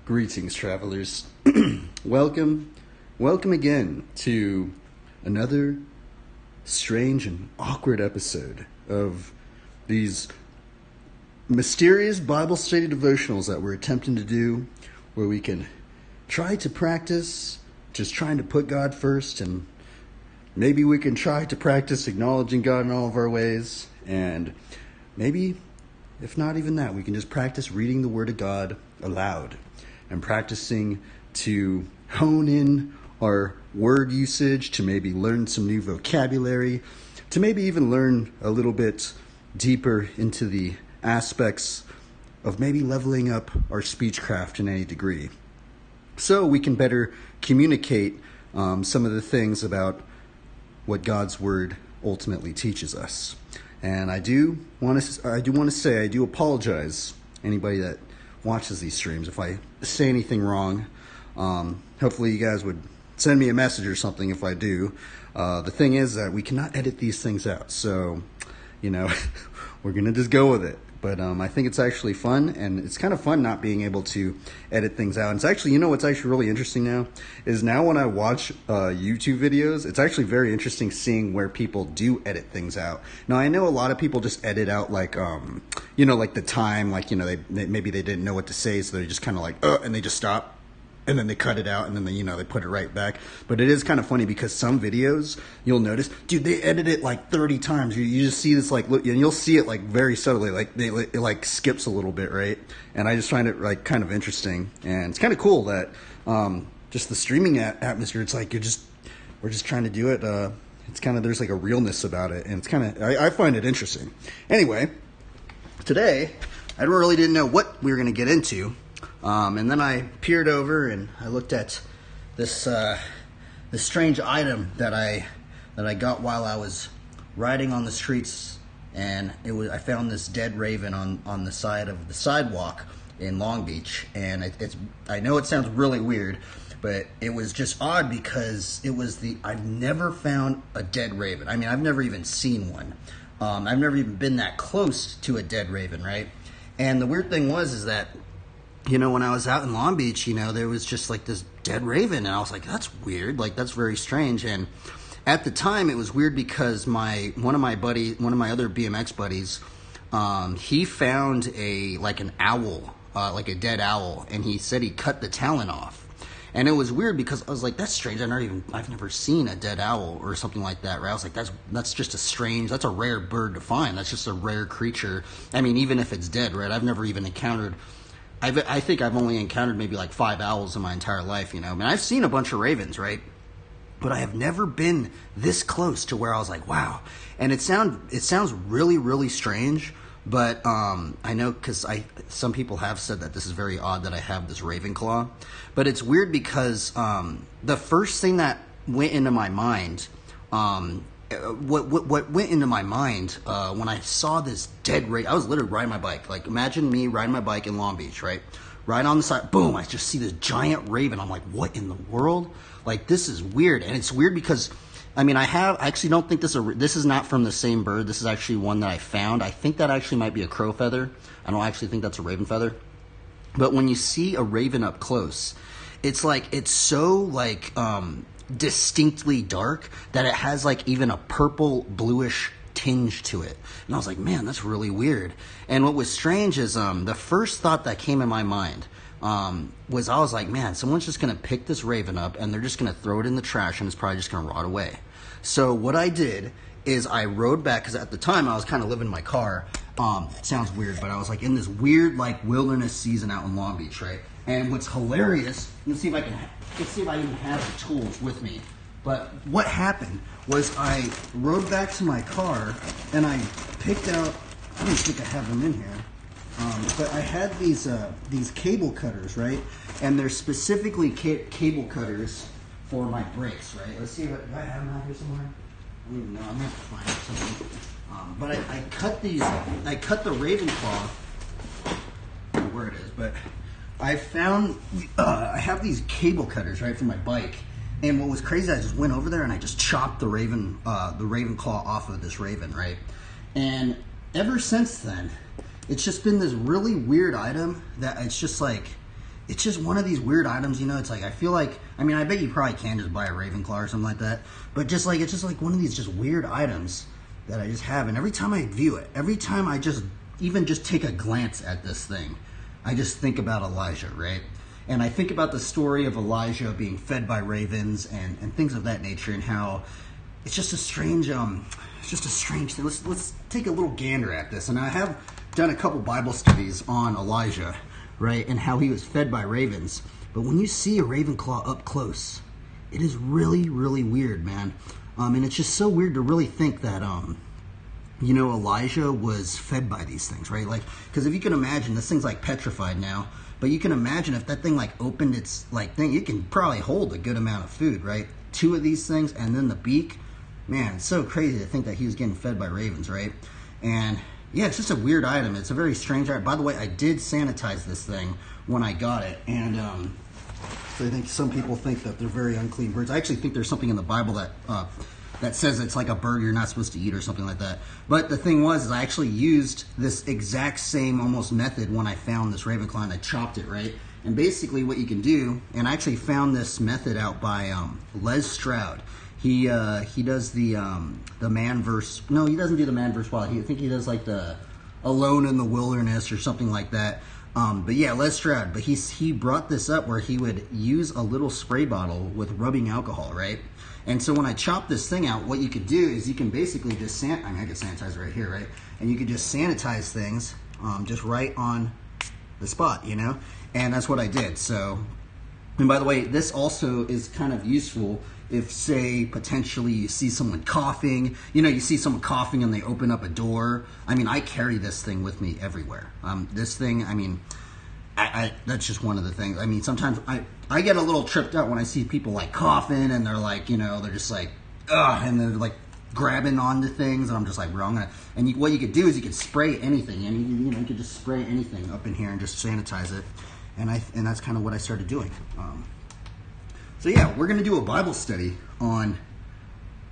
Greetings, travelers. Welcome again to another strange and awkward episode of these mysterious Bible study devotionals that we're attempting to do, where we can try to practice just trying to put God first, and maybe we can try to practice acknowledging God in all of our ways, and maybe, if not even that, we can just practice reading the Word of God aloud and practicing to hone in our word usage, to maybe learn some new vocabulary, to maybe even learn a little bit deeper into the aspects of maybe leveling up our speechcraft in any degree, so we can better communicate some of the things about what God's Word ultimately teaches us. And I do want to say I do apologize anybody that watches these streams if I say anything wrong. Hopefully you guys would send me a message or something if I do. The thing is that we cannot edit these things out, so we're gonna just go with it. But I think it's actually fun, and it's kind of fun not being able to edit things out. And it's actually, what's actually really interesting now is now when I watch YouTube videos, it's actually very interesting seeing where people do edit things out. Now, I know a lot of people just edit out like the time, they maybe they didn't know what to say, so they just kind of and they just stop. And then they cut it out, and then they put it right back. But it is kind of funny because some videos, you'll notice, dude, they edit it like 30 times. You just see this and you'll see it very subtly, it skips a little bit, right? And I just find it kind of interesting, and it's kind of cool that just the streaming atmosphere. It's like we're just trying to do it. It's kind of, there's a realness about it, and it's kind of, I find it interesting. Anyway, today I really didn't know what we were going to get into. And then I peered over and I looked at this strange item that I got while I was riding on the streets, and I found this dead raven on the side of the sidewalk in Long Beach, and I know it sounds really weird, but it was just odd because I've never found a dead raven. I mean, I've never even seen one. I've never even been that close to a dead raven, right? And the weird thing is that when I was out in Long Beach, there was just this dead raven, and I was like, that's weird, that's very strange. And at the time, it was weird because one of my other BMX buddies, he found an owl, a dead owl, and he said he cut the talon off. And it was weird because I was like, that's strange. I've never seen a dead owl or something like that, right? I was like, that's just that's a rare bird to find. That's just a rare creature. I mean, even if it's dead, right? I've never even encountered. I think I've only encountered maybe 5 owls in my entire life, I mean, I've seen a bunch of ravens, right? But I have never been this close to where I was like, wow. And it sounds really, really strange, but I know because some people have said that this is very odd that I have this raven claw. But it's weird because the first thing that went into my mind, what went into my mind when I saw this dead raven, I was literally riding my bike. Imagine me riding my bike in Long Beach, right? Right on the side, boom, I just see this giant raven. I'm like, what in the world? This is weird. And it's weird because, I actually don't think this is not from the same bird. This is actually one that I found. I think that actually might be a crow feather. I don't actually think that's a raven feather. But when you see a raven up close, it's so distinctly dark that it has even a purple bluish tinge to it. And I was like, man, that's really weird. And what was strange is the first thought that came in my mind I was like, man, someone's just going to pick this raven up and they're just going to throw it in the trash and it's probably just going to rot away. So what I did is I rode back, because at the time I was kind of living in my car. It sounds weird, but I was in this weird wilderness season out in Long Beach, right? And what's hilarious, let's see if I even have the tools with me. But what happened was I rode back to my car and I picked out, I don't think I have them in here, but I had these cable cutters, right? And they're specifically cable cutters for my brakes, right? Let's see what, do I have them out here somewhere? I don't even know, I'm gonna have to find something. But I cut the Ravenclaw, where it is, but I found, I have these cable cutters, right, for my bike. And what was crazy, I just went over there and I just chopped the Ravenclaw off of this Raven, right? And ever since then, it's just been this really weird item that it's just like, it's just one of these weird items, you know, it's like, I feel like, I mean, I bet you probably can just buy a Ravenclaw or something like that, but just like, it's just like one of these just weird items that I just have, and every time I view it, every time I just, even just take a glance at this thing, I just think about Elijah, right? And I think about the story of Elijah being fed by ravens and things of that nature, and how it's just a strange, it's just a strange thing. Let's take a little gander at this. And I have done a couple Bible studies on Elijah, right, and how he was fed by ravens. But when you see a Ravenclaw up close, it is really, really weird, man. And it's just so weird to really think that, you know, Elijah was fed by these things, right? Like, because if you can imagine, this thing's like petrified now. But you can imagine if that thing like opened its like thing, it can probably hold a good amount of food, right? 2 of these things, and then the beak. Man, it's so crazy to think that he was getting fed by ravens, right? And yeah, it's just a weird item. It's a very strange item. By the way, I did sanitize this thing when I got it, and so I think some people think that they're very unclean birds. I actually think there's something in the Bible that that says it's like a bird you're not supposed to eat or something like that. But the thing was, is I actually used this exact same almost method when I found this Ravenclaw, and I chopped it, right? And basically what you can do, and I actually found this method out by Les Stroud. He does the man verse, no, he doesn't do the man verse wild. I think he does like the Alone in the Wilderness or something like that. But yeah, Les Stroud, but he brought this up where he would use a little spray bottle with rubbing alcohol, right? And so when I chop this thing out, what you could do is you can basically just I can sanitize right here, right? And you could just sanitize things just right on the spot, you know? And that's what I did. So, and by the way, this also is kind of useful if, say, potentially you see someone coughing. You know, you see someone coughing and they open up a door. I mean, I carry this thing with me everywhere. This thing, I mean, that's just one of the things. I mean, sometimes I get a little tripped out when I see people like coughing and they're like, you know, they're just like, ugh, and they're like grabbing onto things, and I'm just like, bro, what you could do is you could spray anything, and you could just spray anything up in here and just sanitize it, and that's kind of what I started doing. So yeah, we're gonna do a Bible study on,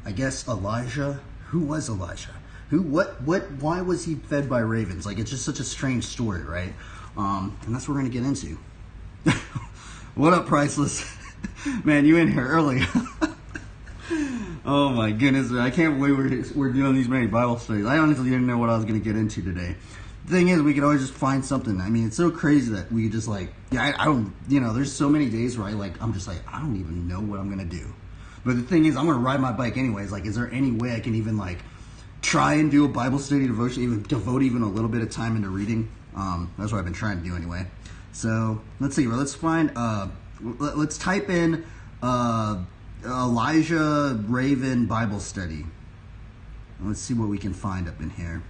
I guess, Elijah. Who was Elijah? Why was he fed by ravens? Like, it's just such a strange story, right? And that's what we're gonna get into. What up, Priceless? Man, you in here early. Oh my goodness, I can't believe we're doing these many Bible studies. I honestly didn't know what I was gonna get into today. The thing is, we could always just find something. I mean, it's so crazy that we just like, yeah, I don't, you know, there's so many days where I'm just like, I don't even know what I'm gonna do. But the thing is, I'm gonna ride my bike anyways. Like, is there any way I can even like try and do a Bible study devotion, even devote even a little bit of time into reading? That's what I've been trying to do anyway. So let's see. Let's find. Let's type in Elijah Raven Bible study. Let's see what we can find up in here,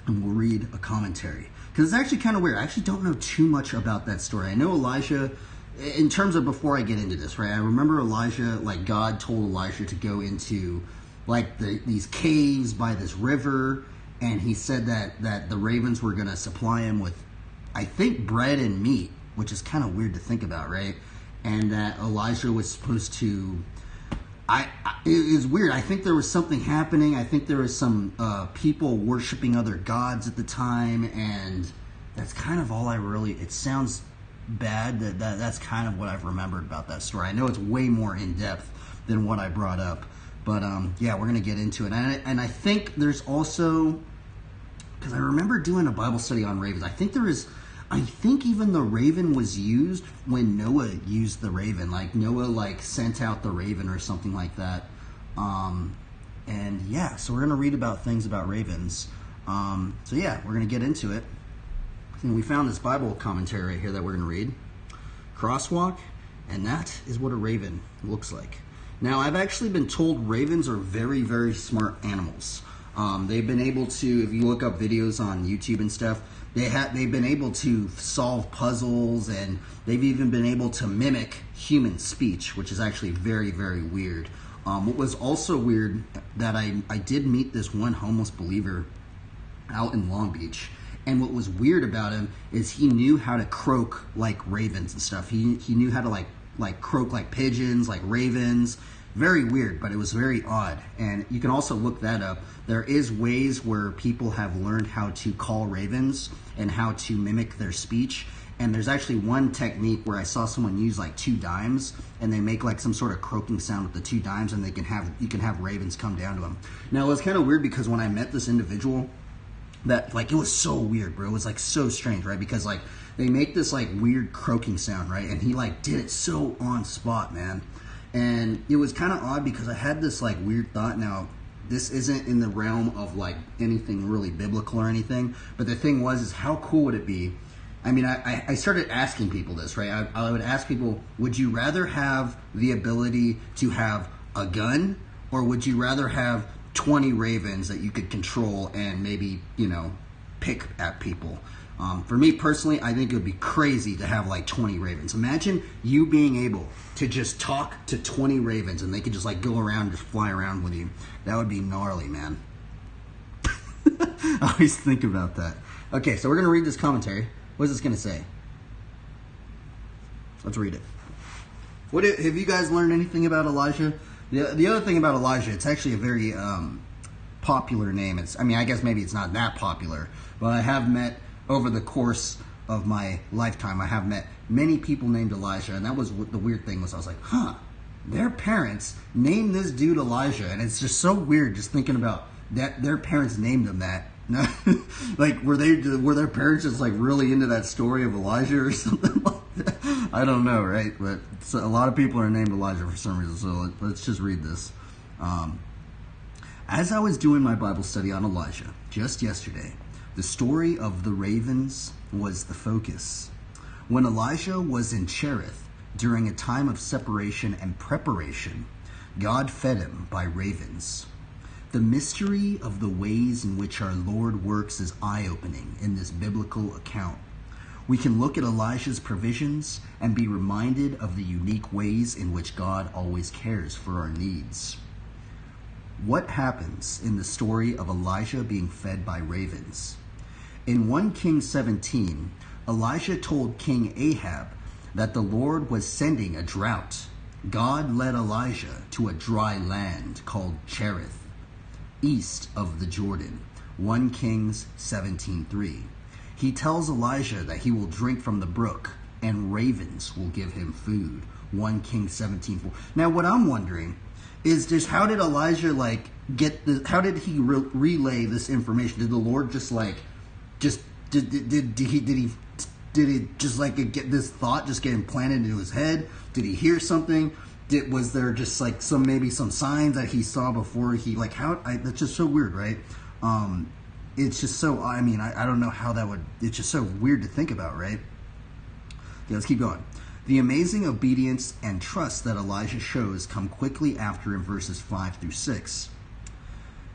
and we'll read a commentary, because it's actually kind of weird. I actually don't know too much about that story. I know Elijah, in terms of, before I get into this, right? I remember Elijah, like God told Elijah to go into like these caves by this river. And he said that the ravens were going to supply him with, I think, bread and meat, which is kind of weird to think about, right? And that Elijah was supposed to, it is weird. I think there was something happening. I think there was some people worshiping other gods at the time, and that's kind of all I really, it sounds bad, that's kind of what I've remembered about that story. I know it's way more in depth than what I brought up. But yeah, we're going to get into it. And I think there's also, because I remember doing a Bible study on ravens. I think even the raven was used when Noah used the raven. Like Noah like sent out the raven or something like that. And yeah, so we're going to read about things about ravens. So yeah, we're going to get into it. And we found this Bible commentary right here that we're going to read. Crosswalk, and that is what a raven looks like. Now, I've actually been told ravens are very, very smart animals. They've been able to, if you look up videos on YouTube and stuff, they've been able to solve puzzles, and they've even been able to mimic human speech, which is actually very, very weird. What was also weird, that I did meet this one homeless believer out in Long Beach, and what was weird about him is he knew how to croak like ravens and stuff. He knew how to like croak like pigeons, like ravens. Very weird, but it was very odd. And you can also look that up. There is ways where people have learned how to call ravens and how to mimic their speech. And there's actually one technique where I saw someone use like 2 dimes, and they make like some sort of croaking sound with the 2 dimes, and you can have ravens come down to them. Now it was kind of weird because when I met this individual, that like it was so weird, bro. It was like so strange, right? Because like they make this like weird croaking sound, right? And he like did it so on spot, man. And it was kind of odd because I had this like weird thought. Now, this isn't in the realm of like anything really biblical or anything, but the thing was, is how cool would it be? I mean, I started asking people this, right? I would ask people, would you rather have the ability to have a gun, or would you rather have 20 ravens that you could control and maybe, you know, pick at people? For me personally, I think it would be crazy to have like 20 ravens. Imagine you being able to just talk to 20 ravens and they could just like go around, just fly around with you. That would be gnarly, man. I always think about that. Okay, so we're going to read this commentary. What is this going to say? Let's read it. Have you guys learned anything about Elijah? The other thing about Elijah, it's actually a very popular name. I guess maybe it's not that popular, but I have met, over the course of my lifetime, I have met many people named Elijah, and that was what the weird thing was. I was like, their parents named this dude Elijah, and it's just so weird just thinking about that their parents named him that. Like, were their parents just like really into that story of Elijah or something like that? I don't know, right? But a lot of people are named Elijah for some reason, so let's just read this. As I was doing my Bible study on Elijah just yesterday, the story of the ravens was the focus. When Elijah was in Cherith during a time of separation and preparation, God fed him by ravens. The mystery of the ways in which our Lord works is eye-opening in this biblical account. We can look at Elijah's provisions and be reminded of the unique ways in which God always cares for our needs. What happens in the story of Elijah being fed by ravens? In 1 Kings 17, Elijah told King Ahab that the Lord was sending a drought. God led Elijah to a dry land called Cherith, east of the Jordan. 1 Kings 17:3. He tells Elijah that he will drink from the brook and ravens will give him food. 1 Kings 17:4. Now what I'm wondering is just how did Elijah how did he relay this information? Did the Lord just did he just like get this thought just get implanted into his head? Did he hear something? Was there just like maybe some signs that he saw before he that's just so weird, right? It's just so, I don't know how that would, it's just so weird to think about, right? Okay, let's keep going. The amazing obedience and trust that Elijah shows come quickly after in verses 5 through 6.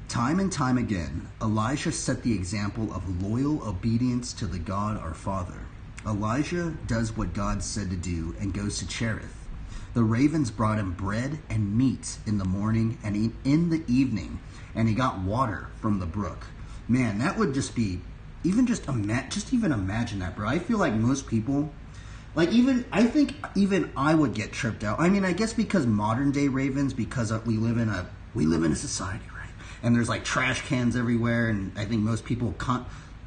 Time and time again, Elijah set the example of loyal obedience to the God our Father. Elijah does what God said to do and goes to Cherith. The ravens brought him bread and meat in the morning and in the evening, and he got water from the brook. Man, that would just be, even imagine that, bro. I feel like most people, I think even I would get tripped out. I guess because modern day ravens, because we live in a society, right? And there's like trash cans everywhere, and I think most people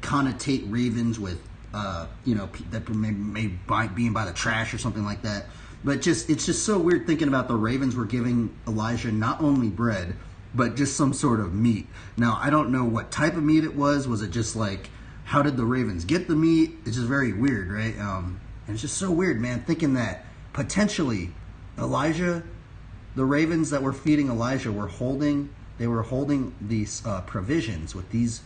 connotate ravens with, that may being by the trash or something like that. But it's just so weird thinking about the ravens were giving Elijah not only bread, but just some sort of meat. Now, I don't know what type of meat it was. Was it just like, how did the ravens get the meat? It's just very weird, right? And it's just so weird, man, thinking that potentially Elijah, the ravens that were feeding Elijah were holding these provisions with these,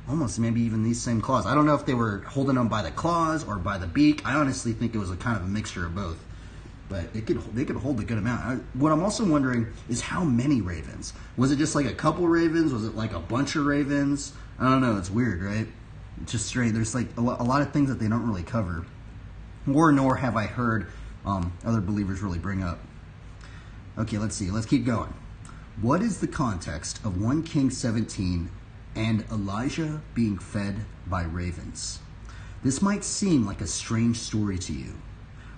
almost maybe even these same claws. I don't know if they were holding them by the claws or by the beak. I honestly think it was a kind of a mixture of both. but they could hold a good amount. What I'm also wondering is how many ravens. Was it just like a couple ravens? Was it like a bunch of ravens? I don't know. It's weird, right? It's just strange. There's like a lot of things that they don't really cover, nor have I heard other believers really bring up. Okay, let's see. Let's keep going. What is the context of 1 Kings 17 and Elijah being fed by ravens? This might seem like a strange story to you.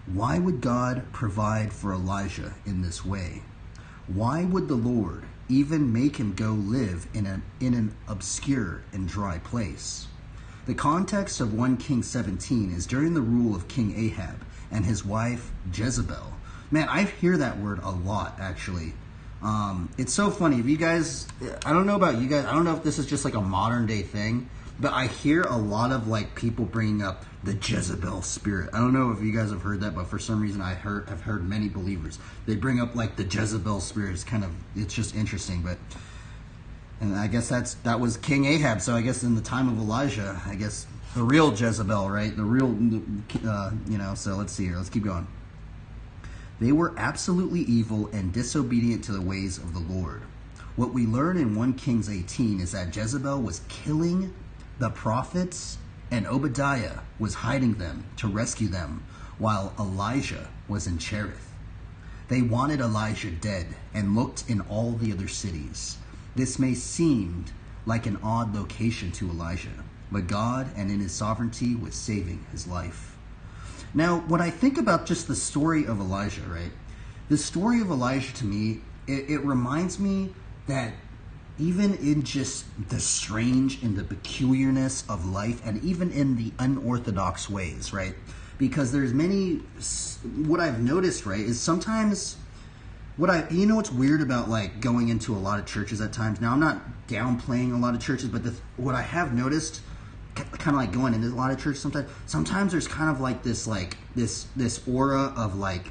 Why would God provide for Elijah in this way? Why would the Lord even make him go live in an obscure and dry place? The context of 1 Kings 17 is during the rule of King Ahab and his wife Jezebel. Man, I hear that word a lot, actually. It's so funny. If you guys, I don't know about you guys, I don't know if this is just like a modern day thing, but I hear a lot of like people bringing up the Jezebel spirit. I don't know if you guys have heard that, but for some reason I've heard many believers. They bring up like the Jezebel spirit. It's just interesting, but, and I guess that was King Ahab. So I guess in the time of Elijah, I guess the real Jezebel, right? The real, so let's see here. Let's keep going. They were absolutely evil and disobedient to the ways of the Lord. What we learn in 1 Kings 18 is that Jezebel was killing the prophets and Obadiah was hiding them to rescue them while Elijah was in Cherith. They wanted Elijah dead and looked in all the other cities. This may seem like an odd location to Elijah, but God and in his sovereignty was saving his life. Now, when I think about just the story of Elijah, right? The story of Elijah to me, it reminds me that even in just the strange and the peculiarness of life and even in the unorthodox ways, right? Because there's what I've noticed, right, is sometimes what's weird about like going into a lot of churches at times. Now, I'm not downplaying a lot of churches, but what I have noticed kind of like going into a lot of churches sometimes there's kind of like this aura of like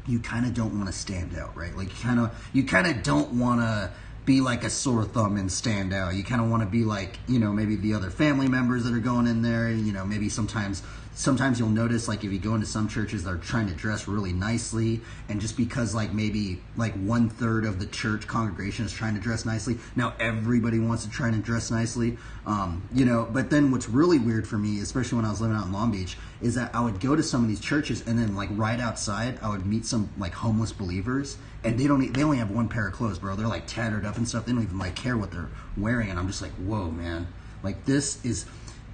you kind of don't want to stand out, right? Like you kind of don't want to be like a sore thumb and stand out. You kind of want to be like, maybe the other family members that are going in there. Maybe sometimes you'll notice, like, if you go into some churches, they're trying to dress really nicely, and just because like maybe like 1/3 of the church congregation is trying to dress nicely, now everybody wants to try to dress nicely. But then what's really weird for me, especially when I was living out in Long Beach, is that I would go to some of these churches and then like right outside I would meet some like homeless believers, and they only have one pair of clothes, bro. They're like tattered up and stuff. They don't even like care what they're wearing, and I'm just like, whoa, man. Like, this is,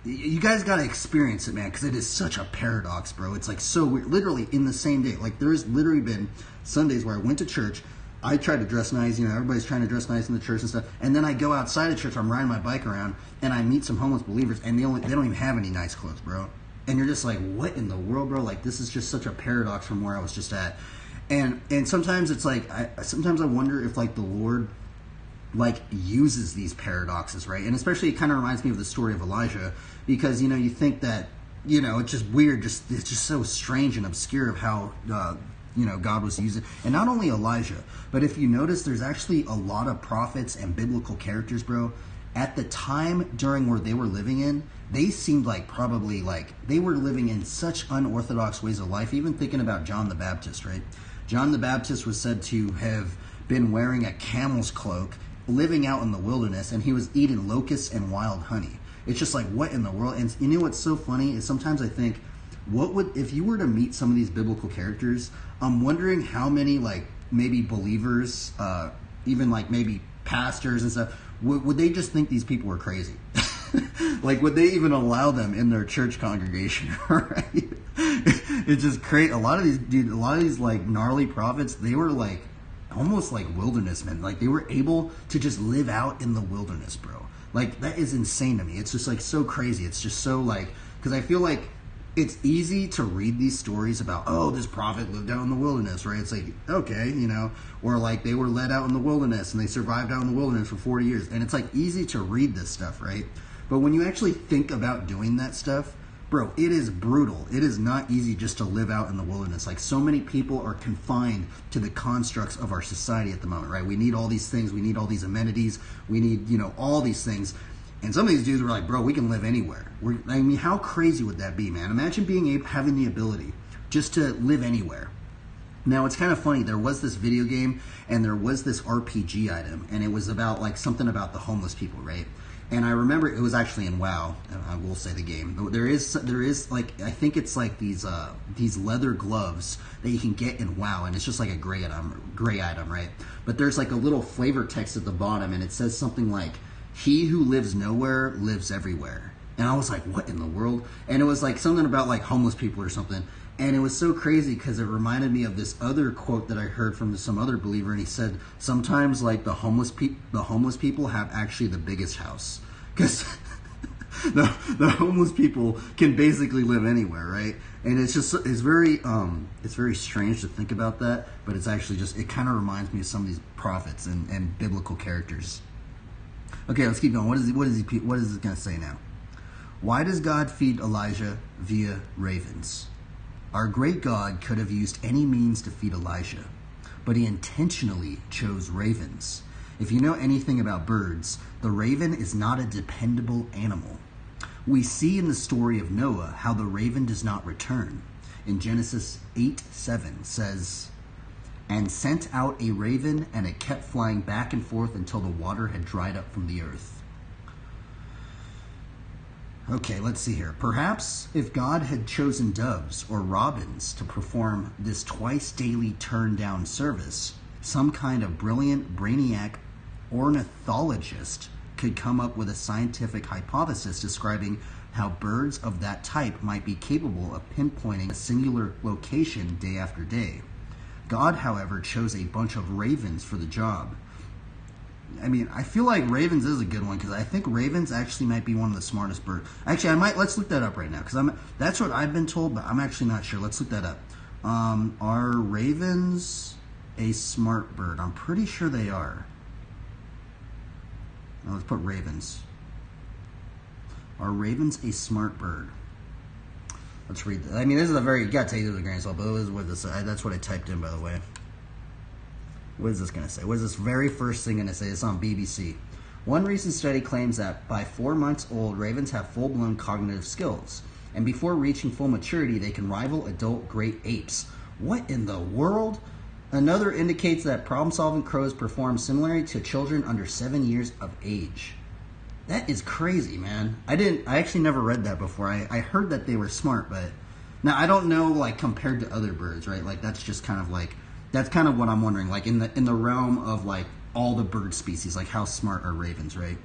you guys got to experience it, man, because it is such a paradox, bro. It's like so weird. Literally in the same day, like there's literally been Sundays where I went to church, I tried to dress nice, everybody's trying to dress nice in the church and stuff, and then I go outside of church, I'm riding my bike around, and I meet some homeless believers, and they don't even have any nice clothes, bro. And you're just like, what in the world, bro? Like, this is just such a paradox from where I was just at. And sometimes it's like, sometimes I wonder if like the Lord like uses these paradoxes, right? And especially it kind of reminds me of the story of Elijah, because you think that it's just weird, it's just so strange and obscure of how God was using, and not only Elijah, but if you notice, there's actually a lot of prophets and biblical characters, bro. At the time during where they were living in, they seemed like probably like they were living in such unorthodox ways of life. Even thinking about John the Baptist, right? John the Baptist was said to have been wearing a camel's cloak, living out in the wilderness, and he was eating locusts and wild honey. It's just like, what in the world? And you know what's so funny is sometimes I think, if you were to meet some of these biblical characters, I'm wondering how many like maybe believers, even like maybe pastors and stuff, would they just think these people were crazy? Like, would they even allow them in their church congregation? Right? It's just crazy. A lot of these like gnarly prophets, they were like almost like wilderness men. Like, they were able to just live out in the wilderness, bro. Like, that is insane to me. It's just like so crazy. It's just so like, because I feel like it's easy to read these stories about, oh, this prophet lived out in the wilderness, right? It's like, okay, or like they were led out in the wilderness and they survived out in the wilderness for 40 years. And it's like easy to read this stuff, right? But when you actually think about doing that stuff, bro, it is brutal. It is not easy just to live out in the wilderness. Like, so many people are confined to the constructs of our society at the moment, right? We need all these things. We need all these amenities. We need, all these things. And some of these dudes were like, bro, we can live anywhere. How crazy would that be, man? Imagine having the ability just to live anywhere. Now, it's kind of funny. There was this video game and there was this RPG item, and it was about like something about the homeless people, right? And I remember it was actually in WoW. I will say the game. There is like, I think it's like these leather gloves that you can get in WoW, and it's just like a gray item, right? But there's like a little flavor text at the bottom, and it says something like, "He who lives nowhere lives everywhere." And I was like, what in the world? And it was like something about like homeless people or something. And it was so crazy because it reminded me of this other quote that I heard from some other believer, and he said sometimes like the homeless people have actually the biggest house, because the homeless people can basically live anywhere, right? And it's very strange to think about that, but it's actually just, it kind of reminds me of some of these prophets and biblical characters. Okay, let's keep going. What is it going to say now? Why does God feed Elijah via ravens? Our great God could have used any means to feed Elijah, but he intentionally chose ravens. If you know anything about birds, the raven is not a dependable animal. We see in the story of Noah how the raven does not return. In Genesis 8:7 says, "And sent out a raven, and it kept flying back and forth until the water had dried up from the earth." Okay, let's see here. Perhaps if God had chosen doves or robins to perform this twice daily turn-down service, some kind of brilliant brainiac ornithologist could come up with a scientific hypothesis describing how birds of that type might be capable of pinpointing a singular location day after day. God, however, chose a bunch of ravens for the job. I mean, I feel like ravens is a good one, because I think ravens actually might be one of the smartest birds. Actually, let's look that up right now, because that's what I've been told, but I'm actually not sure. Let's look that up. Are ravens a smart bird? I'm pretty sure they are. Now, let's put ravens. Are ravens a smart bird? Let's read that. I mean, this is you gotta take this with a grain of salt, but that's what I typed in, by the way. What is this going to say? What is this very first thing going to say? It's on BBC. One recent study claims that by 4 months old, ravens have full-blown cognitive skills. And before reaching full maturity, they can rival adult great apes. What in the world? Another indicates that problem-solving crows perform similarly to children under 7 years of age. That is crazy, man. I actually never read that before. I heard that they were smart, but now I don't know, like, compared to other birds, right? Like, that's just kind of like, that's kind of what I'm wondering, like in the realm of like all the bird species, like how smart are ravens, right?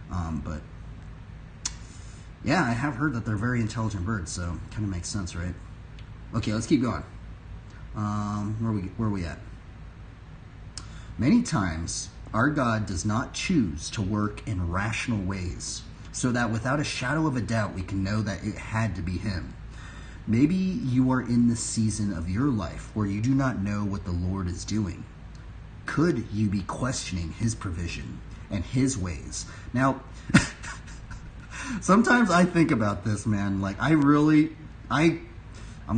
But yeah, I have heard that they're very intelligent birds, so it kind of makes sense, right? Okay, let's keep going. Where are we at? Many times, our God does not choose to work in rational ways, so that without a shadow of a doubt, we can know that it had to be Him. Maybe you are in the season of your life where you do not know what the Lord is doing. Could you be questioning His provision and His ways? Now, sometimes I think about this, man. Like, I'm going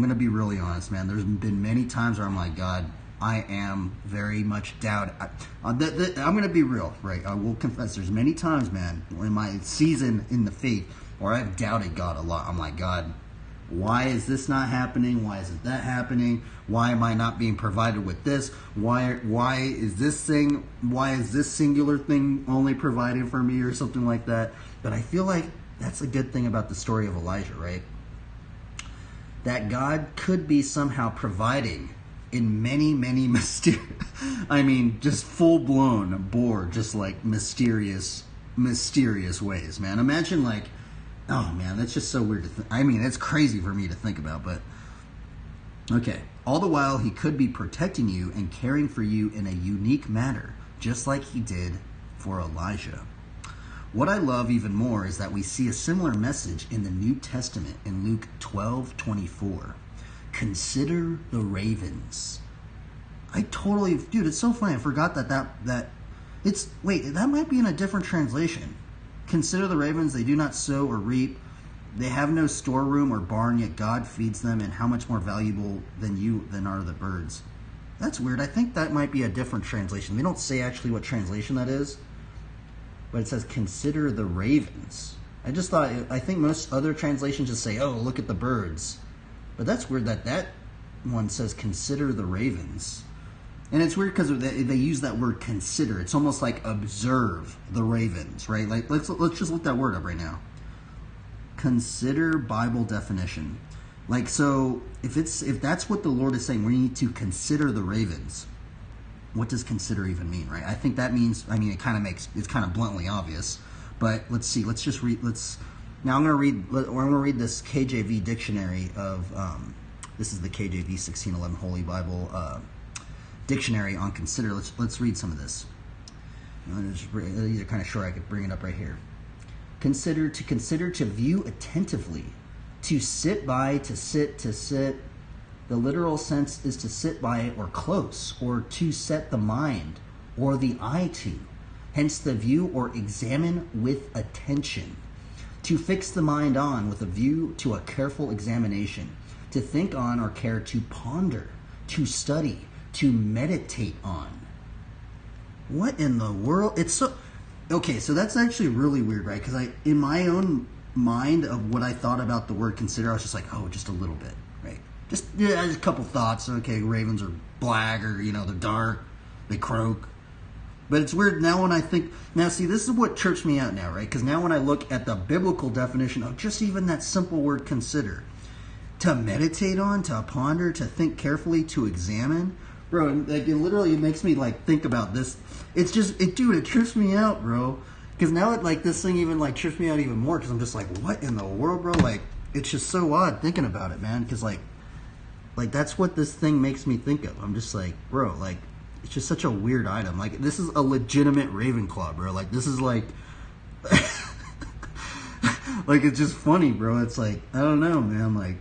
to be really honest, man. There's been many times where I'm like, God, I am very much doubted. I'm going to be real, right? I will confess there's many times, man, in my season in the faith where I've doubted God a lot. I'm like, God, why is this not happening? Why isn't that happening? Why am I not being provided with this? Why is this singular thing only provided for me or something like that? But I feel like that's a good thing about the story of Elijah, right? That God could be somehow providing in many, many just full-blown, bored, just like mysterious ways, man. Imagine like, oh man, that's just so weird to think. I mean, it's crazy for me to think about, but okay. All the while, He could be protecting you and caring for you in a unique manner, just like He did for Elijah. What I love even more is that we see a similar message in the New Testament in Luke 12:24. Consider the ravens. Dude, it's so funny. I forgot that might be in a different translation. Consider the ravens, they do not sow or reap. They have no storeroom or barn, yet God feeds them, and how much more valuable than are the birds. That's weird. I think that might be a different translation. They don't say actually what translation that is, but it says consider the ravens. I think most other translations just say, oh, look at the birds. But that's weird that one says, consider the ravens. And it's weird because they use that word consider. It's almost like observe the ravens, right? Like let's just look that word up right now. Consider Bible definition. Like, so if that's what the Lord is saying, we need to consider the ravens. What does consider even mean, right? I think that means, I mean, it's kind of bluntly obvious, but let's see. Let's just read. Now I'm going to read this KJV dictionary of this is the KJV 1611 Holy Bible dictionary on consider. Let's read some of this. These are kind of short. I could bring it up right here. Consider, to view attentively, to sit by, to sit. The literal sense is to sit by or close, or to set the mind or the eye to. Hence the view or examine with attention. To fix the mind on with a view to a careful examination. To think on or care to ponder, to study, to meditate on. What in the world? It's so... Okay, so that's actually really weird, right? Because in my own mind of what I thought about the word consider, I was just like, oh, just a little bit, right? Just a couple thoughts. Okay, ravens are black, or, they're dark, they croak. But it's weird now when I think... Now, see, this is what trips me out now, right? Because now when I look at the biblical definition of just even that simple word consider, to meditate on, to ponder, to think carefully, to examine... Bro, like, it literally makes me, like, think about this. It's just, dude, it trips me out, bro. Because now, this thing even, like, trips me out even more. Because I'm just like, what in the world, bro? Like, it's just so odd thinking about it, man. Because, like, that's what this thing makes me think of. I'm just like, bro, like, it's just such a weird item. Like, this is a legitimate Ravenclaw, bro. Like, this is, like... like, it's just funny, bro. It's like, I don't know, man. Like...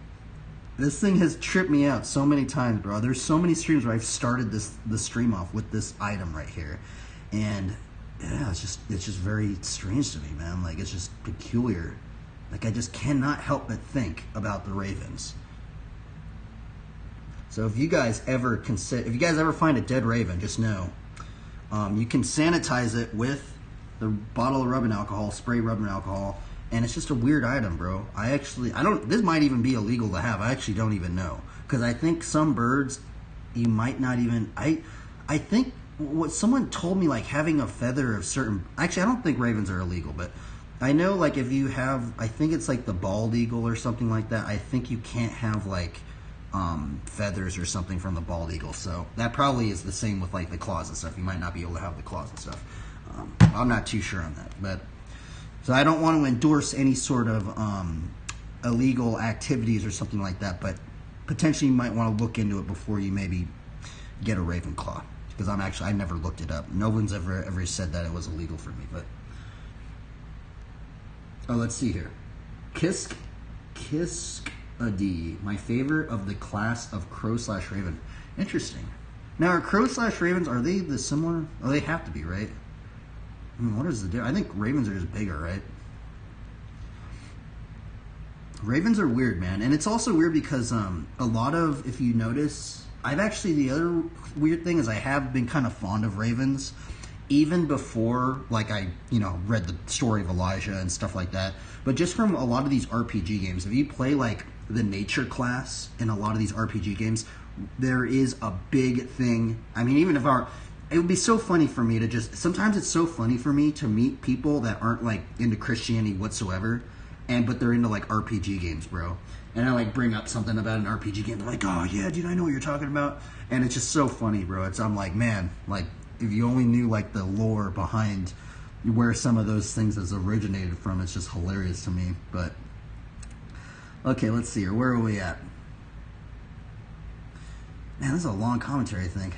This thing has tripped me out so many times, bro. There's so many streams where I've started the stream off with this item right here. And, yeah, it's just very strange to me, man. Like, it's just peculiar. Like, I just cannot help but think about the ravens. So if you guys ever find a dead raven, just know, you can sanitize it with the bottle of rubbing alcohol, spray rubbing alcohol. And it's just a weird item, bro. This might even be illegal to have. I actually don't even know. Because I think some birds, you might not even... I think what someone told me, like, having a feather of certain... Actually, I don't think ravens are illegal, but I know, like, if you have... I think it's, like, the bald eagle or something like that. I think you can't have, like, feathers or something from the bald eagle. So that probably is the same with, like, the claws and stuff. You might not be able to have the claws and stuff. I'm not too sure on that, but... So I don't want to endorse any sort of illegal activities or something like that, but potentially you might want to look into it before you maybe get a Ravenclaw. Because I never looked it up. No one's ever said that it was illegal for me. But let's see here. Kiskadi, my favorite of the class of crow/raven. Interesting. Now, are crow/ravens, are they the similar? Oh, they have to be, right? I mean, what is the difference? I think ravens are just bigger, right? Ravens are weird, man. And it's also weird because a lot of, if you notice, the other weird thing is I have been kind of fond of ravens even before, like, I, read the story of Elijah and stuff like that. But just from a lot of these RPG games, if you play, like, the nature class in a lot of these RPG games, there is a big thing. I mean, even if it would be so funny for me to sometimes it's so funny for me to meet people that aren't, like, into Christianity whatsoever, but they're into, like, RPG games, bro. And I, like, bring up something about an RPG game. They're like, oh, yeah, dude, I know what you're talking about. And it's just so funny, bro. I'm like, man, like, if you only knew, like, the lore behind where some of those things has originated from, it's just hilarious to me. But, okay, let's see here. Where are we at? Man, this is a long commentary, I think.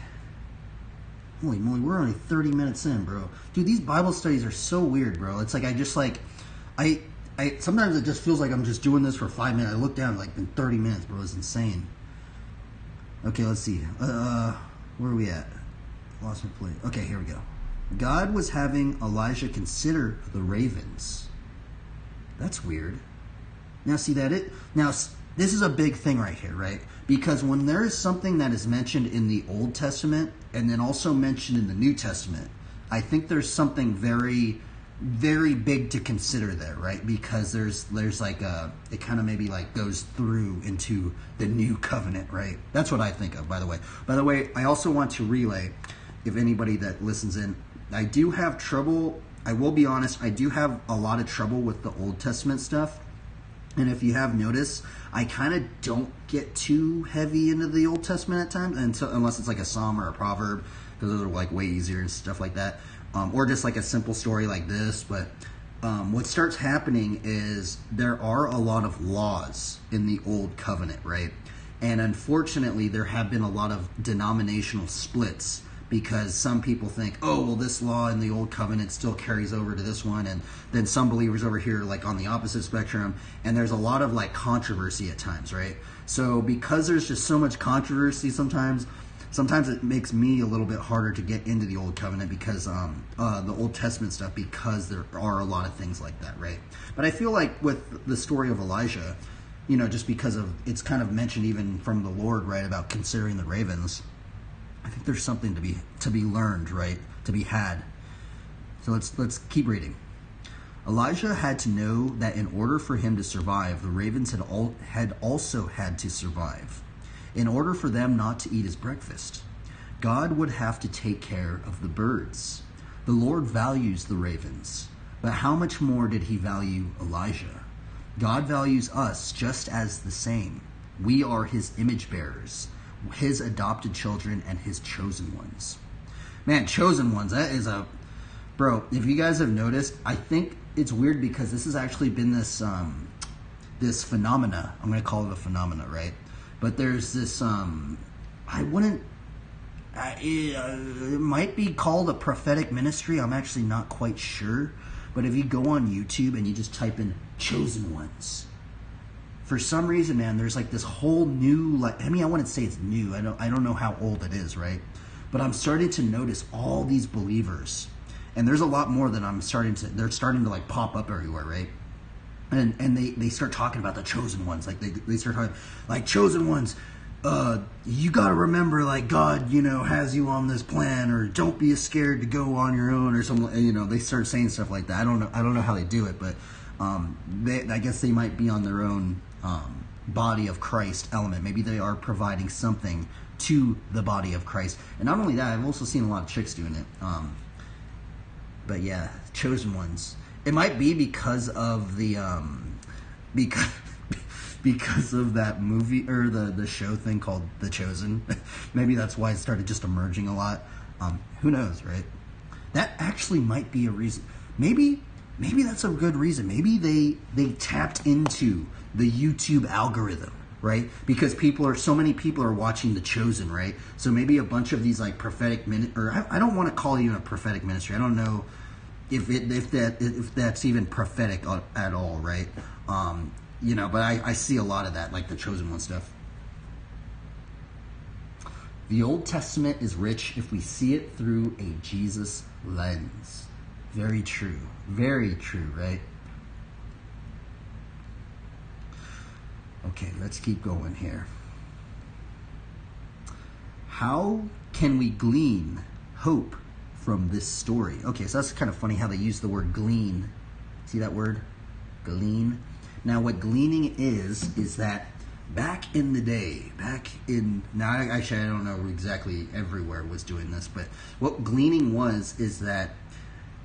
Holy moly, we're only 30 minutes in, bro. Dude, these Bible studies are so weird, bro. It's like sometimes it just feels like I'm just doing this for 5 minutes. I look down, like, in 30 minutes, bro. It's insane. Okay, let's see. Where are we at? Lost my place. Okay, here we go. God was having Elijah consider the ravens. That's weird. Now, see that Now, this is a big thing right here, right? Because when there is something that is mentioned in the Old Testament and then also mentioned in the New Testament, I think there's something very very big to consider there, right? Because there's like it kind of maybe like goes through into the new covenant, right? That's what I think of, by the way. By the way, I also want to relay, if anybody that listens in, I do have trouble, I will be honest, I do have a lot of trouble with the Old Testament stuff. And if you have noticed, I kind of don't get too heavy into the Old Testament at times, unless it's like a psalm or a proverb, because those are like way easier and stuff like that. Or just like a simple story like this. But what starts happening is there are a lot of laws in the Old Covenant, right? And unfortunately, there have been a lot of denominational splits, because some people think, oh, well, this law in the Old Covenant still carries over to this one, and then some believers over here like on the opposite spectrum, and there's a lot of like controversy at times, right? So because there's just so much controversy sometimes it makes me a little bit harder to get into the Old Covenant, because the Old Testament stuff, because there are a lot of things like that, right? But I feel like with the story of Elijah, you know, just because of it's kind of mentioned even from the Lord, right, about considering the ravens, I think there's something to be learned, right, to be had. So let's keep reading. Elijah had to know that in order for him to survive, the ravens had also had to survive. In order for them not to eat his breakfast, God would have to take care of the birds. The Lord values the ravens, but how much more did he value Elijah? God values us just as the same. We are his image bearers, his adopted children and his chosen ones. Man, chosen ones, that is a... Bro, if you guys have noticed, I think it's weird because this has actually been this this phenomena. I'm going to call it a phenomena, right? But there's this, it might be called a prophetic ministry. I'm actually not quite sure. But if you go on YouTube and you just type in chosen ones, for some reason, man, there's like this whole new, like, I mean, I wouldn't say it's new. I don't know how old it is, right? But I'm starting to notice all these believers, and there's a lot more that they're starting to like pop up everywhere, right? And they start talking about the chosen ones. Like they start talking like, chosen ones, you got to remember, like, God, you know, has you on this plan, or don't be scared to go on your own, or something. You know, they start saying stuff like that. I don't know how they do it, but I guess they might be on their own body of Christ element. Maybe they are providing something to the body of Christ. And not only that, I've also seen a lot of chicks doing it. But yeah, chosen ones. It might be because of the because of that movie or the show thing called The Chosen. Maybe that's why it started just emerging a lot. Who knows, right? That actually might be a reason. Maybe that's a good reason. Maybe they tapped into the YouTube algorithm, right? Because so many people are watching The Chosen, right? So maybe a bunch of these like prophetic I don't want to call it even a prophetic ministry. I don't know if that's even prophetic at all, right? You know, but I see a lot of that, like the Chosen One stuff. The Old Testament is rich if we see it through a Jesus lens. Very true, right? Okay, let's keep going here. How can we glean hope from this story? Okay, so that's kind of funny how they use the word glean. See that word? Glean. Now, what gleaning is that back in the day, now actually I don't know exactly everywhere was doing this, but what gleaning is that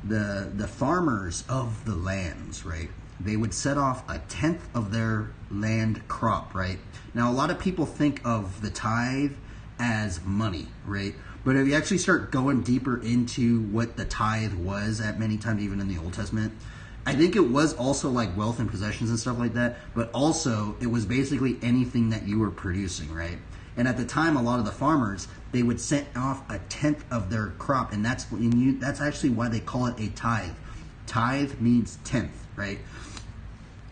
the farmers of the lands, right, they would set off 1/10 of their land crop, right? Now, a lot of people think of the tithe as money, right? But if you actually start going deeper into what the tithe was at many times, even in the Old Testament, I think it was also like wealth and possessions and stuff like that, but also it was basically anything that you were producing, right? And at the time, a lot of the farmers, they would set off 1/10 of their crop, and that's actually why they call it a tithe. Tithe means 10th, right?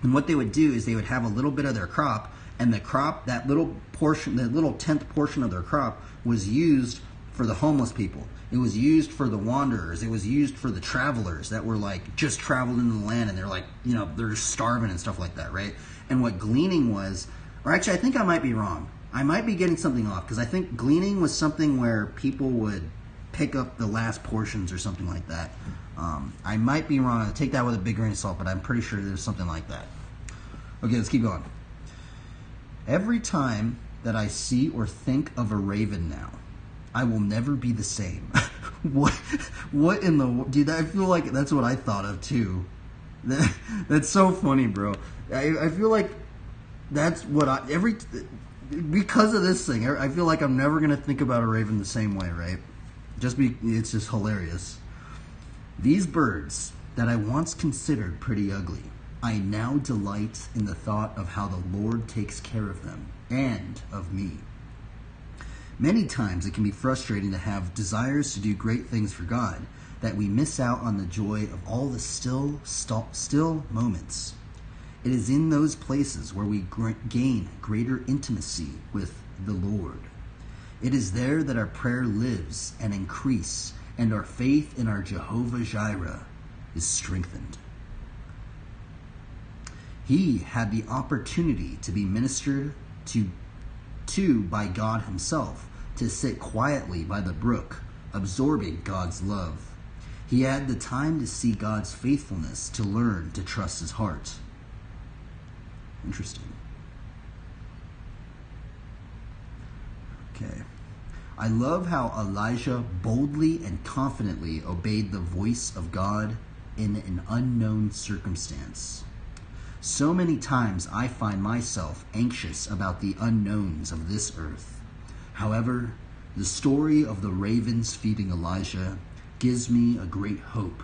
And what they would do is they would have a little bit of their crop, and the crop, that little portion, that little 10th portion of their crop was used for the homeless people. It was used for the wanderers. It was used for the travelers that were like just traveled into the land, and they're like, you know, they're just starving and stuff like that, right? And what gleaning was, or actually I think I might be wrong. I might be getting something off, because I think gleaning was something where people would, pick up the last portions or something like that. I might be wrong. I'll take that with a big grain of salt, but I'm pretty sure there's something like that. Okay, let's keep going. Every time that I see or think of a raven now, I will never be the same. What in the... Dude, I feel like that's what I thought of too. That's so funny, bro. I feel like that's what because of this thing, I feel like I'm never going to think about a raven the same way, right? It's just hilarious. These birds that I once considered pretty ugly, I now delight in the thought of how the Lord takes care of them and of me. Many times it can be frustrating to have desires to do great things for God, that we miss out on the joy of all the still moments. It is in those places where we gain greater intimacy with the Lord. It is there that our prayer lives and increase, and our faith in our Jehovah Jireh is strengthened. He had the opportunity to be ministered to by God himself, to sit quietly by the brook, absorbing God's love. He had the time to see God's faithfulness, to learn to trust his heart. Interesting. Okay. I love how Elijah boldly and confidently obeyed the voice of God in an unknown circumstance. So many times I find myself anxious about the unknowns of this earth. However, the story of the ravens feeding Elijah gives me a great hope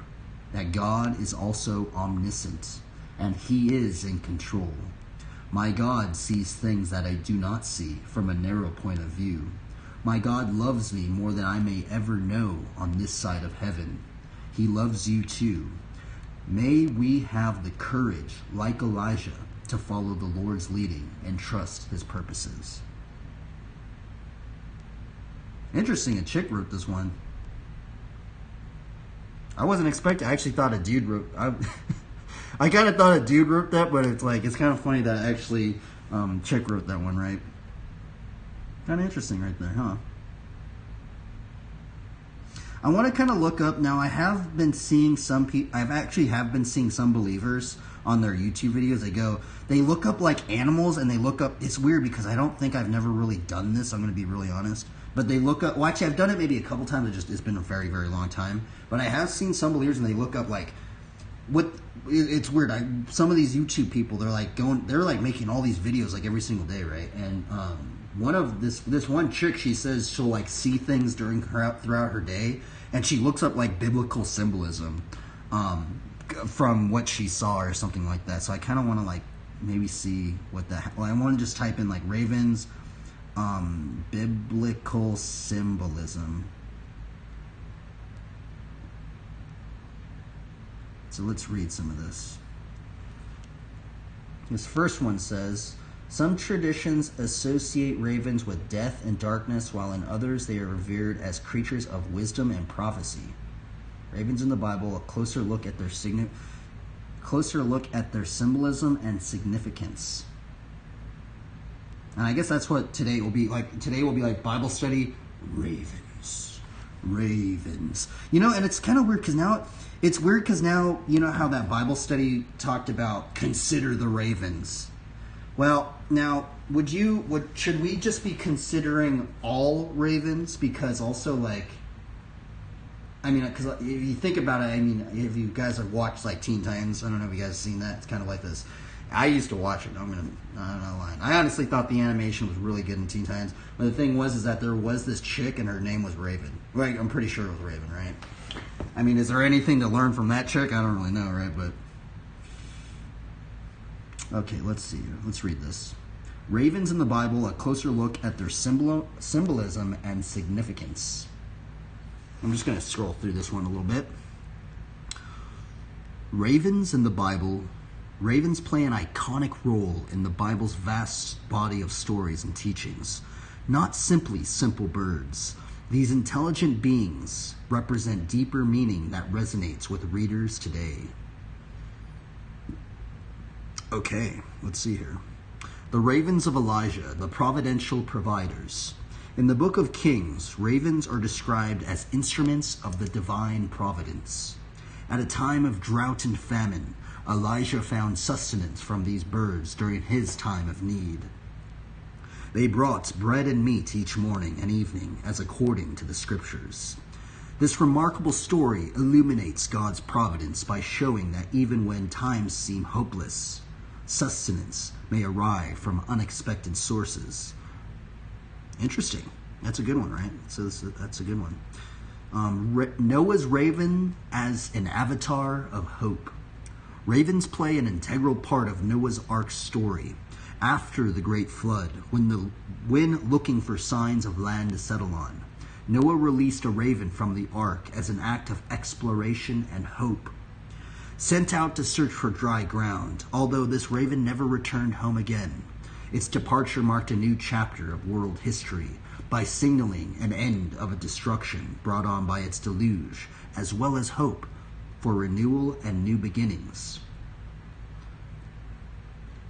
that God is also omniscient and he is in control. My God sees things that I do not see from a narrow point of view. My God loves me more than I may ever know on this side of heaven. He loves you too. May we have the courage, like Elijah, to follow the Lord's leading and trust his purposes. Interesting, a chick wrote this one. I wasn't expecting, I actually thought a dude wrote, I kind of thought a dude wrote that, but it's kind of funny that actually chick wrote that one, right? Kind of interesting right there, huh? I want to kind of look up now. I have been seeing some people. Have been seeing some believers on their YouTube videos. They look up like animals, and they look up. It's weird because I don't think I've never really done this. I'm going to be really honest. But they look up. Well, actually, I've done it maybe a couple times. It's been a very, very long time. But I have seen some believers, and they look up like what. It's weird. Some of these YouTube people, they're like making all these videos like every single day, right? And one of this one chick, she says she'll like see things throughout her day, and she looks up like biblical symbolism from what she saw or something like that. So I kind of want to like maybe see what that. Well, I want to just type in like ravens, biblical symbolism. So let's read some of this. This first one says, some traditions associate ravens with death and darkness, while in others they are revered as creatures of wisdom and prophecy. Ravens in the Bible, a closer look at their symbolism and significance. And I guess that's what today will be like. Today will be like Bible study, ravens. You know, and it's kind of weird because now, you know how that Bible study talked about consider the ravens. Well, now, should we just be considering all ravens? Because also, like, I mean, because if you think about it, I mean, if you guys have watched, like, Teen Titans, I don't know if you guys have seen that. It's kind of like this. I used to watch it. I'm not lying. I honestly thought the animation was really good in Teen Titans. But the thing is that there was this chick, and her name was Raven. Like, I'm pretty sure it was Raven, right? I mean, is there anything to learn from that chick? I don't really know, right? But okay, let's see. Let's read this. Ravens in the Bible, a closer look at their symbolism and significance. I'm just going to scroll through this one a little bit. Ravens in the Bible. Ravens play an iconic role in the Bible's vast body of stories and teachings. Not simply simple birds. These intelligent beings represent deeper meaning that resonates with readers today. Okay, let's see here. The ravens of Elijah, the providential providers. In the book of Kings, ravens are described as instruments of the divine providence. At a time of drought and famine, Elijah found sustenance from these birds during his time of need. They brought bread and meat each morning and evening, as according to the scriptures. This remarkable story illuminates God's providence by showing that even when times seem hopeless, sustenance may arrive from unexpected sources. Interesting. That's a good one, right? So that's a good one. Noah's raven as an avatar of hope. Ravens play an integral part of Noah's Ark story. After the great flood, when looking for signs of land to settle on, Noah released a raven from the ark as an act of exploration and hope. Sent out to search for dry ground, although this raven never returned home again. Its departure marked a new chapter of world history by signaling an end of a destruction brought on by its deluge, as well as hope for renewal and new beginnings.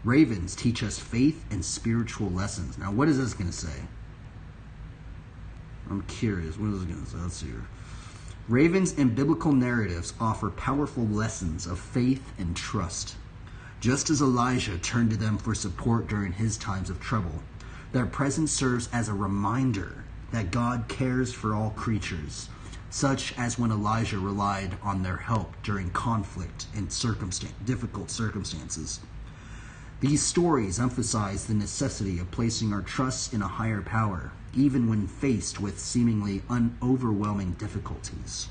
Ravens teach us faith and spiritual lessons. Now, what is this going to say? I'm curious. What is it going to say? Let's see here. Ravens in biblical narratives offer powerful lessons of faith and trust. Just as Elijah turned to them for support during his times of trouble, their presence serves as a reminder that God cares for all creatures, such as when Elijah relied on their help during conflict and difficult circumstances. These stories emphasize the necessity of placing our trust in a higher power, even when faced with seemingly overwhelming difficulties.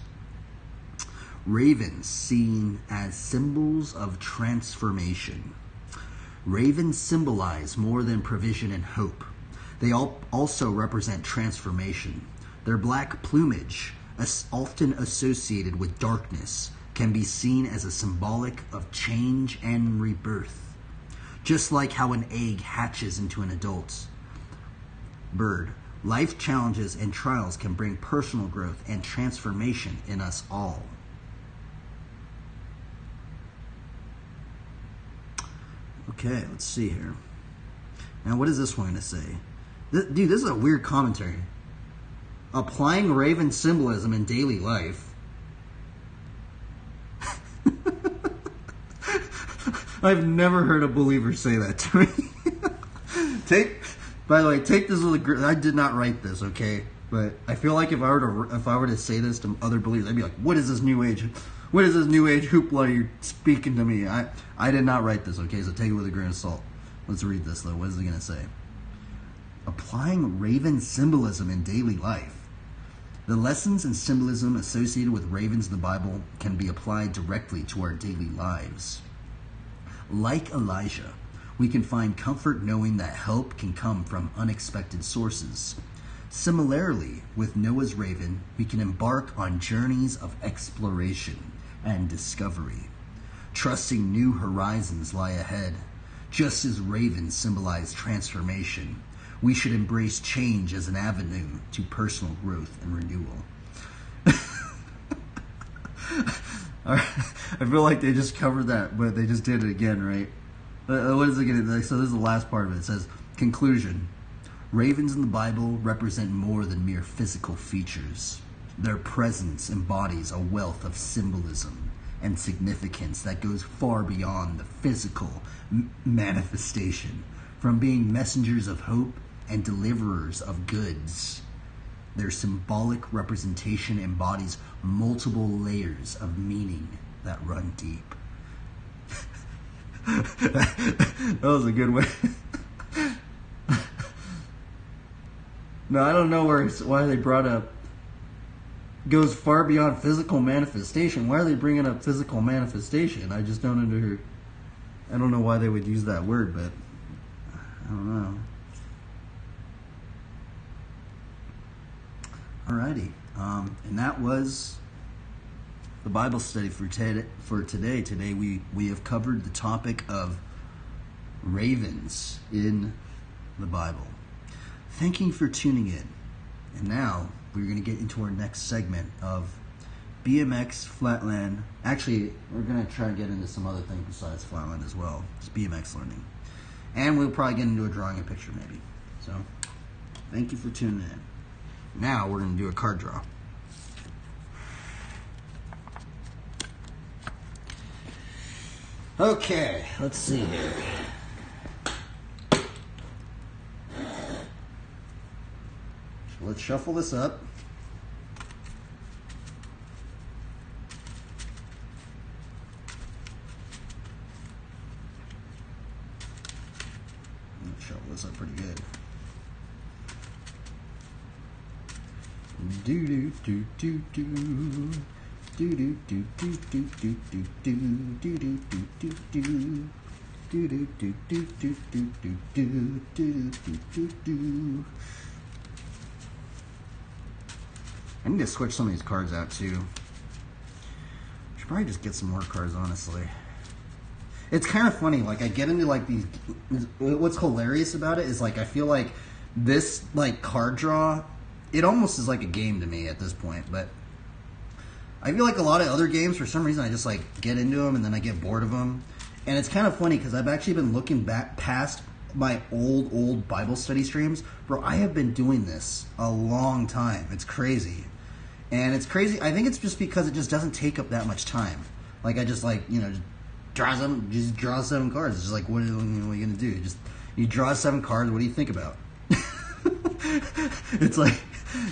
Ravens seen as symbols of transformation. Ravens symbolize more than provision and hope. They also represent transformation. Their black plumage, often associated with darkness, can be seen as a symbolic of change and rebirth. Just like how an egg hatches into an adult bird, life challenges and trials can bring personal growth and transformation in us all. Okay, let's see here. Now, what is this one going to say? Dude, this is a weird commentary. Applying raven symbolism in daily life. I've never heard a believer say that to me. By the way, take this with a grain. I did not write this, okay? But I feel like if I were to say this to other believers, I'd be like, "What is this new age? What is this new age hoopla you're speaking to me?" I did not write this, okay? So take it with a grain of salt. Let's read this though. What is it going to say? Applying raven symbolism in daily life. The lessons and symbolism associated with ravens in the Bible can be applied directly to our daily lives. Like Elijah, we can find comfort knowing that help can come from unexpected sources. Similarly, with Noah's raven, we can embark on journeys of exploration and discovery, trusting new horizons lie ahead. Just as ravens symbolize transformation, we should embrace change as an avenue to personal growth and renewal. All right. I feel like they just covered that, but they just did it again, right? What is it going to? So this is the last part of it. It says, conclusion. Ravens in the Bible represent more than mere physical features. Their presence embodies a wealth of symbolism and significance that goes far beyond the physical manifestation. From being messengers of hope and deliverers of goods, their symbolic representation embodies multiple layers of meaning that run deep. That was a good way. No, I don't know why they brought up goes far beyond physical manifestation. Why are they bringing up physical manifestation? I just don't I don't know why they would use that word, but I don't know. Alrighty, and that was the Bible study for today. Today we have covered the topic of ravens in the Bible. Thank you for tuning in. And now we're going to get into our next segment of BMX flatland. Actually, we're going to try and get into some other things besides flatland as well. It's BMX learning. And we'll probably get into a drawing a picture maybe. So Thank you for tuning in. Now we're going to do a card draw. Okay, let's see here. Let's shuffle this up. Let's shuffle this up pretty good. Do do do do do. Do do do do do do do do do do do do do. Do do do do do do do do do do do. I need to switch some of these cards out too. Should probably just get some more cards, honestly. It's kind of funny, like I get into like these. What's hilarious about it is like I feel like this like card draw, it almost is like a game to me at this point. But I feel like a lot of other games, for some reason, I just like get into them and then I get bored of them. And it's kind of funny because I've actually been looking back past my old Bible study streams. Bro, I have been doing this a long time. It's crazy. And it's crazy. I think it's just because it just doesn't take up that much time. Like I just like, you know, just draw 7 cards. It's just like, what are you going to do? You draw 7 cards. What do you think about? It's like,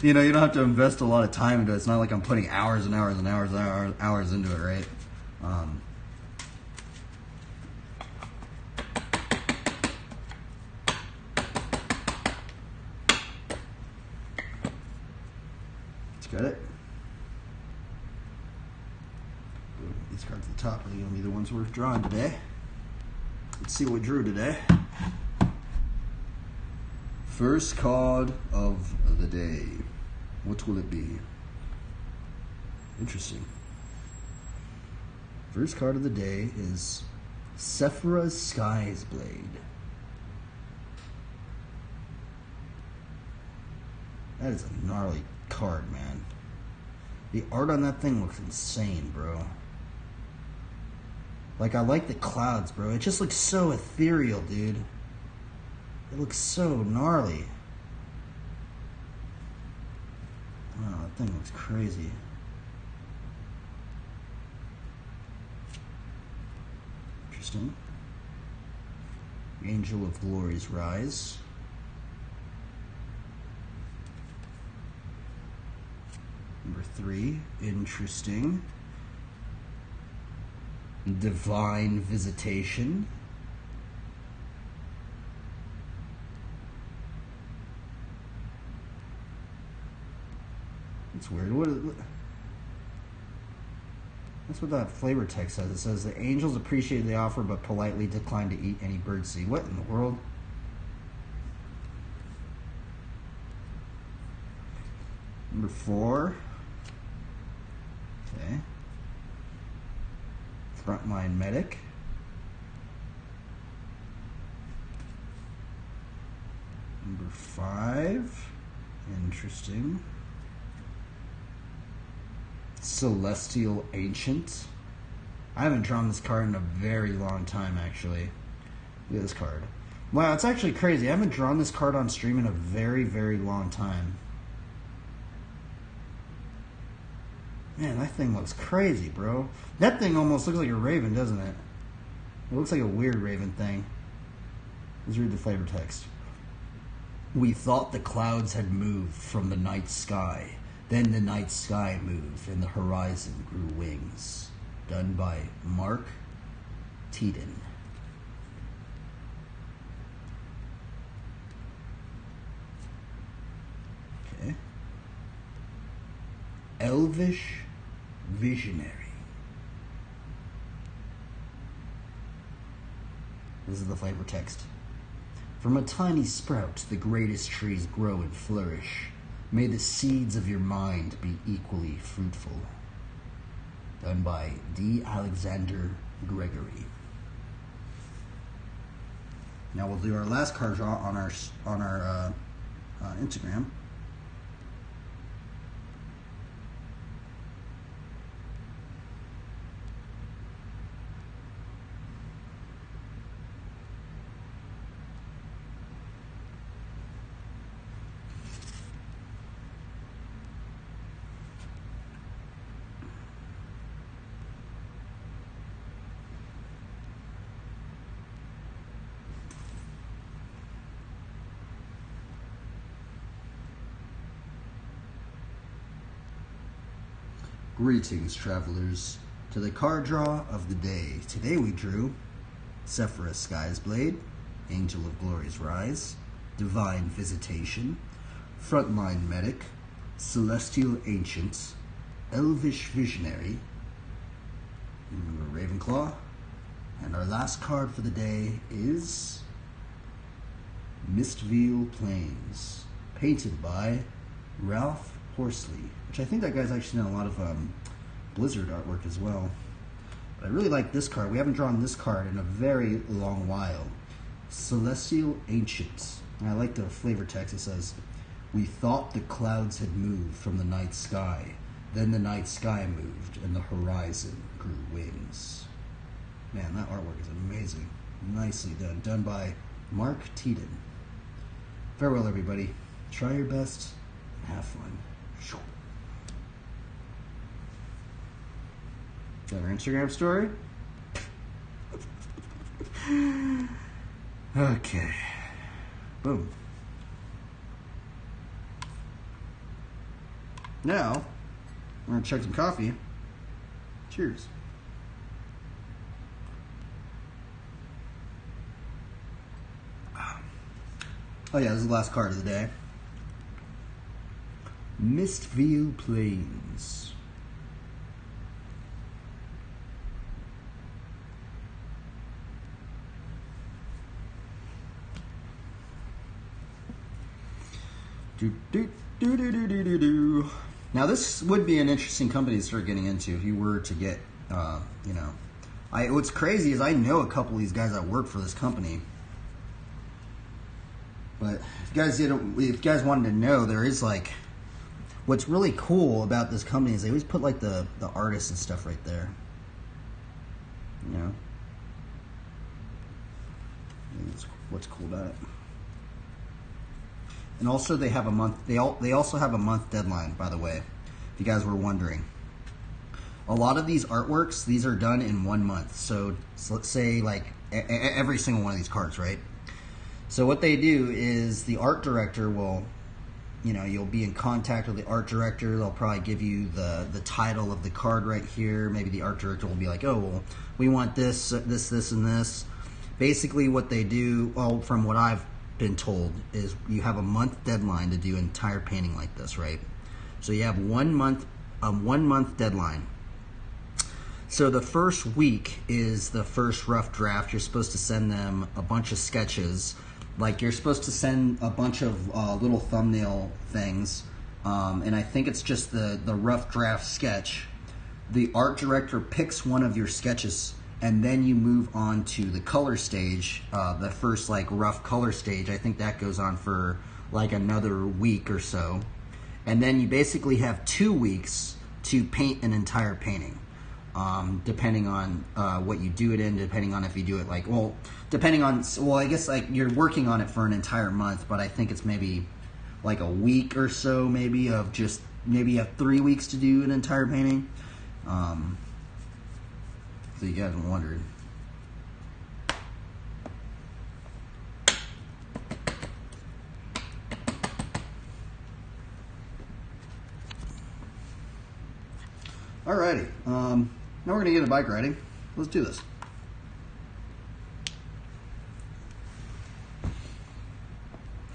you know, you don't have to invest a lot of time into it. It's not like I'm putting hours and hours and hours and hours into it, right? Got it. These cards at the top are going to be the ones worth drawing today. Let's see what we drew today. First card of the day. What will it be? Interesting. First card of the day is Sephira's Sky's Blade. That is a gnarly card, man. The art on that thing looks insane, bro. Like, I like the clouds, bro. It just looks so ethereal, dude. It looks so gnarly. Wow, that thing looks crazy. Interesting. Angel of Glory's Rise. Number 3, interesting. Divine Visitation. It's weird. That's what that flavor text says. It says the angels appreciated the offer but politely declined to eat any birdseed. What in the world? Number 4. Okay. Frontline Medic. Number 5. Interesting. Celestial Ancient. I haven't drawn this card in a very long time, actually. Look at this card. Wow, it's actually crazy. I haven't drawn this card on stream in a very, very long time. Man, that thing looks crazy, bro. That thing almost looks like a raven, doesn't it? It looks like a weird raven thing. Let's read the flavor text. We thought the clouds had moved from the night sky. Then the night sky moved and the horizon grew wings. Done by Mark Teeden. Okay. Elvish Visionary. This is the flavor text. From a tiny sprout, the greatest trees grow and flourish. May the seeds of your mind be equally fruitful. Done by D. Alexander Gregory. Now we'll do our last card draw on our Instagram. Greetings, travelers, to the card draw of the day. Today we drew Sephira Sky's Blade, Angel of Glory's Rise, Divine Visitation, Frontline Medic, Celestial Ancient, Elvish Visionary, Ravenclaw, and our last card for the day is Mistveil Plains, painted by Ralph Horsley, which I think that guy's actually done a lot of Blizzard artwork as well. But I really like this card. We haven't drawn this card in a very long while. Celestial Ancient. And I like the flavor text. It says, "We thought the clouds had moved from the night sky. Then the night sky moved and the horizon grew wings." Man, that artwork is amazing. Nicely done. Done by Mark Teeden. Farewell, everybody. Try your best and have fun. Got our Instagram story? Okay. Boom. Now, we're going to chug some coffee. Cheers. Oh yeah, this is the last card of the day. Mistveil Plains. Now this would be an interesting company to start getting into if you were to get, you know. What's crazy is I know a couple of these guys that work for this company. But if you guys wanted to know, there is like, what's really cool about this company is they always put like the artists and stuff right there. You know, what's cool about it. And also they have a month. They also have a month deadline, by the way, if you guys were wondering. A lot of these artworks, these are done in 1 month. So let's say like every single one of these cards, right? So what they do is the art director will, you know, you'll be in contact with the art director. They'll probably give you the title of the card right here. Maybe the art director will be like, oh, well, we want this, this, and this. Basically what they do, well, from what I've been told, is you have a month deadline to do an entire painting like this, right? So you have 1 month, a 1 month deadline. So the first week is the first rough draft. You're supposed to send them a bunch of sketches. Like you're supposed to send a bunch of little thumbnail things, and I think it's just the rough draft sketch. The art director picks one of your sketches, and then you move on to the color stage, the first like rough color stage. I think that goes on for like another week or so. And then you basically have 2 weeks to paint an entire painting. Depending on what you do it in, depending on if you do it like, well, depending on, well, I guess like you're working on it for an entire month, but I think it's maybe like a week or so maybe of just, maybe you have 3 weeks to do an entire painting. So you guys wondered. Alrighty, now we're gonna get into bike riding. Let's do this.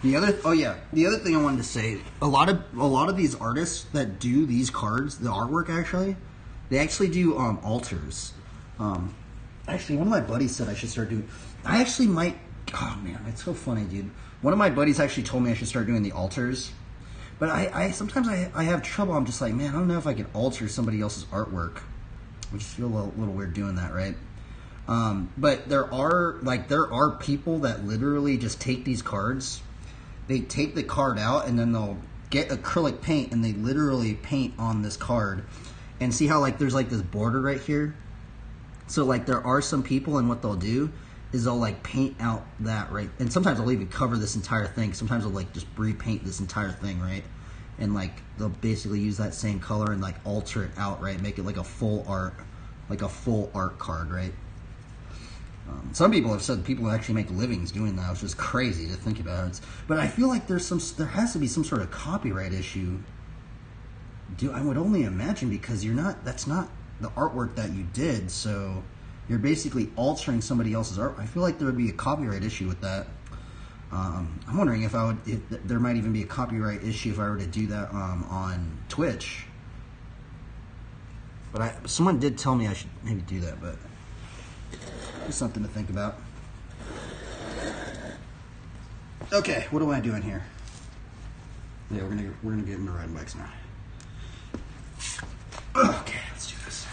The other thing I wanted to say, a lot of these artists that do these cards, the artwork actually, they actually do alters. Actually, one of my buddies said I should start doing. I actually might. Oh man, it's so funny, dude. One of my buddies actually told me I should start doing the alters. But I sometimes I have trouble. I'm just like, man, I don't know if I can alter somebody else's artwork. I just feel a little weird doing that, right? But there are people that literally just take these cards. They take the card out and then they'll get acrylic paint and they literally paint on this card. And see how like there's like this border right here? So like there are some people, and what they'll do is they'll like paint out that, right? And sometimes they'll even cover this entire thing. Sometimes they'll like just repaint this entire thing, right? And like they'll basically use that same color and like alter it out, right? Make it like a full art card, right? Some people have said people actually make livings doing that, which is crazy to think about. But I feel like there has to be some sort of copyright issue I would only imagine, because that's not the artwork that you did, so you're basically altering somebody else's art. I feel like there would be a copyright issue with that. I'm wondering if there might even be a copyright issue if I were to do that on Twitch. But someone did tell me I should maybe do that, but just something to think about. Okay, what am I doing here? Yeah, we're gonna get into riding bikes now. Okay, let's do this.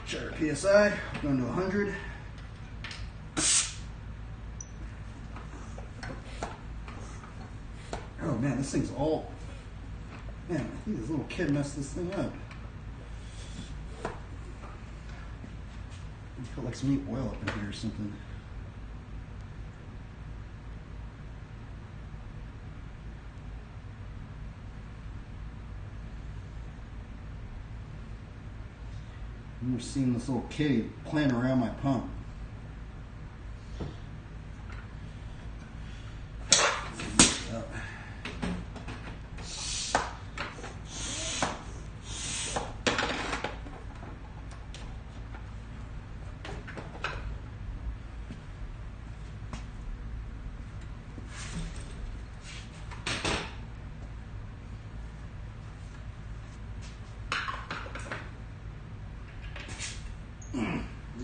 Check our PSI, going to 100. Oh man, this thing's all... Man, I think this little kid messed this thing up. I feel like some neat oil up in here or something. I remember seeing this little kitty playing around my pump.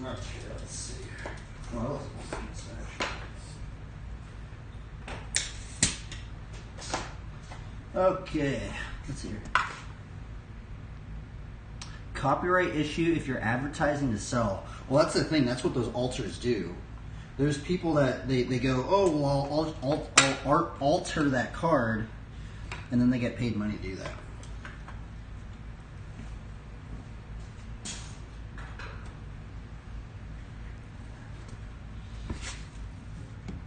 Okay, let's see. Well, okay, let's see here. Copyright issue if you're advertising to sell. Well, that's the thing. That's what those alters do. There's people that they go, oh, well, I'll alter that card, and then they get paid money to do that.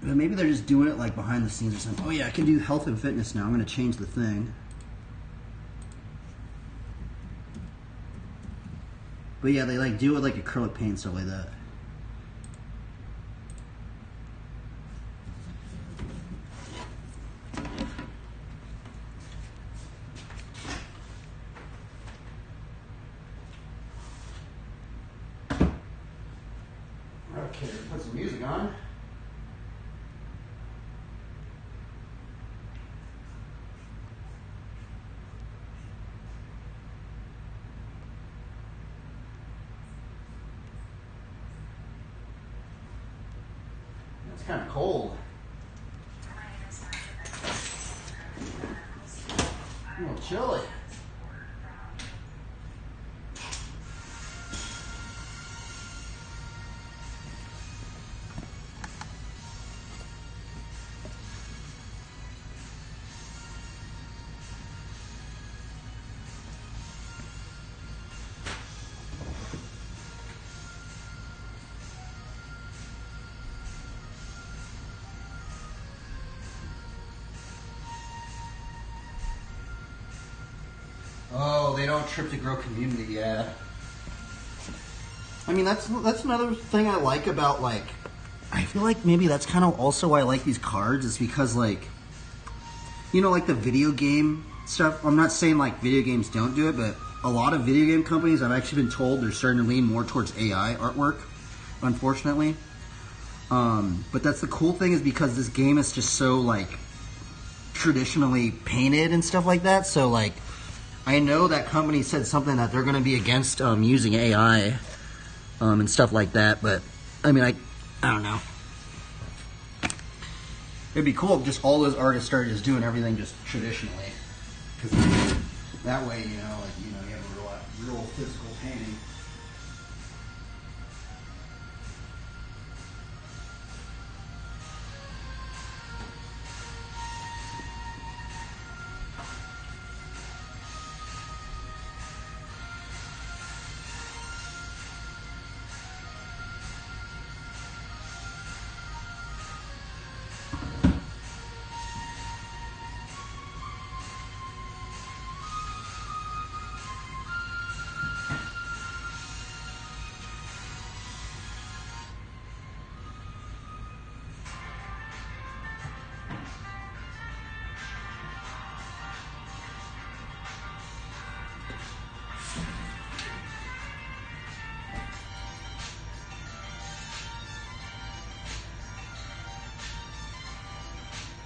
But maybe they're just doing it like behind the scenes or something. Oh yeah, I can do health and fitness now. I'm going to change the thing. But yeah, they like do it like acrylic paint and stuff like that. Okay, put some music on. It's kind of cold. A little chilly. Oh, they don't trip to grow community, yeah. I mean, that's another thing I like about, like, I feel like maybe that's kind of also why I like these cards, is because, like, you know, like the video game stuff. I'm not saying, like, video games don't do it, but a lot of video game companies, I've actually been told they're starting to lean more towards AI artwork, unfortunately. But that's the cool thing, is because this game is just so, like, traditionally painted and stuff like that, so, like, I know that company said something that they're going to be against using AI and stuff like that, but I mean, I don't know. It'd be cool if just all those artists started just doing everything just traditionally, because that way, you know, you have a real physical painting.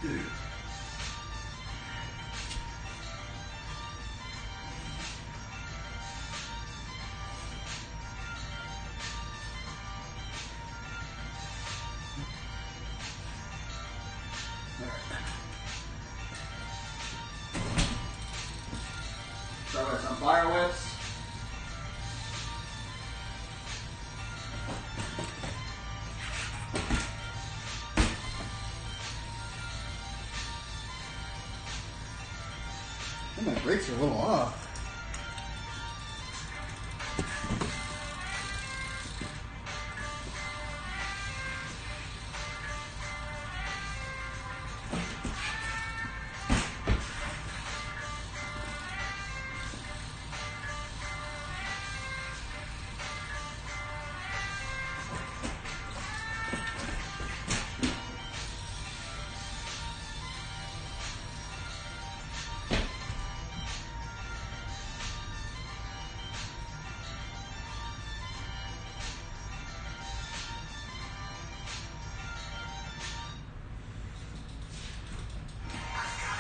Dude. Start with some fire whips. And my brakes are a little off.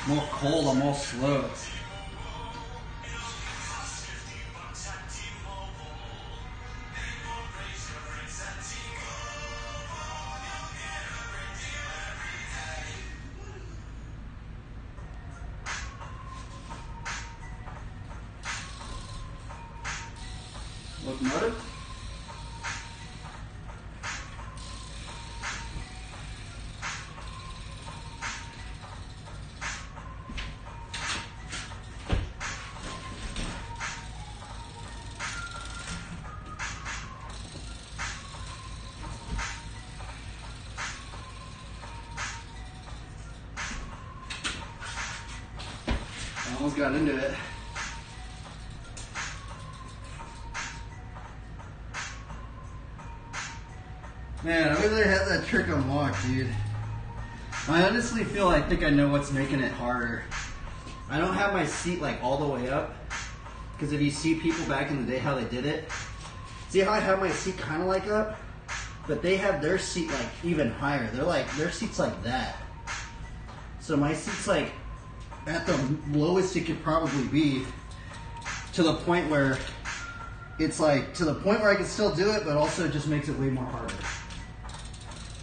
I'm all cold, I'm all slow. Locomotive? I almost got into it. Man, I really had that trick unlocked, dude. I honestly feel I think I know what's making it harder. I don't have my seat like all the way up, because if you see people back in the day how they did it, see how I have my seat kind of like up, but they have their seat like even higher. They're like, their seat's like that. So my seat's like at the lowest it could probably be, to the point where it's like, to the point where I can still do it, but also just makes it way more harder.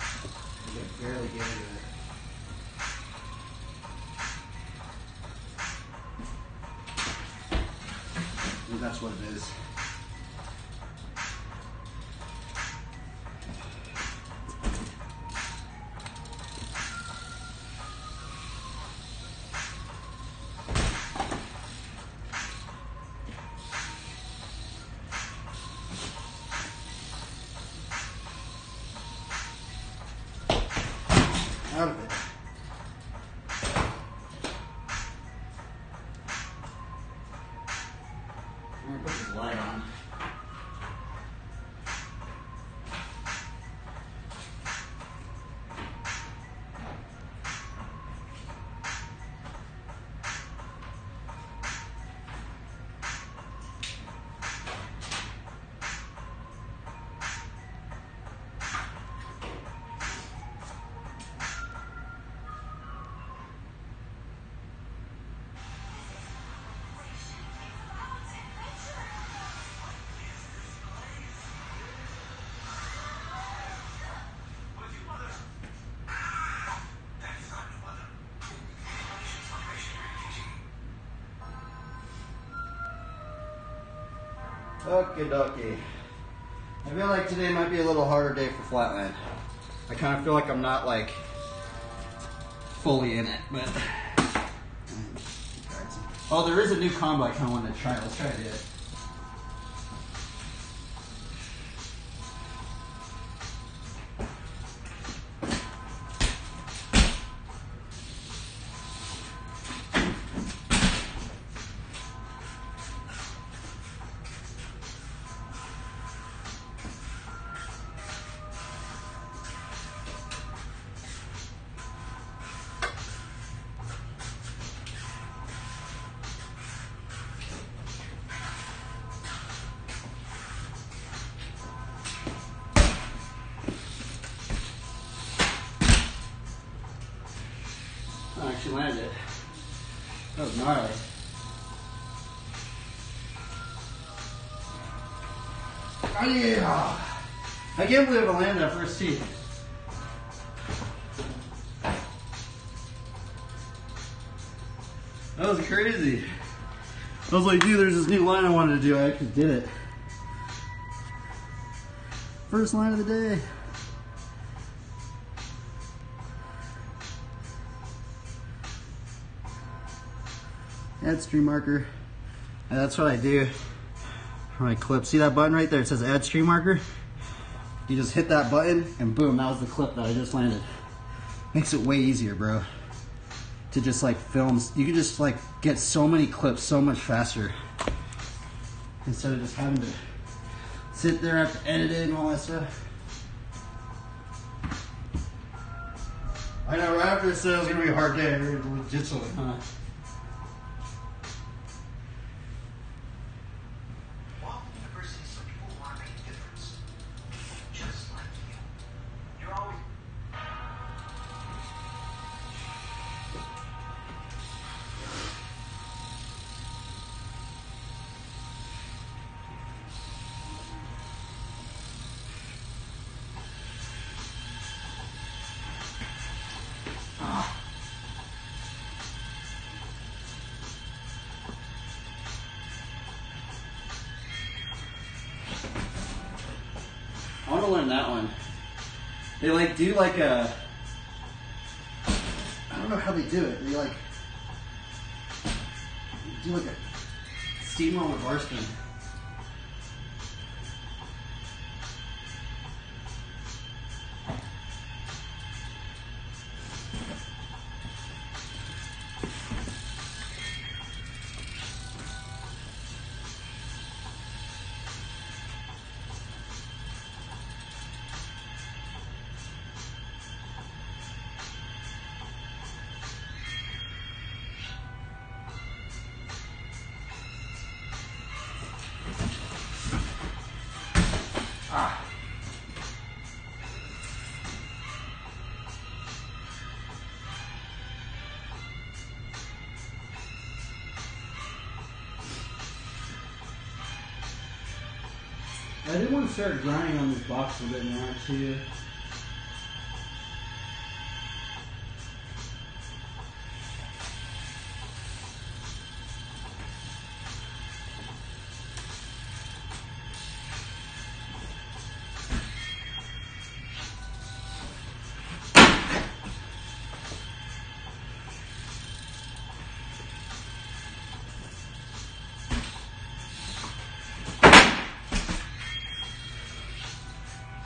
I can barely get into it. I think that's what it is. Out of it. I'm gonna put this light on. Okie dokie. I feel like today might be a little harder day for flatland. I kind of feel like I'm not like fully in it, but oh, there is a new combo I kind of want to try. Let's try it. actually landed it. That was gnarly. Oh yeah! I can't believe I landed that first tee. That was crazy. I was like, dude, there's this new line I wanted to do. I actually did it. First line of the day. Add stream marker. And that's what I do for my clip. See that button right there? It says add stream marker. You just hit that button and boom, that was the clip that I just landed. Makes it way easier, bro. To just like film. You can just like get so many clips so much faster. Instead of just having to sit there after editing and all that stuff. I know right after this it was gonna be a hard day, legitimately, huh? I want to learn that one. They like do like a, I don't know how they do it. They like do like a steamroll with bar spin. I did want to start grinding on this box a bit more too.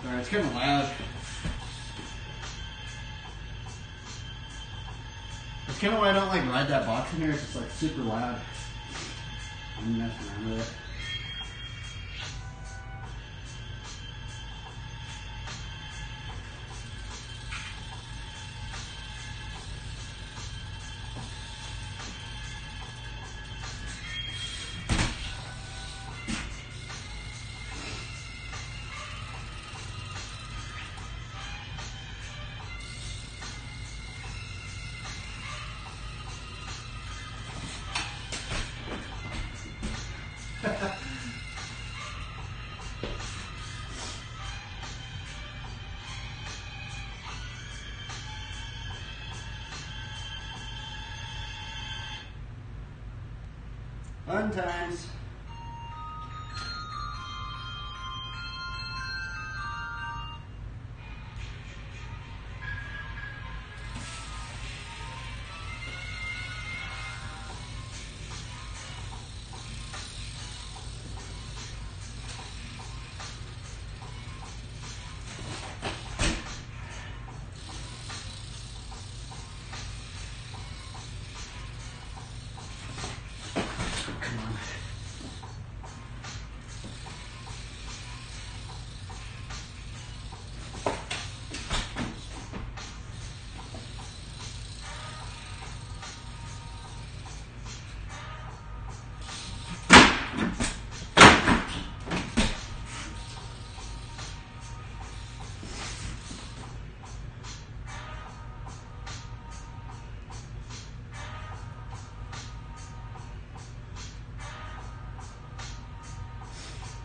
Sorry, it's kind of loud. That's kind of why I don't like ride that box in here. It's just like super loud. I'm messing around with it. Fun times.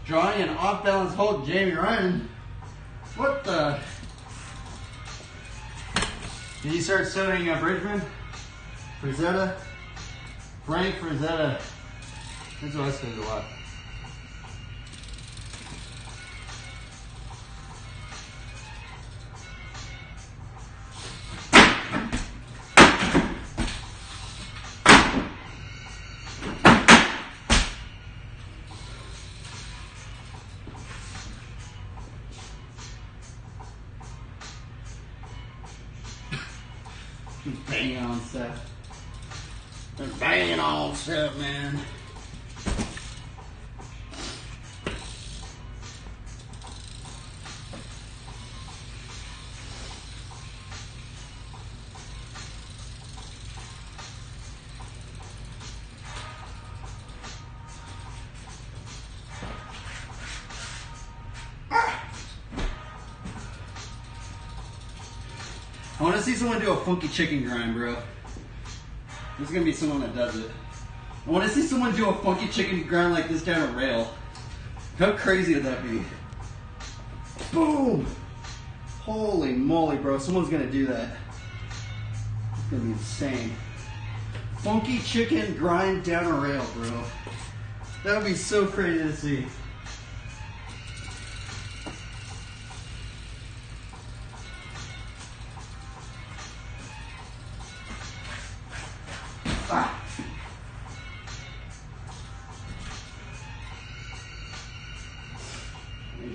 Drawing an off-balance hold, Jamie Ryan. What the? Did you start studying Bridgman? Frazetta? Frank Frazetta. That's what I studied a lot. Banging on stuff. They're banging on stuff, man. I want to see someone do a funky chicken grind, bro. There's going to be someone that does it. I want to see someone do a funky chicken grind like this down a rail. How crazy would that be? Boom! Holy moly, bro. Someone's going to do that. It's going to be insane. Funky chicken grind down a rail, bro. That would be so crazy to see. Ah. Here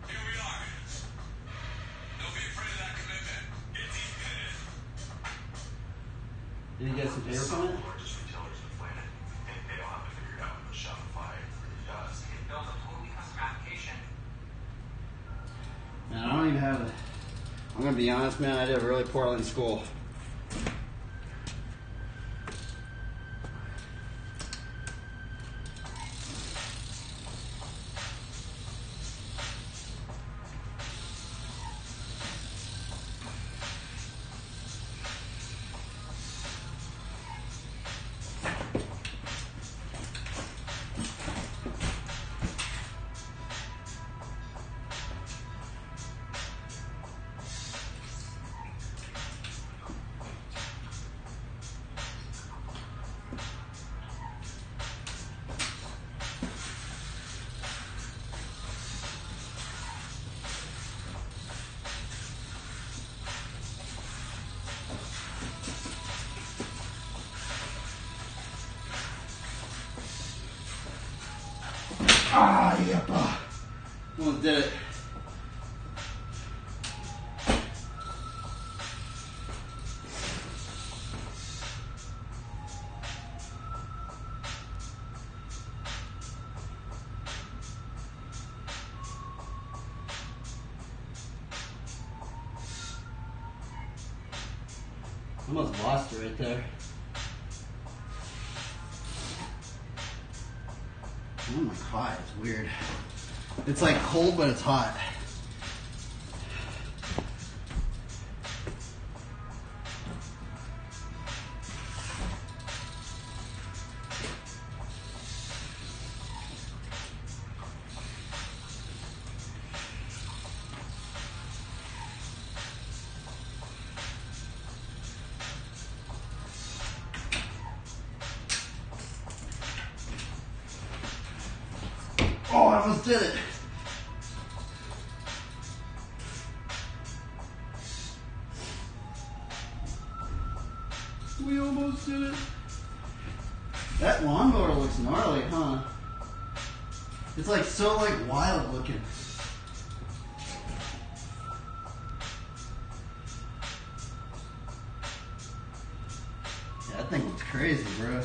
we are. Don't be afraid of that commitment. Get these pitted. Did you get some paper from it? Largest retailers on the planet. They don't have it figured out, but Shopify really does. It builds a totally custom application. Man, I don't even have it. I'm gonna be honest, man. I did really poorly in school. Ah, yeppa. Almost did it. Almost lost it right there. Oh my god, it's weird. It's like cold, but it's hot. Oh, I almost did it. We almost did it. That lawnmower looks gnarly, huh? It's like so like wild looking. Yeah, that thing looks crazy, bro.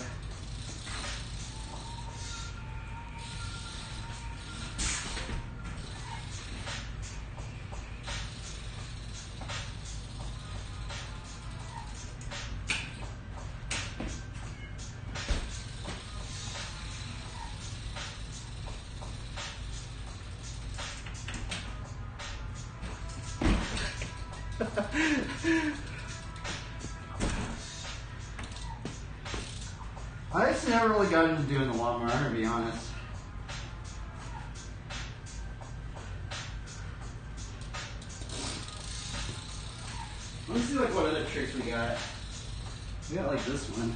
never really got into doing the lawnmower, I'm gonna be honest. Let me see like what other tricks we got. We got like this one.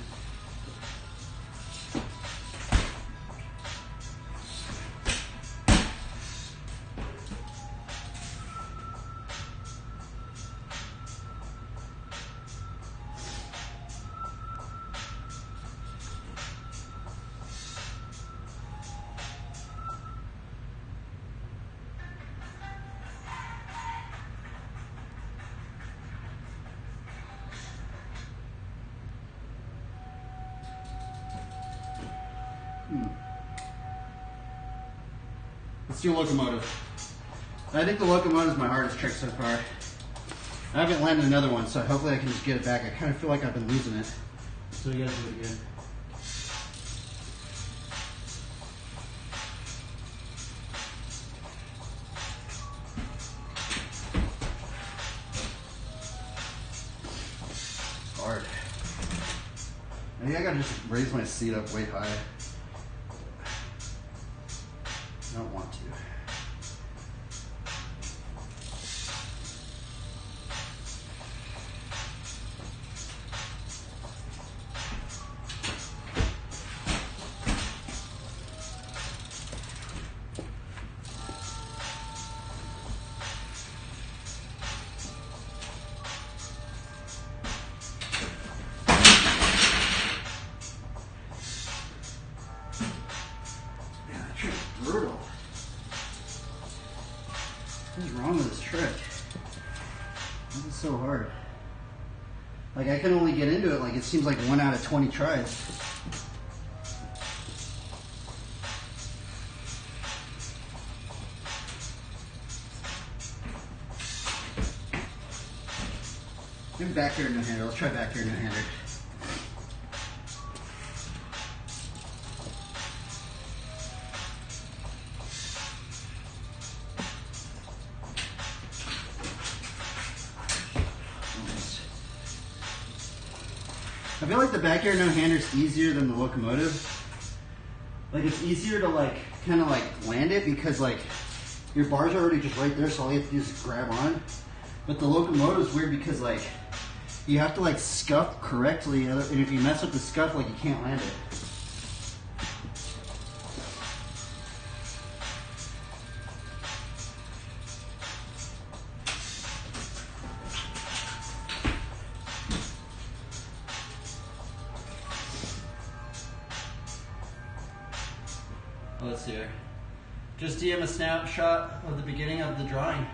Let's do locomotive. I think the locomotive is my hardest trick so far. I haven't landed another one, so hopefully I can just get it back. I kind of feel like I've been losing it. So you guys do it again. It's hard. Maybe I gotta just raise my seat up way high. I don't want to. Brutal. What is wrong with this trick? This is so hard. Like I can only get into it like it seems like 1 out of 20 tries. Maybe back here no-hander. Let's try back here no-hander. I feel like the back air no-hander is easier than the locomotive. Like it's easier to like kind of like land it because like your bars are already just right there, so all you have to do is grab on. But the locomotive is weird because like you have to like scuff correctly, and if you mess up the scuff, like you can't land it. Let's see here. Just DM a snapshot of the beginning of the drawing.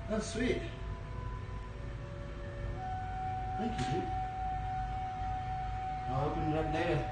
Oh, sweet. Thank you, dude. I'll open it up later.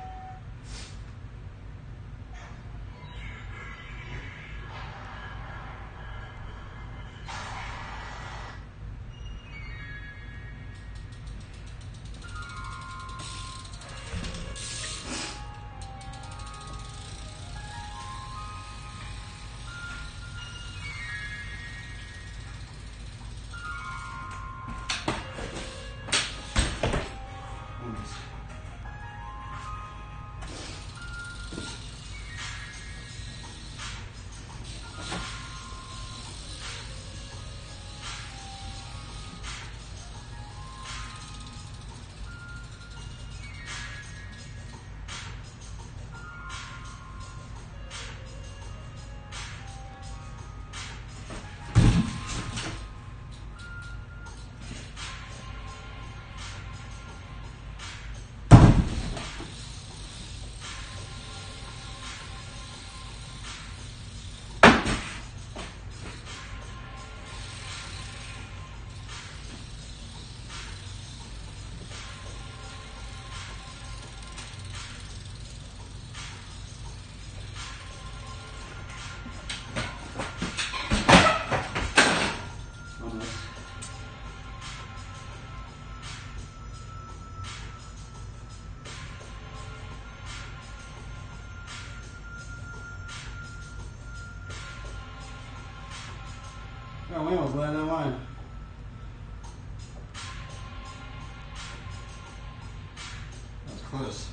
Oh, we almost landed that line. That was close.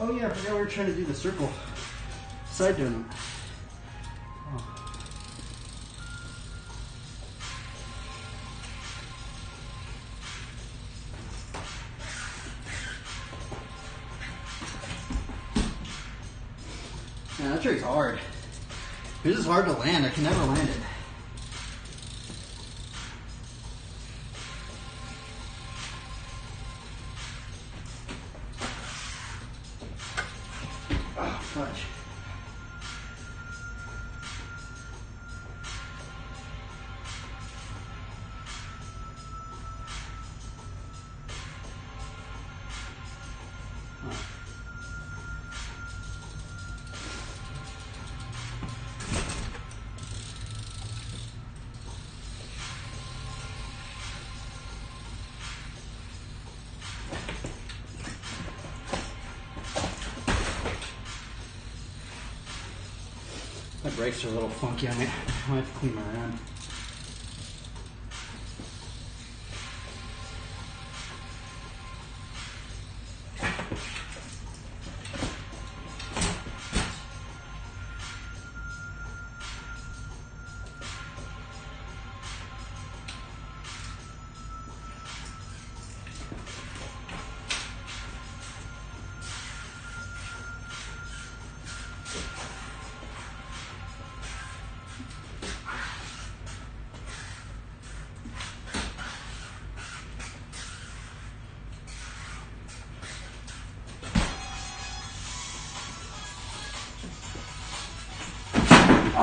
Oh yeah, I forgot we were trying to do the circle side donut. Oh. Man, that trick's hard. This is hard to land. I can never land it. Oh, fudge. My brakes are a little funky. I might have to clean my rim.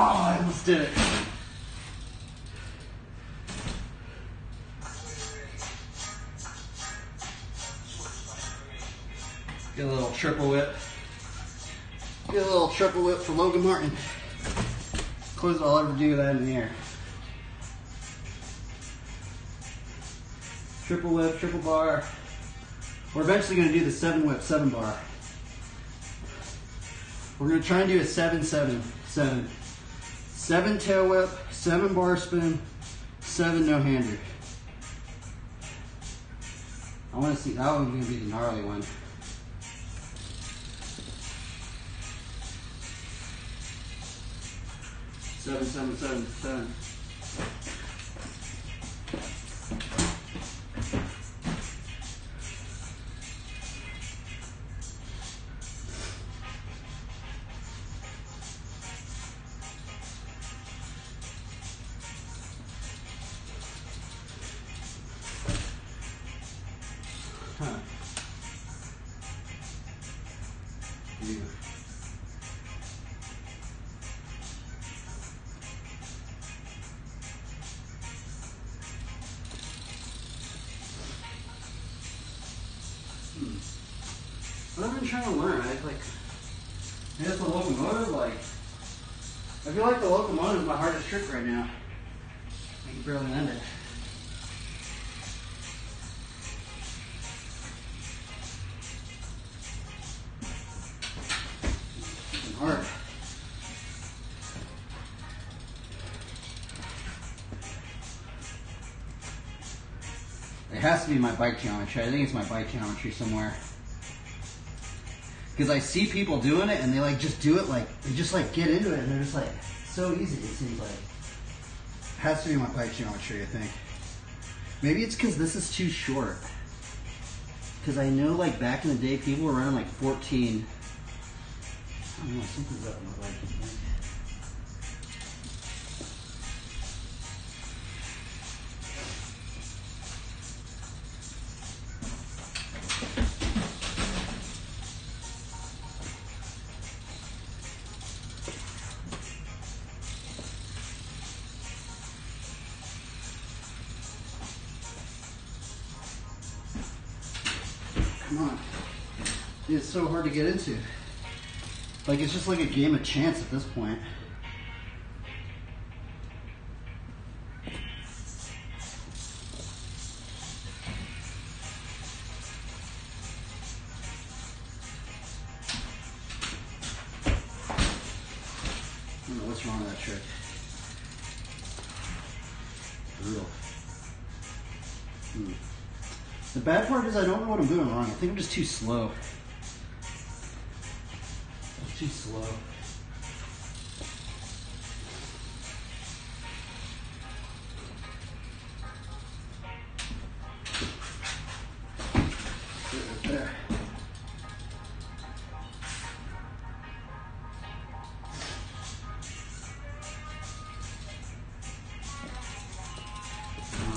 Oh, I almost did it. Get a little triple whip. Get a little triple whip for Logan Martin. Closest I'll ever do that in the air. Triple whip, triple bar. We're eventually going to do the 7 whip, 7 bar. We're going to try and do a 7-7-7. 7 tail whip, 7 bar spin, 7 no-hander. I want to see, that one's going to be the gnarly one. Seven, seven, seven, seven. Huh. Yeah. What I've been trying to learn, I guess the locomotive, I feel like the locomotive is my hardest trick right now. I can barely land it. It's hard. It has to be my bike geometry. I think it's my bike geometry somewhere. Because I see people doing it and they just do it they just get into it and they're just so easy, it seems like. It has to be my bike geometry, I think. Maybe it's because this is too short. Because I know back in the day people were running 14. I don't know, something's up with my bike. Come on. It's so hard to get into. It's just a game of chance at this point. I don't know what's wrong with that trick. Brutal. The bad part is I don't know what I'm doing wrong. I think I'm just too slow. She's slow. Right there.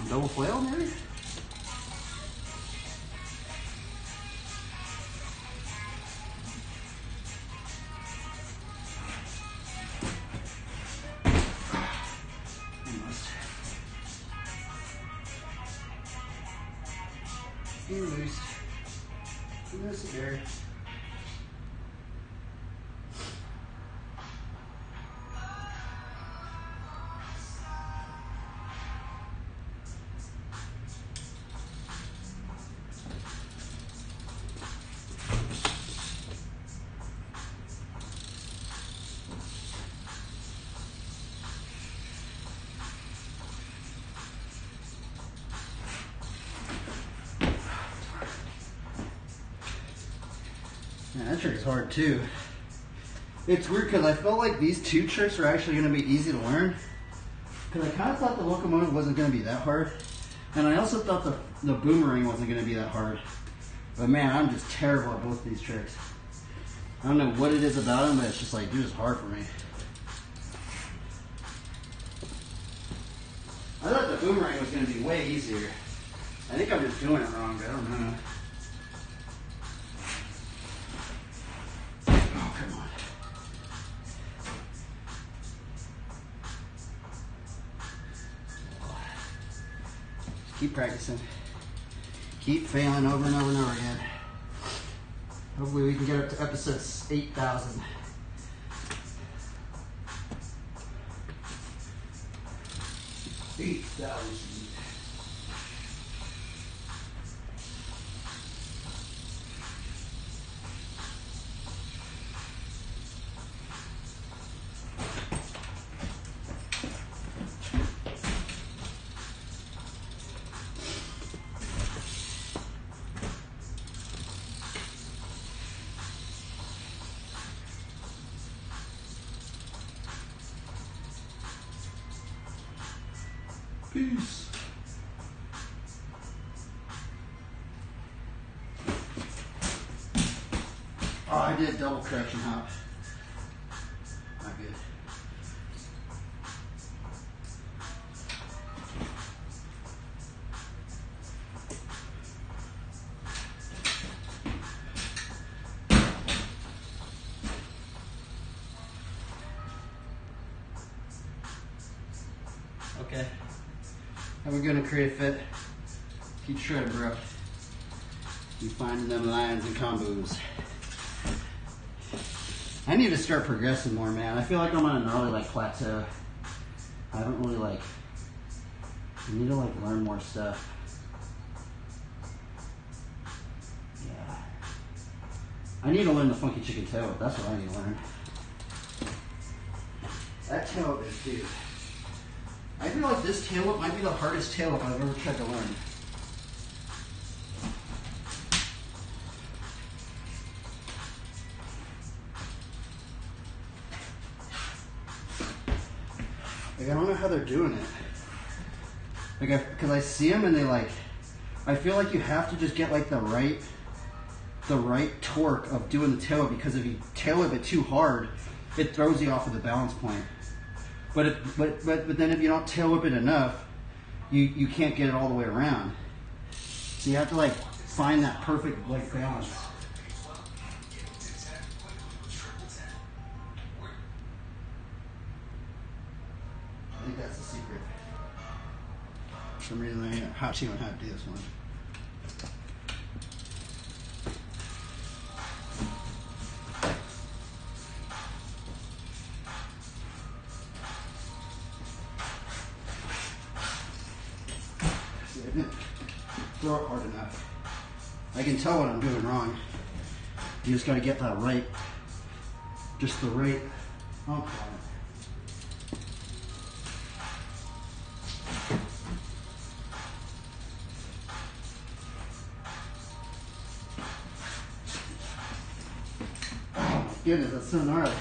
Double flail, maybe? Almost. You're loose. Loose there. Man, that trick is hard too. It's weird because I felt like these two tricks were actually going to be easy to learn. Because I kind of thought the locomotive wasn't going to be that hard. And I also thought the boomerang wasn't going to be that hard. But man, I'm just terrible at both these tricks. I don't know what it is about them, but it's just like, dude, it's hard for me. I thought the boomerang was going to be way easier. I think I'm just doing it wrong, but I don't know. Oh, come on. Just keep practicing. Keep failing over and over and over again. Hopefully we can get up to episode 8,000. Peace. Oh, I did double correction hop. Not good. Okay. And we're gonna create a fit. Keep shredding, bro. Keep finding them lines and combos. I need to start progressing more, man. I feel like I'm on a gnarly plateau. I haven't really I need to learn more stuff. Yeah. I need to learn the funky chicken tail whip. That's what I need to learn. That tail whip is dude. I feel like this tail whip might be the hardest tail whip I've ever tried to learn. I don't know how they're doing it. Because I see them and they I feel like you have to just get the right torque of doing the tail whip, because if you tail whip it too hard, it throws you off of the balance point. But then if you don't tail whip it enough, you can't get it all the way around. So you have to find that perfect balance. I think that's the secret. For some reason I ain't hot on how to do this one. I didn't throw it hard enough. I can tell what I'm doing wrong. You just gotta get that right, just the right ump on it. goodness, that's so gnarly.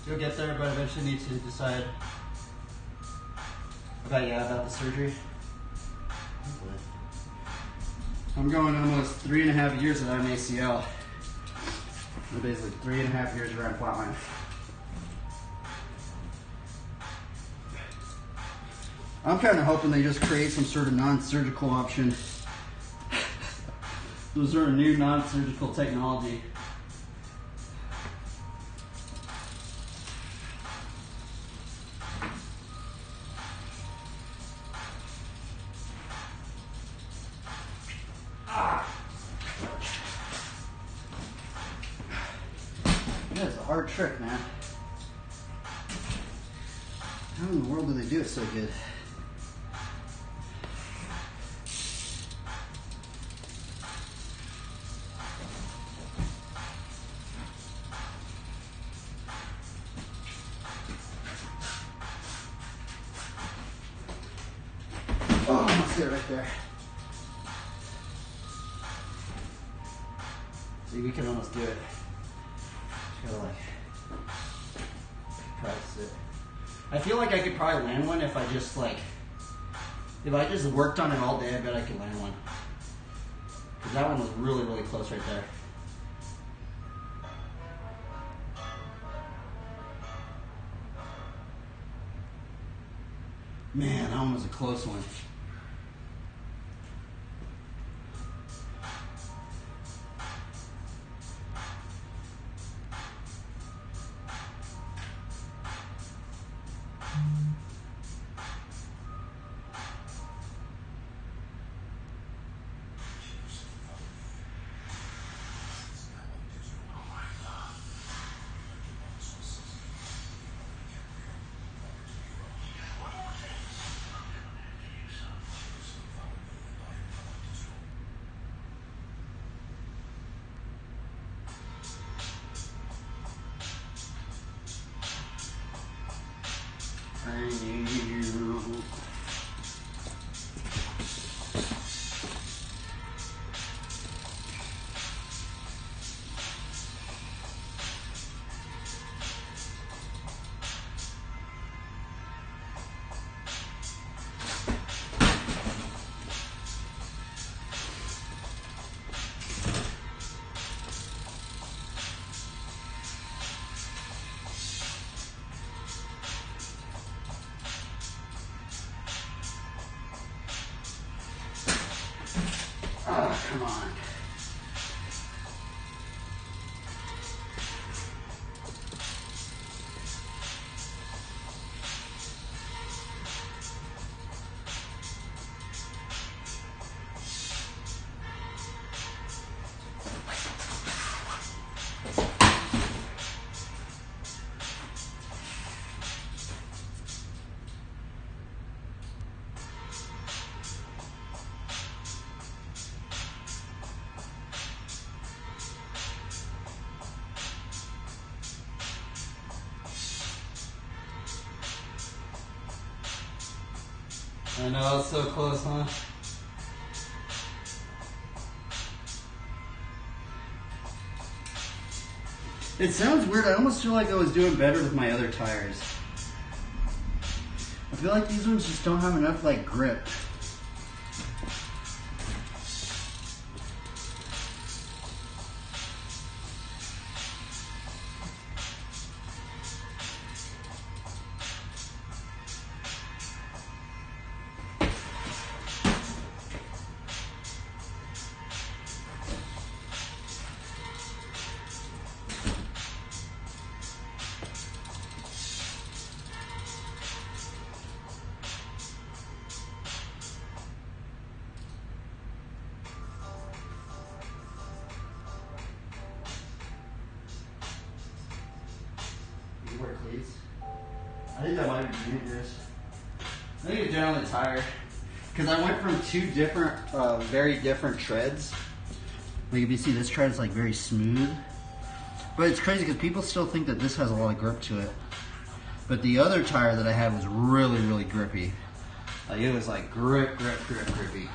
You'll get there, but eventually need to decide about the surgery. I'm going almost 3.5 years without an ACL. I'm basically 3.5 years around flatline. I'm kind of hoping they just create some sort of non-surgical option. Some sort of new non-surgical technology. That is a hard trick, man. How in the world do they do it so good? Oh, let's get it right there. See, we can almost do it. Just gotta practice it. I feel like I could probably land one if I just if I just worked on it all day, I bet I could land one. Because that one was really, really close right there. Man, that one was a close one. I need you. Oh, come on. I know, it's so close, huh? It sounds weird. I almost feel like I was doing better with my other tires. I feel like these ones just don't have enough grip. Please. I think that might be dangerous. I think it's generally the tire. Because I went from two different, very different treads. Like if you see, this tread is very smooth. But it's crazy because people still think that this has a lot of grip to it. But the other tire that I had was really, really grippy. Like it was like grippy.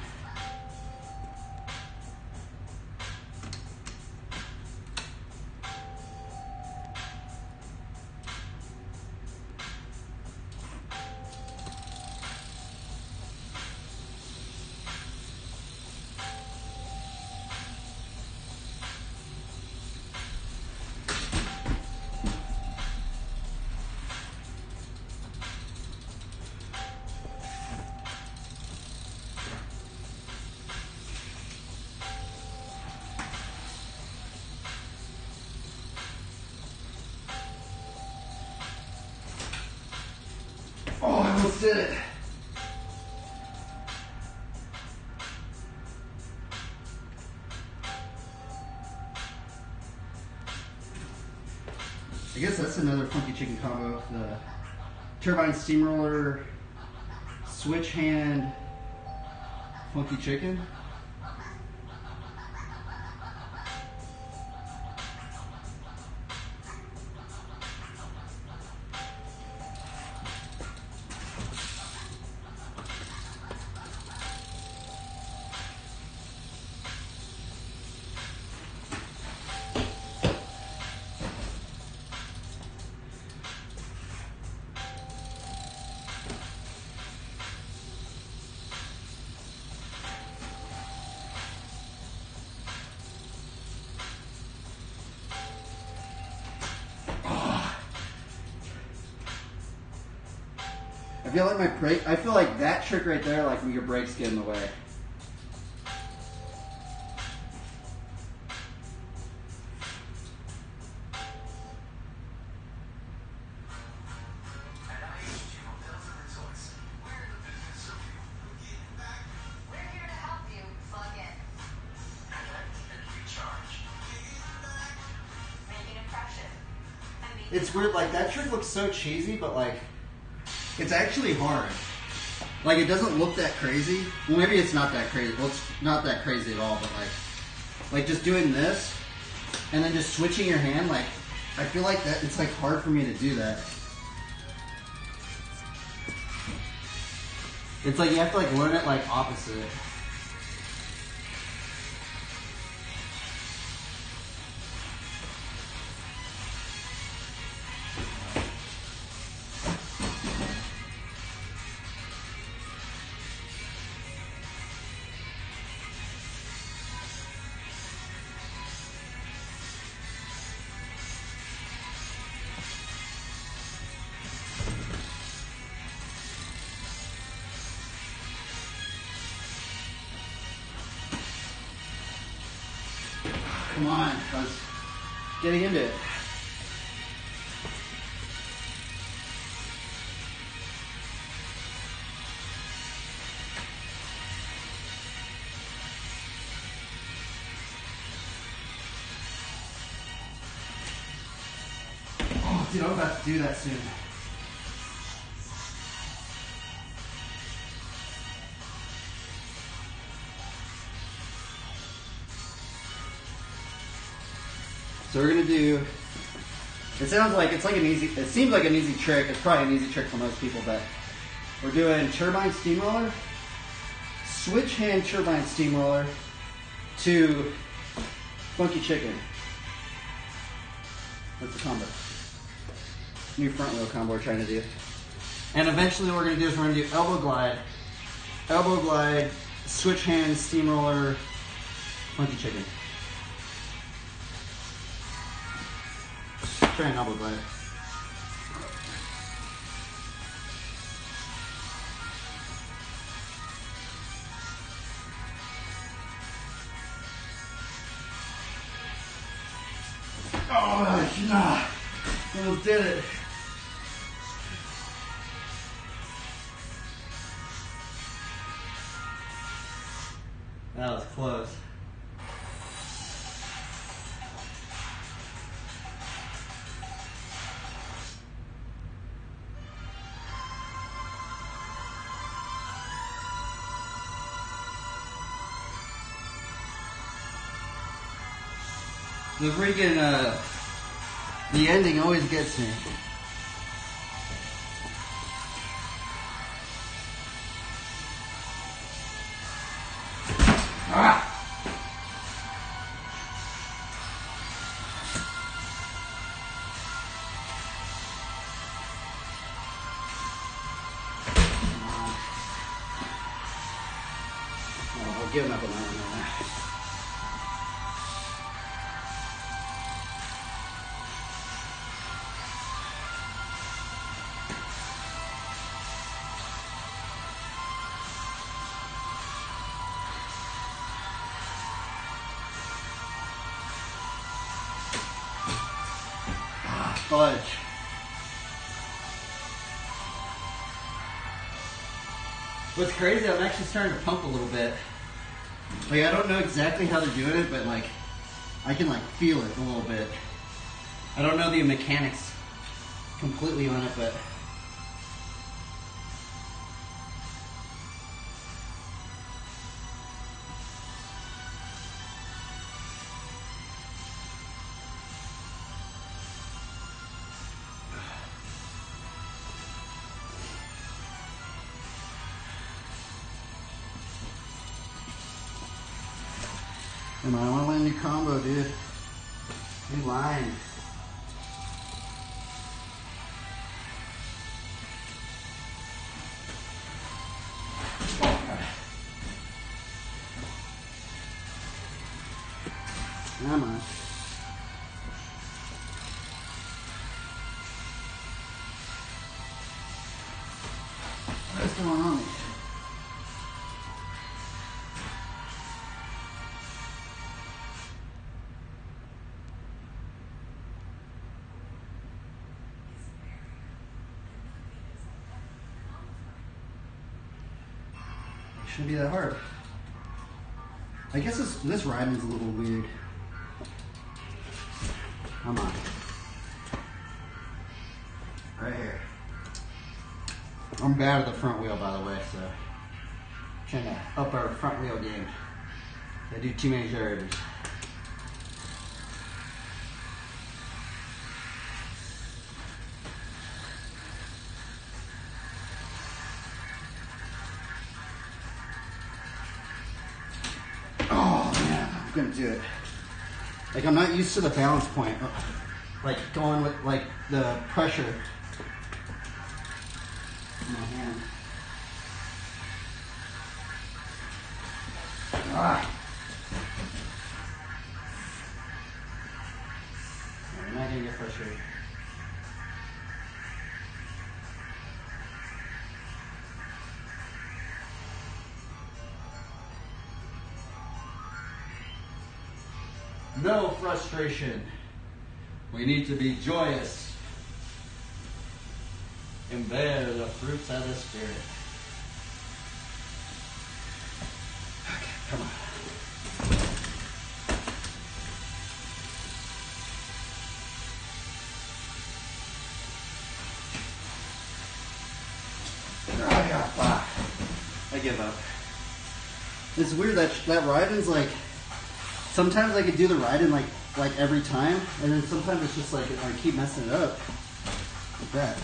Oh, I almost did it. I guess that's another funky chicken combo. The turbine steamroller, switch hand, funky chicken. I feel like that trick right there, like your brakes get in the way. It's weird, like that trick looks so cheesy, but like it's actually hard. Like it doesn't look that crazy. Well, maybe it's not that crazy. Well, it's not that crazy at all, but like just doing this and then just switching your hand, like I feel like that it's like hard for me to do that. It's like you have to like learn it like opposite. Come on, I was getting into it. Oh, dude, I'm about to do that soon. So we're gonna do. It sounds like it's like an easy. It seems like an easy trick. It's probably an easy trick for most people, but we're doing turbine steamroller, switch hand turbine steamroller to funky chicken. That's the combo. New front wheel combo we're trying to do. And eventually, what we're gonna do is we're gonna do elbow glide, switch hand steamroller, funky chicken. Try an elbow glide. Oh, nah. Almost did it. That was close. The freaking, the ending always gets me. giving up on that one. Fudge. What's crazy, I'm actually starting to pump a little bit. Like, I don't know exactly how they're doing it, but like, I can like feel it a little bit. I don't know the mechanics completely on it, but come on, I want to land a new combo, dude. New line. Come on. What's going on here? Shouldn't be that hard. I guess this riding's a little weird. Come on. Right here. I'm bad at the front wheel, by the way, so trying to up our front wheel game. I do too many gyrators. Oh man, I'm gonna do it. Like, I'm not used to the balance point. Like going with like the pressure in my hand. Ah. I'm not gonna get frustrated. No frustration. We need to be joyous and bear the fruits of the Spirit. Okay, come on. I give up. It's weird that riding's like, sometimes I could do the riding like every time, and then sometimes it's just like I keep messing it up like that.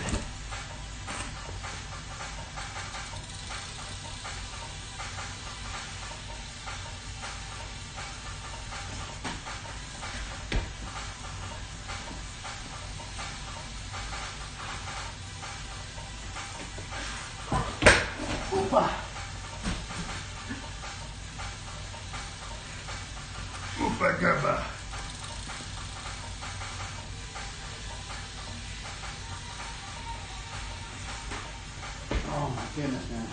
Oopa. Oopa gubba. Oh my goodness, man.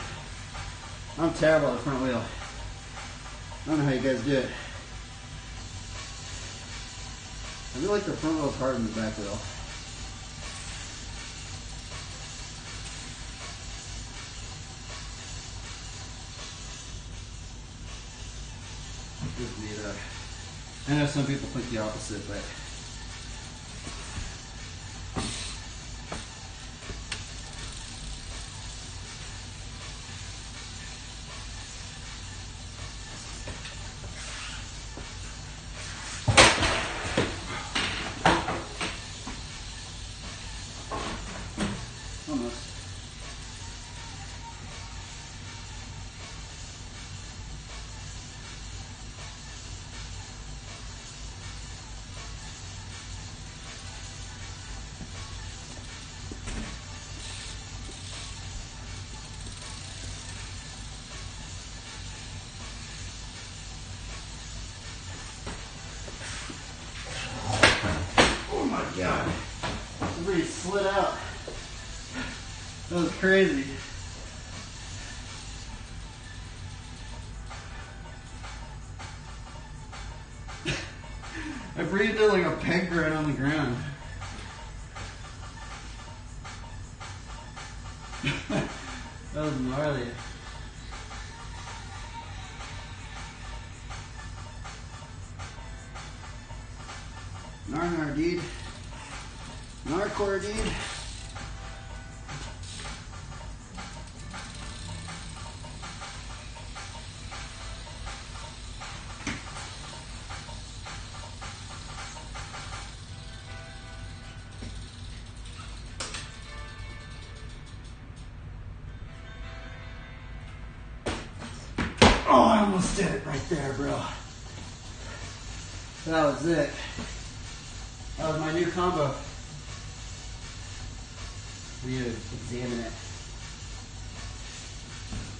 I'm terrible at the front wheel. I don't know how you guys do it. I feel like the front wheel is harder than the back wheel. Just need I know some people think the opposite, but almost. my god. Somebody slid out. That was crazy. I breathed there like a peg right on the ground. That was gnarly. Nar dude. Narcore dude. Oh, I almost did it right there, bro. That was it. That was my new combo. We need to examine it.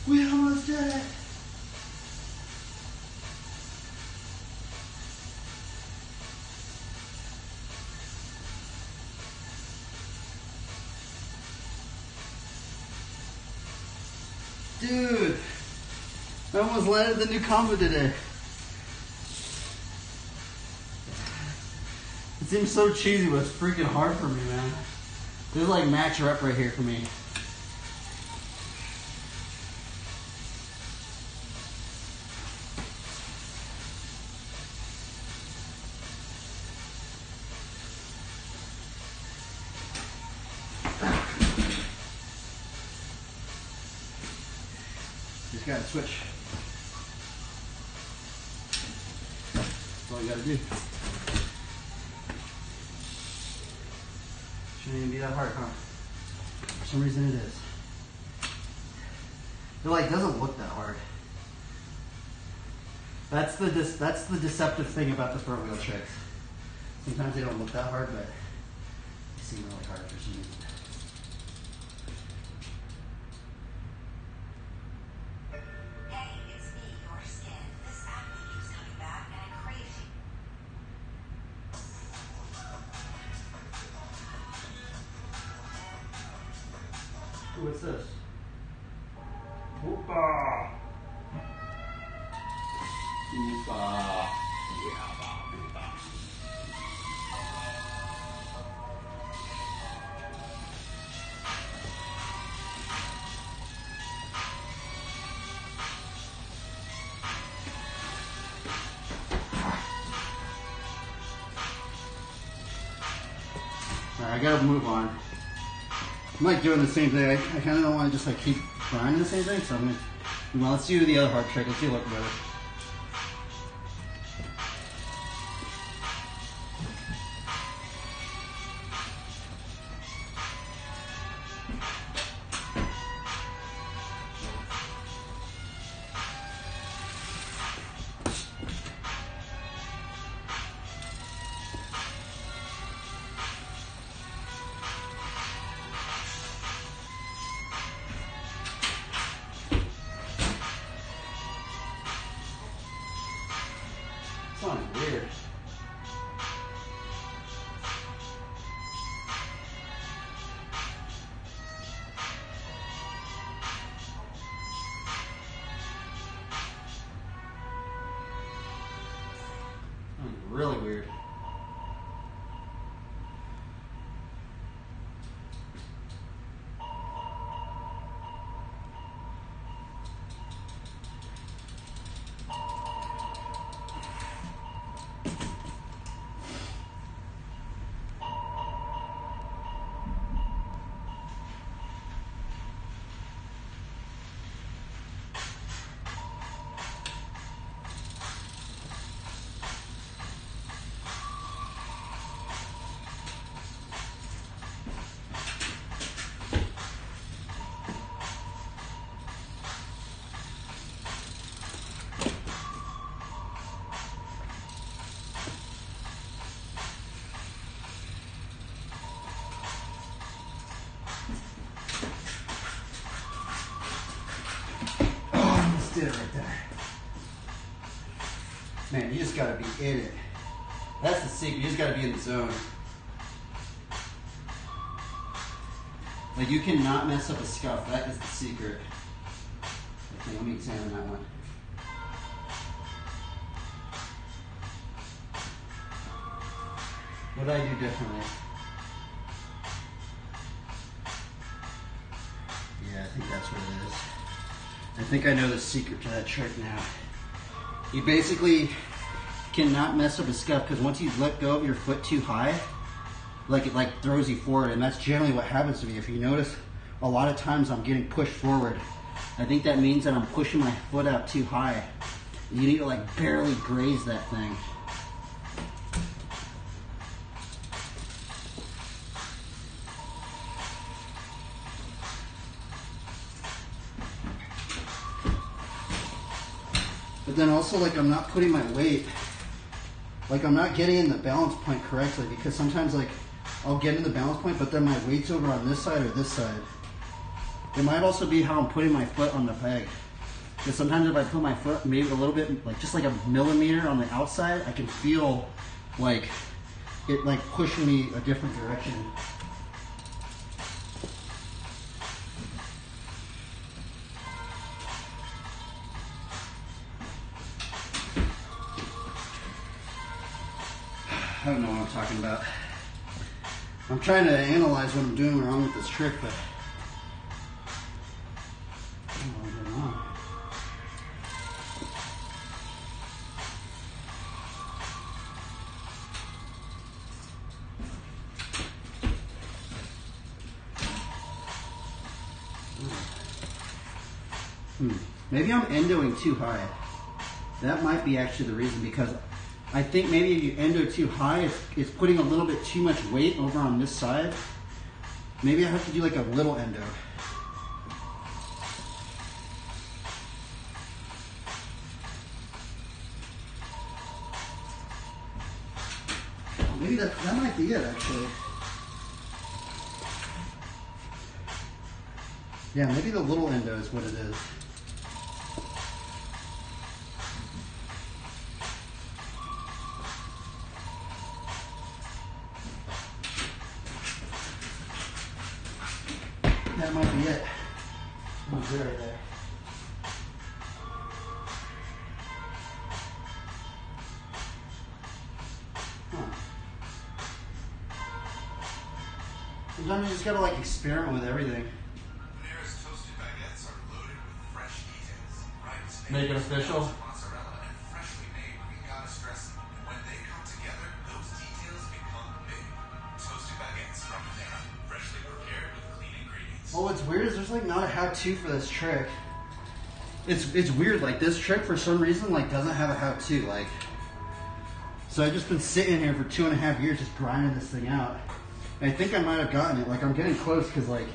We almost did it. Dude, I almost landed the new combo today. It seems so cheesy, but it's freaking hard for me, man. This is like match rep right here for me. Just gotta switch. That's all you gotta do. Shouldn't even be that hard, huh? For some reason it is. It like doesn't look that hard. That's the deceptive thing about the front wheel tricks. Sometimes they don't look that hard, but they seem really hard for some reason. What's this? Whoopa! Whoopa! Alright, I gotta move on. I'm like doing the same thing. I kind of don't want to just like keep grinding the same thing, so I'm gonna. Well, let's do the other hard trick. Let's see what better. Sounds weird. Sounds really weird. Did it right there. Man, you just gotta be in it. That's the secret. You just gotta be in the zone. Like you cannot mess up a scuff. That is the secret. Okay, let me examine that one. What did I do differently? Yeah, I think that's what it is. I think I know the secret to that trick now. You basically cannot mess up a scuff because once you let go of your foot too high, like it like throws you forward, and that's generally what happens to me. If you notice, a lot of times I'm getting pushed forward. I think that means that I'm pushing my foot out too high. You need to like barely graze that thing. But then also, like, I'm not putting my weight, like I'm not getting in the balance point correctly, because sometimes like I'll get in the balance point, but then my weight's over on this side or this side. It might also be how I'm putting my foot on the peg. Because sometimes if I put my foot maybe a little bit, like just like a millimeter on the outside, I can feel like it like pushing me a different direction. I don't know what I'm talking about. I'm trying to analyze what I'm doing wrong with this trick, but I don't know what I'm doing wrong. Maybe I'm endoing too high. That might be actually the reason, because I think maybe if you endo too high, it's putting a little bit too much weight over on this side. Maybe I have to do like a little endo. Maybe that might be it actually. Yeah, maybe the little endo is what it is. That might be it. Oh, good right there. Sometimes you just gotta like experiment with everything. Panera's toasted baguettes are loaded with fresh details. Right? Make it official. Mozzarella and freshly made ricotta dressing. And when they come together, those details become big. Toasted baguettes from Panera, freshly prepared with clean ingredients. Well, what's weird is there's like not a how-to for this trick. It's weird, like this trick for some reason like doesn't have a how-to, like. So I've just been sitting here for 2.5 years just grinding this thing out. I think I might have gotten it. Like I'm getting close because like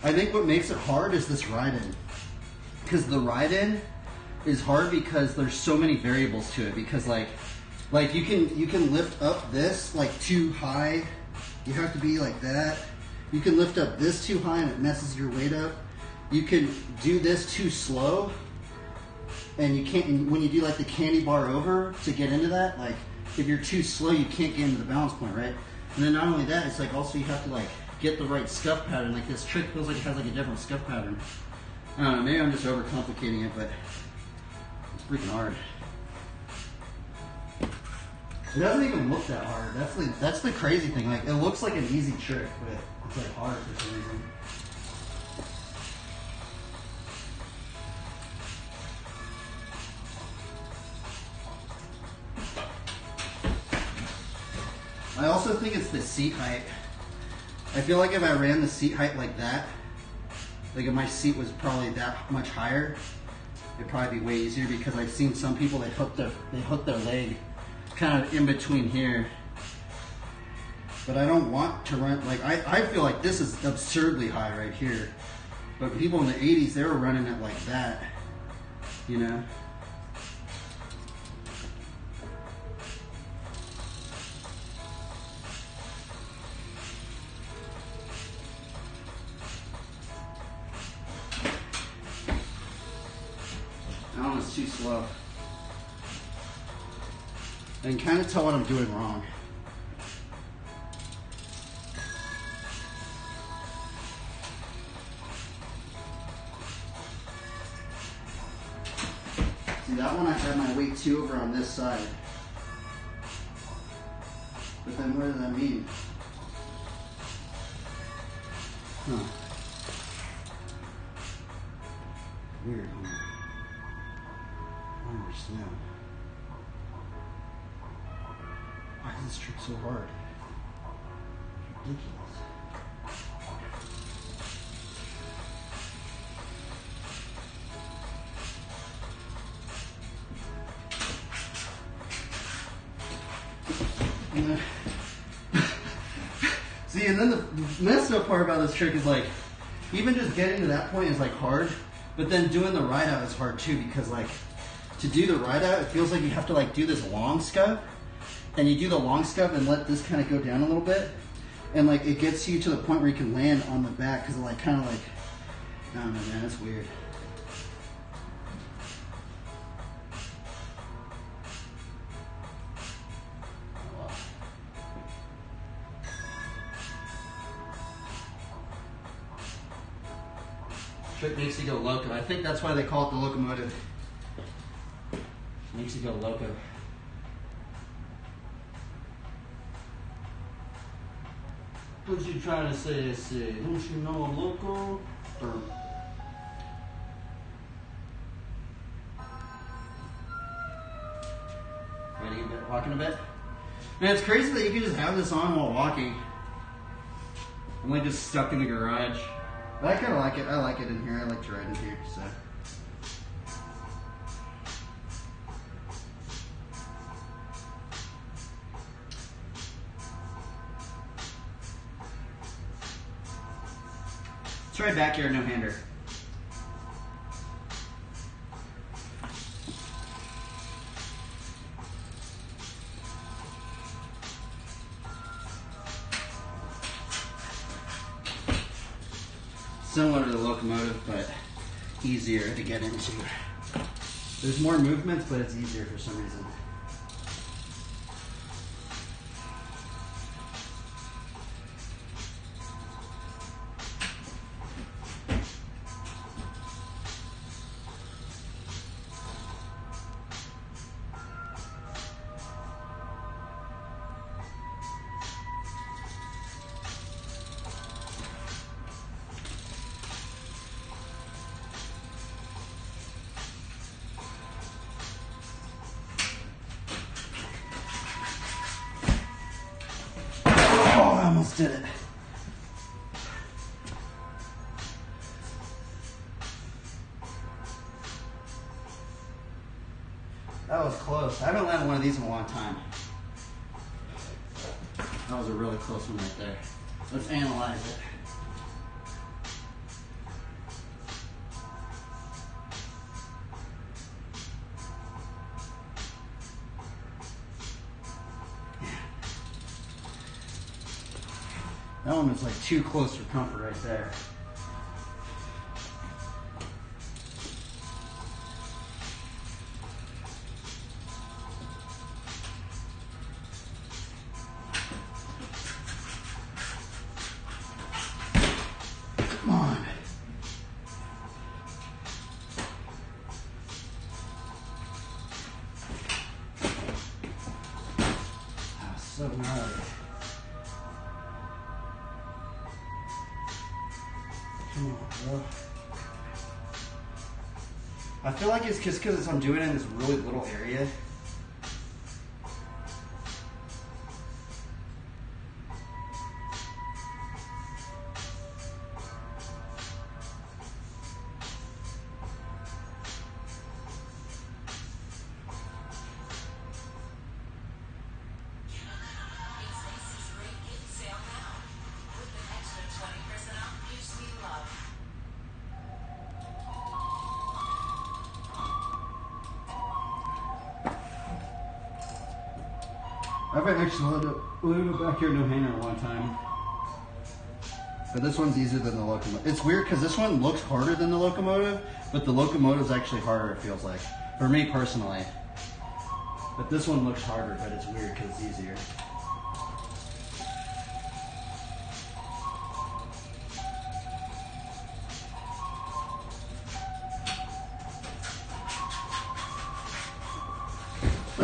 I think what makes it hard is this ride-in. Because the ride-in is hard because there's so many variables to it. Because like you can lift up this like too high. You have to be like that. You can lift up this too high and it messes your weight up. You can do this too slow, and you can't. When you do like the candy bar over to get into that, like if you're too slow, you can't get into the balance point, right? And then not only that, it's like also you have to like get the right scuff pattern. Like this trick feels like it has like a different scuff pattern. I don't know, maybe I'm just overcomplicating it, but it's freaking hard. It doesn't even look that hard. That's the crazy thing. Like it looks like an easy trick, but it's like hard for some reason. I also think it's the seat height. I feel like if I ran the seat height like that, like if my seat was probably that much higher, it'd probably be way easier, because I've seen some people that hook their leg kind of in between here. But I don't want to run, like I feel like this is absurdly high right here. But people in the 80s, they were running it like that, you know? That one was too slow. I can kind of tell what I'm doing wrong. that one I had my weight 2 over on this side. But then what does that mean? Huh. Weird, huh? I don't understand. Why is this trick so hard? Ridiculous. See, and then the messed up part about this trick is like, even just getting to that point is like hard, but then doing the ride out is hard too, because like, to do the ride out, it feels like you have to like do this long scuff, and you do the long scuff and let this kind of go down a little bit, and like it gets you to the point where you can land on the back, because it like kind of like, I don't know, man, it's weird. Trick makes you go loco. I think that's why they call it the locomotive. Makes you go loco. What you trying to say? Don't you know I'm loco? Or riding a bit, walking a bit. Man, it's crazy that you can just have this on while walking. I'm like just stuck in the garage. But I kind of like it. I like it in here. I like to ride in here, so. Let's ride back here, no hander. Similar to the locomotive, but easier to get into. There's more movements, but it's easier for some reason. I almost did it. That was close. I haven't landed one of these in a long time. That was a really close one right there. Let's analyze it. That one was like too close for comfort right there. Come on. That was so gnarly. I feel like it's just because I'm doing it in this really little area. I've actually loaded back here no hanger one time. But this one's easier than the locomotive. It's weird because this one looks harder than the locomotive, but the locomotive's actually harder, it feels like. For me personally. But this one looks harder, but it's weird because it's easier.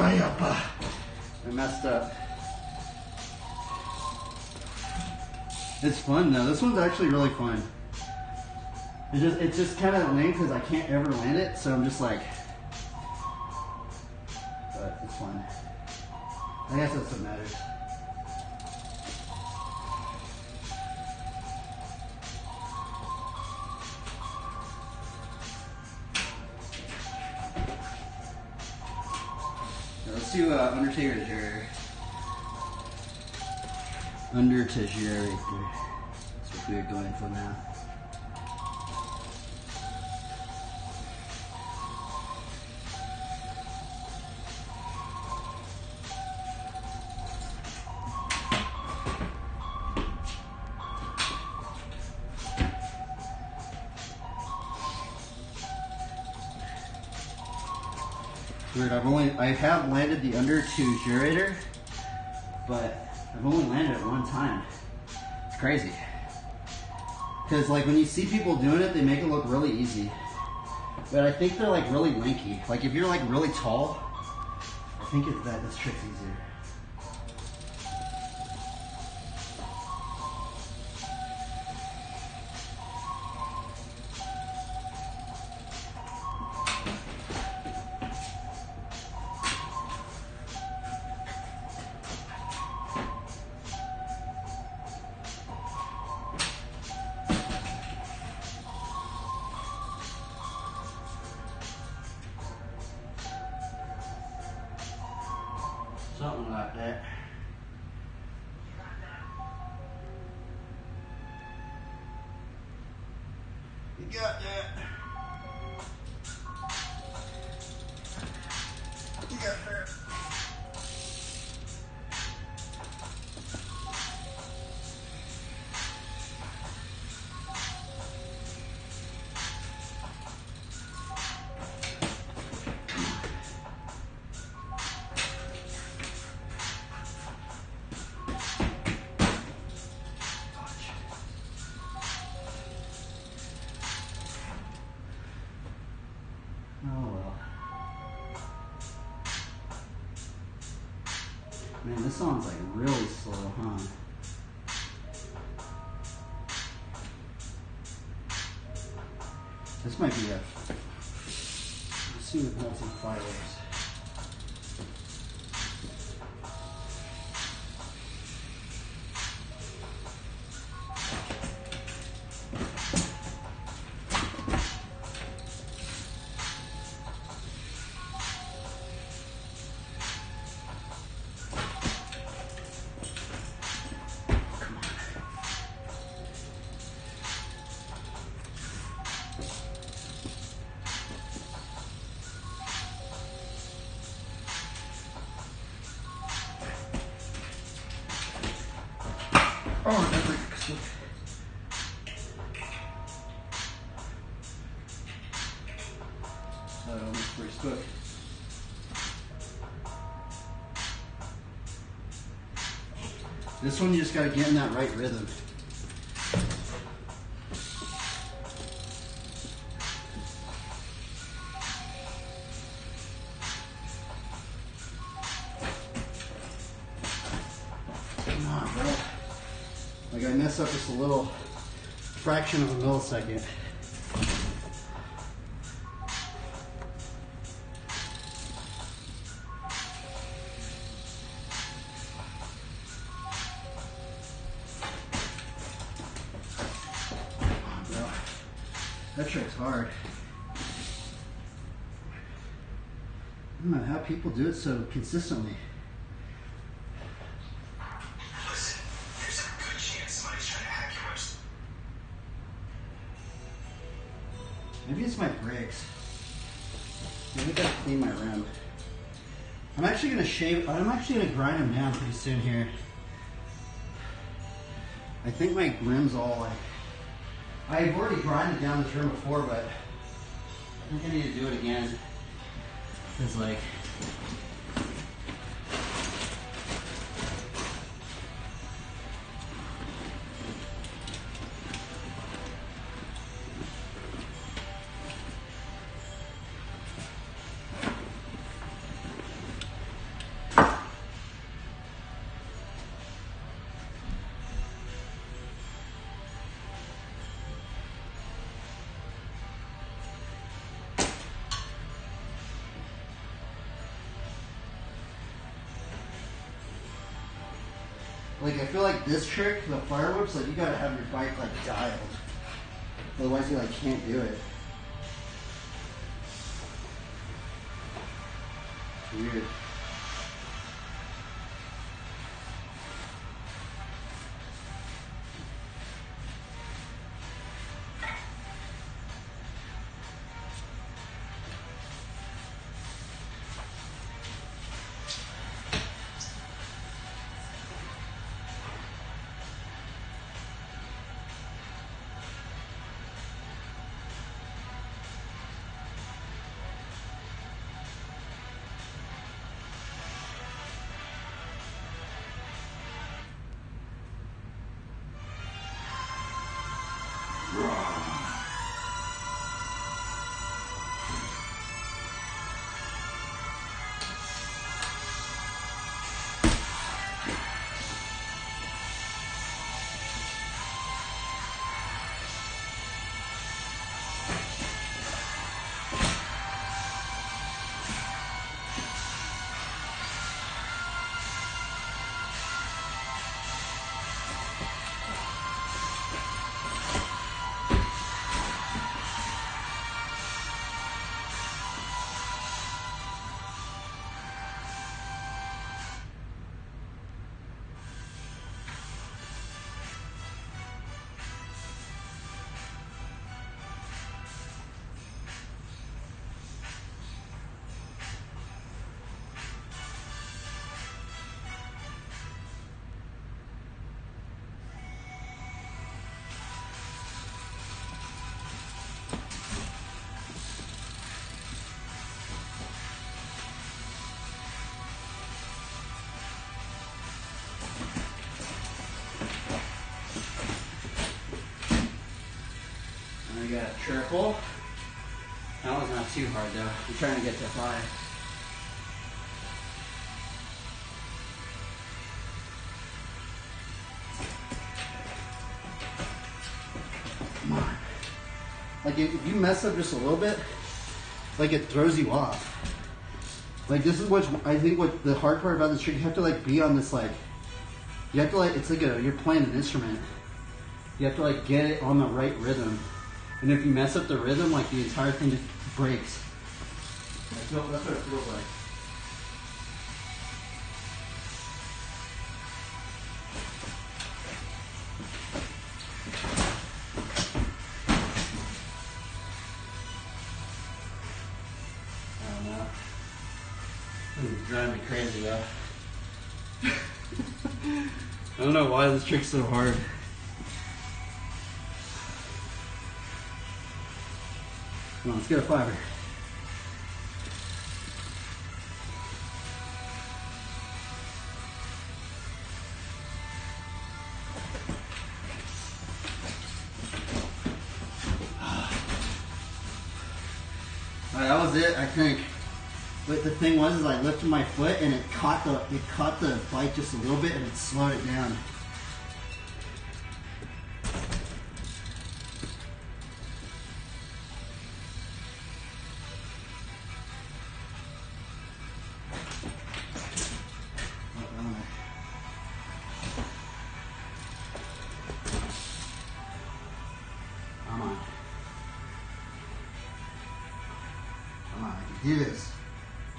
I messed up. It's fun though. This one's actually really fun. It's just kind of lame because I can't ever land it, so I'm just like, but it's fun. I guess that's what matters. Now let's do Undertaker to Jerry. Under to Jerry right there. That's what we're going for now. Weird, I have landed the under to girator, but I've only landed it one time. It's crazy. Because like when you see people doing it, they make it look really easy. But I think they're like really lanky. Like if you're like really tall, I think this trick's easier. Something like that. You got that. You got that. Oh well. Man, this song's like really slow, huh? This might be let's see what that's in fireworks. Oh, never. First hook. This one you just gotta get in that right rhythm. Come on, bro. Like I mess up just a little fraction of a millisecond. That trick's hard. I don't know how people do it so consistently. Listen, there's a good chance somebody's trying to hack your website. Maybe it's my brakes. Maybe I gotta clean my rim. I'm actually gonna grind them down pretty soon here. I think my rim's all like, I've already grinded down this rim before, but I think I need to do it again. It's like, Like I feel like this trick, the fire whips, like you gotta have your bike like dialed. Otherwise you like can't do it. Weird. Got a triple. That one's not too hard though. I'm trying to get to 5. Come on. Like if you mess up just a little bit, like it throws you off. Like this is what I think what the hard part about this trick, you have to like be on this like, you have to like, it's like you're playing an instrument. You have to like get it on the right rhythm. And if you mess up the rhythm, like the entire thing just breaks. That's what it feels like. I don't know. It's driving me crazy though. I don't know why this trick's so hard. Come on, let's get a 5er. Alright, that was it, I think. But the thing was, is I lifted my foot and it caught the bike just a little bit and it slowed it down. Do this.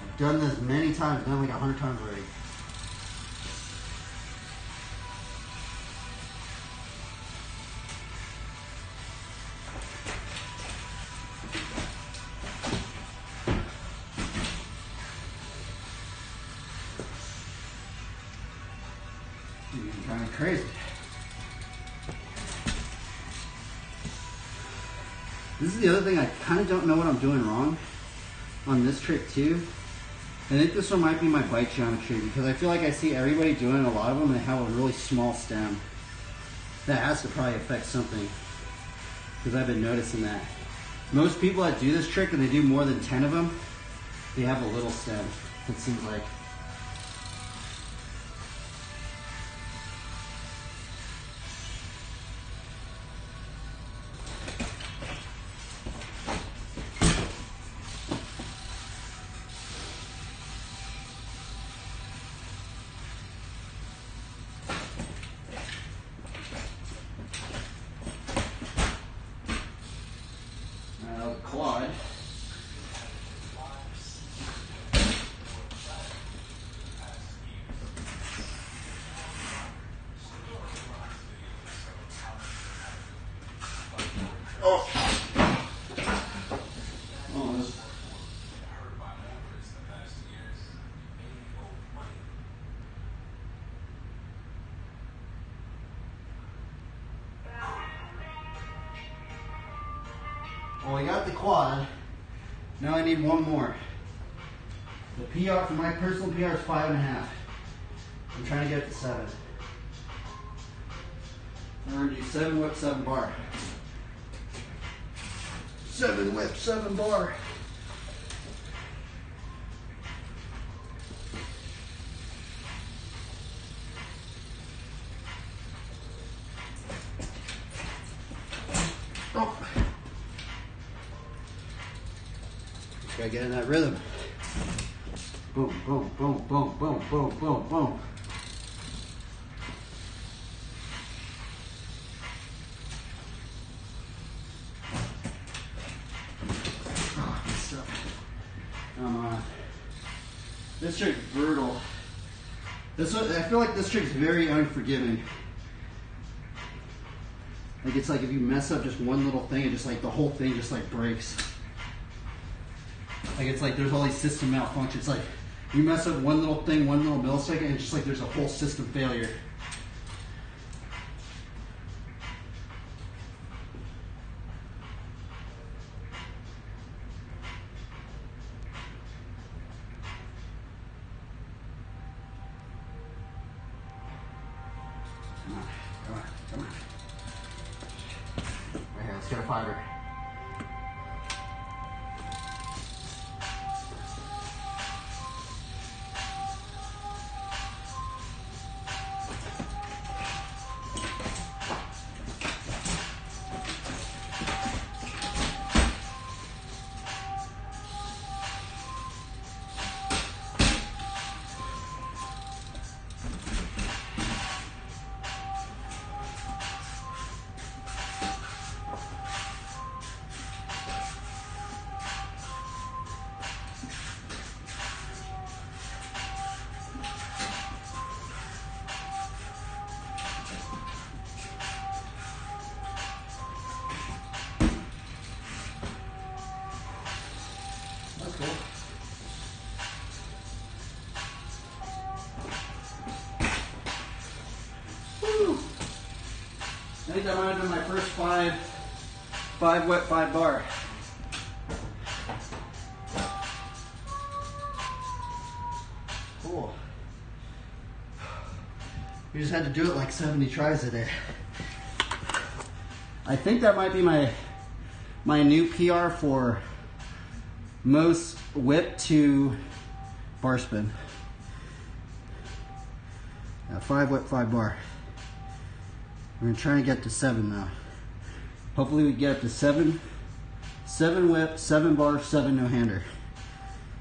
I've done this many times, done like 100 times already. Dude, you're kind of crazy. This is the other thing, I kind of don't know what I'm doing wrong on this trick too. I think this one might be my bike geometry because I feel like I see everybody doing a lot of them and they have a really small stem. That has to probably affect something because I've been noticing that. Most people that do this trick and they do more than 10 of them, they have a little stem, it seems like. Oh, this. Well, I got the quad. Now I need one more. The PR for my personal PR is 5.5. I'm trying to get to 7. I'm gonna do 7 whip, 7 bar. 7 whip, 7 bar. Oh. Gotta get in that rhythm. Boom, boom, boom, boom, boom, boom, boom, boom. Oh, good stuff. Come on. This trick's brutal. I feel like this trick's very unforgiving. Like it's like if you mess up just one little thing, it just like the whole thing just like breaks. Like it's like there's all these system malfunctions. Like you mess up one little thing, one little millisecond, and it's just like there's a whole system failure. Come on, come on, come on. Right here, let's get a fiber. That's cool. Woo. I think that might have been my first 5 whip, 5 bar. Cool. We just had to do it like 70 tries a day. I think that might be my new PR for most whip to bar spin. 5 whip, 5 bar. We're gonna try and get to 7 now. Hopefully we get up to 7 whip, 7 bar, 7 no hander.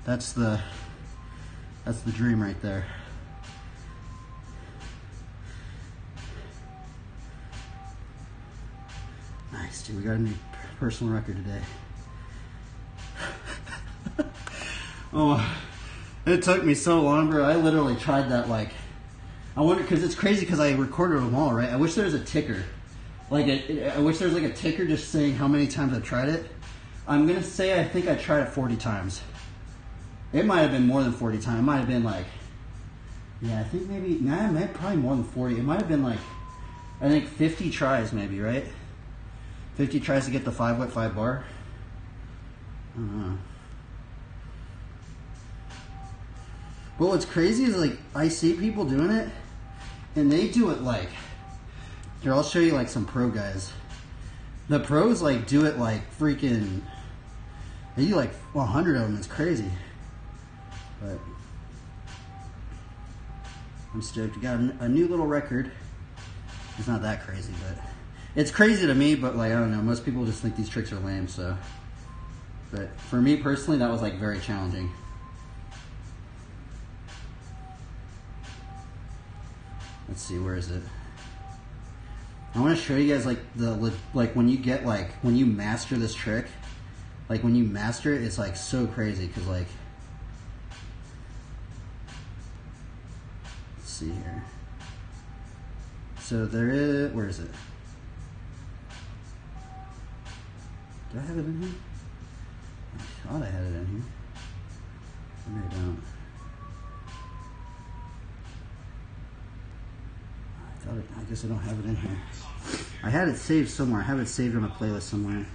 That's the dream right there. Nice, dude. We got a new personal record today. Oh, it took me so long, bro. I literally tried that like, I wonder, because it's crazy because I recorded them all, right? I wish there was a ticker. Like, I wish there was like a ticker just saying how many times I've tried it. I'm going to say I think I tried it 40 times. It might have been more than 40 times. It might have been like, yeah, I think maybe, probably more than 40. It might have been like, I think 50 tries maybe, right? 50 tries to get the 5 whip, 5 bar. I don't know. But what's crazy is like, I see people doing it, and they do it like, here, I'll show you like some pro guys. The pros like do it like freaking, they do like 100 of them, it's crazy. But I'm stoked. We got a new little record. It's not that crazy, but it's crazy to me, but like, I don't know, most people just think these tricks are lame, so. But for me personally, that was like very challenging. Let's see, where is it? I want to show you guys like when you get like, when you master this trick, like when you master it, it's like so crazy, because like, let's see here. So there is, where is it? Do I have it in here? I thought I had it in here. Maybe I don't. I guess I don't have it in here. I had it saved somewhere. I have it saved on a playlist somewhere.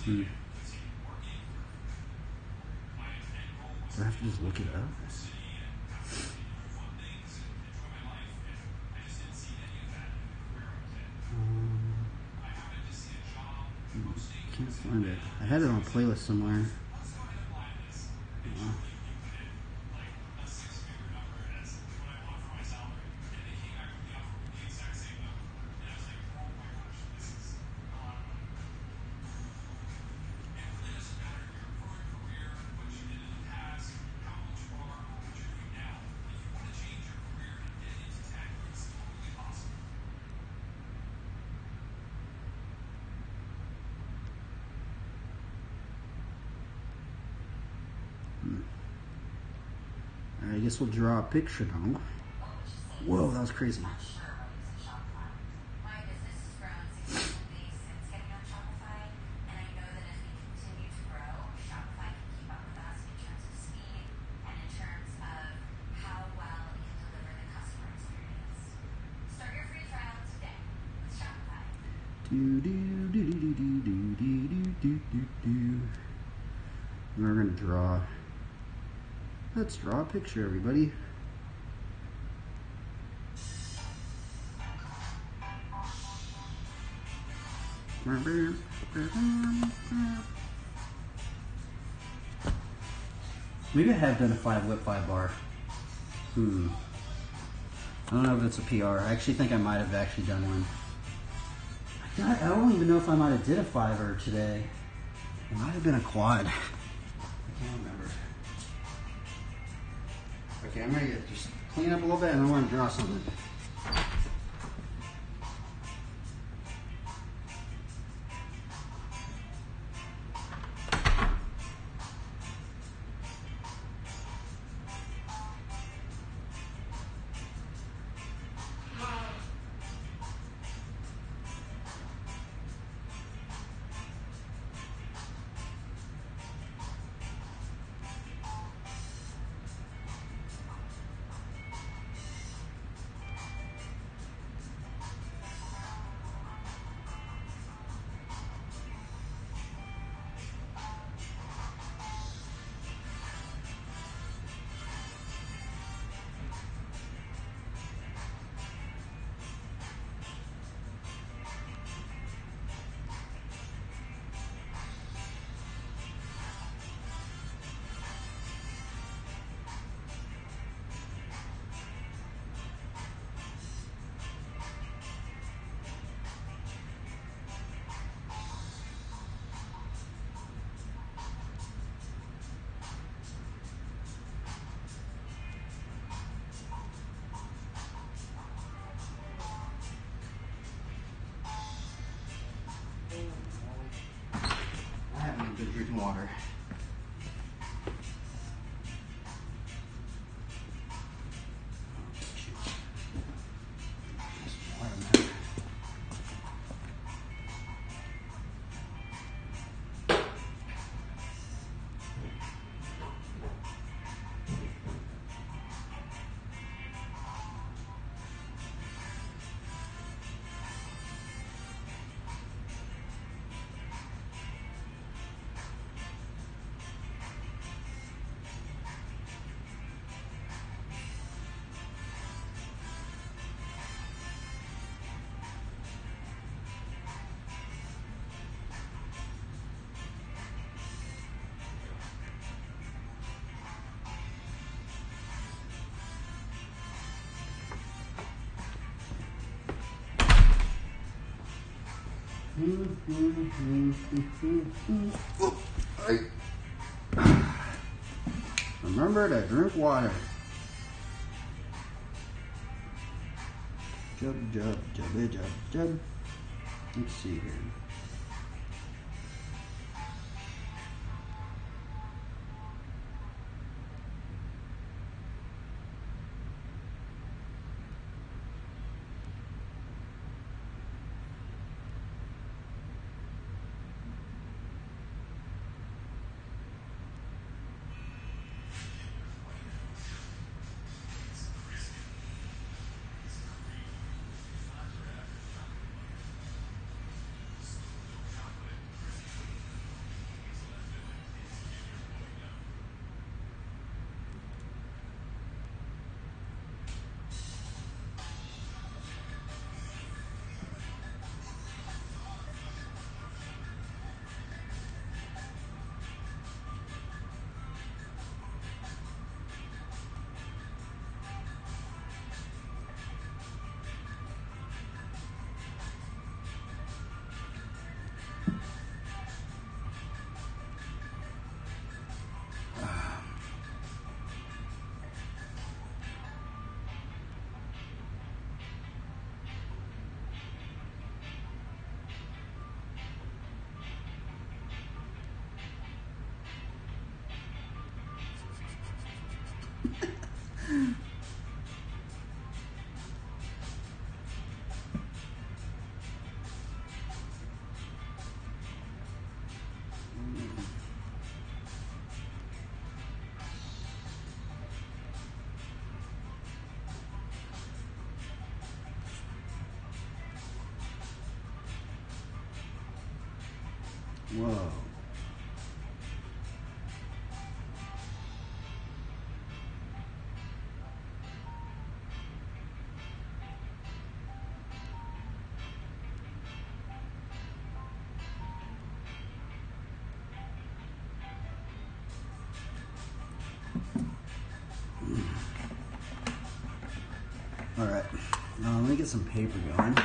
Do I have to just look it up? Can't find it. I had it on a playlist somewhere. I guess we'll draw a picture now. Whoa, that was crazy. My business has grown significantly since getting on Shopify, and I know that as we continue to grow, Shopify can keep up with us in terms of speed and in terms of how well it can deliver the customer experience. Start your free trial today with Shopify. We're gonna draw. Let's draw a picture, everybody. Maybe I have done a 5-whip 5-bar. I don't know if it's a PR. I actually think I might have actually done one. I don't even know if I might have did a 5-er today. It might have been a quad. I can't remember. Okay, I'm ready to just clean up a little bit and I want to draw something. I haven't been drinking water. Remember to drink water. Jub, jub, jubby, jub, jub. Let's see here. Whoa. All right, now let me get some paper going.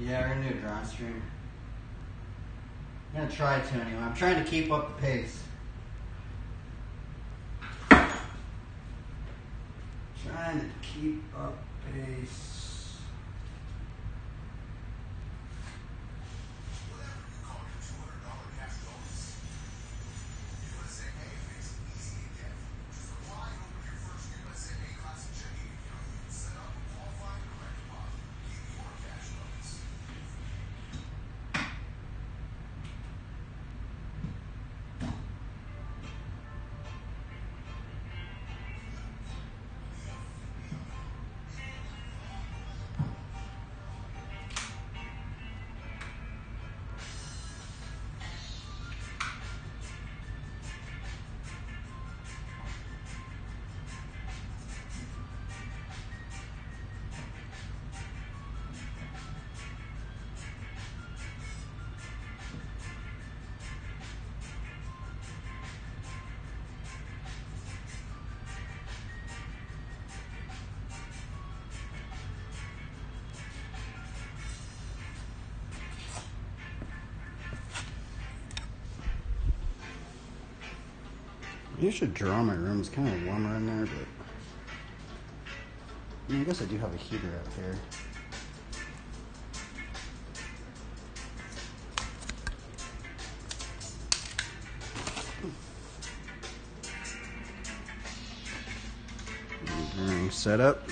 Yeah, we're gonna do a drawing stream. I'm gonna try to anyway. I'm trying to keep up the pace. Trying to keep up pace. Whatever you call your $200 cash bonus. USA Pay makes it easy to get. Just apply and open your first USA Pay Classic checking account. Set up a qualifying direct deposit. Keep your cash bonus. You should draw my room. It's kind of warmer in there, but I mean, I guess I do have a heater out here. Drawing setup.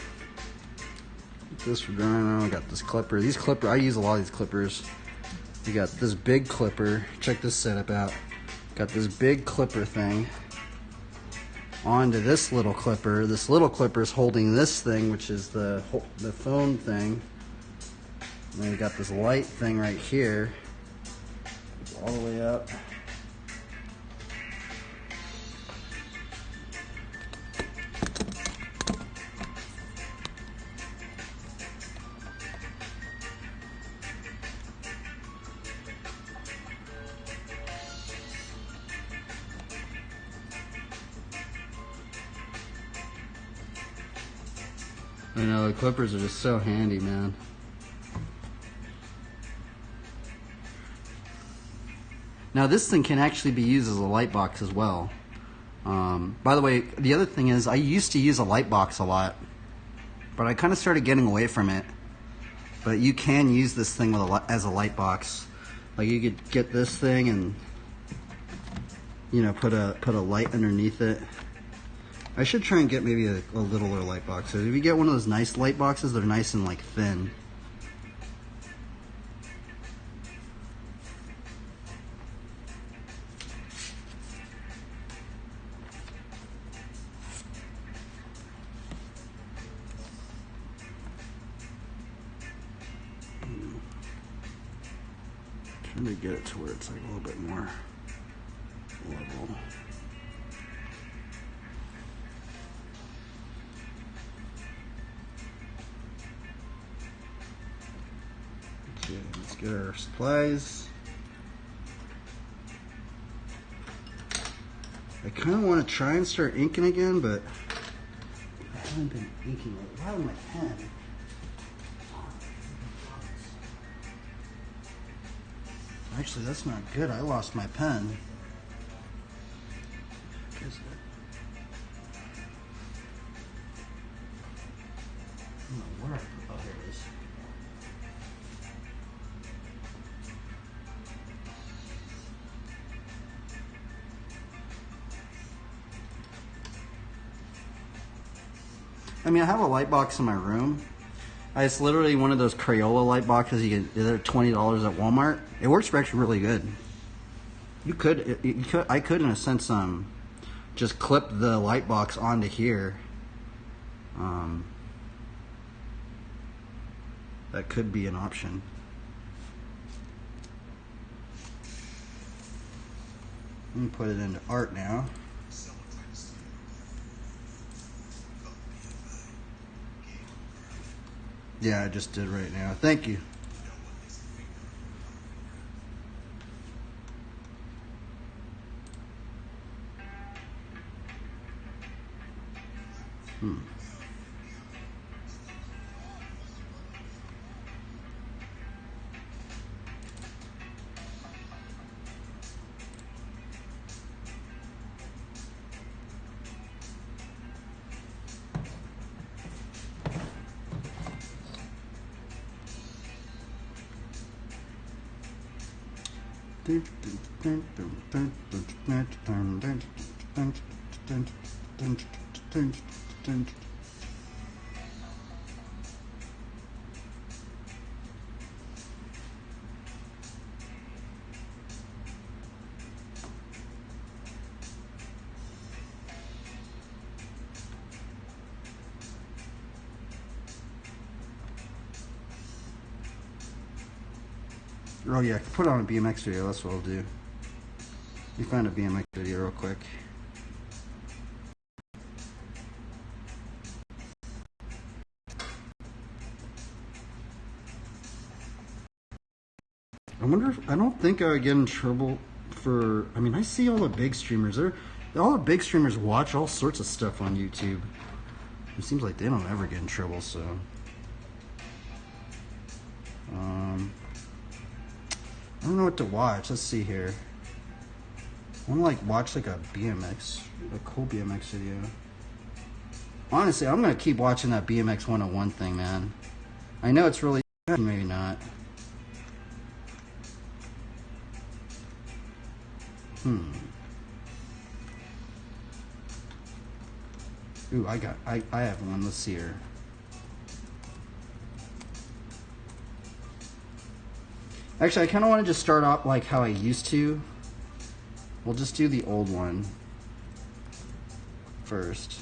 This for drawing. I got this clipper. These clipper. I use a lot of these clippers. You got this big clipper. Check this setup out. Got this big clipper thing onto this little clipper. This little clipper is holding this thing, which is the phone thing. And then you got this light thing right here, all the way up. I know, the clippers are just so handy, man. Now this thing can actually be used as a light box as well. By the way, the other thing is I used to use a light box a lot, but I kind of started getting away from it. But you can use this thing with as a light box. Like you could get this thing and, you know, put a light underneath it. I should try and get maybe a littler light box. So if you get one of those nice light boxes, they're nice and like thin. Trying to get it to where it's like a little bit more level. Okay, let's get our supplies. I kind of want to try and start inking again, but I haven't been inking a lot of my pen. Actually, that's not good. I lost my pen. Where I put, oh, here it is. I mean, I have a light box in my room. It's literally one of those Crayola light boxes they're $20 at Walmart. It works actually really good. You could, I could in a sense, just clip the light box onto here. That could be an option. Let me put it into art now. Yeah, I just did right now. Thank you. Oh yeah, I can put on a BMX video, that's what I'll do. Let me find a BMX video real quick. I wonder if, I don't think I would get in trouble for, I mean, I see all the big streamers, all the big streamers watch all sorts of stuff on YouTube. It seems like they don't ever get in trouble, so. I don't know what to watch. Let's see here. I want to like watch like a BMX, a cool BMX video. Honestly, I'm gonna keep watching that BMX 101 thing, man. I know it's really good, maybe not. Ooh, I have one. Let's see here. Actually, I kind of want to just start off like how I used to. We'll just do the old one first.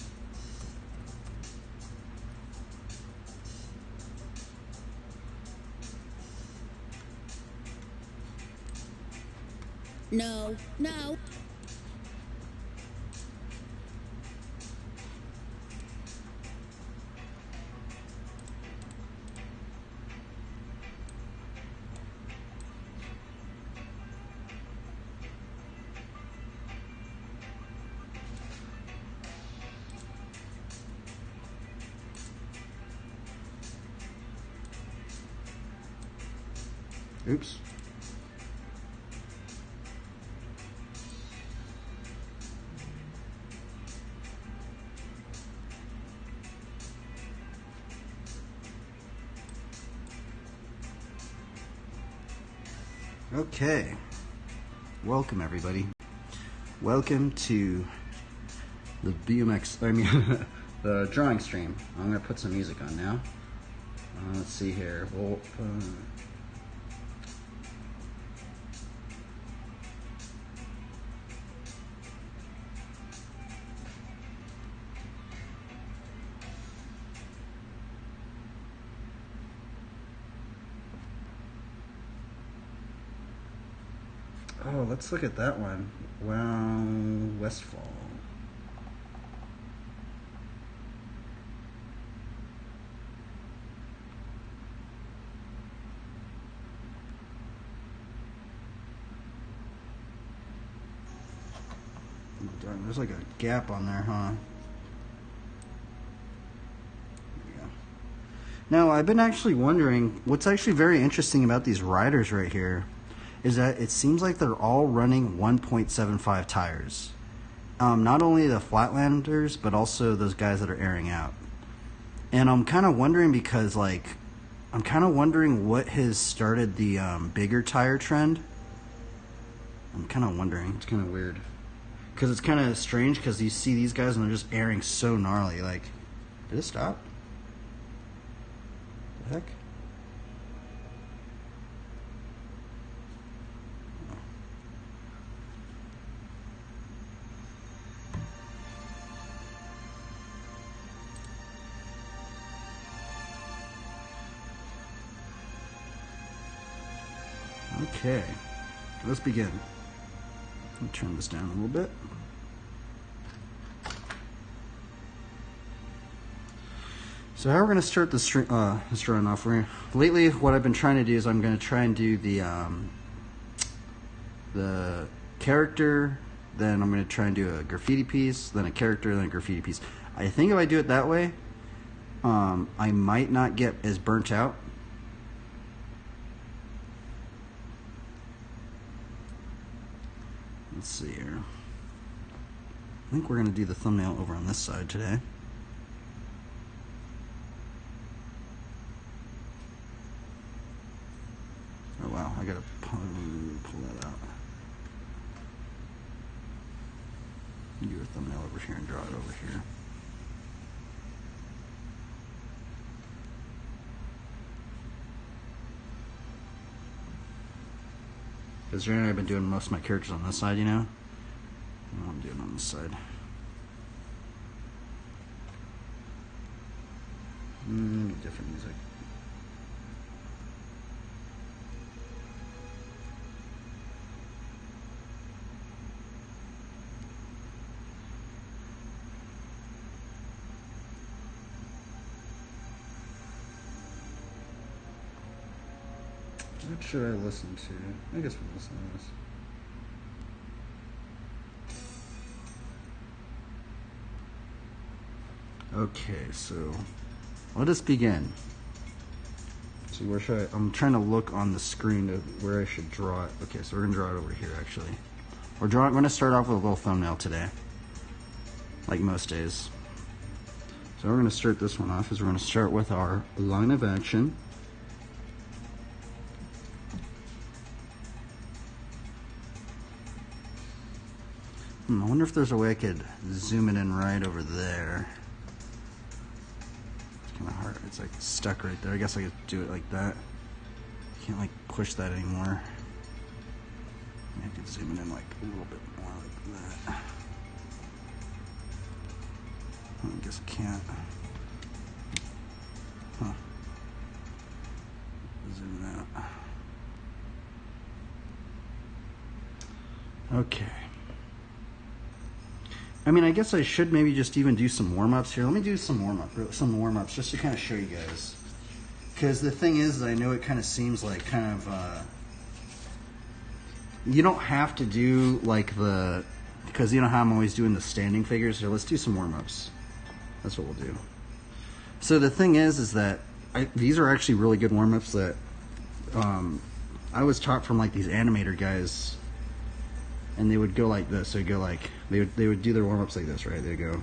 No, no. Oops. Okay. Welcome, everybody. Welcome to the BMX, the drawing stream. I'm going to put some music on now. Let's see here. Oh, let's look at that one. Wow, Westfall. Oh, darn, there's like a gap on there, huh? Yeah. Now, I've been actually wondering, what's actually very interesting about these riders right here is that it seems like they're all running 1.75 tires. Not only the Flatlanders, but also those guys that are airing out. And I'm kind of wondering because, I'm kind of wondering what has started the bigger tire trend. I'm kind of wondering. It's kind of weird. Because it's kind of strange because you see these guys and they're just airing so gnarly. Like, did it stop? The heck? Okay, let's begin. Let me turn this down a little bit. So how we're going to start this drawing off? Lately, what I've been trying to do is I'm going to try and do the character, then I'm going to try and do a graffiti piece, then a character, then a graffiti piece. I think if I do it that way, I might not get as burnt out. Let's see here. I think we're going to do the thumbnail over on this side today. Oh wow, I gotta pull that out. Do a thumbnail over here and draw it over here. Because generally I've been doing most of my characters on this side, you know? And I'm doing on this side. Different music. What should I listen to? I guess we'll listen to this. Okay, so let us begin. So where should I'm trying to look on the screen to where I should draw it. Okay, so we're gonna draw it over here actually. We're gonna start off with a little thumbnail today, like most days. So we're gonna start this one off. We're gonna start with our line of action. I wonder if there's a way I could zoom it in right over there. It's kind of hard. It's like stuck right there. I guess I could do it like that. Can't like push that anymore. I could zoom it in like a little bit more like that. I guess I can't. Huh. Zoom it out. Okay. I mean, I guess I should maybe just even do some warm-ups here. Let me do some warm-ups just to kind of show you guys. Because the thing is, I know it kind of seems like you don't have to do like because you know how I'm always doing the standing figures. So let's do some warm-ups. That's what we'll do. So the thing is that these are actually really good warm-ups that I was taught from like these animator guys. And they would go like this. So go like they would do their warm ups like this, right? They go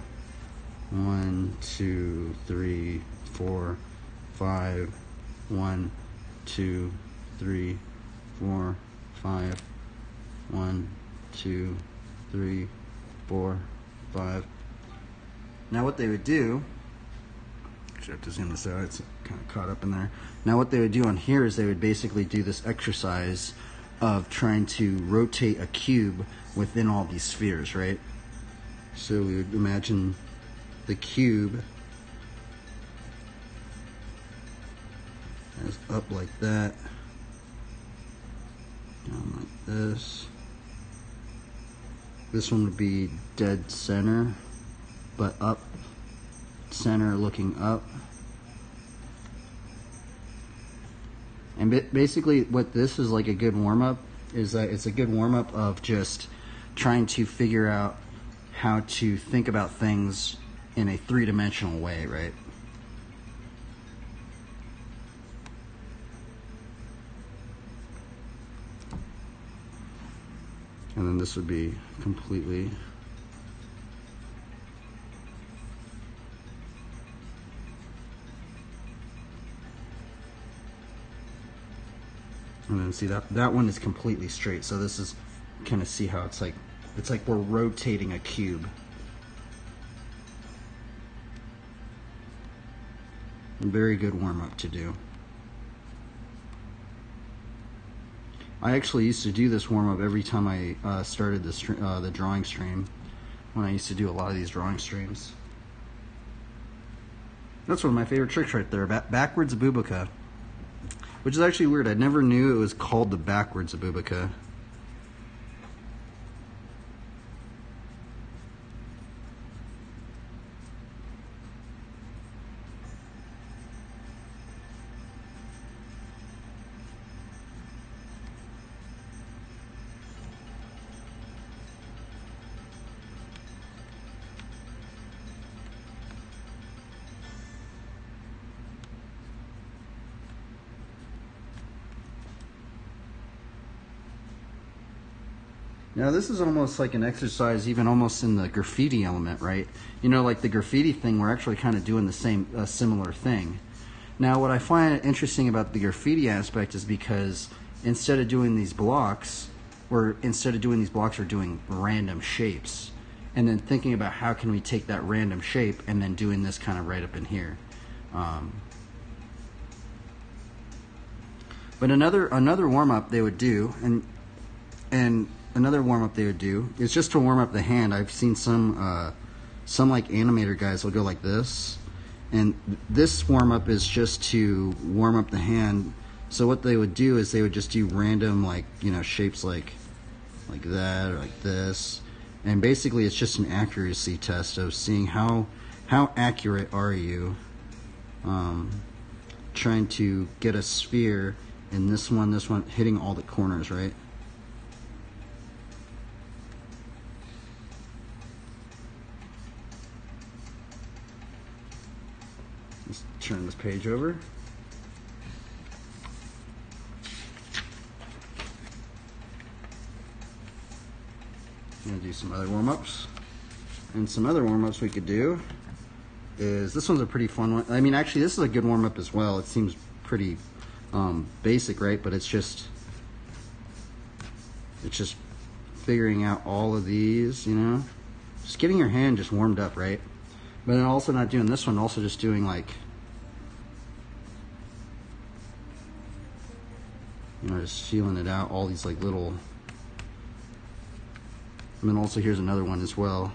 1, 2, 3, 4, 5, 1, 2, 3, 4, 5. 1, 2, 3, 4, 5. Now what they would do, actually I have to zoom this out, it's kind of caught up in there. Now what they would do on here is they would basically do this exercise of trying to rotate a cube within all these spheres, right? So we would imagine the cube as up like that, down like this. This one would be dead center, but up, center looking up. And basically what this is like a good warm-up is that it's a good warm-up of just trying to figure out how to think about things in a three-dimensional way, right? And then this would be completely and then see that one is completely straight. So this is kind of see how it's like we're rotating a cube. A very good warm-up to do. I actually used to do this warm-up every time I started the drawing stream, when I used to do a lot of these drawing streams. That's one of my favorite tricks right there, backwards Abubaca, which is actually weird. I never knew it was called the backwards Abubaca. Now this is almost like an exercise, even almost in the graffiti element, right? You know, like the graffiti thing, we're actually kind of doing the same, similar thing. Now what I find interesting about the graffiti aspect is because instead of doing these blocks, we're doing random shapes. And then thinking about how can we take that random shape and then doing this kind of right up in here. But another warm-up they would do, and another warm-up they would do is just to warm up the hand. I've seen some like animator guys will go like this, and this warm-up is just to warm up the hand. So what they would do is they would just do random, like, you know, shapes like that or like this, and basically it's just an accuracy test of seeing how accurate are you trying to get a sphere in this one hitting all the corners, right? Let's turn this page over. I'm going to do some other warm-ups. And some other warm-ups we could do is, this one's a pretty fun one. I mean, actually, this is a good warm-up as well. It seems pretty basic, right? But it's just figuring out all of these, you know? Just getting your hand just warmed up, right? But then also not doing this one, also just doing like, you know, just feeling it out, all these like little, and then also here's another one as well.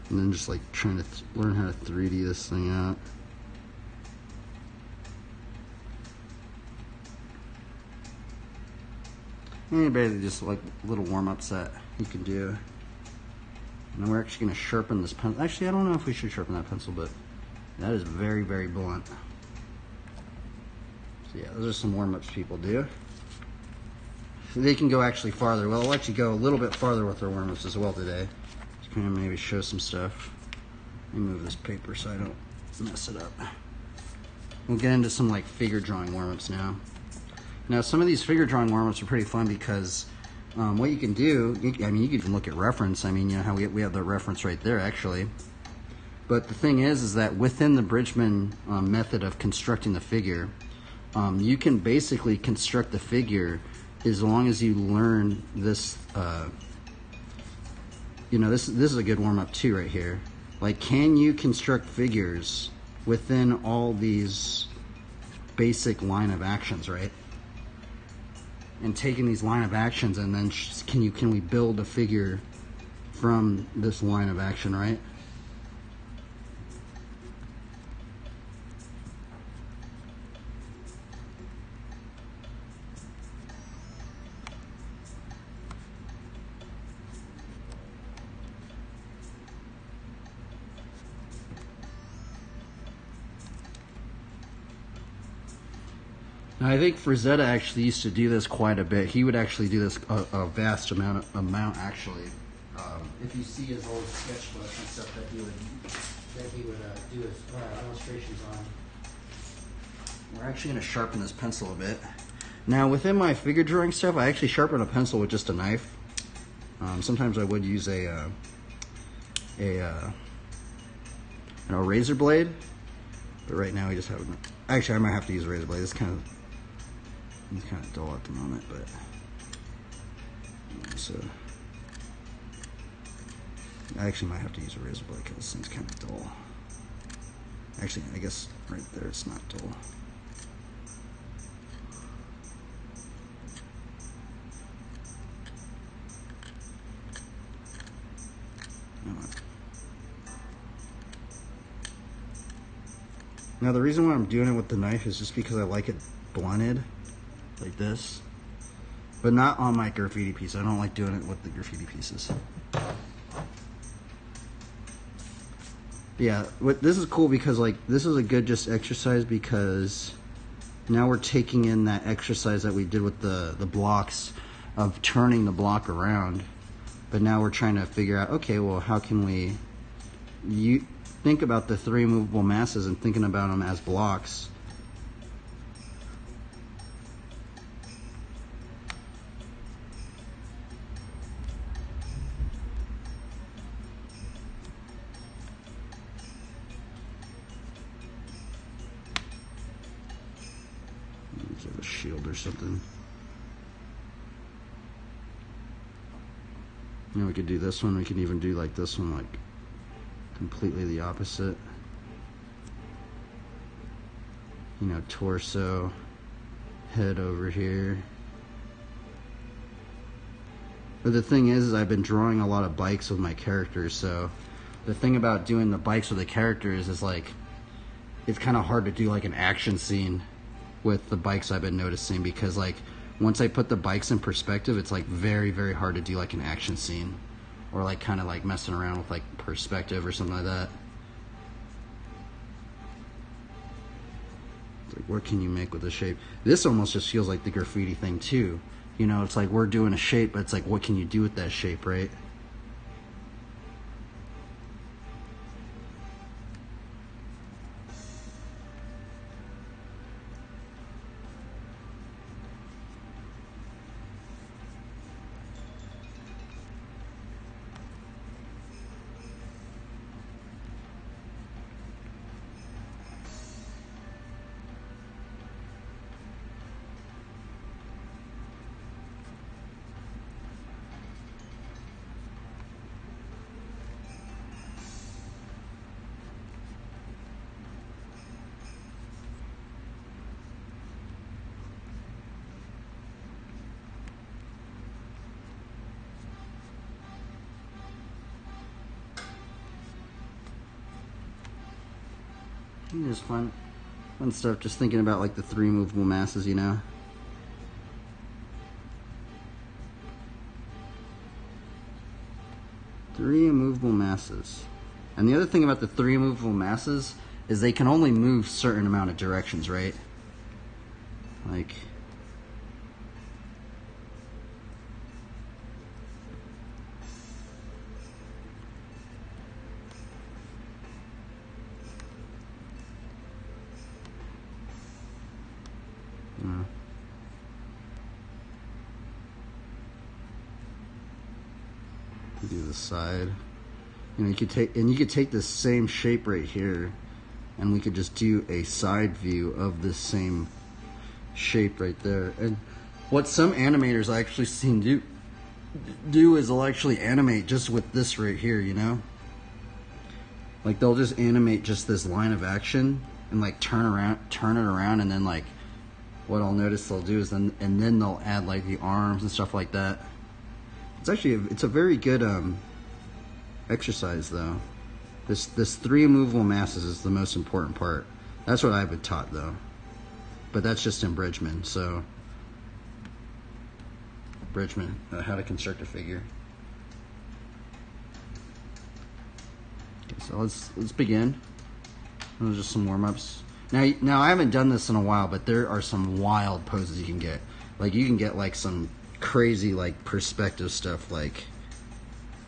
And then just like trying to learn how to 3D this thing out. And basically just like little warm-ups that you can do. And then we're actually going to sharpen this pencil. Actually, I don't know if we should sharpen that pencil, but that is very, very blunt. So yeah, those are some warm-ups people do. They can go actually farther. Well, I'll actually go a little bit farther with our warm-ups as well today. Just gonna maybe show some stuff. Let me move this paper so I don't mess it up. We'll get into some like figure drawing warm-ups now. Now some of these figure drawing warm-ups are pretty fun because what you can do, I mean, you can even look at reference. I mean, you know how we have the reference right there actually. But the thing is that within the Bridgman method of constructing the figure, you can basically construct the figure as long as you learn this. You know, this is a good warm-up too right here. Like, can you construct figures within all these basic line of actions, right? And taking these line of actions, and then can we build a figure from this line of action, right? Now, I think Frazetta actually used to do this quite a bit. He would actually do this a vast amount actually. If you see his old sketchbook and stuff that he would do his illustrations on. We're actually going to sharpen this pencil a bit. Now, within my figure drawing stuff, I actually sharpen a pencil with just a knife. Sometimes I would use a razor blade, but right now we just have. Actually, I might have to use a razor blade. It's kind of dull at the moment, but so I actually might have to use a razor blade because this thing's kind of dull. Actually, I guess right there it's not dull. Now the reason why I'm doing it with the knife is just because I like it blunted like this, but not on my graffiti piece. I don't like doing it with the graffiti pieces. Yeah, this is cool because like this is a good just exercise because now we're taking in that exercise that we did with the blocks of turning the block around, but now we're trying to figure out, okay, well, how can we think about the three movable masses and thinking about them as blocks. A shield or something. You know, we could do this one. We could even do like this one, like completely the opposite. You know, torso, head over here. But the thing is I've been drawing a lot of bikes with my characters, so the thing about doing the bikes with the characters is like it's kind of hard to do like an action scene with the bikes. I've been noticing because like once I put the bikes in perspective, it's like very, very hard to do like an action scene or like kind of like messing around with like perspective or something like that. It's like, what can you make with the shape? This almost just feels like the graffiti thing too. You know, it's like we're doing a shape, but it's like, what can you do with that shape, right? Just fun stuff. Just thinking about like the three movable masses, you know. Three immovable masses. And the other thing about the three immovable masses is they can only move certain amount of directions, right? Like Do the side. You know, you could take this same shape right here, and we could just do a side view of this same shape right there. And what some animators I actually seen do is they'll actually animate just with this right here, you know? Like they'll just animate just this line of action and like turn it around, and then like what I'll notice they'll do is then they'll add like the arms and stuff like that. It's actually it's a very good exercise though. This 3 immovable masses is the most important part. That's what I've been taught though. But that's just in Bridgman. So Bridgman, how to construct a figure. Okay, so let's begin. Those are just some warm-ups. Now I haven't done this in a while, but there are some wild poses you can get. Like you can get like some crazy like perspective stuff, like,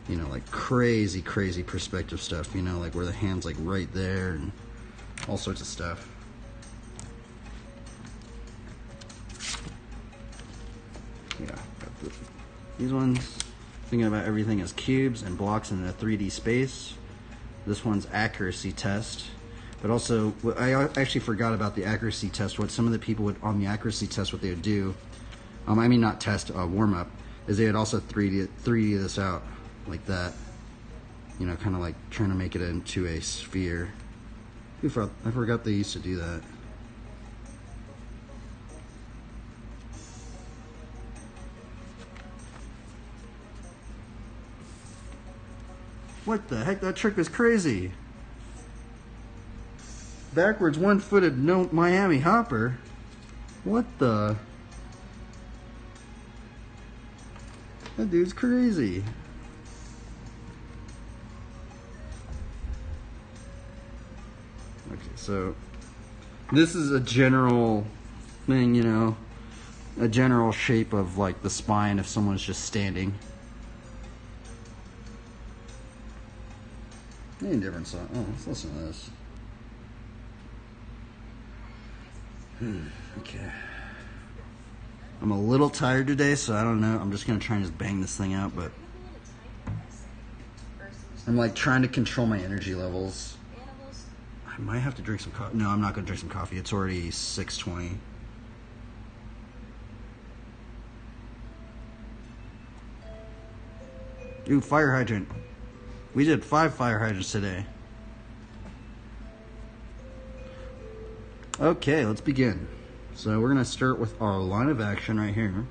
you know, like crazy perspective stuff, you know, like where the hand's like right there and all sorts of stuff. Yeah, got these ones. Thinking about everything as cubes and blocks in a 3D space. This one's accuracy test. But also, I actually forgot about the accuracy test. What some of the people would, on the accuracy test, what they would do, I mean not test, warm up, is they would also 3D this out like that. You know, kind of like trying to make it into a sphere. I forgot they used to do that. What the heck? That trick was crazy. Backwards one-footed no Miami hopper. What the? That dude's crazy. Okay, so this is a general thing, you know, a general shape of like the spine if someone's just standing. Any different song? Oh, let's listen to this. Okay. I'm a little tired today, so I don't know. I'm just gonna try and just bang this thing out, but I'm like trying to control my energy levels. I might have to drink some coffee. No, I'm not gonna drink some coffee. It's already 6:20. Ooh, fire hydrant. We did 5 fire hydrants today. Okay, let's begin. So we're gonna start with our line of action right here.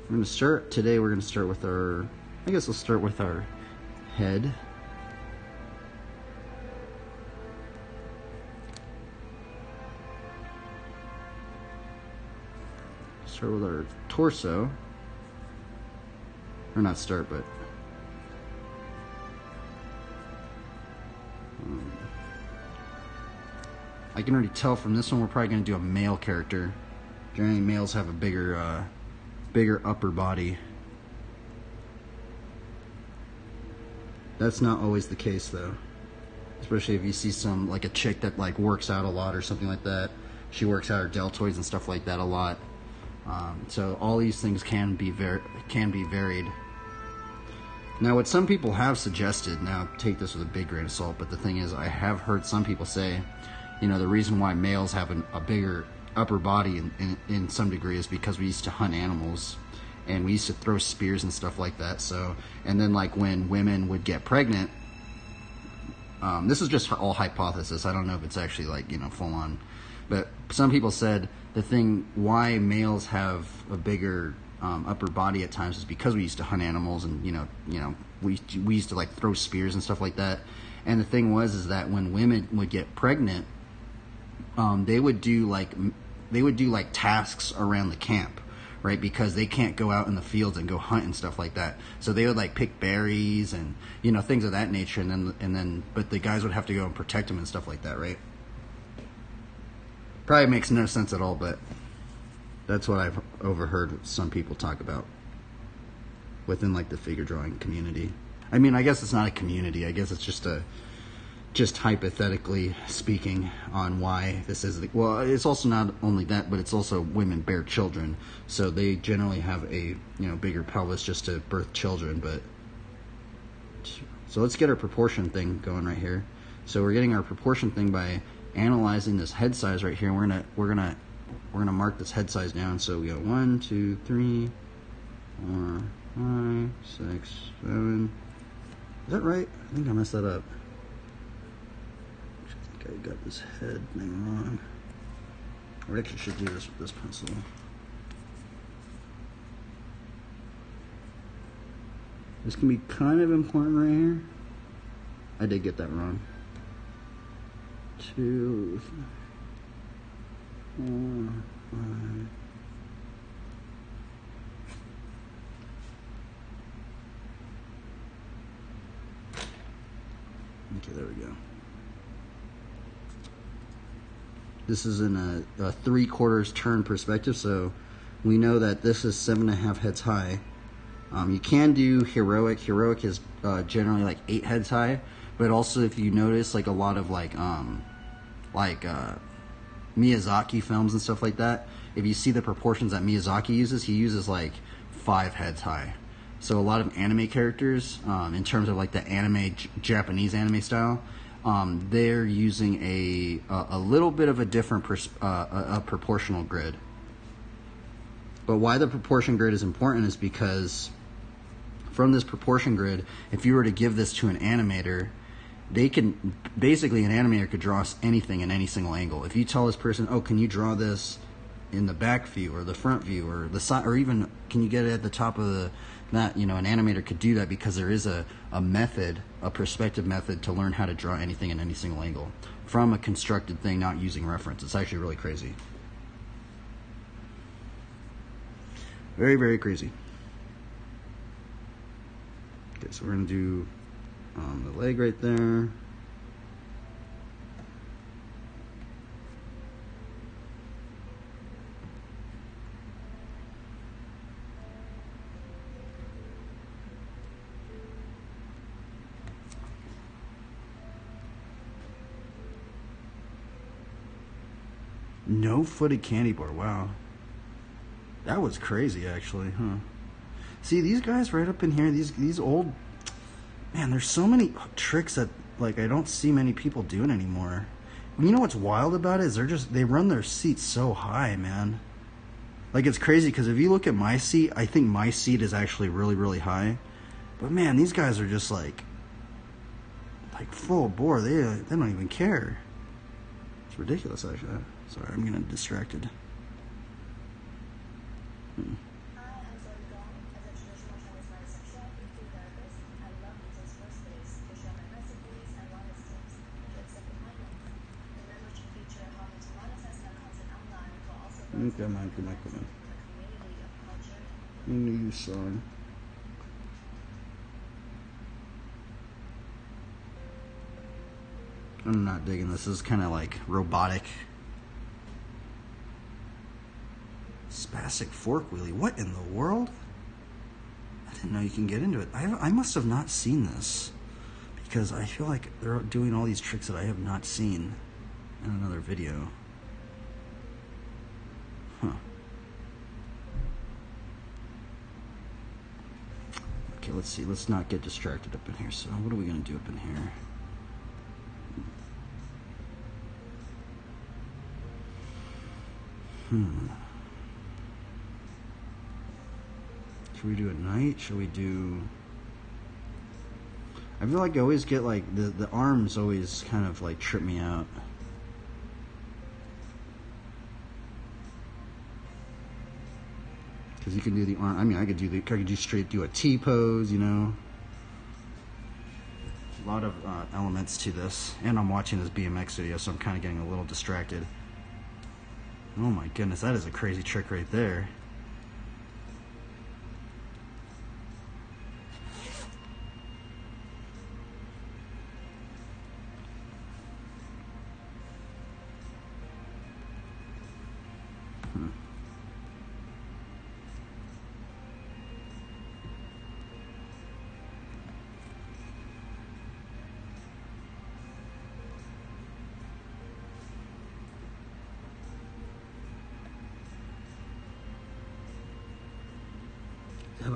We're gonna start with our, I guess we'll start with our head. Start with our torso. Or not start, but I can already tell from this one we're probably going to do a male character. Generally males have a bigger upper body. That's not always the case though. Especially if you see some, like a chick that like works out a lot or something like that. She works out her deltoids and stuff like that a lot. So all these things can be varied. Now what some people have suggested, now take this with a big grain of salt, but the thing is I have heard some people say, you know, the reason why males have a bigger upper body in some degree is because we used to hunt animals and we used to throw spears and stuff like that. So, and then like when women would get pregnant, this is just all hypothesis. I don't know if it's actually like, you know, full on, but some people said the thing why males have a bigger upper body at times is because we used to hunt animals and you know we used to like throw spears and stuff like that. And the thing is that when women would get pregnant, they would do like tasks around the camp, right? Because they can't go out in the fields and go hunt and stuff like that. So they would like pick berries and, you know, things of that nature. And then, but the guys would have to go and protect them and stuff like that, right? Probably makes no sense at all, but that's what I've overheard some people talk about within like the figure drawing community. I mean, I guess it's not a community. I guess it's just hypothetically speaking on why this is well, it's also not only that, but it's also women bear children, so they generally have a, you know, bigger pelvis just to birth children. But So let's get our proportion thing going right here. So we're getting our proportion thing by analyzing this head size right here. And we're gonna mark this head size down. So we got 1, 2, 3, 4, 5, 6, 7. Is that right? I think I messed that up. I think I got this head thing wrong. I actually should do this with this pencil. This can be kind of important right here. I did get that wrong. 2, 4, 5. Okay, there we go. This is in a 3/4 turn perspective, so we know that this is 7.5 heads high. You can do heroic. Heroic is generally like 8 heads high, but also if you notice, like a lot of like Miyazaki films and stuff like that, if you see the proportions that Miyazaki uses, he uses like 5 heads high. So a lot of anime characters, in terms of like the anime Japanese anime style, they're using a little bit of a different a proportional grid. But why the proportion grid is important is because from this proportion grid, if you were to give this to an animator, they can basically, an animator could draw anything in any single angle. If you tell this person, oh, can you draw this in the back view or the front view or the side, or even can you get it at the top of the, that, you know, an animator could do that because there is a method, a perspective method to learn how to draw anything in any single angle from a constructed thing, not using reference. It's actually really crazy. Very, very crazy. Okay, so we're going to do the leg right there. No footed candy bar, wow. That was crazy, actually, huh? See, these guys right up in here, these old... Man, there's so many tricks that, like, I don't see many people doing anymore. You know what's wild about it is they run their seats so high, man. Like, it's crazy, because if you look at my seat, I think my seat is actually really, really high. But, man, these guys are just, like full bore. They don't even care. It's ridiculous, actually. Sorry, I'm getting distracted. Come on. New song. I'm not digging this. This is kind of like robotic. Spastic fork wheelie. What in the world? I didn't know you can get into it. I must have not seen this because I feel like they're doing all these tricks that I have not seen in another video. Huh. Okay, let's see. Let's not get distracted up in here. So what are we going to do up in here? Should we do at night? Should we do... I feel like I always get like the arms always kind of like trip me out. Because you can do the arm. I mean, I could do straight do a T pose, you know. A lot of elements to this, and I'm watching this BMX video, so I'm kind of getting a little distracted. Oh my goodness, that is a crazy trick right there.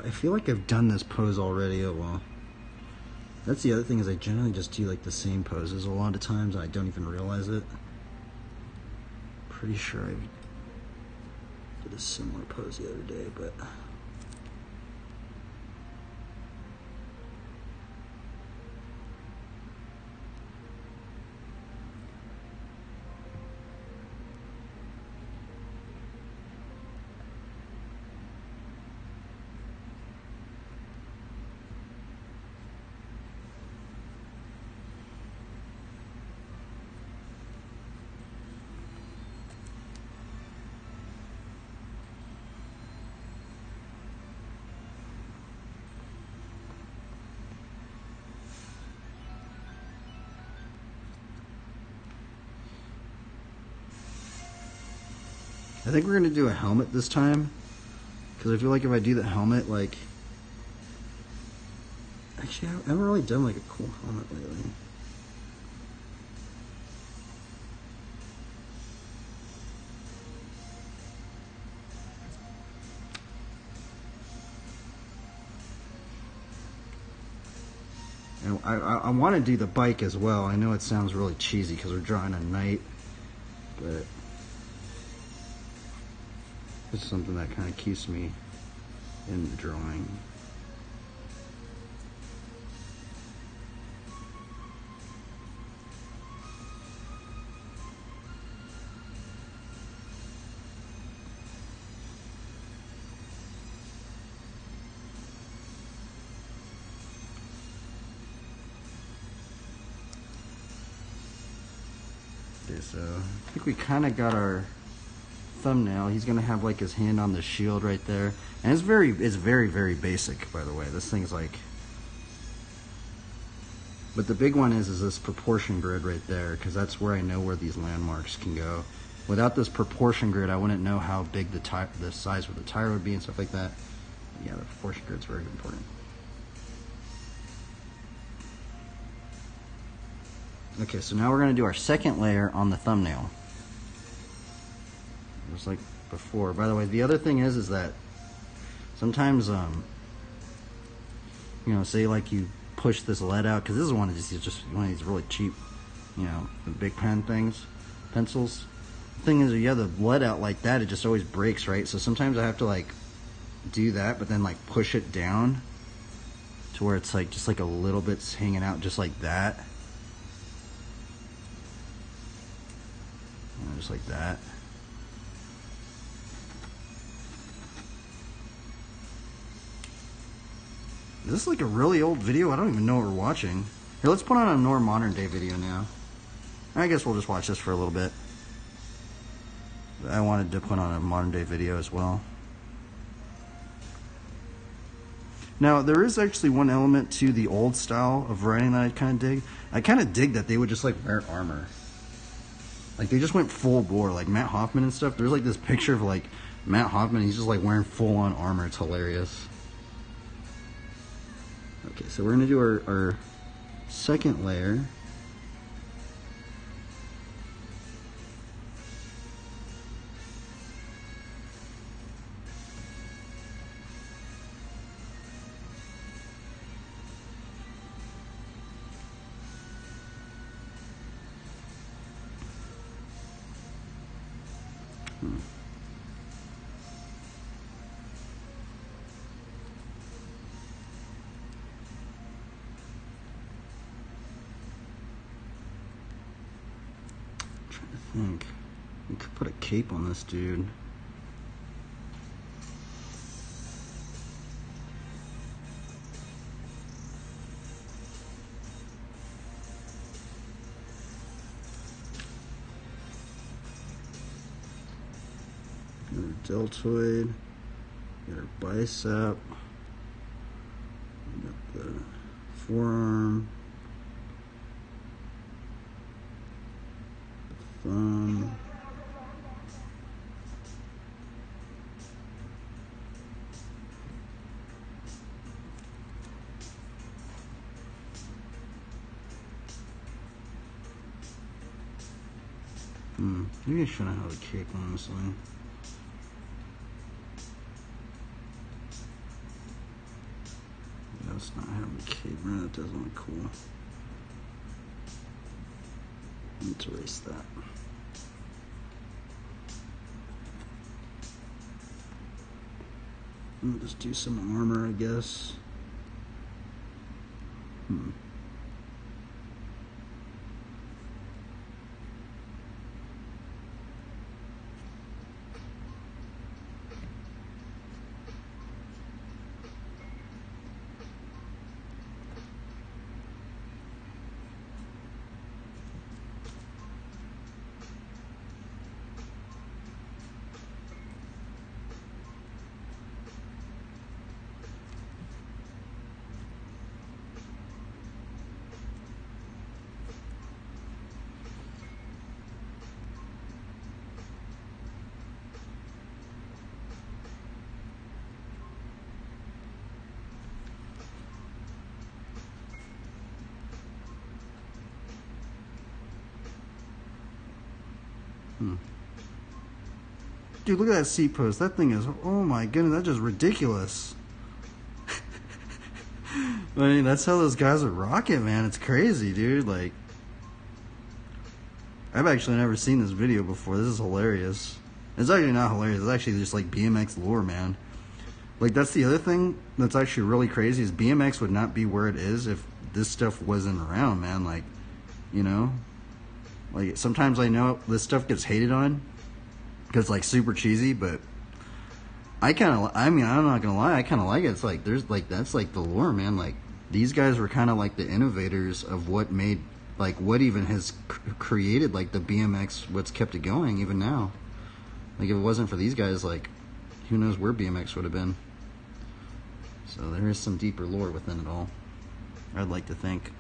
I feel like I've done this pose already. Oh well. That's the other thing, is I generally just do like the same poses a lot of times. I don't even realize it. Pretty sure I did a similar pose the other day, but I think we're gonna do a helmet this time, because I feel like if I do the helmet, like, actually I haven't really done like a cool helmet lately. And I want to do the bike as well. I know it sounds really cheesy because we're drawing at night, but it's something that kind of keeps me in the drawing. Okay, so I think we kind of got our thumbnail. He's gonna have like his hand on the shield right there, and it's very basic, by the way. This thing's like, but the big one is this proportion grid right there, because that's where I know where these landmarks can go. Without this proportion grid, I wouldn't know how big the size of the tire would be and stuff like that. Yeah, the proportion grid's very important. Okay, so now we're gonna do our second layer on the thumbnail. Just like before. By the way, the other thing is that sometimes, you know, say like you push this lead out, because this is one of these really cheap, you know, the big pen things, pencils. The thing is, you have the lead out like that, it just always breaks, right? So sometimes I have to like do that, but then like push it down to where it's like just like a little bit's hanging out, just like that. You know, just like that. Is this like a really old video? I don't even know what we're watching. Here, let's put on a more modern day video now. I guess we'll just watch this for a little bit. I wanted to put on a modern day video as well. Now, there is actually one element to the old style of writing that I kind of dig. I kind of dig that they would just like wear armor. Like they just went full bore, like Matt Hoffman and stuff. There's like this picture of like Matt Hoffman, he's just like wearing full on armor. It's hilarious. Okay, so we're gonna do our second layer. I think we could put a cape on this dude. Got our deltoid, got our bicep, got the forearm, thumb, maybe I shouldn't have a cape, honestly. Let's not have a cape. Okay, bro, that doesn't look cool. Let's erase that. I'll just do some armor, I guess. Dude, look at that seat post. That thing is, oh my goodness, that's just ridiculous. I mean, that's how those guys are rocking, man. It's crazy, dude. Like, I've actually never seen this video before. This is hilarious. It's actually not hilarious. It's actually just like BMX lore, man. Like, that's the other thing that's actually really crazy is BMX would not be where it is if this stuff wasn't around, man. Like, you know? Like, sometimes I know this stuff gets hated on because, like, super cheesy, but I mean, I'm not gonna lie, I kind of like it. It's like, there's, like, that's, like, the lore, man. Like, these guys were kind of, like, the innovators of what made, like, what even has created, like, the BMX, what's kept it going even now. Like, if it wasn't for these guys, like, who knows where BMX would have been. So there is some deeper lore within it all, I'd like to think.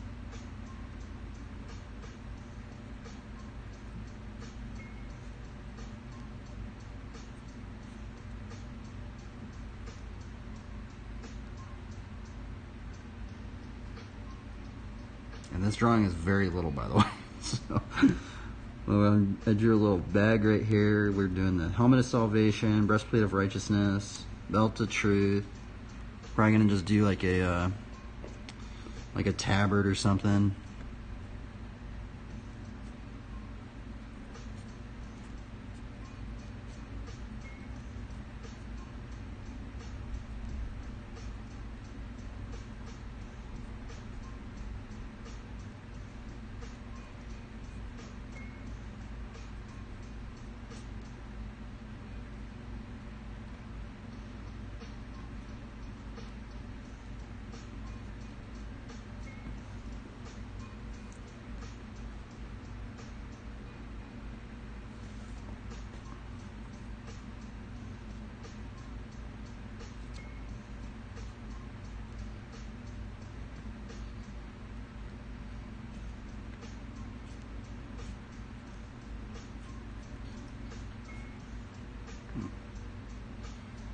And this drawing is very little, by the way. So, well, I drew a little bag right here. We're doing the helmet of salvation, breastplate of righteousness, belt of truth. Probably gonna just do like a tabard or something.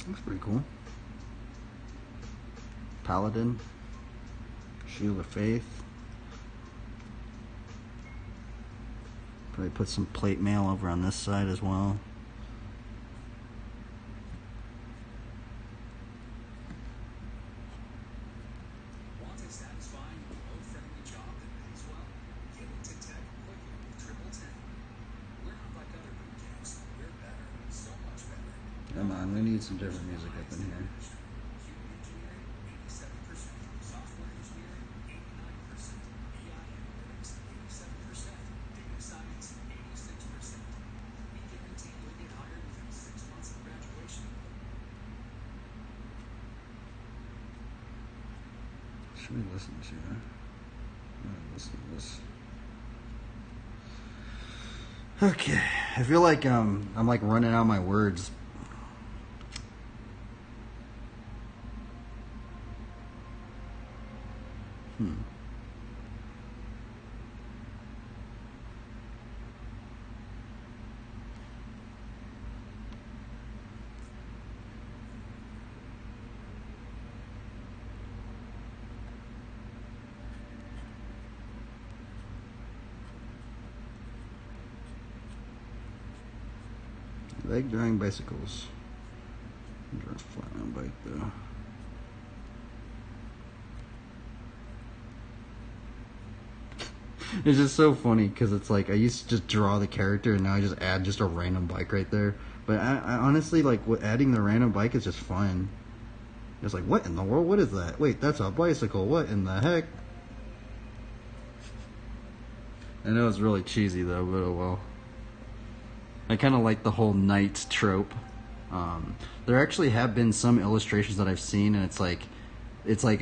Looks pretty cool. Paladin, Shield of Faith. Probably put some plate mail over on this side as well. Want a satisfying, low-friendly job that pays well? Get into tech quickly with 1010. We're not like other boot camps. We're better, so much better. Come on, we need some different music up in here. Human engineering, 87%. Software engineering, 89%. BI analytics, 87%. Data science, 86%. We guarantee you'll get hired within 6 months of graduation. Should we listen to that? Listen to this. Okay, I feel like I'm like running out of my words. Leg drawing bicycles. Draw a flat on bike though. It's just so funny because it's like I used to just draw the character and now I just add just a random bike right there. But I honestly like adding the random bike is just fun. It's like, what in the world? What is that? Wait, that's a bicycle. What in the heck? I know it's really cheesy though, but oh well. I kind of like the whole knight trope. There actually have been some illustrations that I've seen, and it's like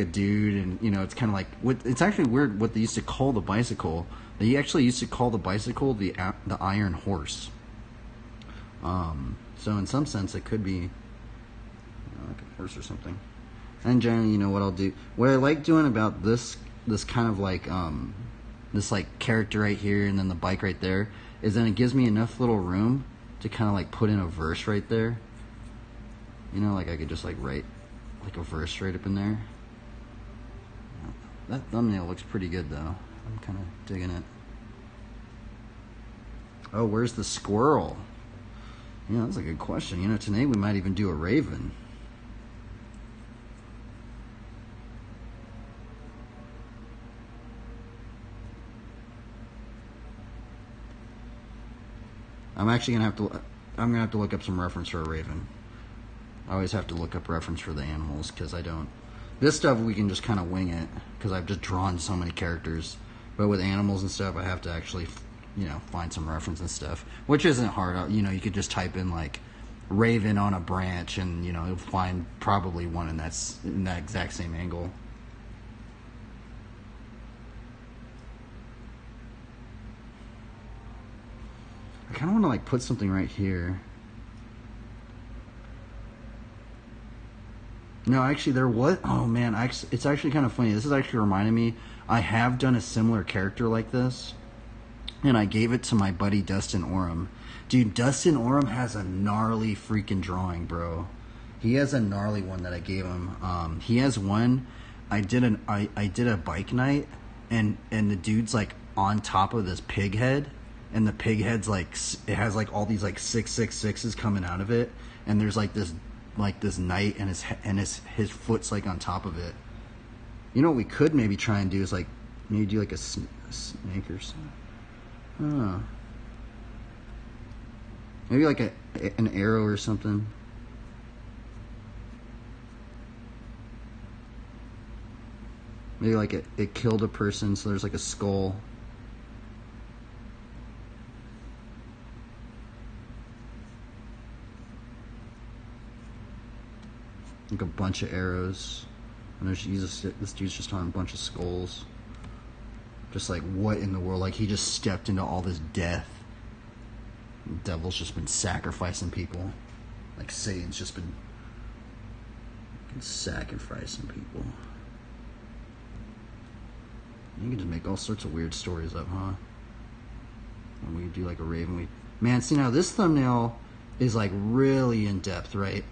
a dude, and you know, it's kind of like it's actually weird what they used to call the bicycle. They actually used to call the bicycle the iron horse. So in some sense, it could be, you know, like a horse or something. And generally, you know what I'll do. What I like doing about this kind of like this like character right here, and then the bike right there, is then it gives me enough little room to kind of like put in a verse right there. You know, like I could just like write like a verse right up in there. That thumbnail looks pretty good though. I'm kind of digging it. Oh, where's the squirrel? Yeah, that's a good question. You know, today we might even do a raven. I'm gonna have to look up some reference for a raven. I always have to look up reference for the animals because I don't. This stuff we can just kind of wing it because I've just drawn so many characters. But with animals and stuff, I have to actually, you know, find some reference and stuff, which isn't hard. You know, you could just type in like raven on a branch, and you know, you'll find probably one in that exact same angle. I kind of want to like put something right here. No, actually, there was. Oh man, it's actually kind of funny. This is actually reminding me. I have done a similar character like this, and I gave it to my buddy Dustin Oram. Dude, Dustin Oram has a gnarly freaking drawing, bro. He has a gnarly one that I gave him. He has one. I did a bike night, and the dude's like on top of this pig head, and the pig head's like it has like all these like 666s coming out of it, and there's like this knight, and his foot's like on top of it. You know what we could maybe try and do is like maybe do like a snake or something. Huh. Maybe like an arrow or something. Maybe like it killed a person, so there's like a skull. Like a bunch of arrows, and this dude's just on a bunch of skulls. Just like, what in the world? Like, he just stepped into all this death. The devil's just been sacrificing people. Like Satan's just been sacrificing people. You can just make all sorts of weird stories up, huh? And we could do like a raven. Man, see now this thumbnail is like really in depth, right?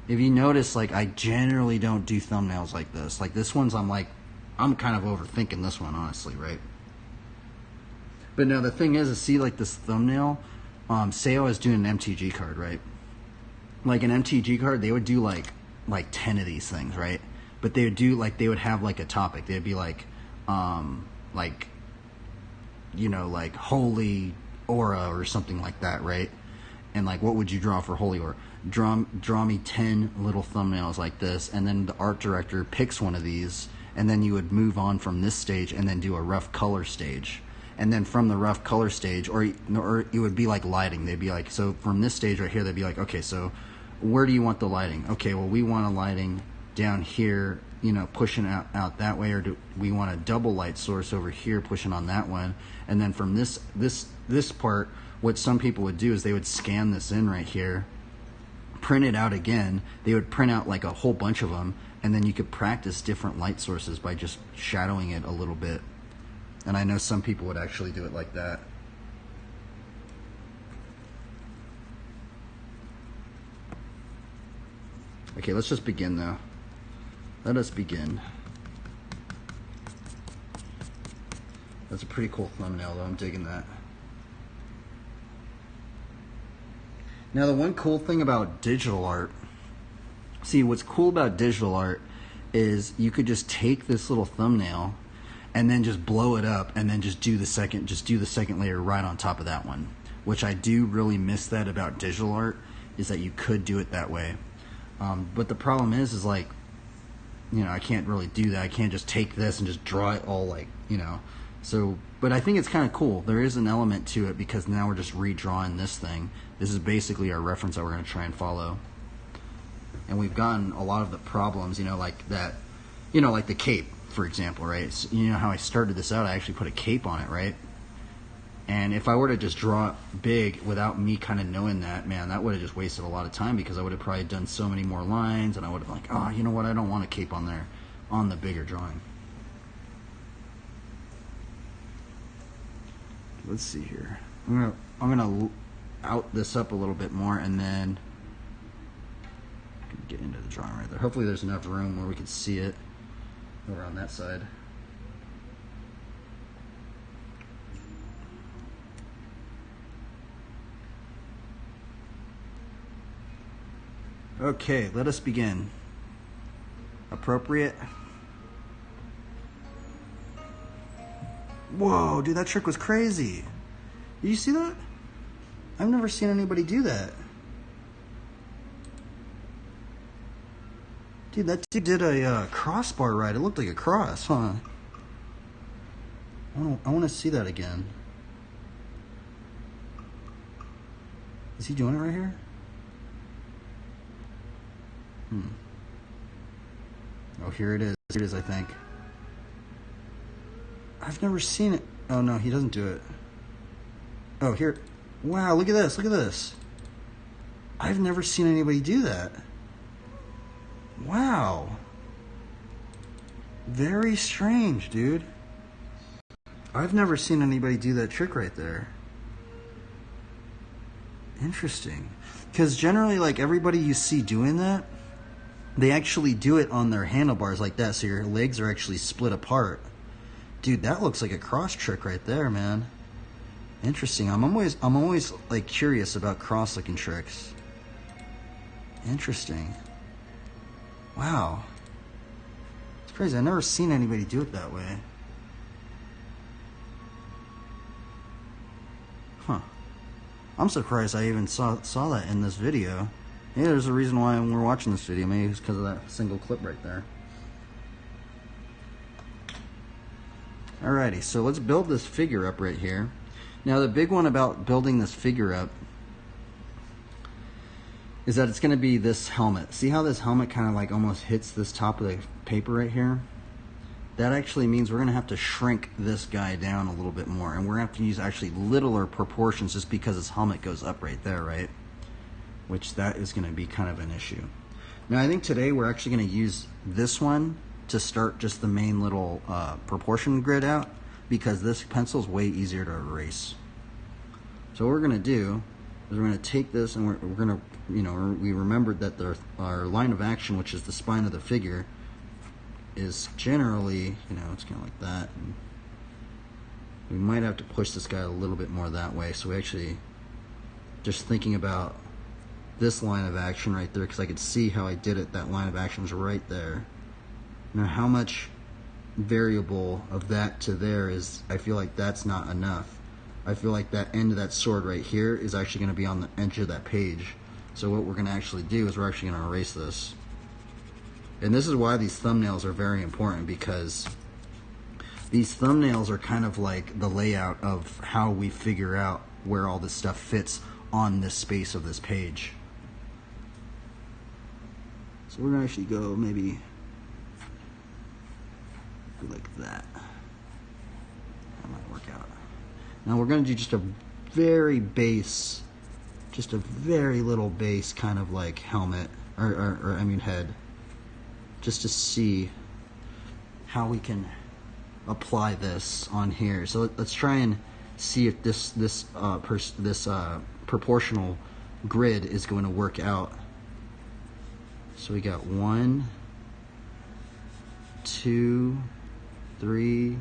If you notice, like, I generally don't do thumbnails like this. Like, this one's, I'm kind of overthinking this one, honestly, right? But no, the thing is see, like, this thumbnail, say I was doing an MTG card, right? Like, an MTG card, they would do, like 10 of these things, right? But they would do, like, they would have, like, a topic. They'd be, like, you know, like, holy aura or something like that, right? And, like, what would you draw for holy aura? Draw me 10 little thumbnails like this, and then the art director picks one of these, and then you would move on from this stage and then do a rough color stage, and then from the rough color stage, or it would be like lighting. They'd be like, so from this stage right here, they'd be like, okay, so where do you want the lighting? Okay, well, we want a lighting down here, you know, pushing out that way, or do we want a double light source over here pushing on that one? And then from this part, what some people would do is they would scan this in right here, print it out again. They would print out like a whole bunch of them, and then you could practice different light sources by just shadowing it a little bit. And I know some people would actually do it like that. Okay, let's just begin though. Let us begin. That's a pretty cool thumbnail though, I'm digging that. Now, the one cool thing about digital art, see, what's cool about digital art is you could just take this little thumbnail and then just blow it up, and then just do the second layer right on top of that one, which I do really miss that about digital art, is that you could do it that way. But the problem is like, I can't really do that. I can't just take this and just draw it all like, so, but I think it's kind of cool. There is an element to it because now we're just redrawing this thing. This is basically our reference that we're going to try and follow. And we've gotten a lot of the problems, like that, like the cape, for example, right? So, how I started this out, I actually put a cape on it, right? And if I were to just draw it big without me kind of knowing that, man, that would have just wasted a lot of time, because I would have probably done so many more lines, and I would have been like, oh, you know what, I don't want a cape on there on the bigger drawing. Let's see here. I'm gonna out this up a little bit more, and then get into the drawing right there. Hopefully there's enough room where we can see it over on that side. Okay, let us begin. Appropriate. Whoa, dude, that trick was crazy. Did you see that? I've never seen anybody do that. Dude, that dude did a crossbar ride. It looked like a cross, huh? I want to see that again. Is he doing it right here? Oh, here it is. Here it is, I think. I've never seen it. Oh, no, he doesn't do it. Oh, here. Wow, look at this. Look at this. I've never seen anybody do that. Wow. Very strange, dude. I've never seen anybody do that trick right there. Interesting. Because generally, like, everybody you see doing that, they actually do it on their handlebars like that, so your legs are actually split apart. Dude, that looks like a cross trick right there, man. Interesting. I'm always like curious about cross-looking tricks. Interesting. Wow. It's crazy. I've never seen anybody do it that way. Huh. I'm surprised I even saw that in this video. Yeah, there's a reason why we're watching this video. Maybe it's because of that single clip right there. Alrighty, so let's build this figure up right here. Now, the big one about building this figure up is that it's going to be this helmet. See how this helmet kind of like almost hits this top of the paper right here? That actually means we're going to have to shrink this guy down a little bit more, and we're going to have to use actually littler proportions just because his helmet goes up right there, right? Which that is going to be kind of an issue. Now, I think today we're actually going to use this one to start just the main little proportion grid out, because this pencil is way easier to erase. So what we're going to do is we're going to take this, and we're going to, we remembered that our line of action, which is the spine of the figure, is generally, it's kind of like that. And we might have to push this guy a little bit more that way. So we actually, just thinking about this line of action right there, because I could see how I did it. That line of action is right there. Now, how much variable of that to there is, I feel like that's not enough. I feel like that end of that sword right here is actually going to be on the edge of that page. So what we're going to actually do is we're actually going to erase this. And this is why these thumbnails are very important, because these thumbnails are kind of like the layout of how we figure out where all this stuff fits on this space of this page. So we're going to actually go maybe like that. That might work out. Now we're going to do just a very base, just a very little base kind of like helmet, or I mean head, just to see how we can apply this on here. So let's try and see if this proportional grid is going to work out. So we got 1, 2, 3,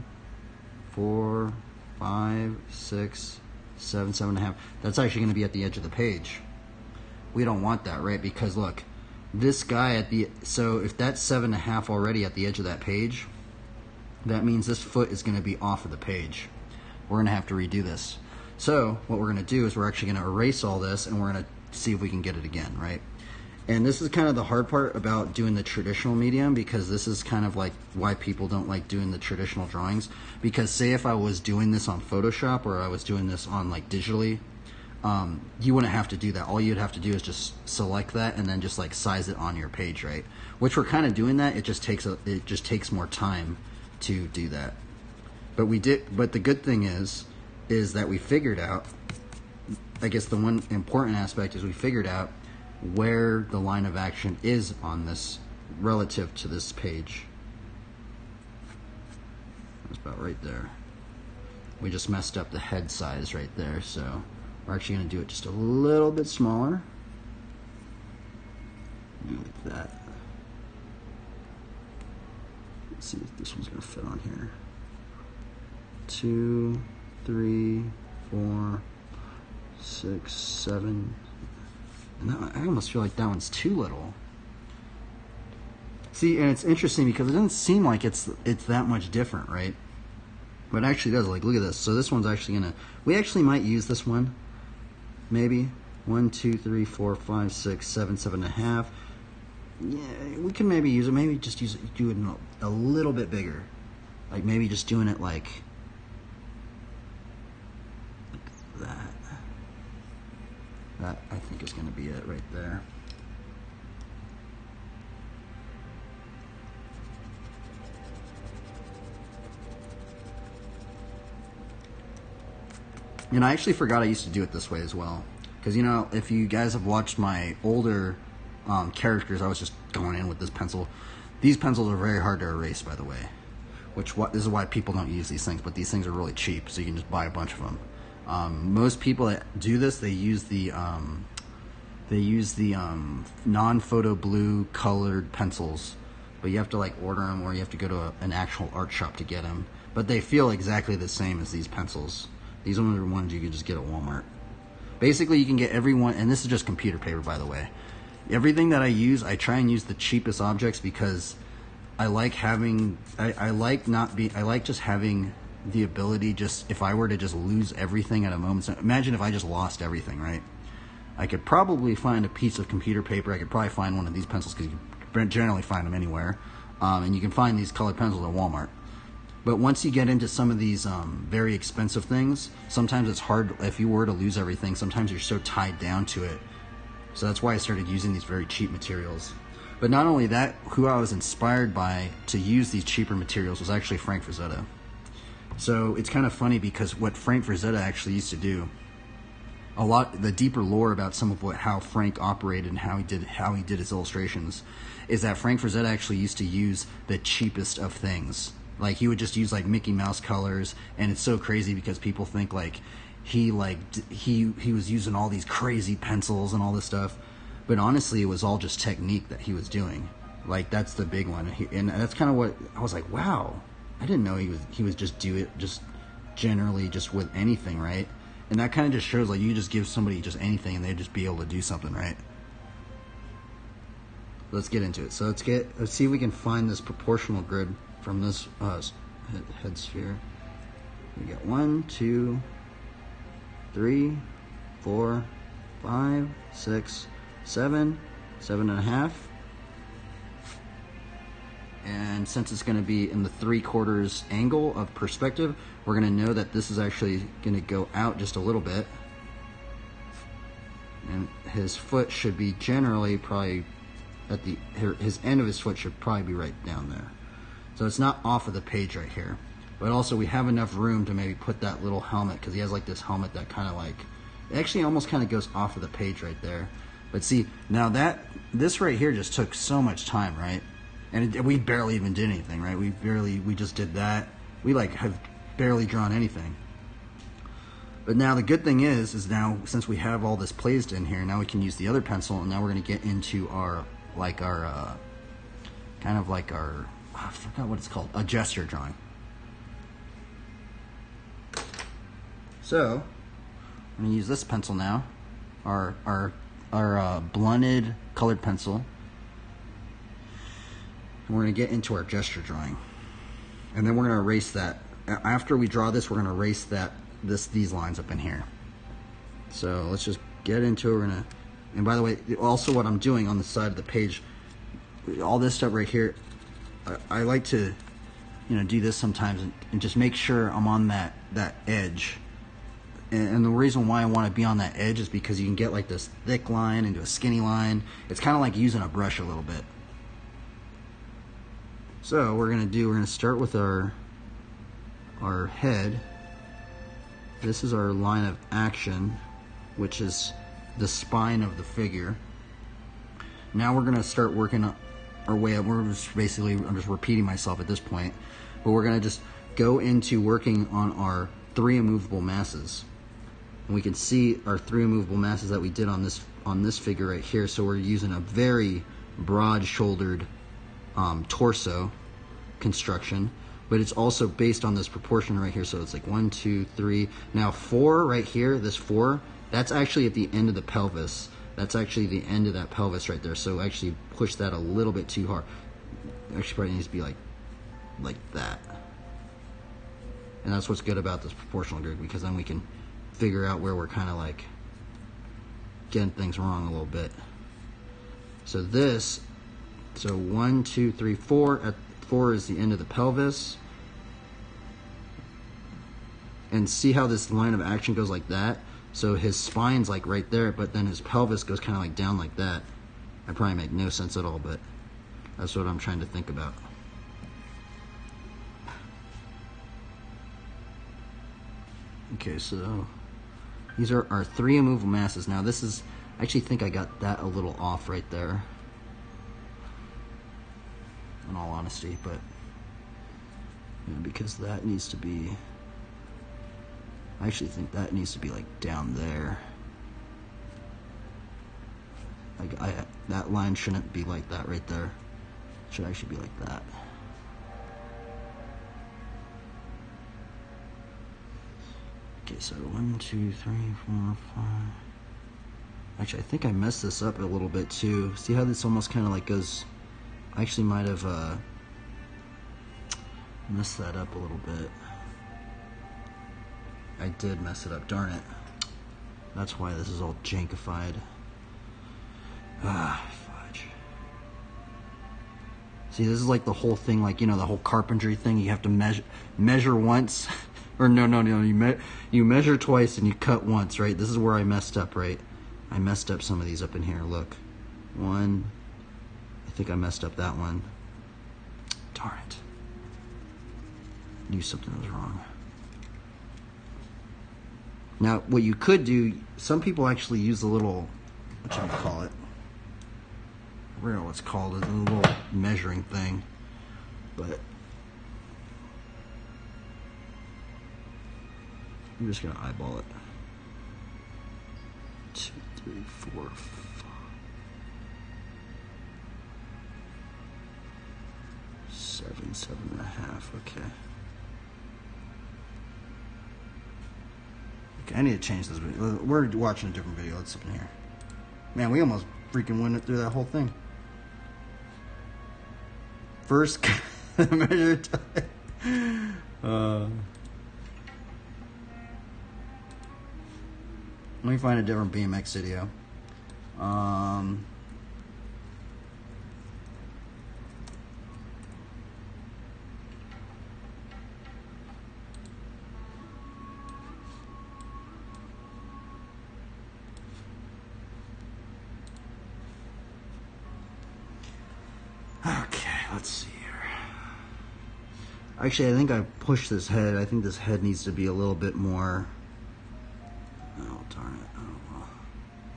4, 5, 6, 7, 7.5. That's actually going to be at the edge of the page. We don't want that, right? Because look, this guy so if that's 7.5 already at the edge of that page, that means this foot is going to be off of the page. We're going to have to redo this. So what we're going to do is we're actually going to erase all this, and we're going to see if we can get it again, right? And this is kind of the hard part about doing the traditional medium, because this is kind of like why people don't like doing the traditional drawings. Because say if I was doing this on Photoshop, or I was doing this on like digitally, you wouldn't have to do that. All you'd have to do is just select that and then just like size it on your page, right? Which we're kind of doing that. It just takes more time to do that. But we did. But the good thing is that we figured out. I guess the one important aspect is we figured out where the line of action is on this relative to this page. It's about right there. We just messed up the head size right there, so we're actually going to do it just a little bit smaller. Like that. Let's see if this one's going to fit on here. 2, 3, 4, 6, 7. No, I almost feel like that one's too little. See, and it's interesting because it doesn't seem like it's that much different, right? But it actually does. Like, look at this. So this one's actually gonna. We actually might use this one. Maybe 1, 2, 3, 4, 5, 6, 7, 7.5. Yeah, we can maybe use it. Maybe just do it a little bit bigger. Like maybe just doing it like that. That, I think, is going to be it right there. And I actually forgot I used to do it this way as well. Because, you know, if you guys have watched my older characters, I was just going in with this pencil. These pencils are very hard to erase, by the way. This is why people don't use these things. But these things are really cheap, so you can just buy a bunch of them. Most people that do this, they use the non-photo blue colored pencils, but you have to like order them, or you have to go to an actual art shop to get them. But they feel exactly the same as these pencils. These ones are ones you can just get at Walmart. Basically, you can get everyone, and this is just computer paper, by the way. Everything that I use, I try and use the cheapest objects because I like having, I like just having the ability, just if I were to just lose everything at a moment. So imagine if I just lost everything, right? I could probably find a piece of computer paper. I could probably find one of these pencils, because you can generally find them anywhere. And you can find these colored pencils at Walmart. But once you get into some of these very expensive things, sometimes it's hard. If you were to lose everything, sometimes you're so tied down to it. So that's why I started using these very cheap materials. But not only that, who I was inspired by to use these cheaper materials was actually Frank Frazetta. So it's kind of funny because what Frank Frazetta actually used to do, the deeper lore about some of how Frank operated and how he did his illustrations, is that Frank Frazetta actually used to use the cheapest of things. Like he would just use like Mickey Mouse colors, and it's so crazy because people think like he was using all these crazy pencils and all this stuff, but honestly it was all just technique that he was doing. Like that's the big one, and that's kind of what I was like, wow. I didn't know he was just do it just generally just with anything, right? And that kind of just shows like you just give somebody just anything and they'd just be able to do something, right? Let's get into it. So let's see if we can find this proportional grid from this head sphere. We got 1, 2, 3, 4, 5, 6, 7, 7.5. And since it's going to be in the 3/4 angle of perspective, we're going to know that this is actually going to go out just a little bit. And his foot should be generally probably at his end of his foot should probably be right down there. So it's not off of the page right here. But also we have enough room to maybe put that little helmet, because he has like this helmet that kind of like, it actually almost kind of goes off of the page right there. But see, now this right here just took so much time, right? And we barely even did anything, right? We just did that. We like have barely drawn anything. But now the good thing is now since we have all this placed in here, now we can use the other pencil, and now we're gonna get into our I forgot what it's called, a gesture drawing. So I'm gonna use this pencil now, our blunted colored pencil. And we're going to get into our gesture drawing. And then we're going to erase that. After we draw this, we're going to erase these lines up in here. So let's just get into it. We're going to, and by the way, also what I'm doing on the side of the page, all this stuff right here, I like to, do this sometimes and just make sure I'm on that edge. And the reason why I want to be on that edge is because you can get like this thick line into a skinny line. It's kind of like using a brush a little bit. So we're gonna start with our head. This is our line of action, which is the spine of the figure. Now we're gonna start working our way up. I'm just repeating myself at this point, but we're gonna just go into working on our 3 immovable masses. And we can see our 3 immovable masses that we did on this figure right here. So we're using a very broad-shouldered torso construction, but it's also based on this proportion right here. So it's like 1, 2, 3. Now 4 right here, this 4, that's actually at the end of the pelvis. That's actually the end of that pelvis right there. So actually push that a little bit too hard. Actually probably needs to be like that. And that's what's good about this proportional grid, because then we can figure out where we're kind of like getting things wrong a little bit. So 1, 2, 3, 4. At 4 is the end of the pelvis. And see how this line of action goes like that? So his spine's like right there, but then his pelvis goes kind of like down like that. I probably make no sense at all, but that's what I'm trying to think about. Okay, so these are our 3 immovable masses. Now this is, I actually think I got that a little off right there, in all honesty, but because that needs to be, I actually think that needs to be like down there. Like that line shouldn't be like that right there. It should actually be like that. Okay, so 1, 2, 3, 4, 5. Actually, I think I messed this up a little bit too. See how this almost kind of like goes, I actually might have messed that up a little bit. I did mess it up, darn it. That's why this is all jankified. Ah, fudge. See, this is like the whole thing, like, the whole carpentry thing. You have to measure once. Or no, you measure twice and you cut once, right? This is where I messed up, right? I messed up some of these up in here, look. 1, I think I messed up that one. Darn it. Knew something was wrong. Now, what you could do, some people actually use a little, what should we call it? I forget what it's called, a little measuring thing. But I'm just gonna eyeball it. 2, 3, 4, 5. 7, 7.5, okay. Okay, I need to change this video. We're watching a different video. Let's open here. Man, we almost freaking went through that whole thing. First measure time. Let me find a different BMX video. Okay, let's see here. Actually, I think I pushed this head. I think this head needs to be a little bit more. Oh, darn it. Oh, well.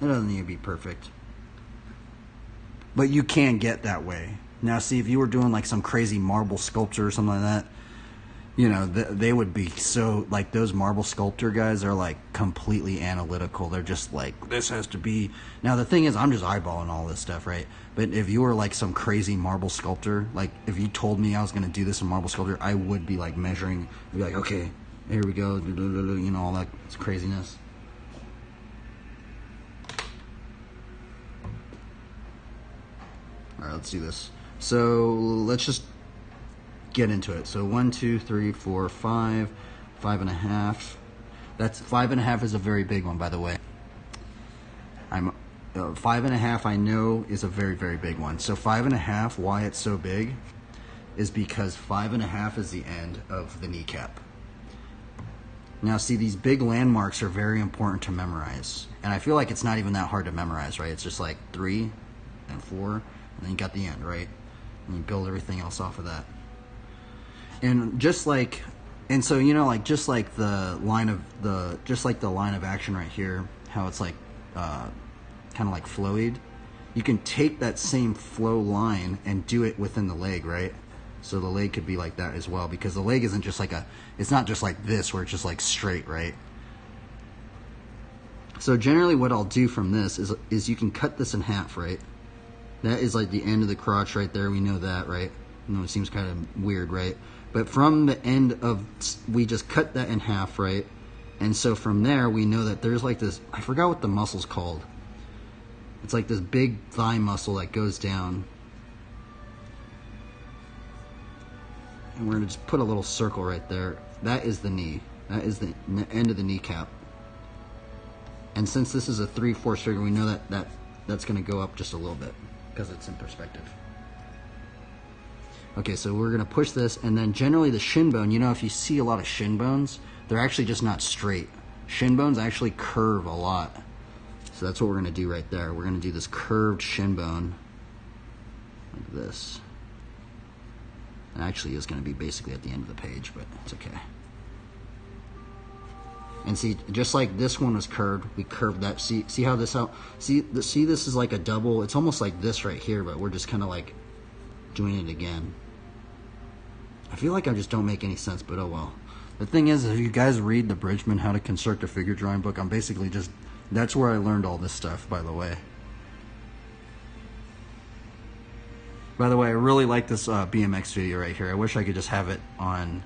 It doesn't need to be perfect. But you can get that way. Now, see, if you were doing like some crazy marble sculpture or something like that, they would be so, like, those marble sculptor guys are like completely analytical. They're just like, this has to be. Now, the thing is, I'm just eyeballing all this stuff, right? But if you were like some crazy marble sculptor, like if you told me I was going to do this in marble sculpture, I would be like measuring, I'd be like, okay, here we go, all that craziness. All right, let's do this. So let's just get into it. So 1, 2, 3, 4, 5, 5.5. That's 5.5 is a very big one, by the way. 5.5 I know is a very, very big one. So 5.5, why it's so big is because 5.5 is the end of the kneecap. Now see, these big landmarks are very important to memorize. And I feel like it's not even that hard to memorize, right? It's just like 3 and 4, and then you got the end, right? And you build everything else off of that. And just like, and so, you know, like, just like the line of action right here, how it's like, kind of like flowied, you can take that same flow line and do it within the leg, right? So the leg could be like that as well, because the leg isn't just like it's not just like this where it's just like straight, right? So generally what I'll do from this is you can cut this in half, right? That is like the end of the crotch right there. We know that, right? I know it seems kind of weird, right? But from the end of, we just cut that in half, right? And so from there, we know that there's like this, I forgot what the muscle's called. It's like this big thigh muscle that goes down. And we're gonna just put a little circle right there. That is the knee. That is the end of the kneecap. And since this is a 3/4 figure, we know that that's gonna go up just a little bit because it's in perspective. Okay, so we're gonna push this, and then generally the shin bone, you know, if you see a lot of shin bones, they're actually just not straight. Shin bones actually curve a lot. So that's what we're gonna do right there. We're gonna do this curved shin bone, like this. It actually is gonna be basically at the end of the page, but it's okay. And see, just like this one was curved, we curved that. See how this out? See this is like a double. It's almost like this right here, but we're just kind of like doing it again. I feel like I just don't make any sense, but oh well. The thing is, if you guys read the Bridgman How to Construct a Figure Drawing book, I'm basically just, that's where I learned all this stuff, by the way. By the way, I really like this BMX video right here. I wish I could just have it on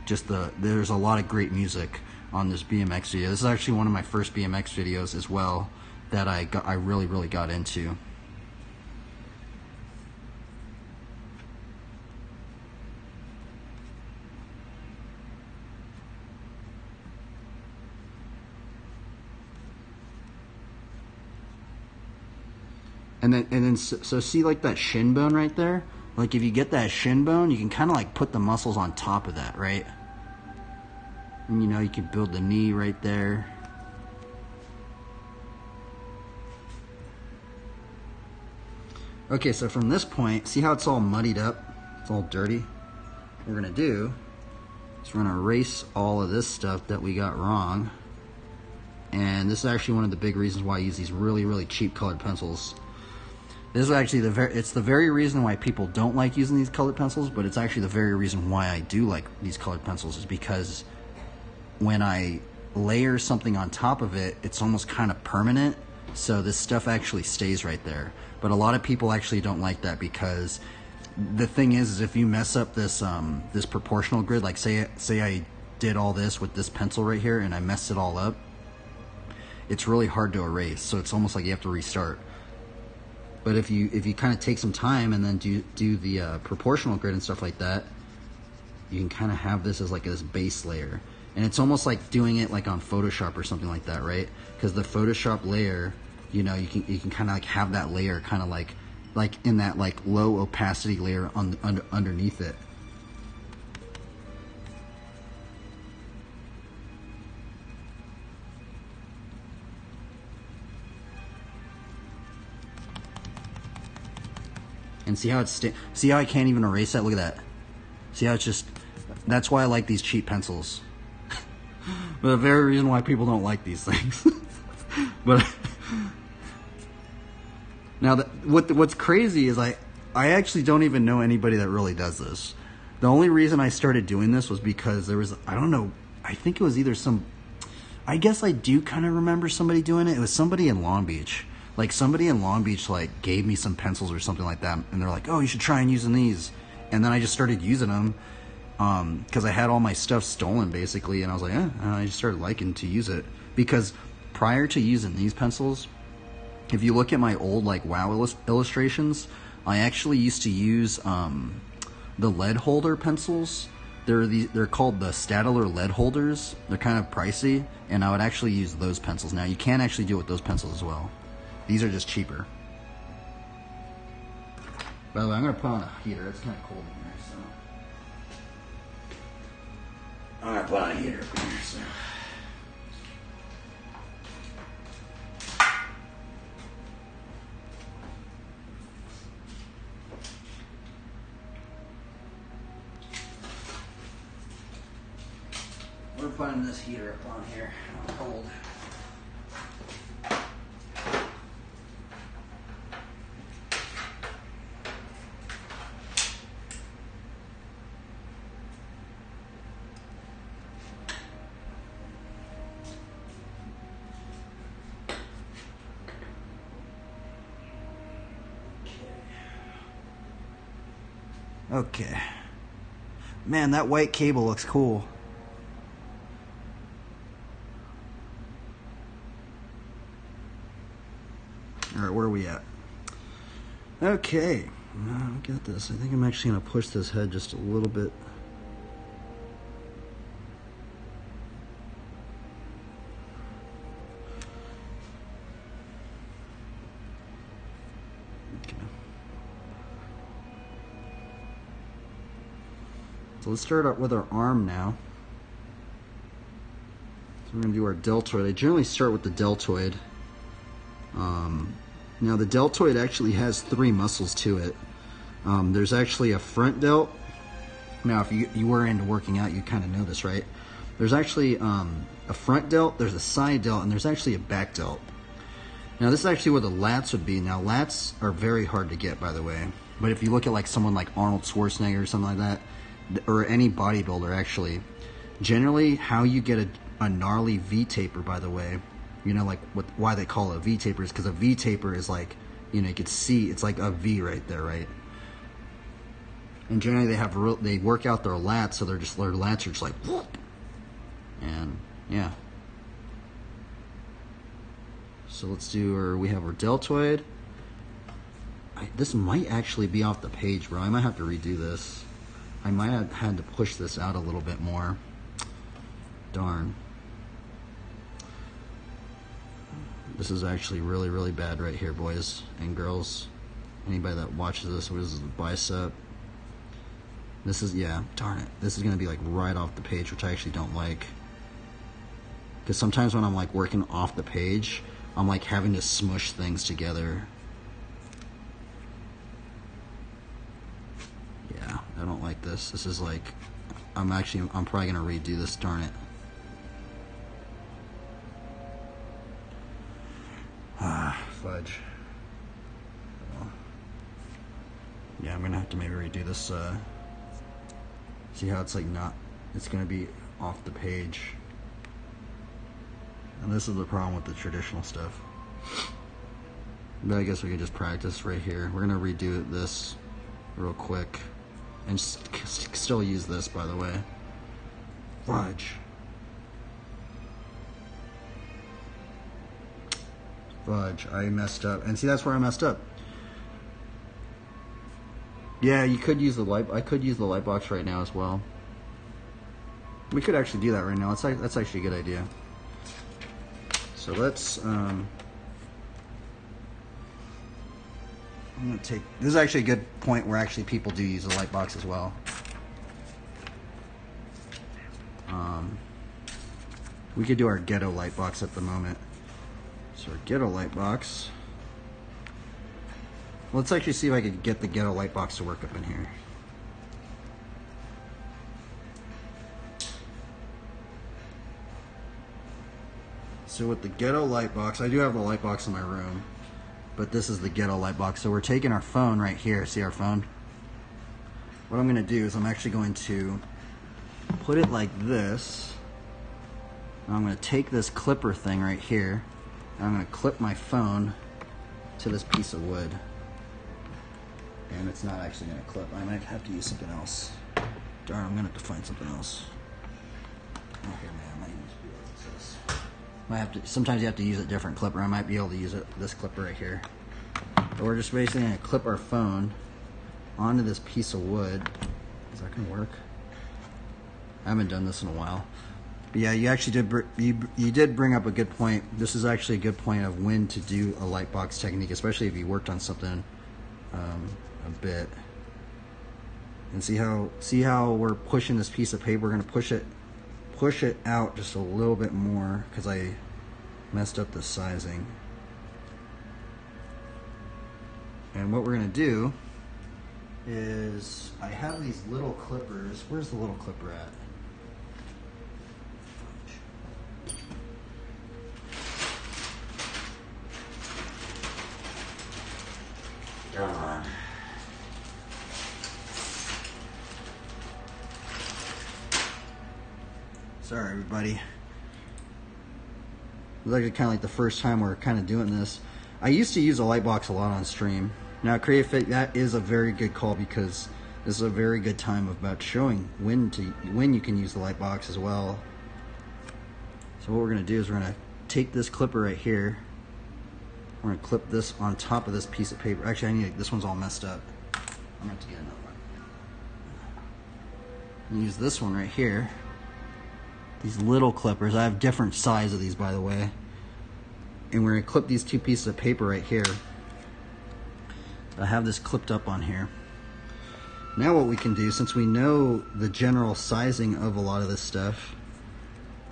just there's a lot of great music on this BMX video. This is actually one of my first BMX videos as well that I really got into. And then so see like that shin bone right there? Like if you get that shin bone, you can kind of like put the muscles on top of that, right? And you know, you can build the knee right there. Okay, so from this point, see how it's all muddied up? It's all dirty. What we're gonna do is we're gonna erase all of this stuff that we got wrong. And this is actually one of the big reasons why I use these really cheap colored pencils. This is actually it's the very reason why people don't like using these colored pencils, but it's actually the very reason why I do like these colored pencils, is because when I layer something on top of it, it's almost kind of permanent, so this stuff actually stays right there. But a lot of people actually don't like that, because the thing is if you mess up this this proportional grid, like say I did all this with this pencil right here and I messed it all up, it's really hard to erase, so it's almost like you have to restart. But if you kind of take some time and then do the proportional grid and stuff like that, you can kind of have this as like this base layer. And it's almost like doing it like on Photoshop or something like that, right? Because the Photoshop layer, you know, you can kind of like have that layer kind of like in that like low opacity layer underneath it. And see how it's see how I can't even erase that? Look at that. See how it's just, that's why I like these cheap pencils. But the very reason why people don't like these things. But now what's crazy is I actually don't even know anybody that really does this. The only reason I started doing this was because there was, I don't know, I think it was either I guess I do kind of remember somebody doing it. It was somebody in Long Beach. Like somebody in Long Beach like gave me some pencils or something like that, and they're like, oh, you should try and using these. And then I just started using them because I had all my stuff stolen basically, and I was like, and I just started liking to use it. Because prior to using these pencils, if you look at my old like WoW illustrations, I actually used to use the lead holder pencils. They're called the Stadler lead holders. They're kind of pricey, and I would actually use those pencils. Now you can actually do it with those pencils as well. These are just cheaper. By the way, I'm gonna put on a heater. It's kind of cold in here, so I'm gonna put on a heater up in here. So. We're putting this heater up on here. I'm cold. Okay. Man, that white cable looks cool. Alright, where are we at? Okay. Look at this. I think I'm actually going to push this head just a little bit. Okay. So let's start out with our arm now. So we're going to do our deltoid. I generally start with the deltoid. Now the deltoid actually has 3 muscles to it. There's actually a front delt. Now if you were into working out, you kind of know this, right? There's actually a front delt, there's a side delt, and there's actually a back delt. Now this is actually where the lats would be. Now lats are very hard to get, by the way. But if you look at like someone like Arnold Schwarzenegger or something like that, or any bodybuilder actually, generally how you get a gnarly V-taper, by the way, you know, like why they call it a V-taper is because a V-taper is like, you know, you could see it's like a V right there, right? And generally they work out their lats, so their lats are just like whoop. And yeah. So let's do we have our deltoid. This might actually be off the page, bro. I might have to redo this. I might have had to push this out a little bit more. Darn. This is actually really, really bad right here, boys and girls. Anybody that watches this, what is the bicep? This is, yeah, darn it. This is going to be like right off the page, which I actually don't like. Because sometimes when I'm like working off the page, I'm like having to smush things together. Yeah, I don't like this. This is like, I'm probably going to redo this, darn it. Fudge. Well, yeah, I'm gonna have to maybe redo this. See how it's like it's gonna be off the page. And this is the problem with the traditional stuff. But I guess we could just practice right here. We're gonna redo this real quick. And still use this, by the way. Fudge. Fudge, I messed up. And see, that's where I messed up. Yeah, you could use the light. I could use the light box right now as well. We could actually do that right now. That's actually a good idea. So let's. I'm gonna take. This is actually a good point where actually people do use the light box as well. We could do our ghetto light box at the moment. So our ghetto light box. Let's actually see if I could get the ghetto light box to work up in here. So with the ghetto light box, I do have the light box in my room, but this is the ghetto light box. So we're taking our phone right here. See our phone? What I'm going to do is I'm actually going to put it like this. I'm going to take this clipper thing right here. I'm going to clip my phone to this piece of wood. And it's not actually going to clip. I might have to use something else. Darn, I'm going to have to find something else. Oh, here, man, I might use this. Might have to. Sometimes you have to use a different clipper. I might be able to use this clipper right here. But we're just basically going to clip our phone onto this piece of wood. Is that gonna work? I haven't done this in a while. But yeah, you actually you did bring up a good point. This is actually a good point of when to do a light box technique, especially if you worked on something a bit. And see how we're pushing this piece of paper. We're gonna push it out just a little bit more because I messed up the sizing. And what we're gonna do is I have these little clippers. Where's the little clipper at? Come on. Sorry, everybody. It's like kind of like the first time we're kind of doing this. I used to use a light box a lot on stream. Now, Creative Fit, that is a very good call because this is a very good time about showing when you can use the light box as well. So what we're going to do is we're going to take this clipper right here. We're going to clip this on top of this piece of paper. Actually, this one's all messed up. I'm going to have to get another one. Use this one right here. These little clippers. I have different size of these, by the way. And we're going to clip these two pieces of paper right here. I have this clipped up on here. Now what we can do, since we know the general sizing of a lot of this stuff,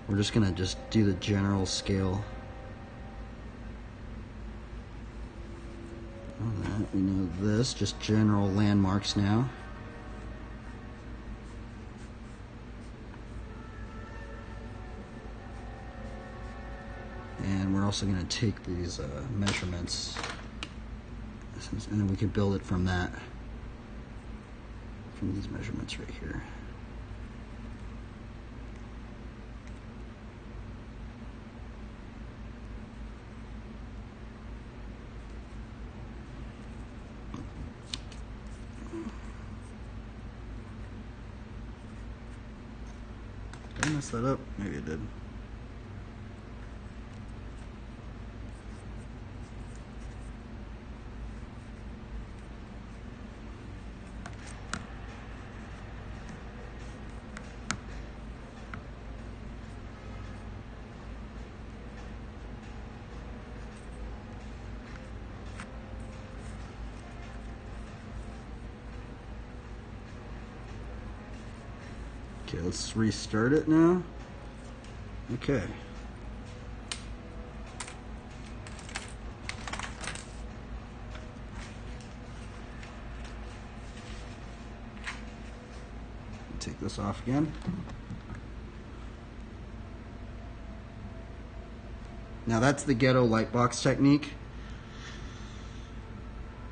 we're just going to do the general scale. All that, we know this, just general landmarks now. And we're also going to take these measurements, and then we can build it from that, from these measurements right here. Did I mess that up? Maybe I did. Okay, let's restart it now. Okay. Take this off again. Now that's the ghetto light box technique.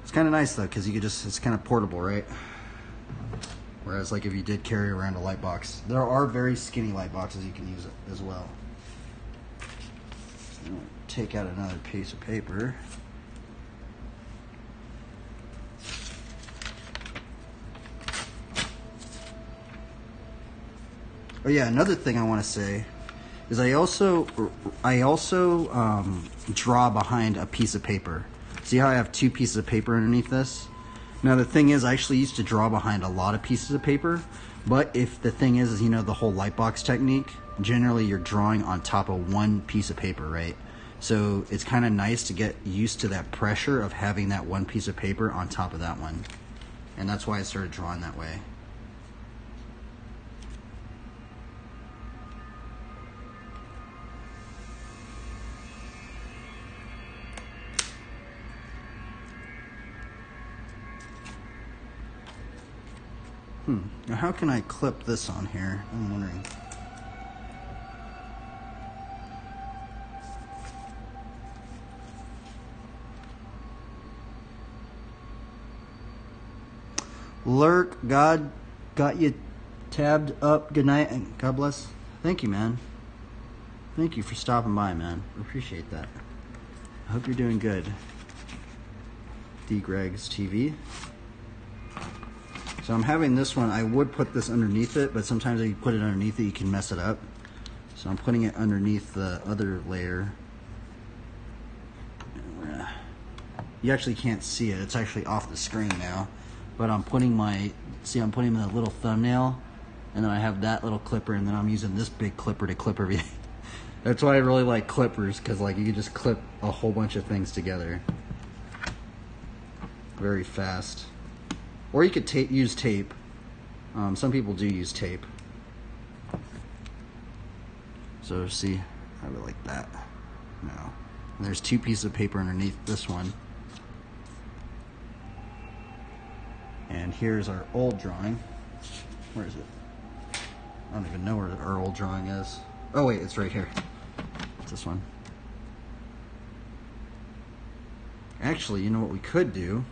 It's kind of nice though, because you could it's kind of portable, right? Whereas like if you did carry around a light box, there are very skinny light boxes you can use it as well. So I'm gonna take out another piece of paper. Oh yeah, another thing I want to say is I also draw behind a piece of paper. See how I have two pieces of paper underneath this? Now the thing is, I actually used to draw behind a lot of pieces of paper, but if the thing is you know the whole light box technique, generally you're drawing on top of one piece of paper, right? So it's kind of nice to get used to that pressure of having that one piece of paper on top of that one. And that's why I started drawing that way. Now how can I clip this on here? I'm wondering. Lurk, God got you tabbed up. Good night and God bless. Thank you, man. Thank you for stopping by, man. Appreciate that. I hope you're doing good. D. Greg's TV. So I'm having this one. I would put this underneath it, but sometimes if you put it underneath it, you can mess it up. So I'm putting it underneath the other layer. You actually can't see it. It's actually off the screen now. but I'm putting I'm putting the little thumbnail, and then I have that little clipper, and then I'm using this big clipper to clip everything. That's why I really like clippers, because like you can just clip a whole bunch of things together very fast. Or you could use tape. Some people do use tape. So see, I have it like that. No. And there's 2 pieces of paper underneath this one. And here's our old drawing. Where is it? I don't even know where our old drawing is. Oh wait, it's right here. It's this one. Actually, you know what we could do?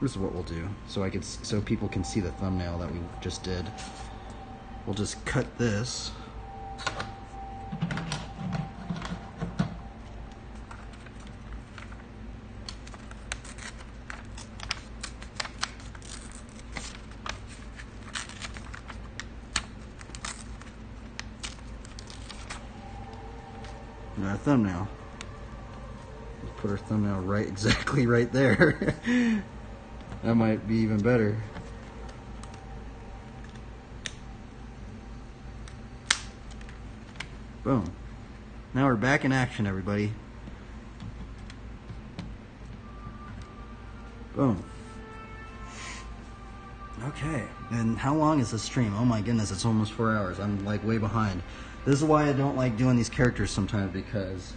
This is what we'll do, so people can see the thumbnail that we just did. We'll just cut this. And our thumbnail. Let's put our thumbnail exactly right there. That might be even better. Boom. Now we're back in action, everybody. Boom. Okay, and how long is this stream? Oh my goodness, it's almost 4 hours. I'm like way behind. This is why I don't like doing these characters sometimes, because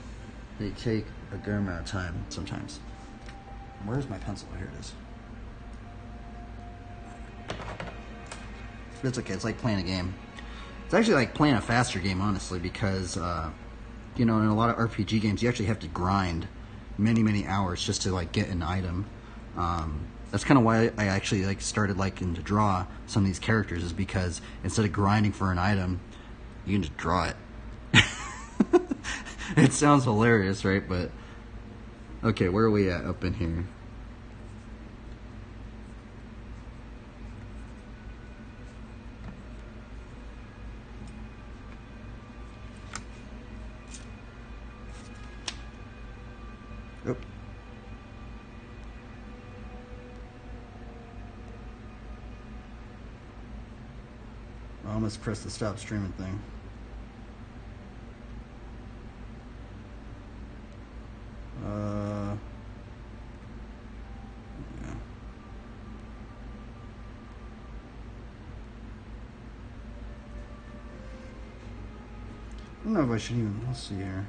they take a good amount of time sometimes. Where's my pencil? Here it is. But it's okay, it's like playing a game. It's actually like playing a faster game, honestly, because, you know, in a lot of RPG games, you actually have to grind many hours just to, like, get an item. That's kind of why I actually, like, started liking to draw some of these characters, is because instead of grinding for an item, you can just draw it. It sounds hilarious, right? But, okay, where are we at up in here? Oop. I almost pressed the stop streaming thing. Yeah. I don't know if I should even, let's see here.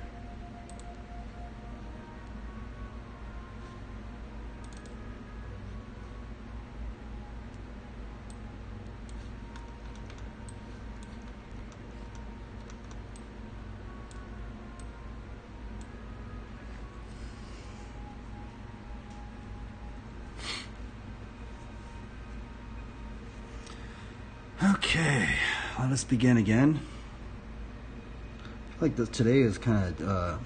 Okay, let us begin again. I feel like today is kind of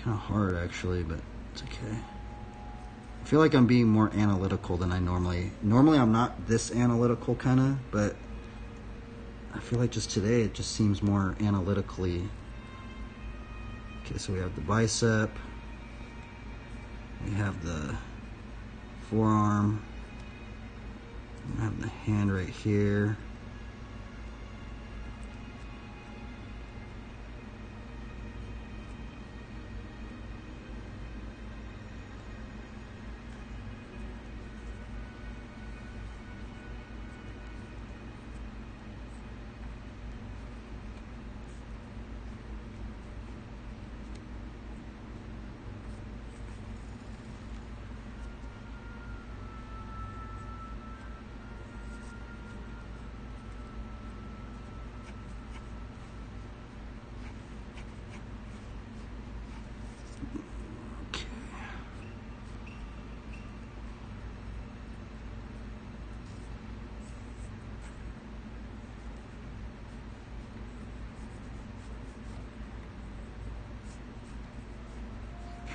hard actually, but it's okay. I feel like I'm being more analytical than I normally. Normally I'm not this analytical kind of, but I feel like just today it just seems more analytically. Okay, so we have the bicep, we have the forearm, we have the hand right here.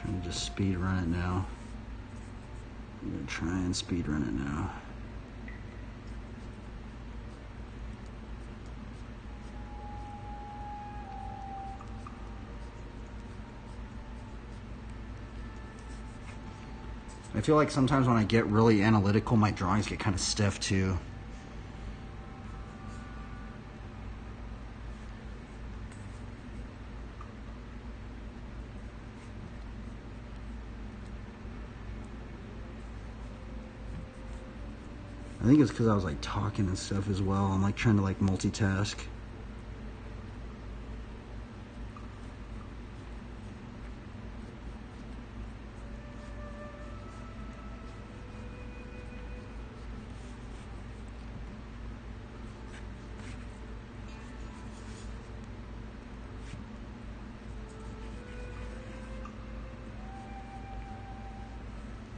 Trying to just speed run it now. I'm gonna try and speed run it now. I feel like sometimes when I get really analytical, my drawings get kind of stiff too. I think it's because I was like talking and stuff as well. I'm like trying to like multitask.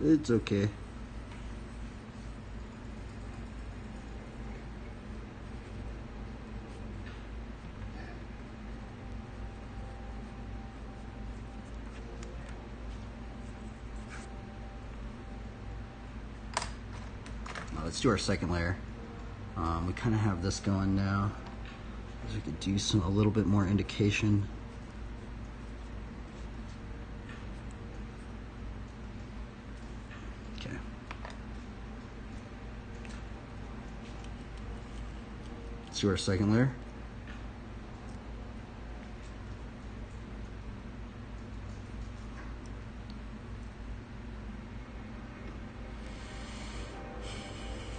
It's okay. Let's do our second layer. We kind of have this going now. We could do a little bit more indication. Okay. Let's do our second layer.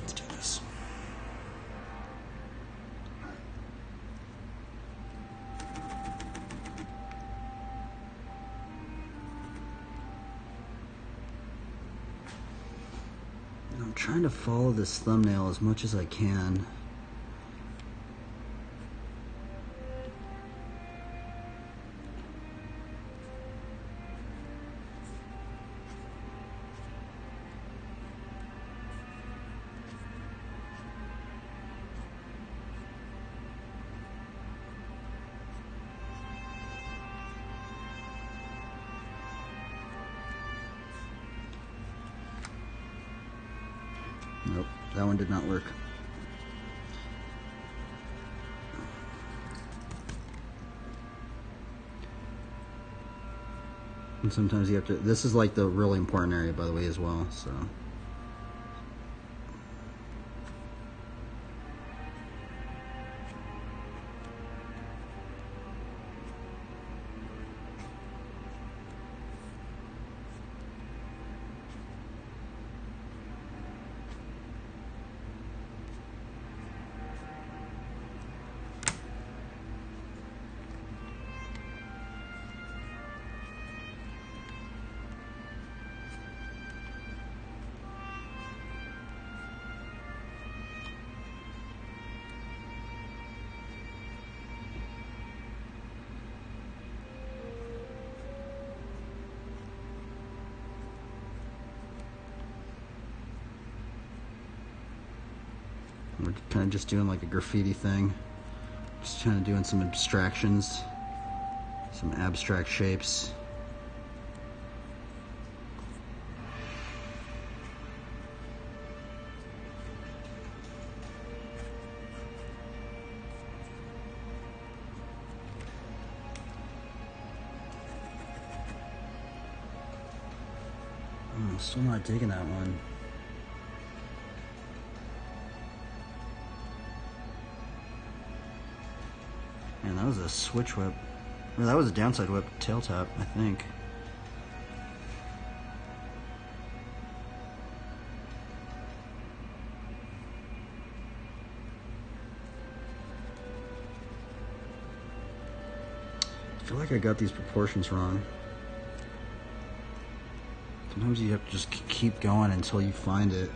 Let's do this. I'm trying to follow this thumbnail as much as I can. Nope, that one did not work. And sometimes you have to, this is like the really important area, by the way, as well, so. We're kind of just doing like a graffiti thing. Just trying to doing some abstractions, some abstract shapes. I'm still not digging that one. Man, that was a switch whip. Or that was a downside whip tail tap, I think. I feel like I got these proportions wrong. Sometimes you have to just keep going until you find it.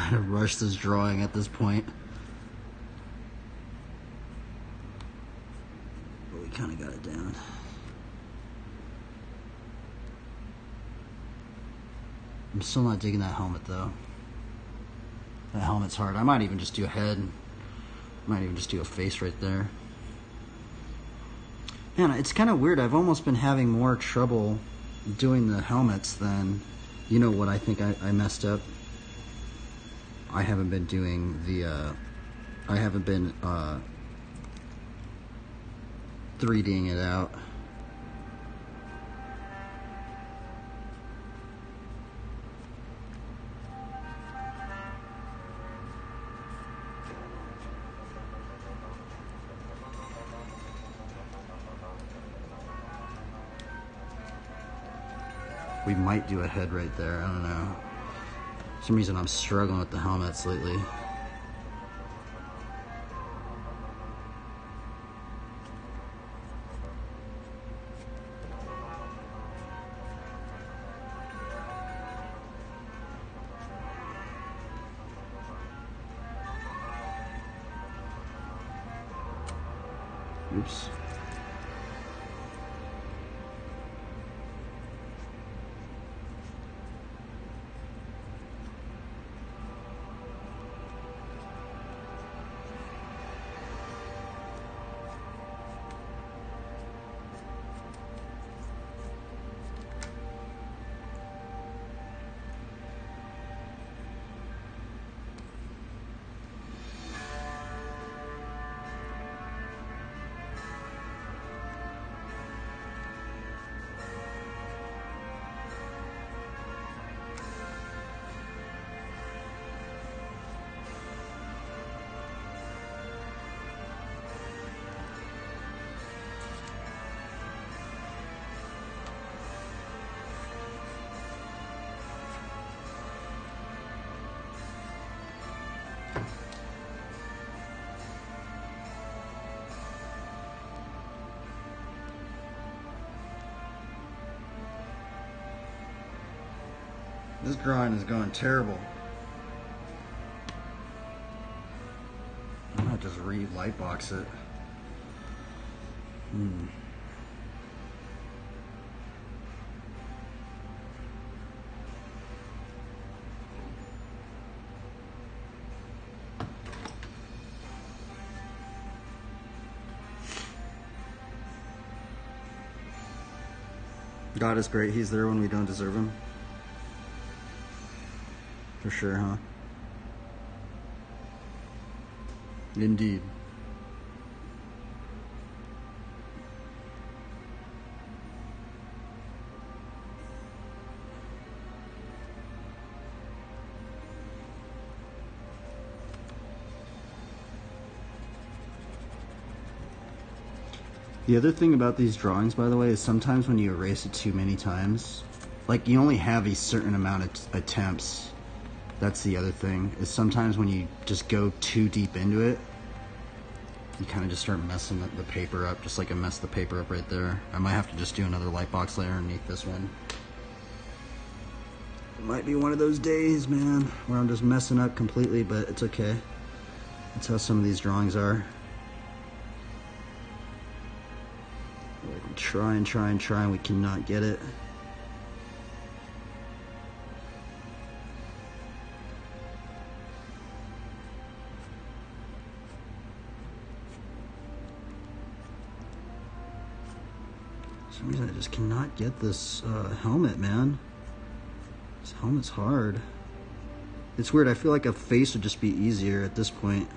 trying to rush this drawing at this point. But we kind of got it down. I'm still not digging that helmet though. That helmet's hard. I might even just do a head. Might even just do a face right there. Man, it's kind of weird. I've almost been having more trouble doing the helmets than, you know what I think I messed up? I haven't been doing the, I haven't been 3D'ing it out. We might do a head right there, I don't know. For some reason I'm struggling with the helmets lately. Oops. This drawing is going terrible. I might just re-lightbox it. God is great. He's there when we don't deserve him. For sure, huh? Indeed. The other thing about these drawings, by the way, is sometimes when you erase it too many times, like you only have a certain amount of attempts. That's the other thing, is sometimes when you just go too deep into it, you kind of just start messing the paper up, just like I messed the paper up right there. I might have to just do another lightbox layer underneath this one. It might be one of those days, man, where I'm just messing up completely, but it's okay. That's how some of these drawings are. Like we try and try and try and we cannot get it. For some reason I just cannot get this helmet, man. This helmet's hard. It's weird, I feel like a face would just be easier at this point.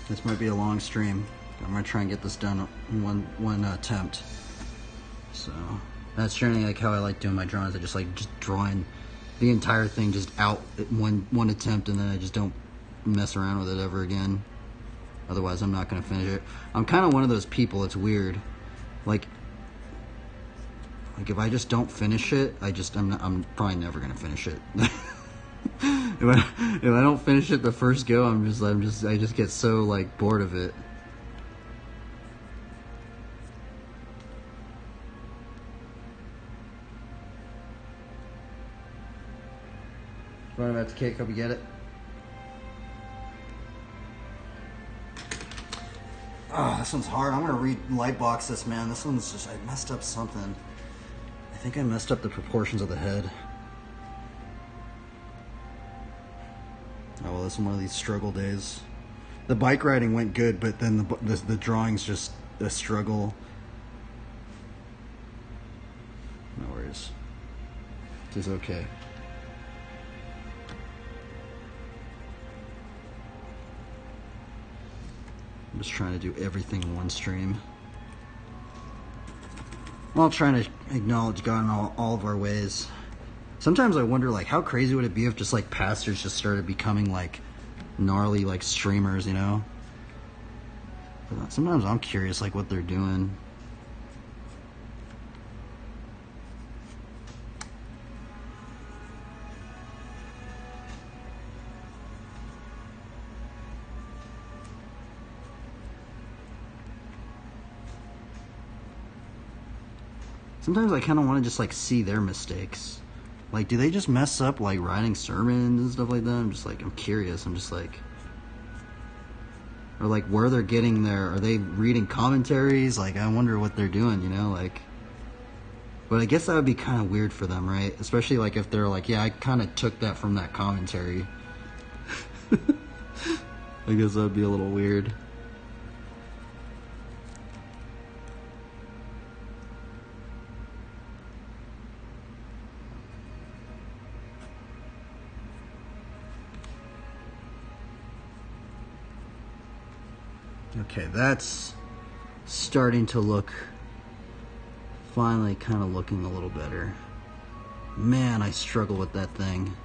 This might be a long stream. I'm gonna try and get this done in one attempt. So that's generally like how I like doing my drawings. I just like drawing the entire thing just out at one attempt, and then I just don't mess around with it ever again. Otherwise, I'm not gonna finish it. I'm kind of one of those people. It's weird. Like Like, if I just don't finish it, I'm probably never gonna finish it. if I don't finish it the first go, I just get so like bored of it. Run about the cake, hope you get it. Oh, this one's hard. I'm gonna lightbox this, man. This one's just, I messed up something. I think I messed up the proportions of the head. Oh well, this is one of these struggle days. The bike riding went good, but then the drawing's just a struggle. No worries. This is okay. I'm just trying to do everything in one stream. While trying to acknowledge God in all of our ways. Sometimes I wonder, like, how crazy would it be if just, like, pastors just started becoming, like, gnarly, like, streamers, you know? But sometimes I'm curious, like, what they're doing. Sometimes I kind of want to just like see their mistakes. Like, do they just mess up like writing sermons and stuff like that? I'm curious. I'm just like, or like where they're getting their, are they reading commentaries? Like, I wonder what they're doing, you know, like, but I guess that would be kind of weird for them, right? Especially like if they're like, yeah, I kind of took that from that commentary. I guess that would be a little weird. Okay, that's starting to look, finally kind of looking a little better. Man, I struggle with that thing.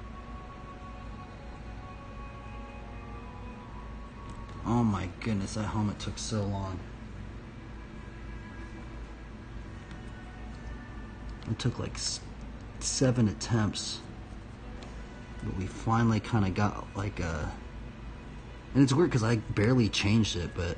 Oh my goodness, that helmet took so long. It took like 7 attempts. But we finally kind of got like a... And it's weird because I barely changed it, but...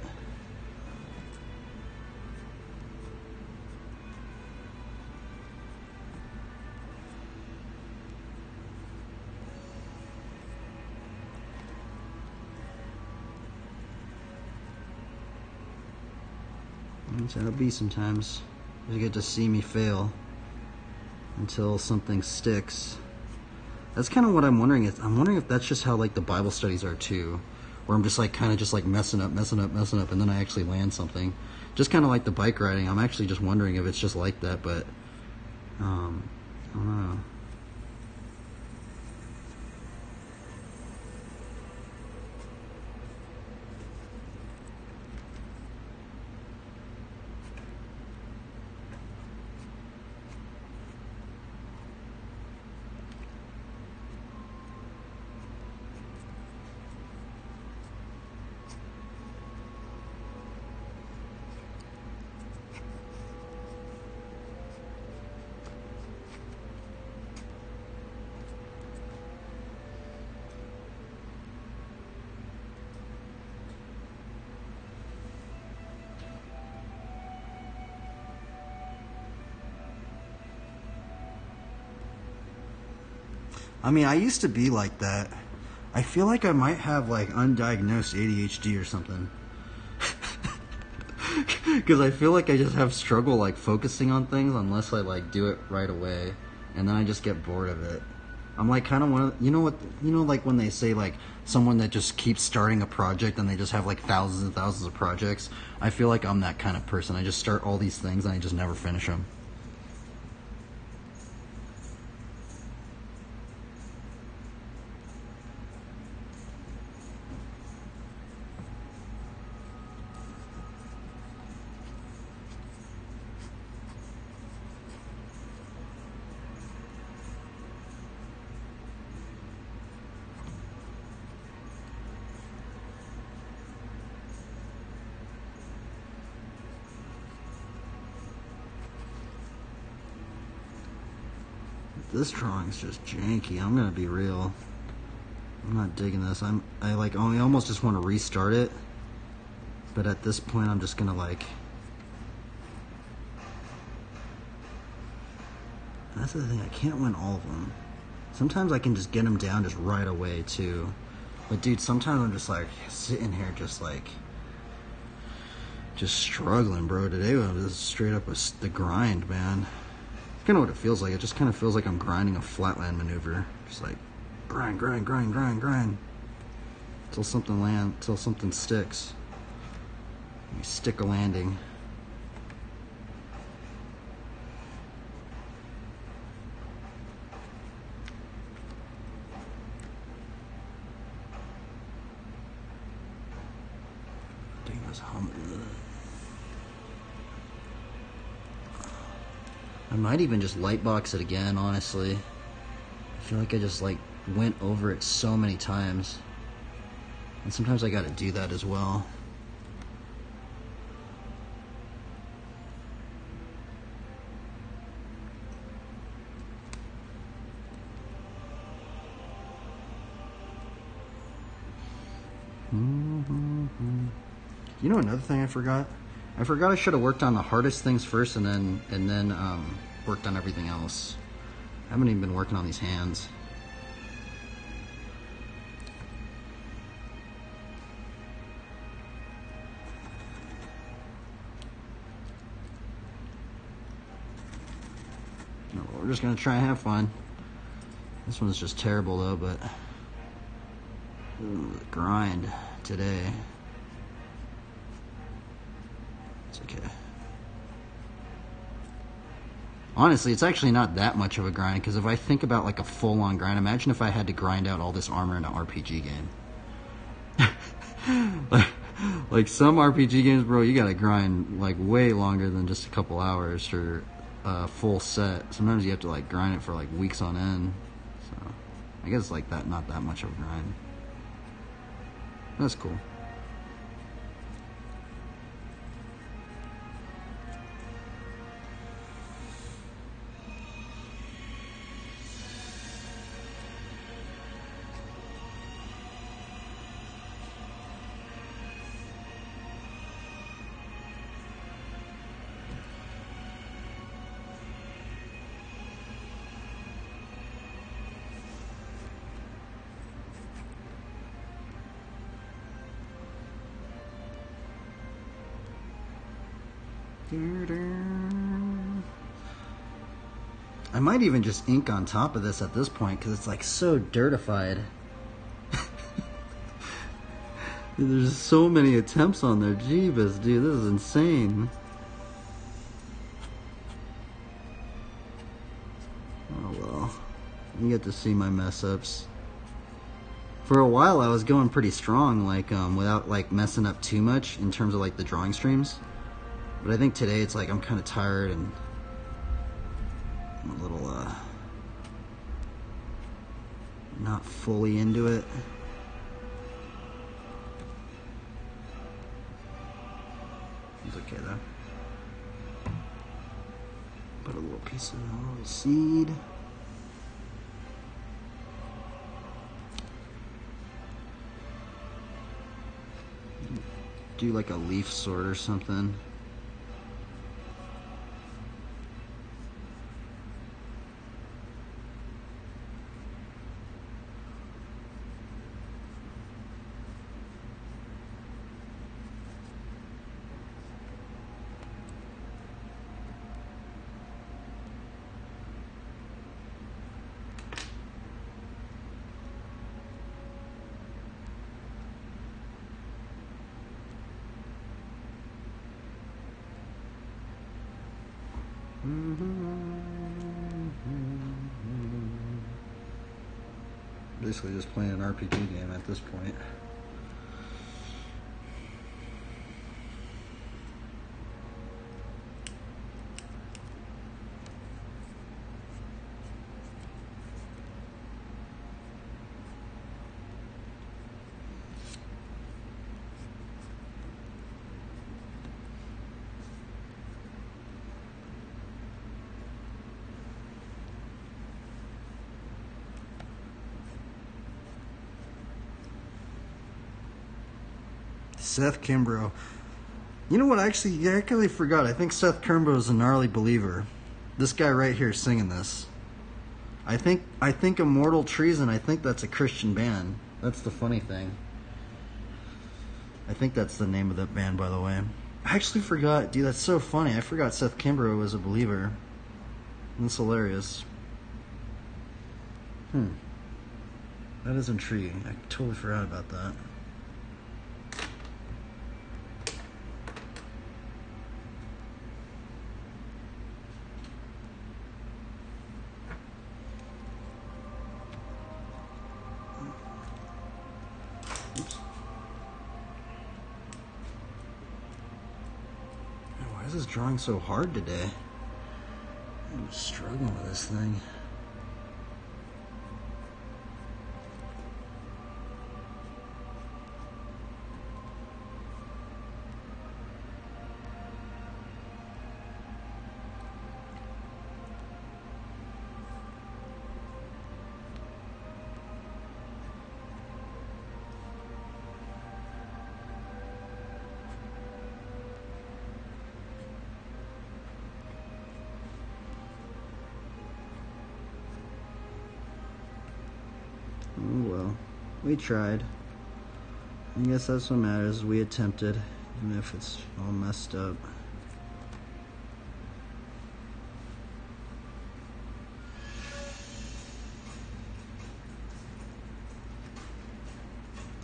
That's how it'll be sometimes. You get to see me fail until something sticks. That's kind of what I'm wondering. I'm wondering if that's just how like the Bible studies are too, where I'm just like kind of just like messing up, and then I actually land something. Just kind of like the bike riding. I'm actually just wondering if it's just like that, but I don't know. I mean, I used to be like that. I feel like I might have like undiagnosed ADHD or something. Because I feel like I just have struggle like focusing on things unless I like do it right away, and then I just get bored of it. I'm like kind of one of, you know what, you know, like when they say like someone that just keeps starting a project and they just have like thousands and thousands of projects. I feel like I'm that kind of person. I just start all these things and I just never finish them. This drawing's just janky. I'm gonna be real. I'm not digging this. I almost just want to restart it. But at this point, I'm just gonna like. That's the thing. I can't win all of them. Sometimes I can just get them down just right away too. But dude, sometimes I'm just like sitting here, just struggling, bro. Today was just straight up the grind, man. Kind of what it feels like. It just kind of feels like I'm grinding a flatland maneuver. Just like grind till something sticks. You stick a landing. Dang, this I might even just lightbox it again, honestly. I feel like I just like went over it so many times. And sometimes I gotta do that as well. You know another thing I forgot? I forgot I should have worked on the hardest things first and then worked on everything else. I haven't even been working on these hands. No, we're just gonna try and have fun. This one's just terrible though, but ooh, the grind today. It's okay. Honestly, it's actually not that much of a grind, because if I think about like a full-on grind, imagine if I had to grind out all this armor in an RPG game. like some RPG games, bro, you gotta grind like way longer than just a couple hours for a full set. Sometimes you have to like grind it for like weeks on end. So I guess like that, not that much of a grind. That's cool. I might even just ink on top of this at this point, because it's like so dirtified. There's so many attempts on there. Jeebus, dude, this is insane. Oh well, you get to see my mess ups. For a while I was going pretty strong, like without like messing up too much in terms of like the drawing streams. But I think today it's like I'm kind of tired and I'm a little not fully into it. It's okay though. Put a little piece of a little seed. Do like a leaf sort or something. Basically just playing an RPG game at this point. Seth Kimbrough. You know what? I actually forgot. I think Seth Kimbrough is a gnarly believer. This guy right here singing this. I think Immortal Treason, I think that's a Christian band. That's the funny thing. I think that's the name of that band, by the way. I actually forgot. Dude, that's so funny. I forgot Seth Kimbrough was a believer. That's hilarious. That is intriguing. I totally forgot about that. Oops. Why is this drawing so hard today? I'm struggling with this thing. Oh well, we tried. I guess that's what matters. We attempted, even if it's all messed up.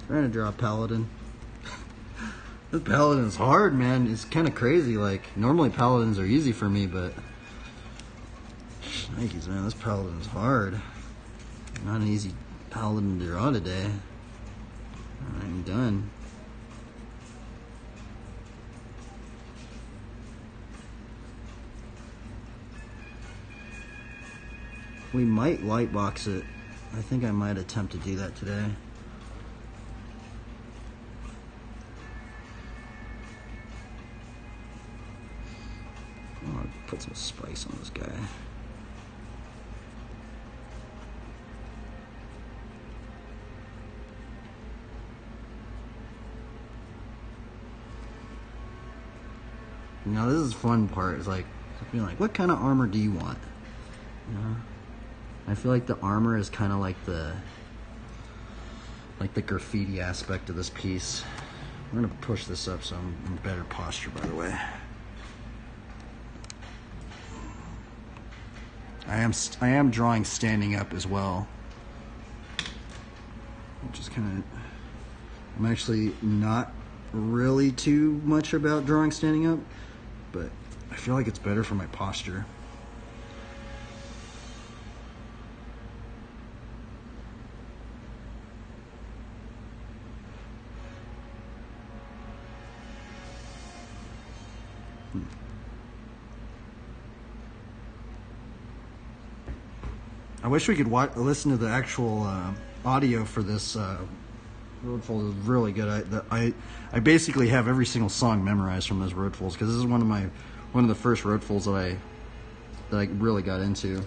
Trying to draw a paladin. This paladin is hard, man. It's kind of crazy. Like, normally paladins are easy for me, but Nikes, man, this paladin is hard. Not an easy paladin to draw today. I'm done. We might lightbox it. I think I might attempt to do that today. I'll put some spice on this guy. Now this is the fun part. It's like, being like, what kind of armor do you want? You know? I feel like the armor is kind of like the graffiti aspect of this piece. I'm gonna push this up so I'm in better posture, by the way. I am drawing standing up as well, which is kind of. I'm actually not really too much about drawing standing up, but I feel like it's better for my posture. I wish we could listen to the actual audio for this. Roadfuls is really good. I basically have every single song memorized from those Roadfuls because this is one of the first Roadfuls that I really got into.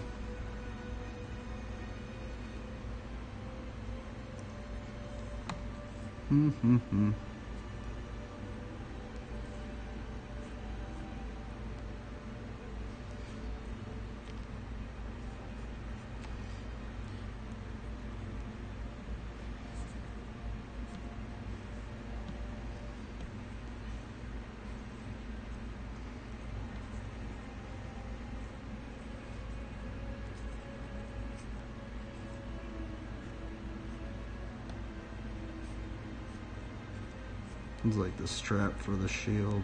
It's like the strap for the shield.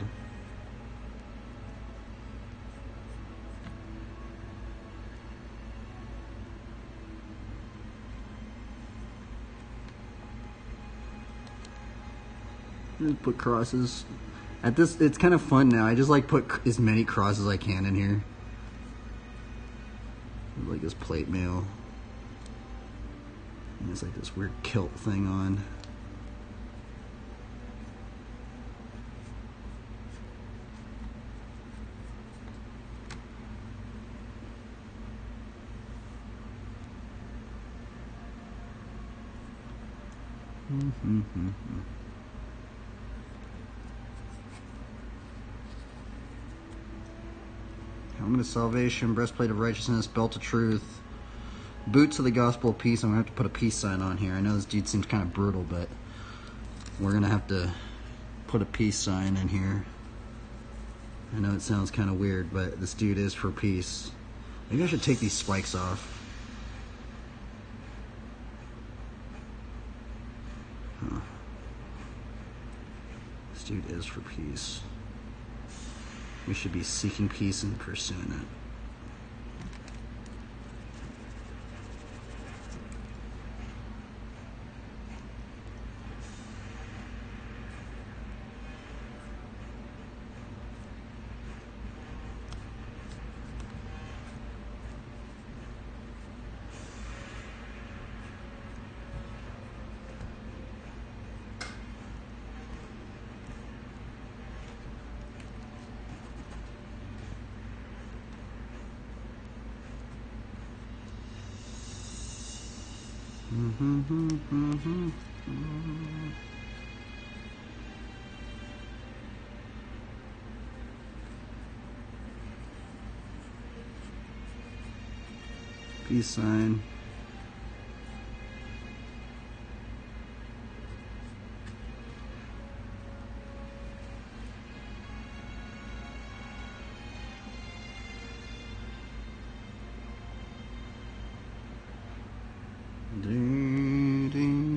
Just put crosses. At this, it's kind of fun now. I just like put as many crosses as I can in here. Like this plate mail. And it's like this weird kilt thing on. helmet of salvation, breastplate of righteousness, belt of truth, boots of the gospel of peace. I'm gonna have to put a peace sign on here. I know this dude seems kind of brutal, but we're gonna have to put a peace sign in here. I know it sounds kind of weird, but this dude is for peace. Maybe I should take these spikes off. Huh. This dude is for peace. We should be seeking peace and pursuing it. Peace sign. Ding, ding, ding.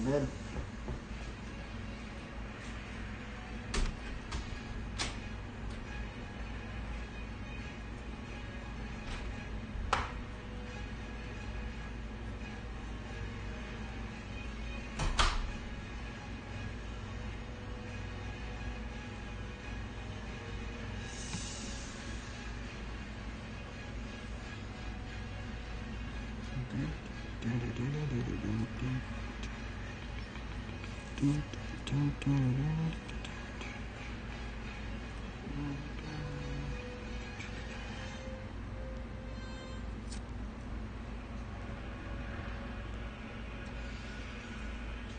Good.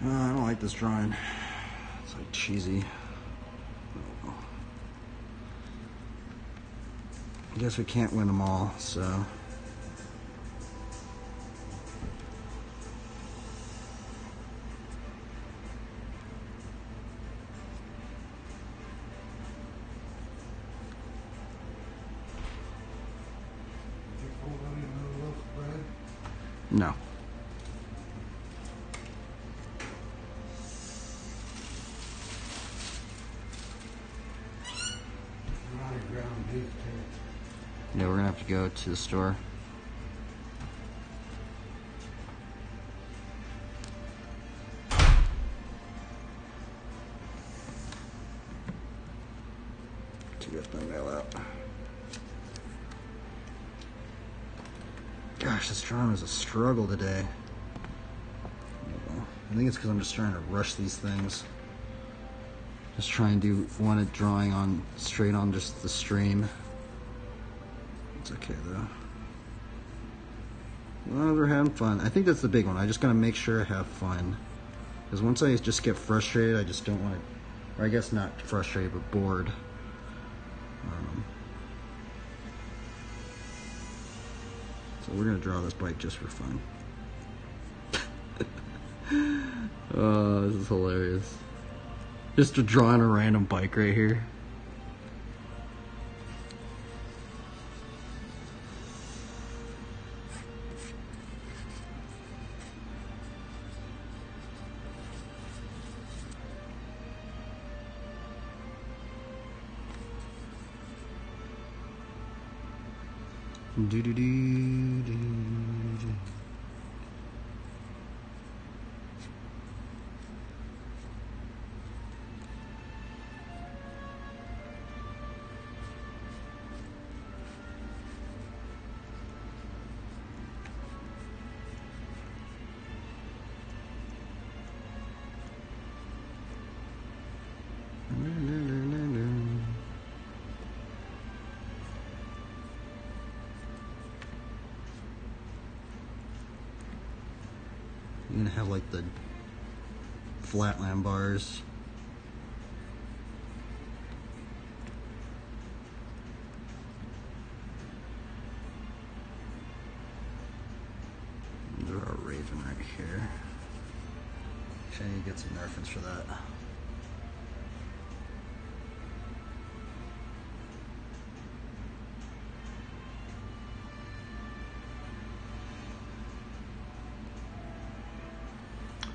I don't like this drawing. It's like cheesy. I guess we can't win them all, so. No. Yeah, we're gonna have to go to the store. To get my mail out. Gosh, this drawing is a struggle today. I think it's because I'm just trying to rush these things. Just try and do one drawing on straight on just the stream. It's okay though. Well, we're having fun. I think that's the big one. I just gotta make sure I have fun. Because once I just get frustrated, I just don't want to, or I guess not frustrated, but bored. So we're gonna draw this bike just for fun. Oh, this is hilarious. Just to draw on a random bike right here. Do do do do do. You're gonna have like the flatland bars. There's our Raven right here. Actually, I need to get some nerfings for that.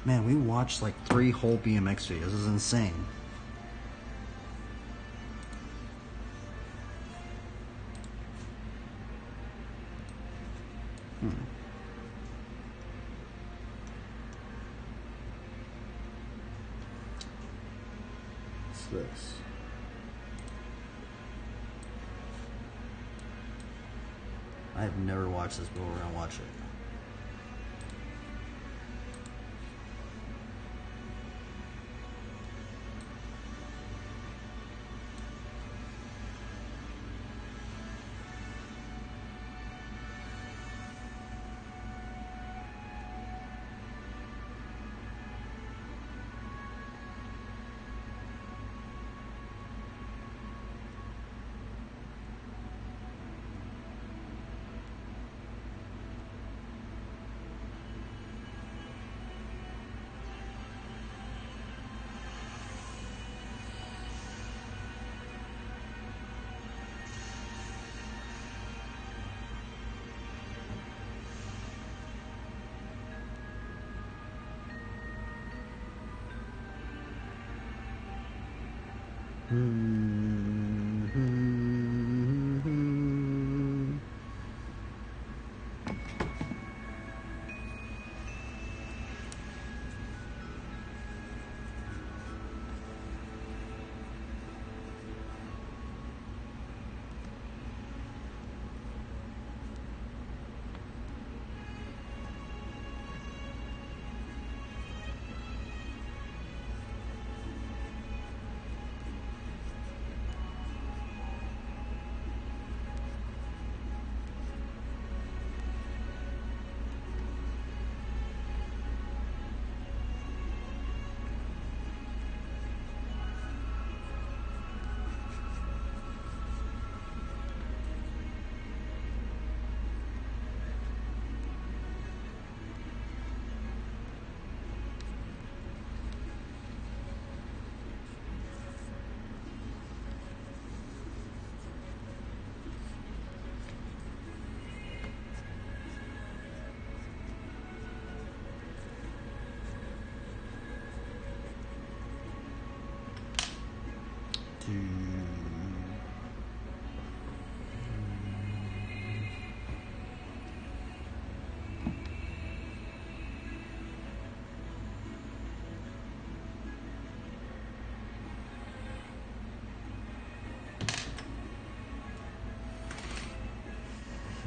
Man, we watched like 3 whole BMX videos. This is insane. What's this? I have never watched this, but we're gonna watch it.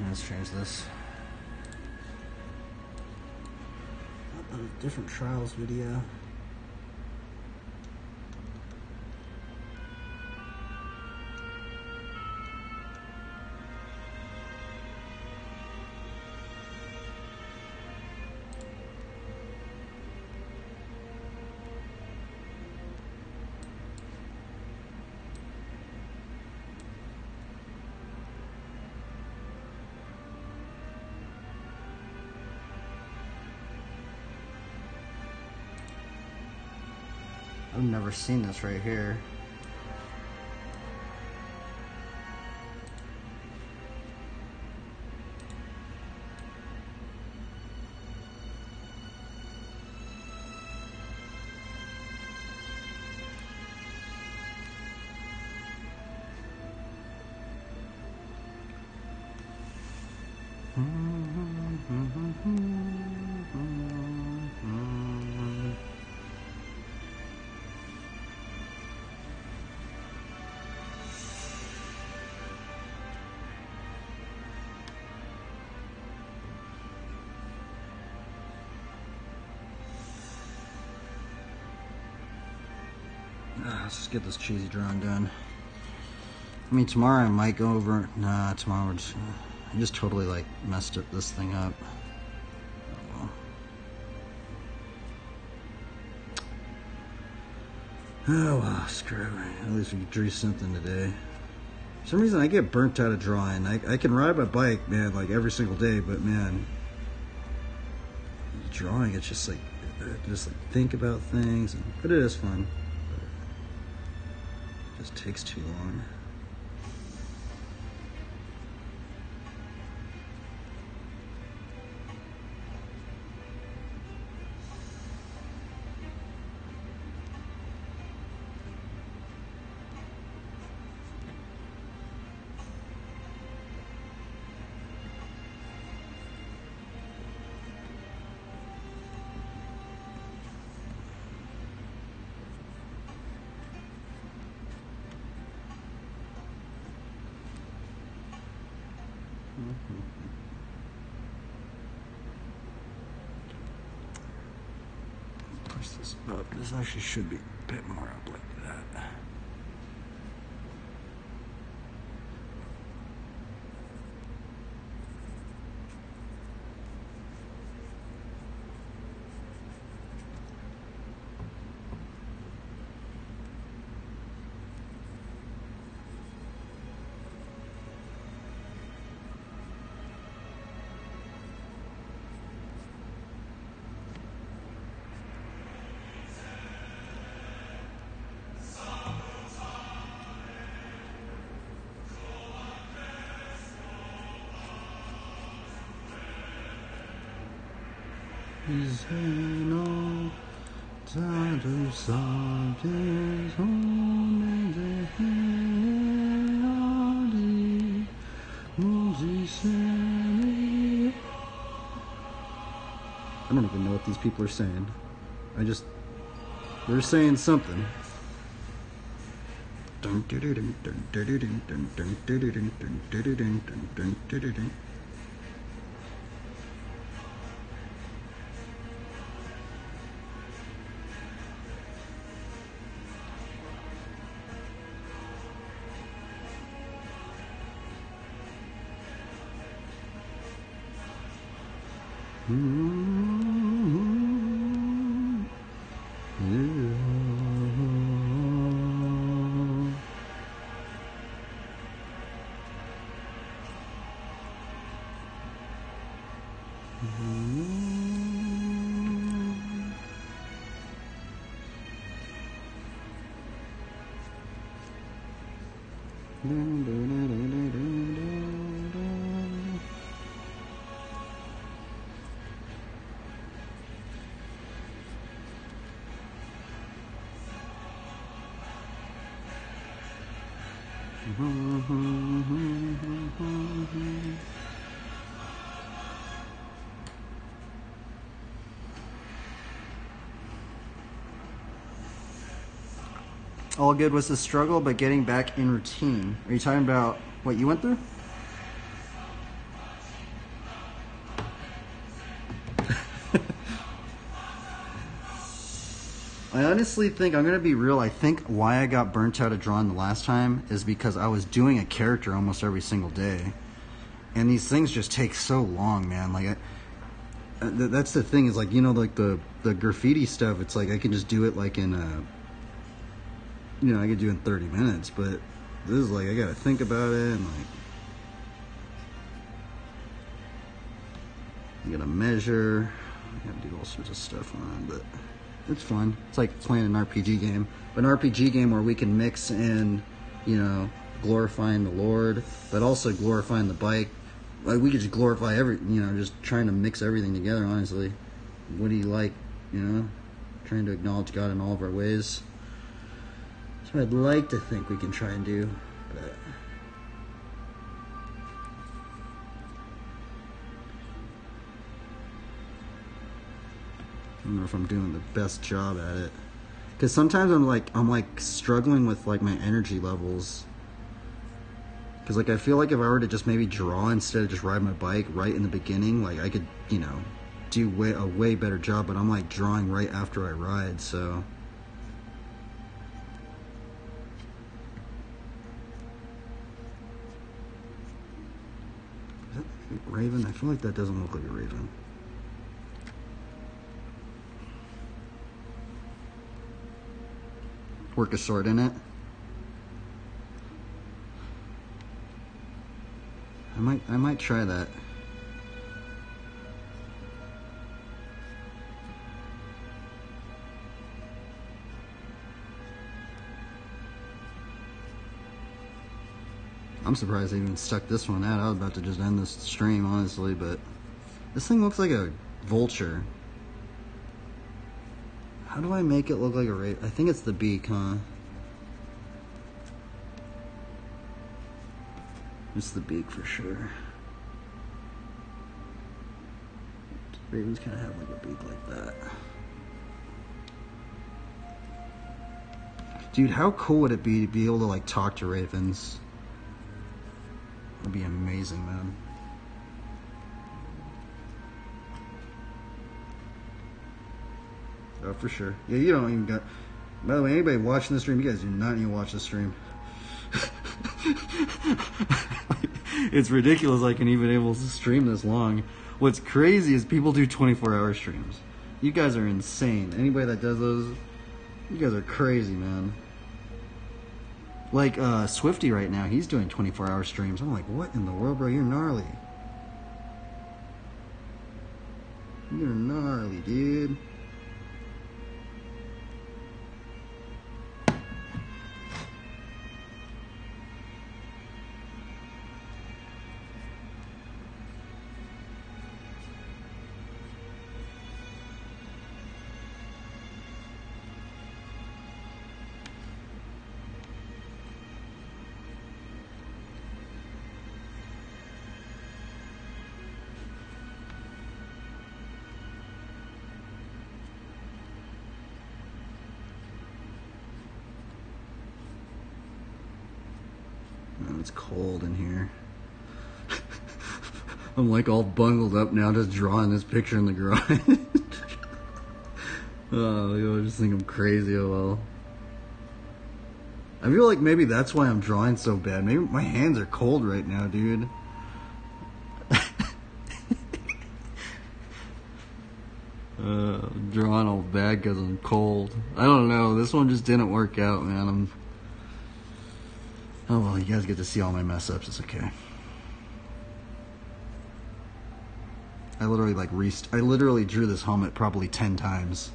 Let's change this. A different trials video. I've never seen this right here. Let's just get this cheesy drawing done. I mean, tomorrow I might go over. Nah, tomorrow we're just. I just totally like messed up this thing up. Oh, well. Oh well, screw it. At least we drew something today. For some reason I get burnt out of drawing. I can ride my bike, man, like every single day, but man, drawing, it's just like think about things, but it is fun. But it just takes too long. Push this up. This actually should be a bit more up like that. I don't even know what these people are saying. They're saying something. All good was the struggle, but getting back in routine. Are you talking about what you went through? I honestly think, I'm going to be real, I think why I got burnt out of drawing the last time is because I was doing a character almost every single day. And these things just take so long, man. Like, that's the thing is, like, you know, like the graffiti stuff, it's like I can just do it like in I could do in 30 minutes, but this is like, I gotta think about it, and like, you gotta measure, I gotta do all sorts of stuff on it, but it's fun. It's like playing an RPG game, but an RPG game where we can mix in, glorifying the Lord, but also glorifying the bike. Like, we could just glorify just trying to mix everything together, honestly. What do you like, Trying to acknowledge God in all of our ways. That's what I'd like to think we can try and do, but I don't know if I'm doing the best job at it. Because sometimes I'm like struggling with like my energy levels. Because like I feel like if I were to just maybe draw instead of just ride my bike right in the beginning, like I could, do a way better job. But I'm like drawing right after I ride, so. Is that a raven? I feel like that doesn't look like a raven. work a sword in it. I might try that. I'm surprised I even stuck this one out. I was about to just end this stream, honestly, but this thing looks like a vulture. How do I make it look like a raven? I think it's the beak, huh? It's the beak for sure. Ravens kind of have like a beak like that. Dude, how cool would it be to be able to like talk to ravens? That'd be amazing, man. Oh, for sure. Yeah, you don't even got... By the way, anybody watching this stream, you guys do not need to watch this stream. It's ridiculous I can even able to stream this long. What's crazy is people do 24-hour streams. You guys are insane. Anybody that does those, you guys are crazy, man. Like Swifty right now, he's doing 24-hour streams. I'm like, what in the world, bro? You're gnarly. You're gnarly, dude. Oh, it's cold in here. I'm like all bundled up now, just drawing this picture in the garage. Oh, you just think I'm crazy. Oh well. I feel like maybe that's why I'm drawing so bad. Maybe my hands are cold right now, dude. I'm drawing all bad because I'm cold. I don't know. This one just didn't work out, man. Oh well, you guys get to see all my mess ups. It's okay. I literally drew this helmet probably 10 times.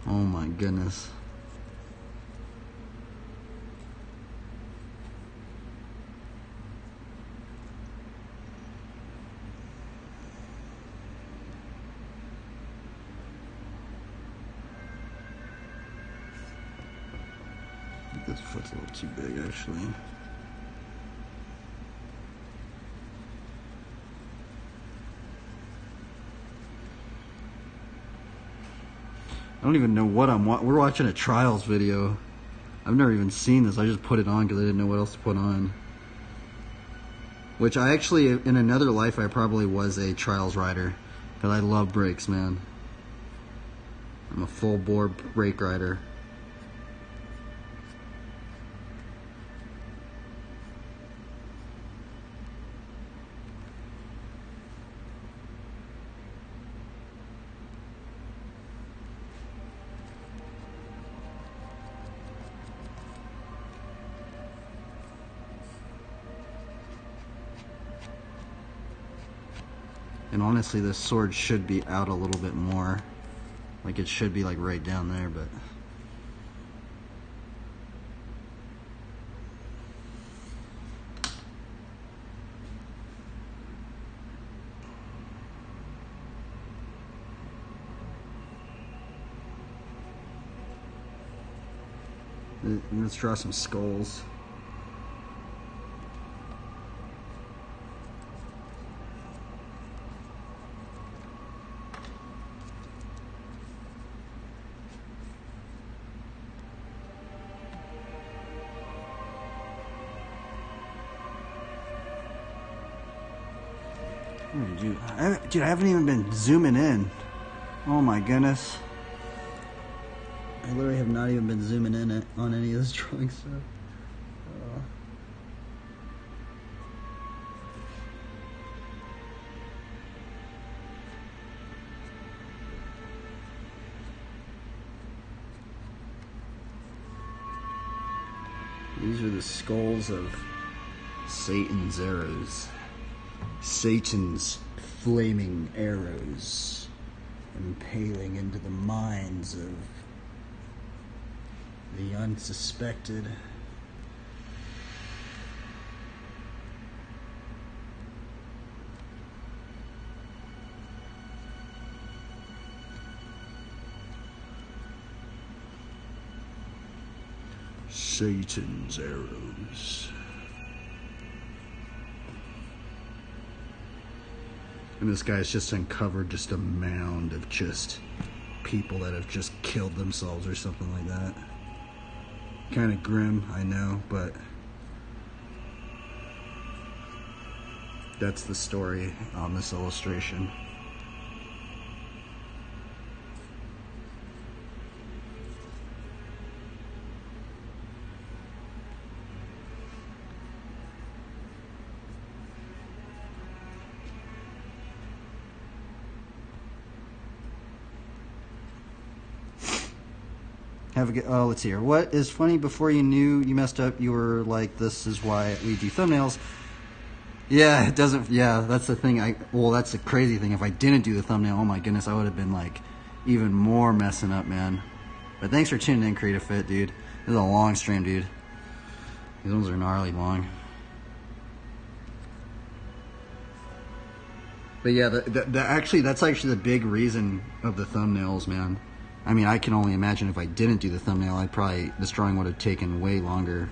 Oh my goodness. I think this foot's a little too big, actually. I don't even know what we're watching a trials video. I've never even seen this. I just put it on because I didn't know what else to put on. Which I actually, in another life, I probably was a trials rider. Because I love brakes, man. I'm a full bore brake rider. And honestly, this sword should be out a little bit more. Like it should be like right down there, but... Let's draw some skulls. Dude, I haven't even been zooming in. Oh my goodness. I literally have not even been zooming in on any of this drawing stuff. These are the skulls of Satan's arrows. Satan's flaming arrows impaling into the minds of the unsuspected. Satan's arrows. And this guy's just uncovered just a mound of just people that have just killed themselves or something like that. Kind of grim, I know, but that's the story on this illustration. Have a good, oh, let's see here. What is funny, before you knew you messed up, you were like, this is why we do thumbnails. Yeah, it doesn't, yeah, that's the thing. Well, that's the crazy thing. If I didn't do the thumbnail, oh my goodness, I would have been like even more messing up, man. But thanks for tuning in, Creative Fit, dude. This is a long stream, dude. These ones are gnarly long. But yeah, that's actually the big reason of the thumbnails, man. I mean, I can only imagine if I didn't do the thumbnail, this drawing would have taken way longer.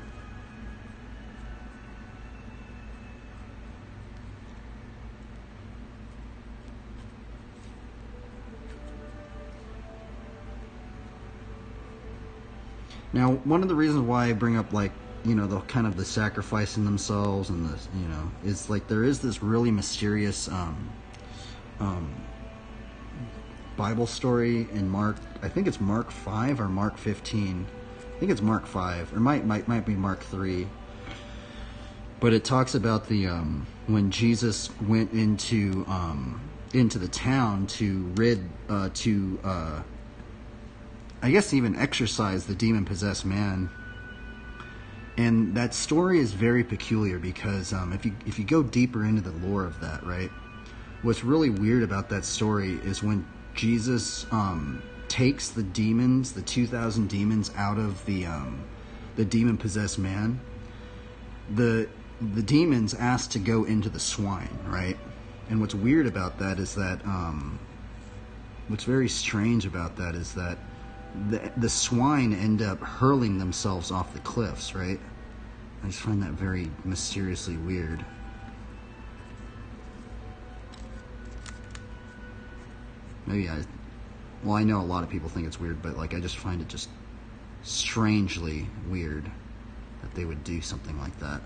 Now, one of the reasons why I bring up, like, you know, the kind of the sacrificing themselves and the, you know, is like there is this really mysterious Bible story in Mark. I think it's Mark 5 or Mark 15. I think it's Mark 5, or might be Mark 3. But it talks about the when Jesus went into the town to I guess even exorcise the demon-possessed man. And that story is very peculiar because if you go deeper into the lore of that, right? What's really weird about that story is when Jesus takes the demons, the 2,000 demons, out of the demon-possessed man. The demons asked to go into the swine, right? And what's weird about that is that what's very strange about that is that the swine end up hurling themselves off the cliffs, right? I just find that very mysteriously weird. Maybe well, I know a lot of people think it's weird, but like I just find it just strangely weird that they would do something like that.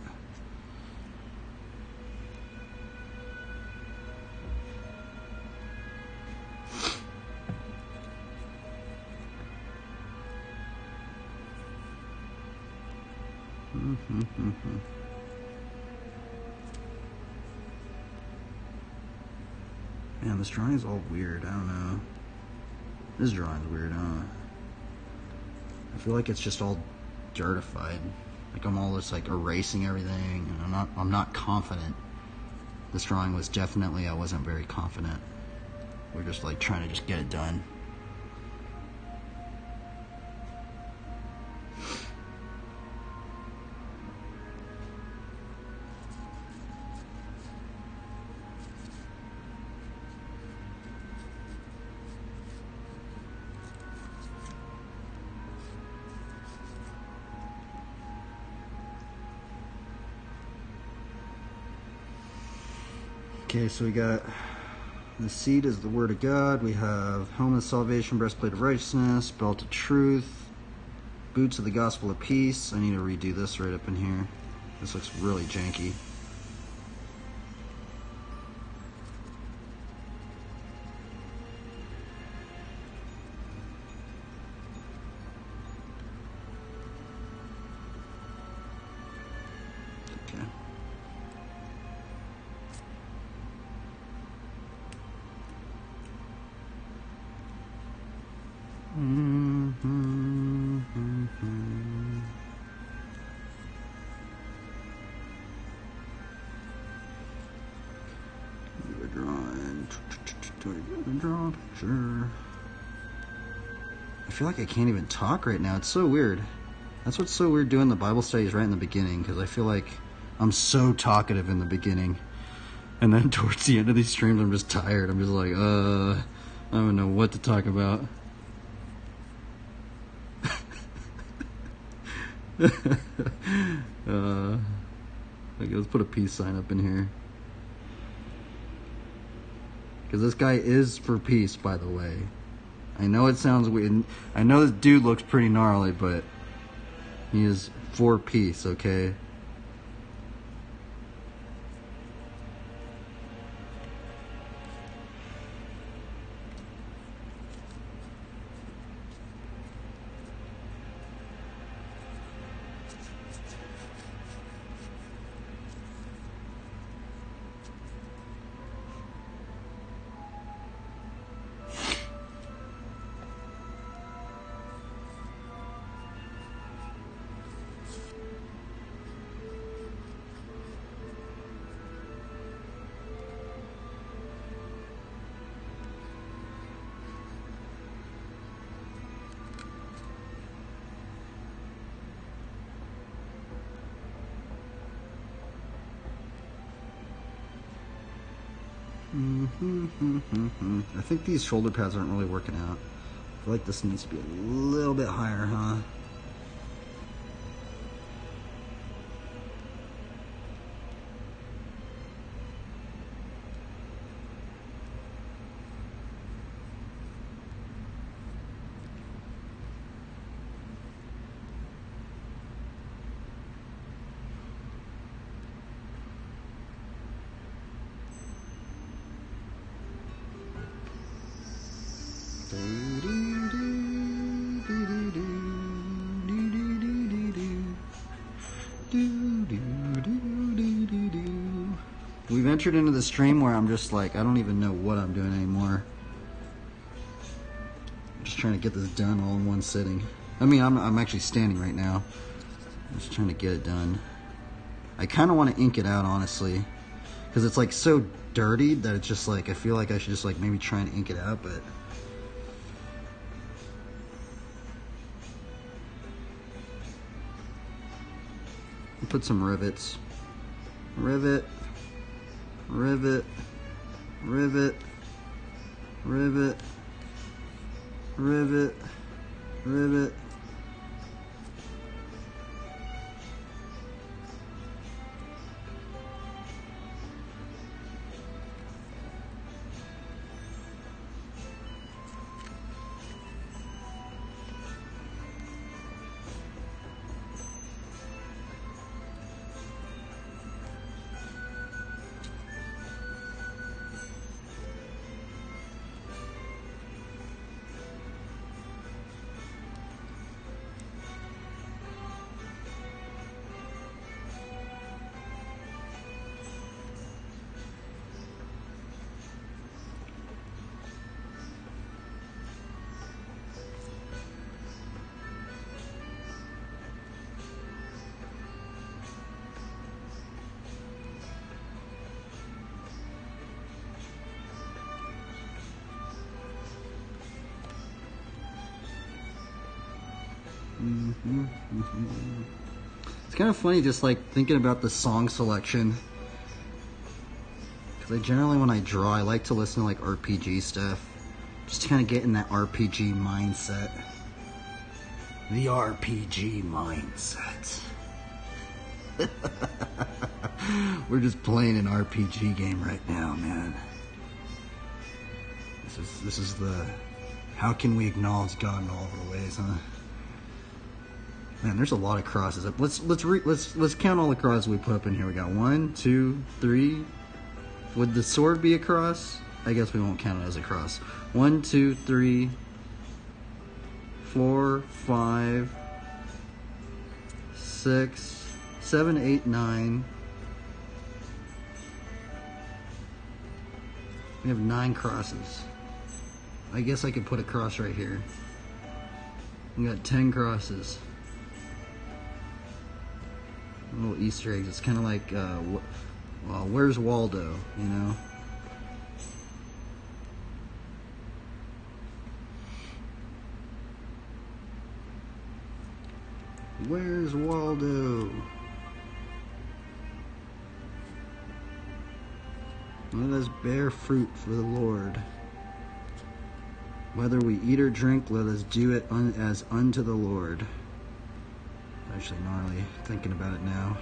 Man, this drawing is all weird. I don't know. This drawing's weird, huh? I feel like it's just all dirtified. Like I'm all just like erasing everything, and I'm not confident. This drawing was definitely, I wasn't very confident. We're just like trying to just get it done. Okay, so we got the seed is the word of God. We have helmet of salvation, breastplate of righteousness, belt of truth, boots of the gospel of peace. I need to redo this right up in here. This looks really janky. Okay. Draw a picture. I feel like I can't even talk right now. It's so weird. That's what's so weird doing the Bible studies right in the beginning, because I feel like I'm so talkative in the beginning. And then towards the end of these streams, I'm just tired. I'm just like, I don't know what to talk about. Okay, let's put a peace sign up in here. Because this guy is for peace, by the way. I know it sounds weird. I know this dude looks pretty gnarly, but he is for peace, okay? I think these shoulder pads aren't really working out. I feel like this needs to be a little bit higher, huh? We've entered into the stream where I'm just like, I don't even know what I'm doing anymore. I'm just trying to get this done all in one sitting. I mean, I'm actually standing right now. I'm just trying to get it done. I kind of want to ink it out, honestly, because it's like so dirty that it's just like, I feel like I should just like maybe try and ink it out, but I'll put some rivets. Rivet, rivet, rivet, rivet, rivet, rivet. It's kind of funny just like thinking about the song selection, because I generally when I draw I like to listen to like RPG stuff, just to kind of get in that RPG mindset. The RPG mindset. We're just playing an RPG game right now, man. This is the how can we acknowledge God in all of our ways, huh? Man, there's a lot of crosses. Let's count all the crosses we put up in here. We got 1, 2, 3. Would the sword be a cross? I guess we won't count it as a cross. 1, 2, 3, 4, 5, 6, 7, 8, 9. We have 9 crosses. I guess I could put a cross right here. We got 10 crosses. Little Easter eggs. It's kind of like, well, where's Waldo, you know? Where's Waldo? Let us bear fruit for the Lord. Whether we eat or drink, let us do it as unto the Lord. Actually, not really thinking about it now.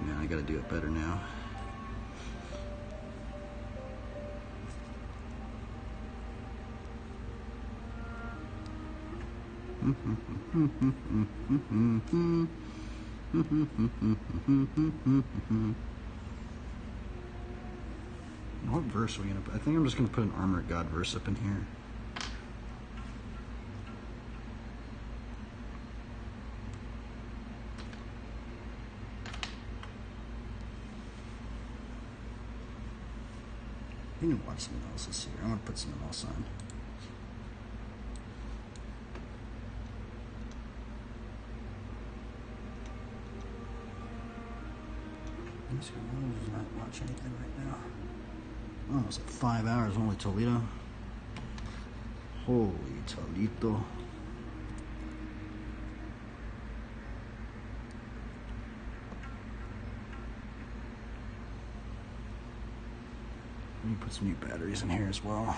Man, I gotta do it better now. What verse are we gonna put? I think I'm just gonna put an Armor of God verse up in here. You can watch something else this year. I'm gonna put something else on. I'm just not watch anything right now. Oh, it's like 5 hours only Toledo. Holy Toledo. Let me put some new batteries in here as well.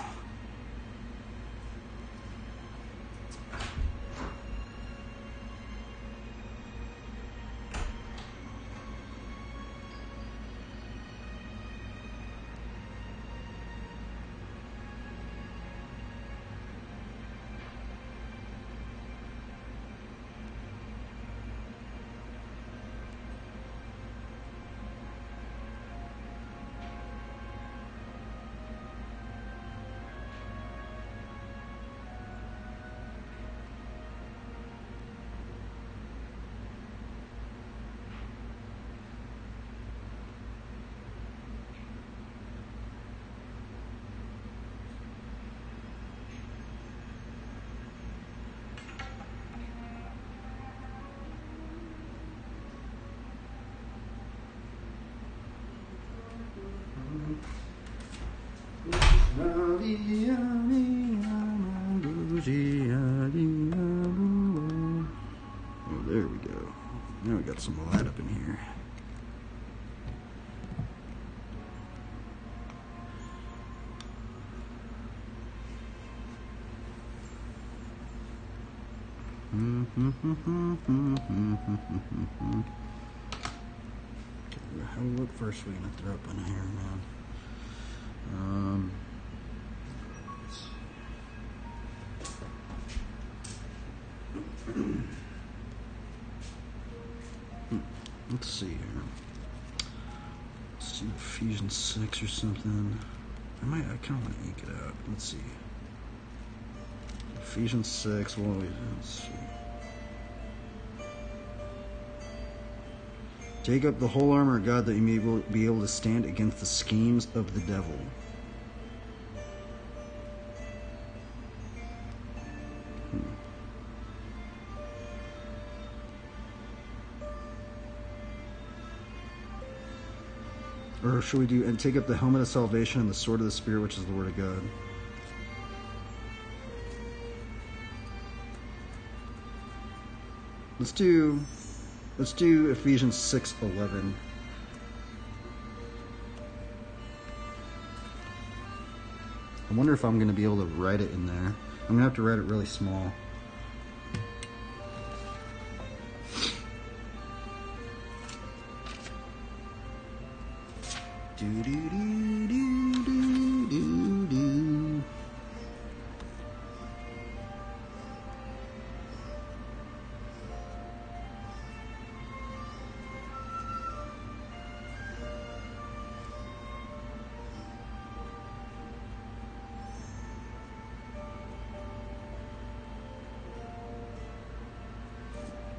Oh, there we go. Now we got some light up in here. What verse are we gonna throw up in here, man? Let's see here. Let's do Ephesians 6 or something. I kind of want to ink it out. Let's see. Ephesians 6. Let's see. Take up the whole armor of God that you may be able to stand against the schemes of the devil. Or should we do, and take up the helmet of salvation and the sword of the Spirit, which is the Word of God. Let's do Ephesians 6:11. I wonder if I'm going to be able to write it in there. I'm going to have to write it really small.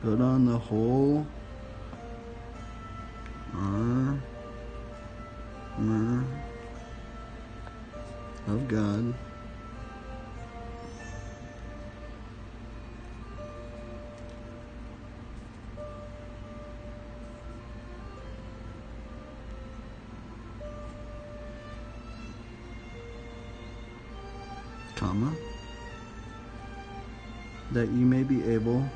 Put on the whole armor of God. Comma, that you may be able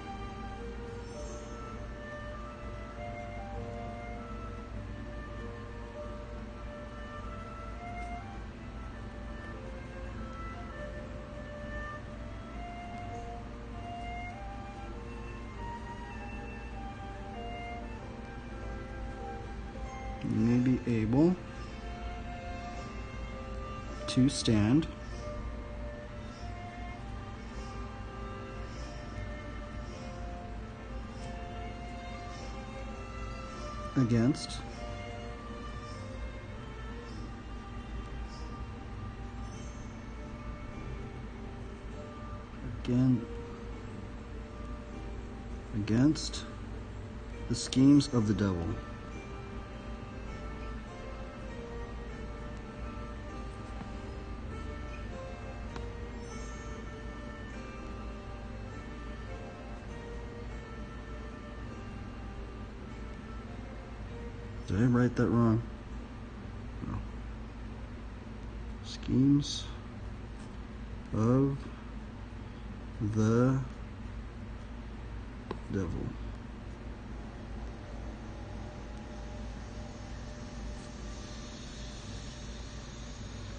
may be able to stand against against the schemes of the devil. Did I write that wrong? No. Schemes of the devil.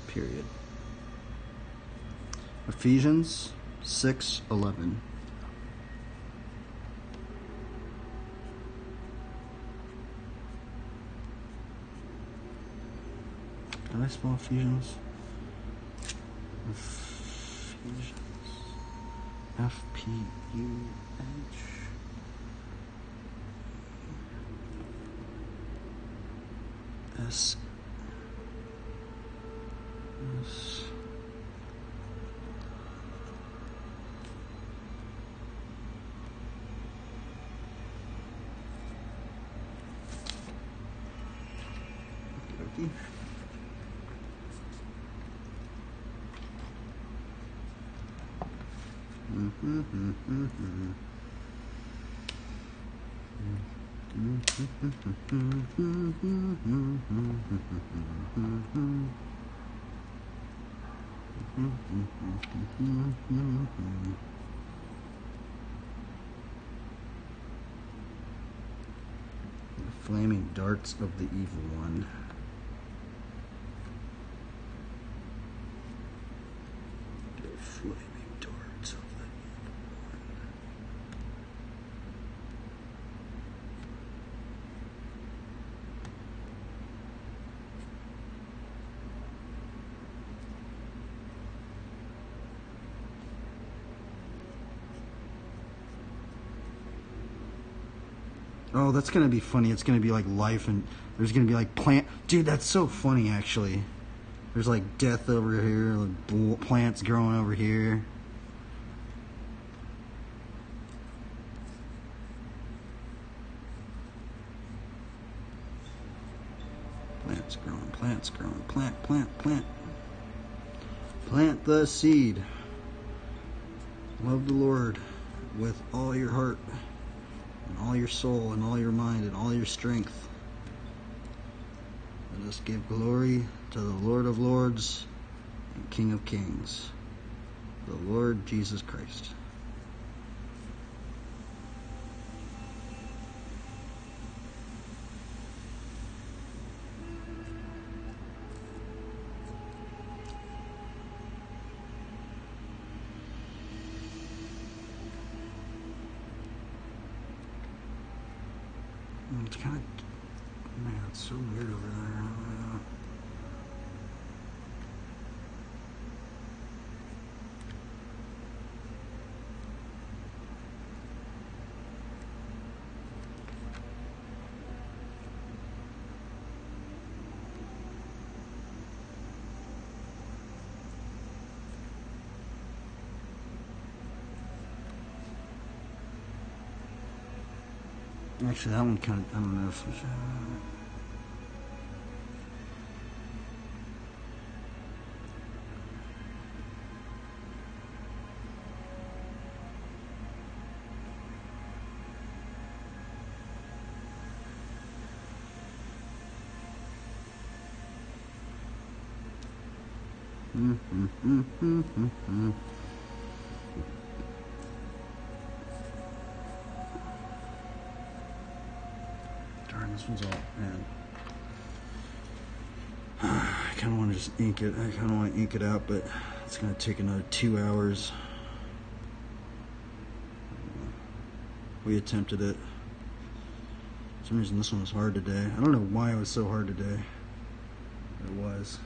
Period. Ephesians 6:11. Did I spell Ephesians? Ephesians. F-P-U-H. S. S. Okay. The flaming darts of the evil one. The flaming darts of the evil one. Oh, that's gonna be funny. It's gonna be like life, and there's gonna be like plant. Dude, that's so funny, actually. There's like death over here, like plants growing over here. Plants growing, plant. Plant the seed. Love the Lord with all your heart, and all your soul, and all your mind, and all your strength. Let us give glory to the Lord of Lords and King of Kings, the Lord Jesus Christ. It's kind of, man, it's so weird over there. Actually, that one kind of, I don't know if it's, darn, this one's all, man. I kind of want to just ink it. I kind of want to ink it out, but it's going to take another 2 hours. We attempted it. For some reason this one was hard today. I don't know why it was so hard today. It was.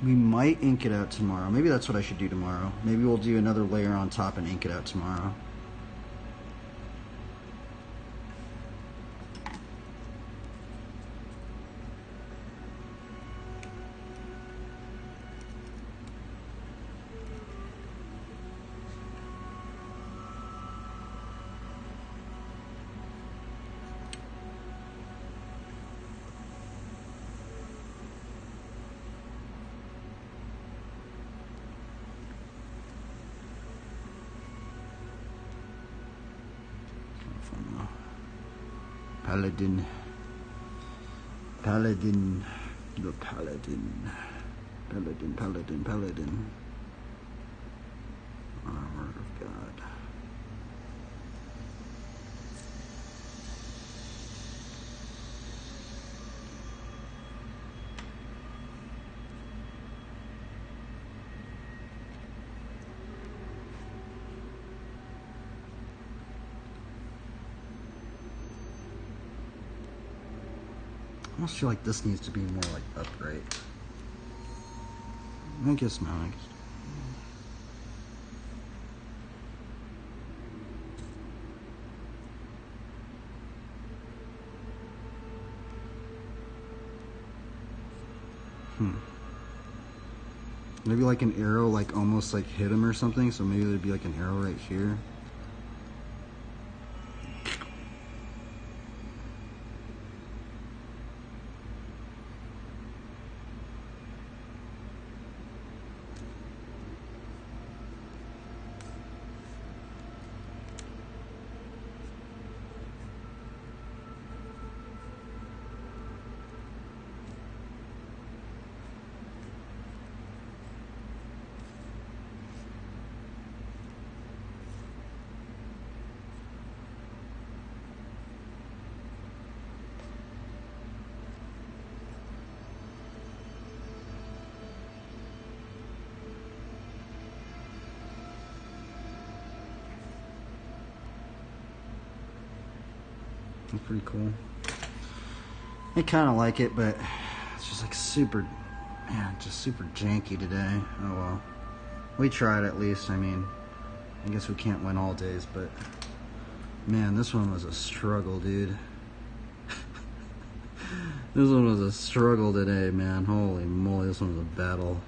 We might ink it out tomorrow. Maybe that's what I should do tomorrow. Maybe we'll do another layer on top and ink it out tomorrow. Paladin. Paladin. The Paladin. Paladin, Paladin, Paladin. Armor of God. I almost feel like this needs to be more like upright. I guess not. I guess. Maybe like an arrow, like almost like hit him or something. So maybe there'd be like an arrow right here. That's pretty cool. I kind of like it, but it's just like super, man, just super janky today. Oh well. We tried at least. I mean, I guess we can't win all days, but man, this one was a struggle, dude. This one was a struggle today, man. Holy moly, this one was a battle.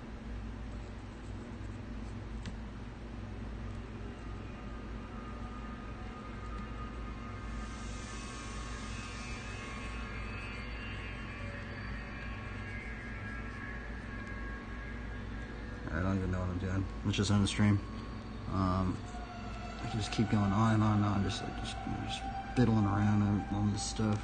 I don't even know what I'm doing. Let's just end the stream. I can just keep going on and on and on, just fiddling around on this stuff.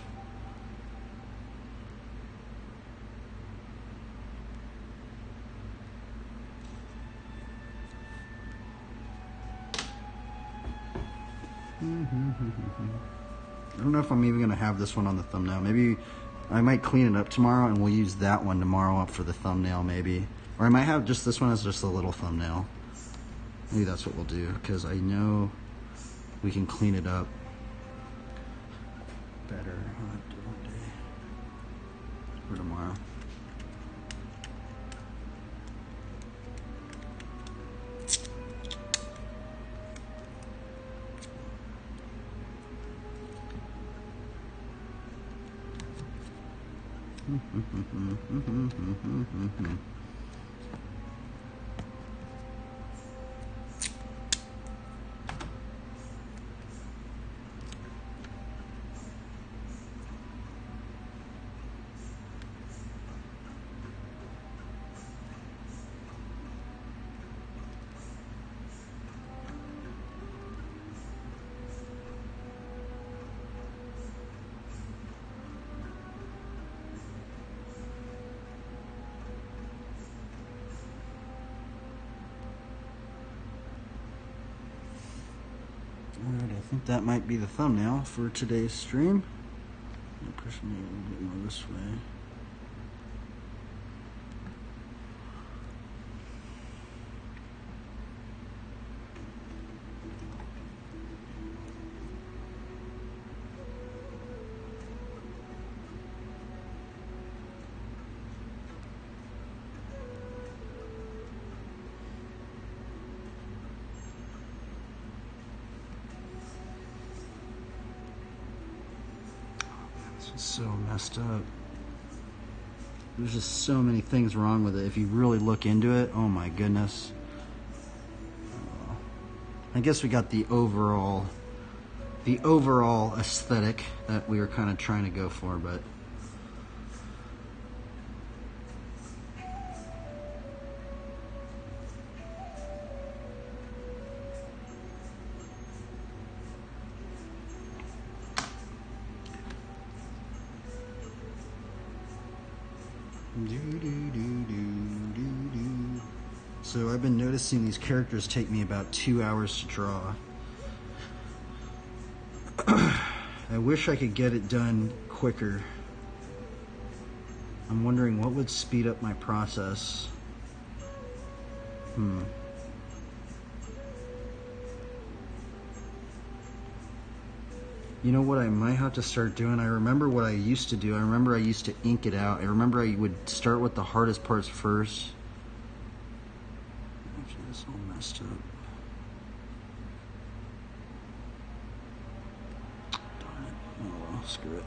I don't know if I'm even gonna have this one on the thumbnail. Maybe I might clean it up tomorrow and we'll use that one tomorrow up for the thumbnail maybe. Or I might have just this one as just a little thumbnail. Maybe that's what we'll do, because I know we can clean it up better one day or tomorrow. Alright, I think that might be the thumbnail for today's stream. I'm pushing it a little bit more this way. So messed up. There's just so many things wrong with it. If you really look into it, oh my goodness. I guess we got the overall aesthetic that we were kind of trying to go for, but so I've been noticing these characters take me about 2 hours to draw. I wish I could get it done quicker. I'm wondering what would speed up my process. You know what I might have to start doing? I remember what I used to do. I remember I used to ink it out. I remember I would start with the hardest parts first. Actually, this is all messed up. Darn it. Oh well, screw it.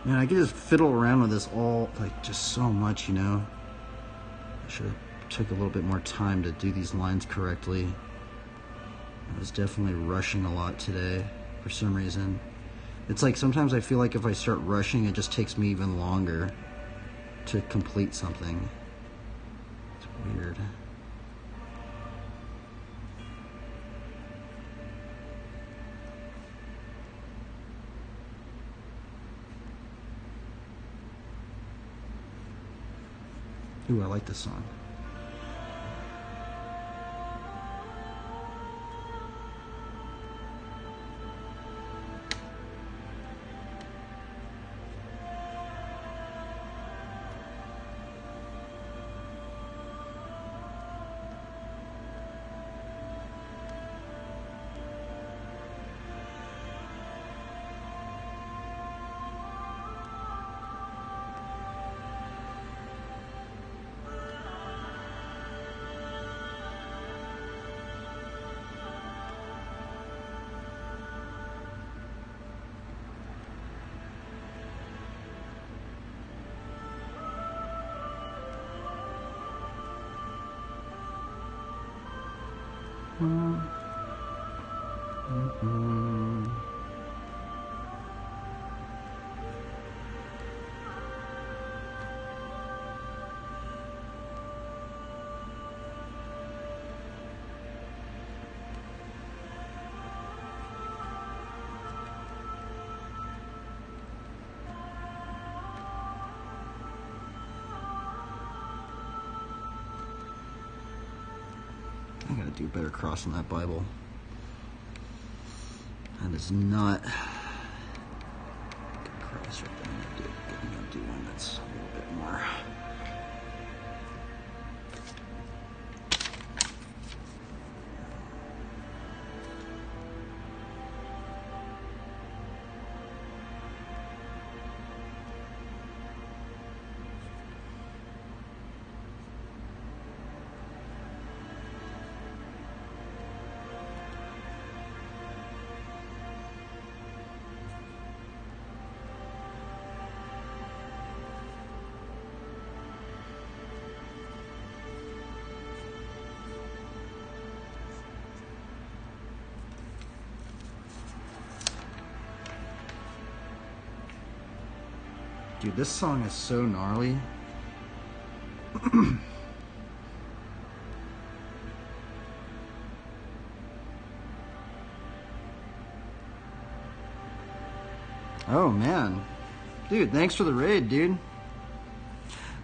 Man, I could just fiddle around with this all, like, just so much, you know? I should have took a little bit more time to do these lines correctly. I was definitely rushing a lot today for some reason. It's like sometimes I feel like if I start rushing, it just takes me even longer to complete something. It's weird. Ooh, I like this song. gotta do a better cross on that Bible. That is not good cross right there. I'm gonna do one that's a little bit more. Dude, this song is so gnarly. Oh man. Dude, thanks for the raid, dude.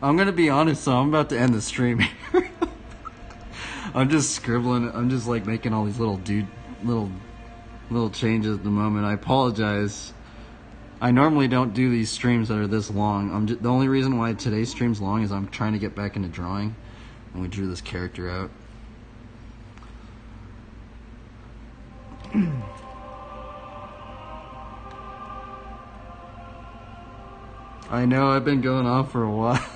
I'm gonna be honest, so I'm about to end the stream here. I'm just scribbling. I'm just like making all these little changes at the moment. I apologize. I normally don't do these streams that are this long. The only reason why today's stream's long is I'm trying to get back into drawing, and we drew this character out. I know, I've been going off for a while.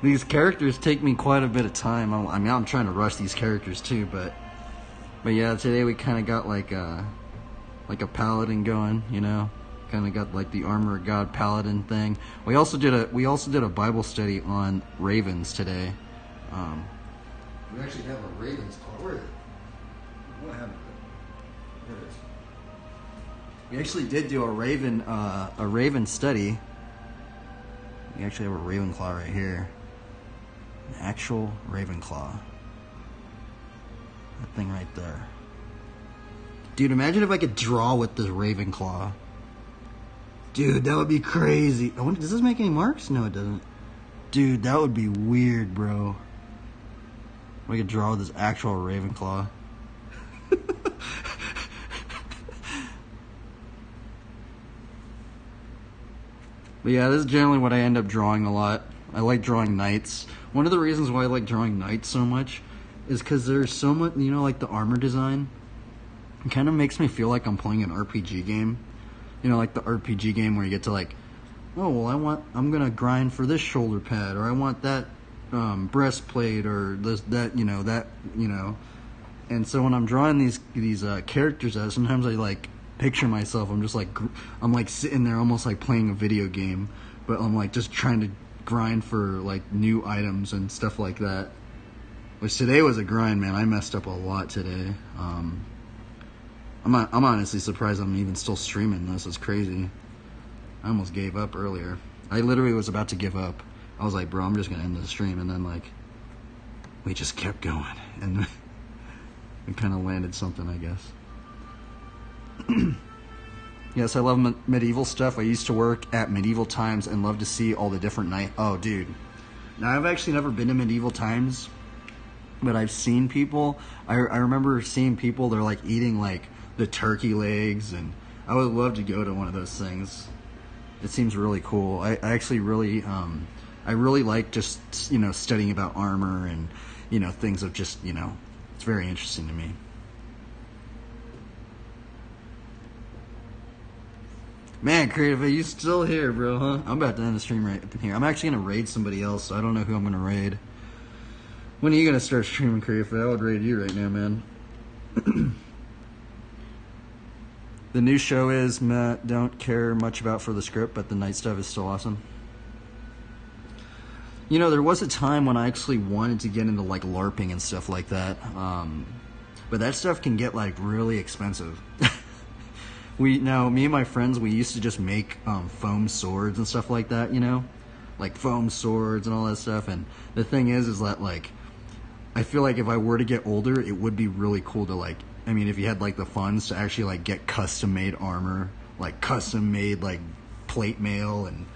These characters take me quite a bit of time. I mean, I'm trying to rush these characters too, but yeah, today we kind of got like a paladin going, you know, kind of got like the armor of God paladin thing. We also did a Bible study on ravens today. We actually have a ravens claw. Where is it? What happened to it? There it is. We actually did do a raven study. We actually have a raven claw right here. An actual raven claw. That thing right there. Dude, imagine if I could draw with this raven claw. Dude, that would be crazy. I wonder, does this make any marks? No, it doesn't. Dude, that would be weird, bro. If I could draw with this actual raven claw. But yeah, this is generally what I end up drawing a lot. I like drawing knights. One of the reasons why I like drawing knights so much is because there's so much, you know, like the armor design. It kind of makes me feel like I'm playing an RPG game. You know, like the RPG game where you get to like, oh, well, I'm going to grind for this shoulder pad, or I want that breastplate, or that. And so when I'm drawing these characters out, sometimes I like picture myself, I'm like sitting there almost like playing a video game, but I'm like just trying to grind for like new items and stuff like that. Which today was a grind, man. I messed up a lot today. I'm honestly surprised I'm even still streaming this. It's crazy. I almost gave up earlier. I literally was about to give up. I was like, bro, I'm just gonna end the stream, and then like we just kept going, and we kind of landed something, I guess. Yes, I love medieval stuff. I used to work at medieval times and love to see all the different Oh, dude. Now, I've actually never been to medieval times, but I've seen people. I remember seeing people, they're like eating like the turkey legs, and I would love to go to one of those things. It seems really cool. I actually really, I really like just, you know, studying about armor and, you know, things of just, you know, it's very interesting to me. Man, Creative, are you still here, bro, huh? I'm about to end the stream right here. I'm actually going to raid somebody else, so I don't know who I'm going to raid. When are you going to start streaming, Creative? I would raid you right now, man. The new show is, Matt, don't care much about for the script, but the night stuff is still awesome. You know, there was a time when I actually wanted to get into, like, LARPing and stuff like that. But that stuff can get, like, really expensive. Me and my friends, we used to just make foam swords and stuff like that, you know? Like foam swords and all that stuff. And the thing is that, like, I feel like if I were to get older, it would be really cool to, like, I mean, if you had, like, the funds to actually, like, get custom-made armor, like, custom-made, like, plate mail. And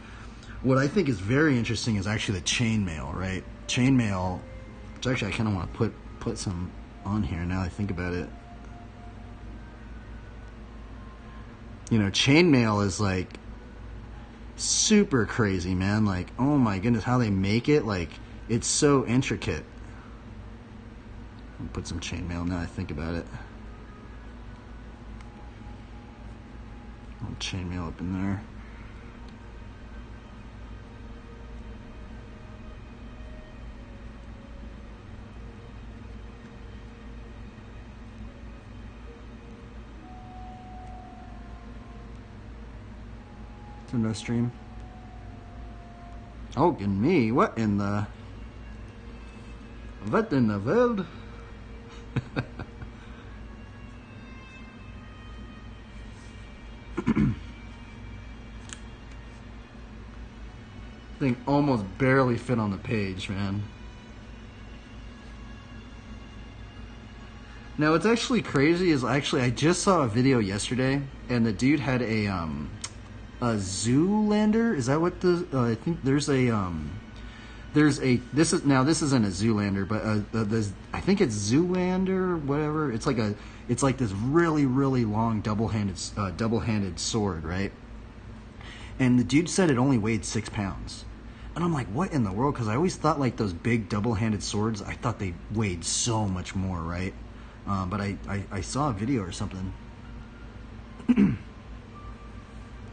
what I think is very interesting is actually the chain mail, right? Chain mail, which actually I kind of want to put some on here now I think about it. You know, chainmail is like super crazy, man. Like, oh my goodness, how they make it, like, it's so intricate. I'll put some chainmail now I think about it. Chainmail up in there. So no stream. Oh, and me? What in the world? Thing almost barely fit on the page, man. Now what's actually crazy is I just saw a video yesterday, and the dude had a Zoolander. Is that what the I think this isn't a Zoolander, but I think it's Zoolander, whatever. It's like this really long double-handed sword, right? And the dude said it only weighed 6 pounds. And I'm like, what in the world? Because I always thought like those big double-handed swords, I thought they weighed so much more, right? But I saw a video or something.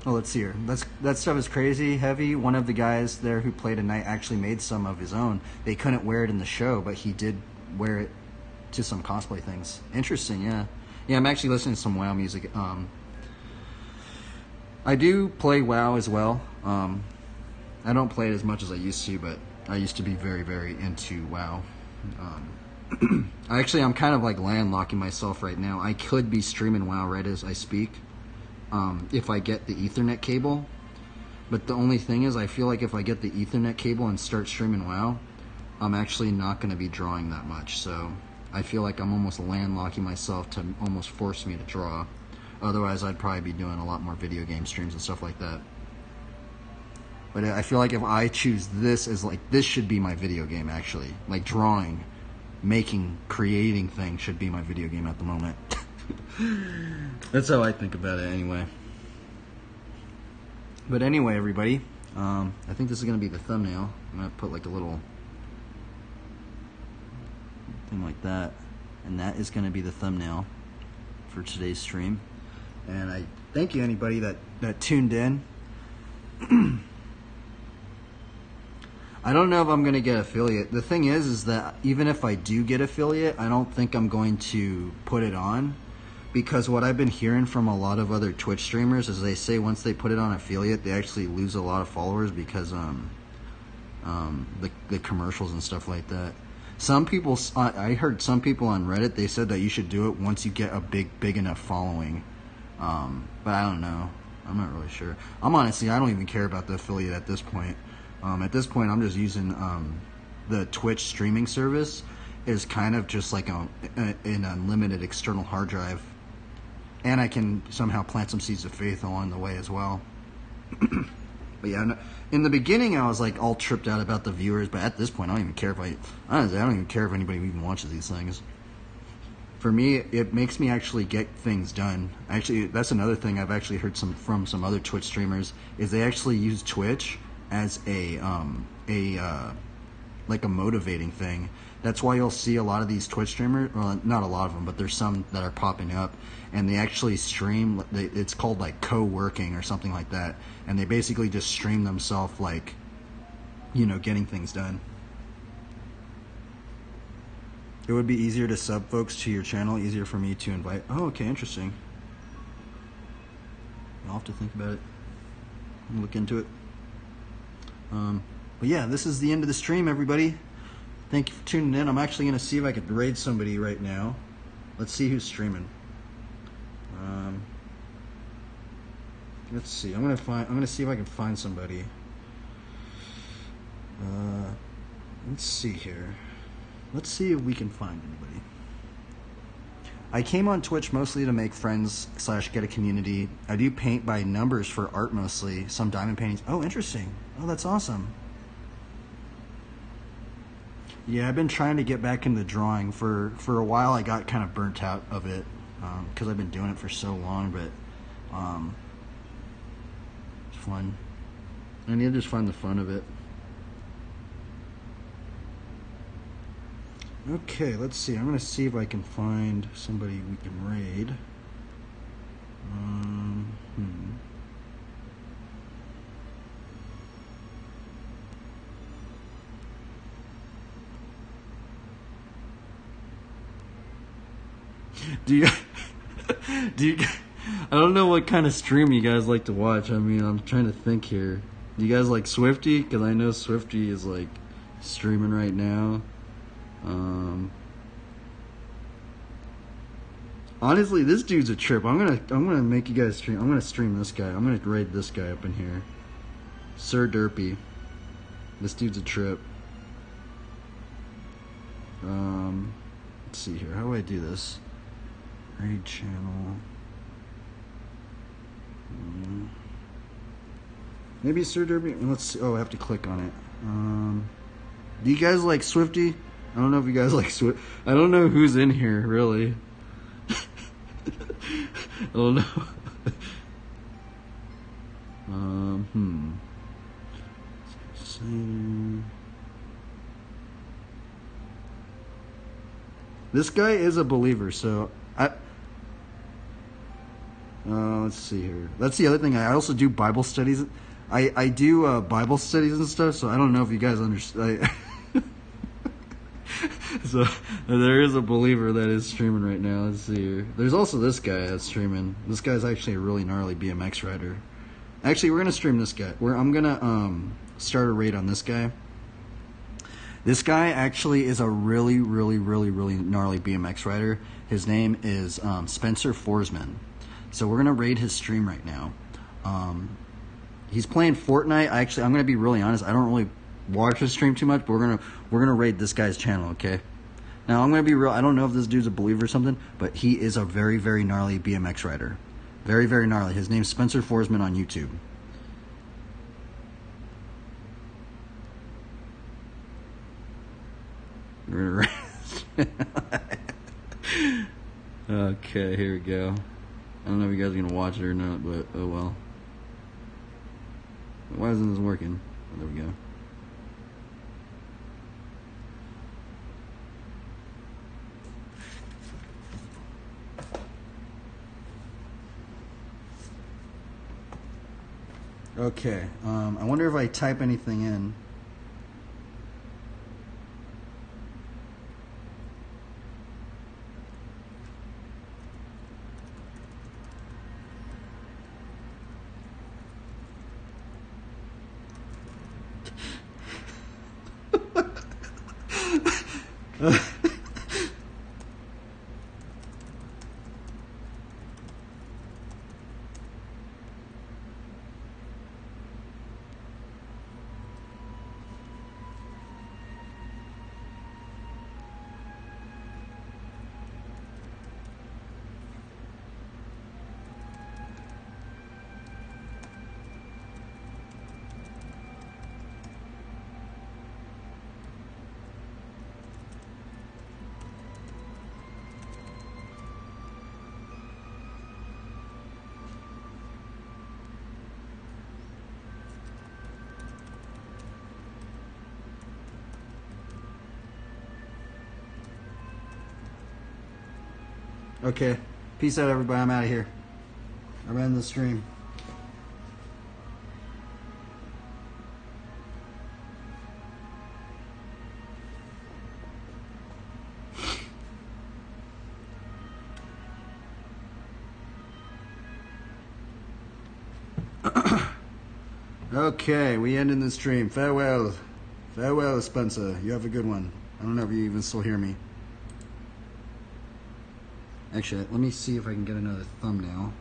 Oh, let's see here. That stuff is crazy heavy. One of the guys there who played a night actually made some of his own. They couldn't wear it in the show, but he did wear it to some cosplay things. Interesting, yeah. Yeah, I'm actually listening to some WoW music. I do play WoW as well. I don't play it as much as I used to, but I used to be very into WoW. I'm kind of like landlocking myself right now. I could be streaming WoW right as I speak, if I get the Ethernet cable. But the only thing is, I feel like if I get the Ethernet cable and start streaming WoW, I'm actually not going to be drawing that much. So I feel like I'm almost landlocking myself to almost force me to draw. Otherwise, I'd probably be doing a lot more video game streams and stuff like that. But I feel like if I choose this as like, this should be my video game actually. Like drawing, making, creating things should be my video game at the moment. That's how I think about it anyway. But anyway, everybody, I think this is going to be the thumbnail. I'm going to put like a little thing like that. And that is going to be the thumbnail for today's stream. And I thank you anybody that tuned in. I don't know if I'm going to get affiliate. The thing is that even if I do get affiliate, I don't think I'm going to put it on, because what I've been hearing from a lot of other Twitch streamers is they say once they put it on affiliate, they actually lose a lot of followers because the commercials and stuff like that. Some people, I heard some people on Reddit, they said that you should do it once you get a big enough following. But I don't know. I'm not really sure. I don't even care about the affiliate at this point. At this point, I'm just using the Twitch streaming service is kind of just like an unlimited external hard drive. And I can somehow plant some seeds of faith along the way as well. But yeah, in the beginning, I was like all tripped out about the viewers. But at this point, I don't even care honestly, I don't even care if anybody even watches these things. For me, it makes me actually get things done. Actually, that's another thing I've actually heard from some other Twitch streamers is they actually use Twitch as like a motivating thing. That's why you'll see a lot of these Twitch streamers, well, not a lot of them, but there's some that are popping up, and they actually stream, it's called like co-working or something like that, and they basically just stream themselves like, you know, getting things done. It would be easier to sub folks to your channel, easier for me to invite. Oh, okay, interesting. I'll have to think about it. I'll look into it. But yeah, this is the end of the stream, everybody. Thank you for tuning in. I'm actually going to see if I can raid somebody right now. Let's see who's streaming. Let's see. I'm going to see if I can find somebody. Let's see here. Let's see if we can find anybody. I came on Twitch mostly to make friends / get a community. I do paint by numbers for art mostly. Some diamond paintings. Oh, interesting. Oh, that's awesome. Yeah, I've been trying to get back into drawing. For a while, I got kind of burnt out of it because I've been doing it for so long. But it's fun. I need to just find the fun of it. Okay, let's see. I'm gonna see if I can find somebody we can raid. Do you? Do you? I don't know what kind of stream you guys like to watch. I mean, I'm trying to think here. Do you guys like Swifty? Because I know Swifty is like streaming right now. Honestly, this dude's a trip. I'm gonna make you guys stream. I'm gonna stream this guy. I'm gonna raid this guy up in here, Sir Derpy. This dude's a trip. Let's see here. How do I do this? Raid channel. Maybe Sir Derby. Let's see. Oh, I have to click on it. Do you guys like Swifty? I don't know if you guys like Swift. I don't know who's in here really. I don't know. This guy is a believer, so let's see here. That's the other thing. I also do Bible studies. I do Bible studies and stuff, so I don't know if you guys understand. So there is a believer that is streaming right now. Let's see here. There's also this guy that's streaming. This guy's actually a really gnarly BMX rider. Actually, we're gonna stream this guy. I'm gonna start a raid on this guy. This guy actually is a really gnarly BMX rider. His name is Spencer Forsman. So we're gonna raid his stream right now. He's playing Fortnite. I'm gonna be really honest. I don't really watch his stream too much, but we're gonna raid this guy's channel. Okay. Now I'm gonna be real. I don't know if this dude's a believer or something, but he is a very gnarly BMX rider. Very gnarly. His name's Spencer Forsman on YouTube. Okay, here we go. I don't know if you guys are gonna watch it or not, but oh well. Why isn't this working? Oh, there we go. Okay, I wonder if I type anything in. Okay, peace out, everybody. I'm out of here. I'm ending the stream. Okay, we ending the stream. Farewell. Farewell, Spencer. You have a good one. I don't know if you even still hear me. Actually, let me see if I can get another thumbnail.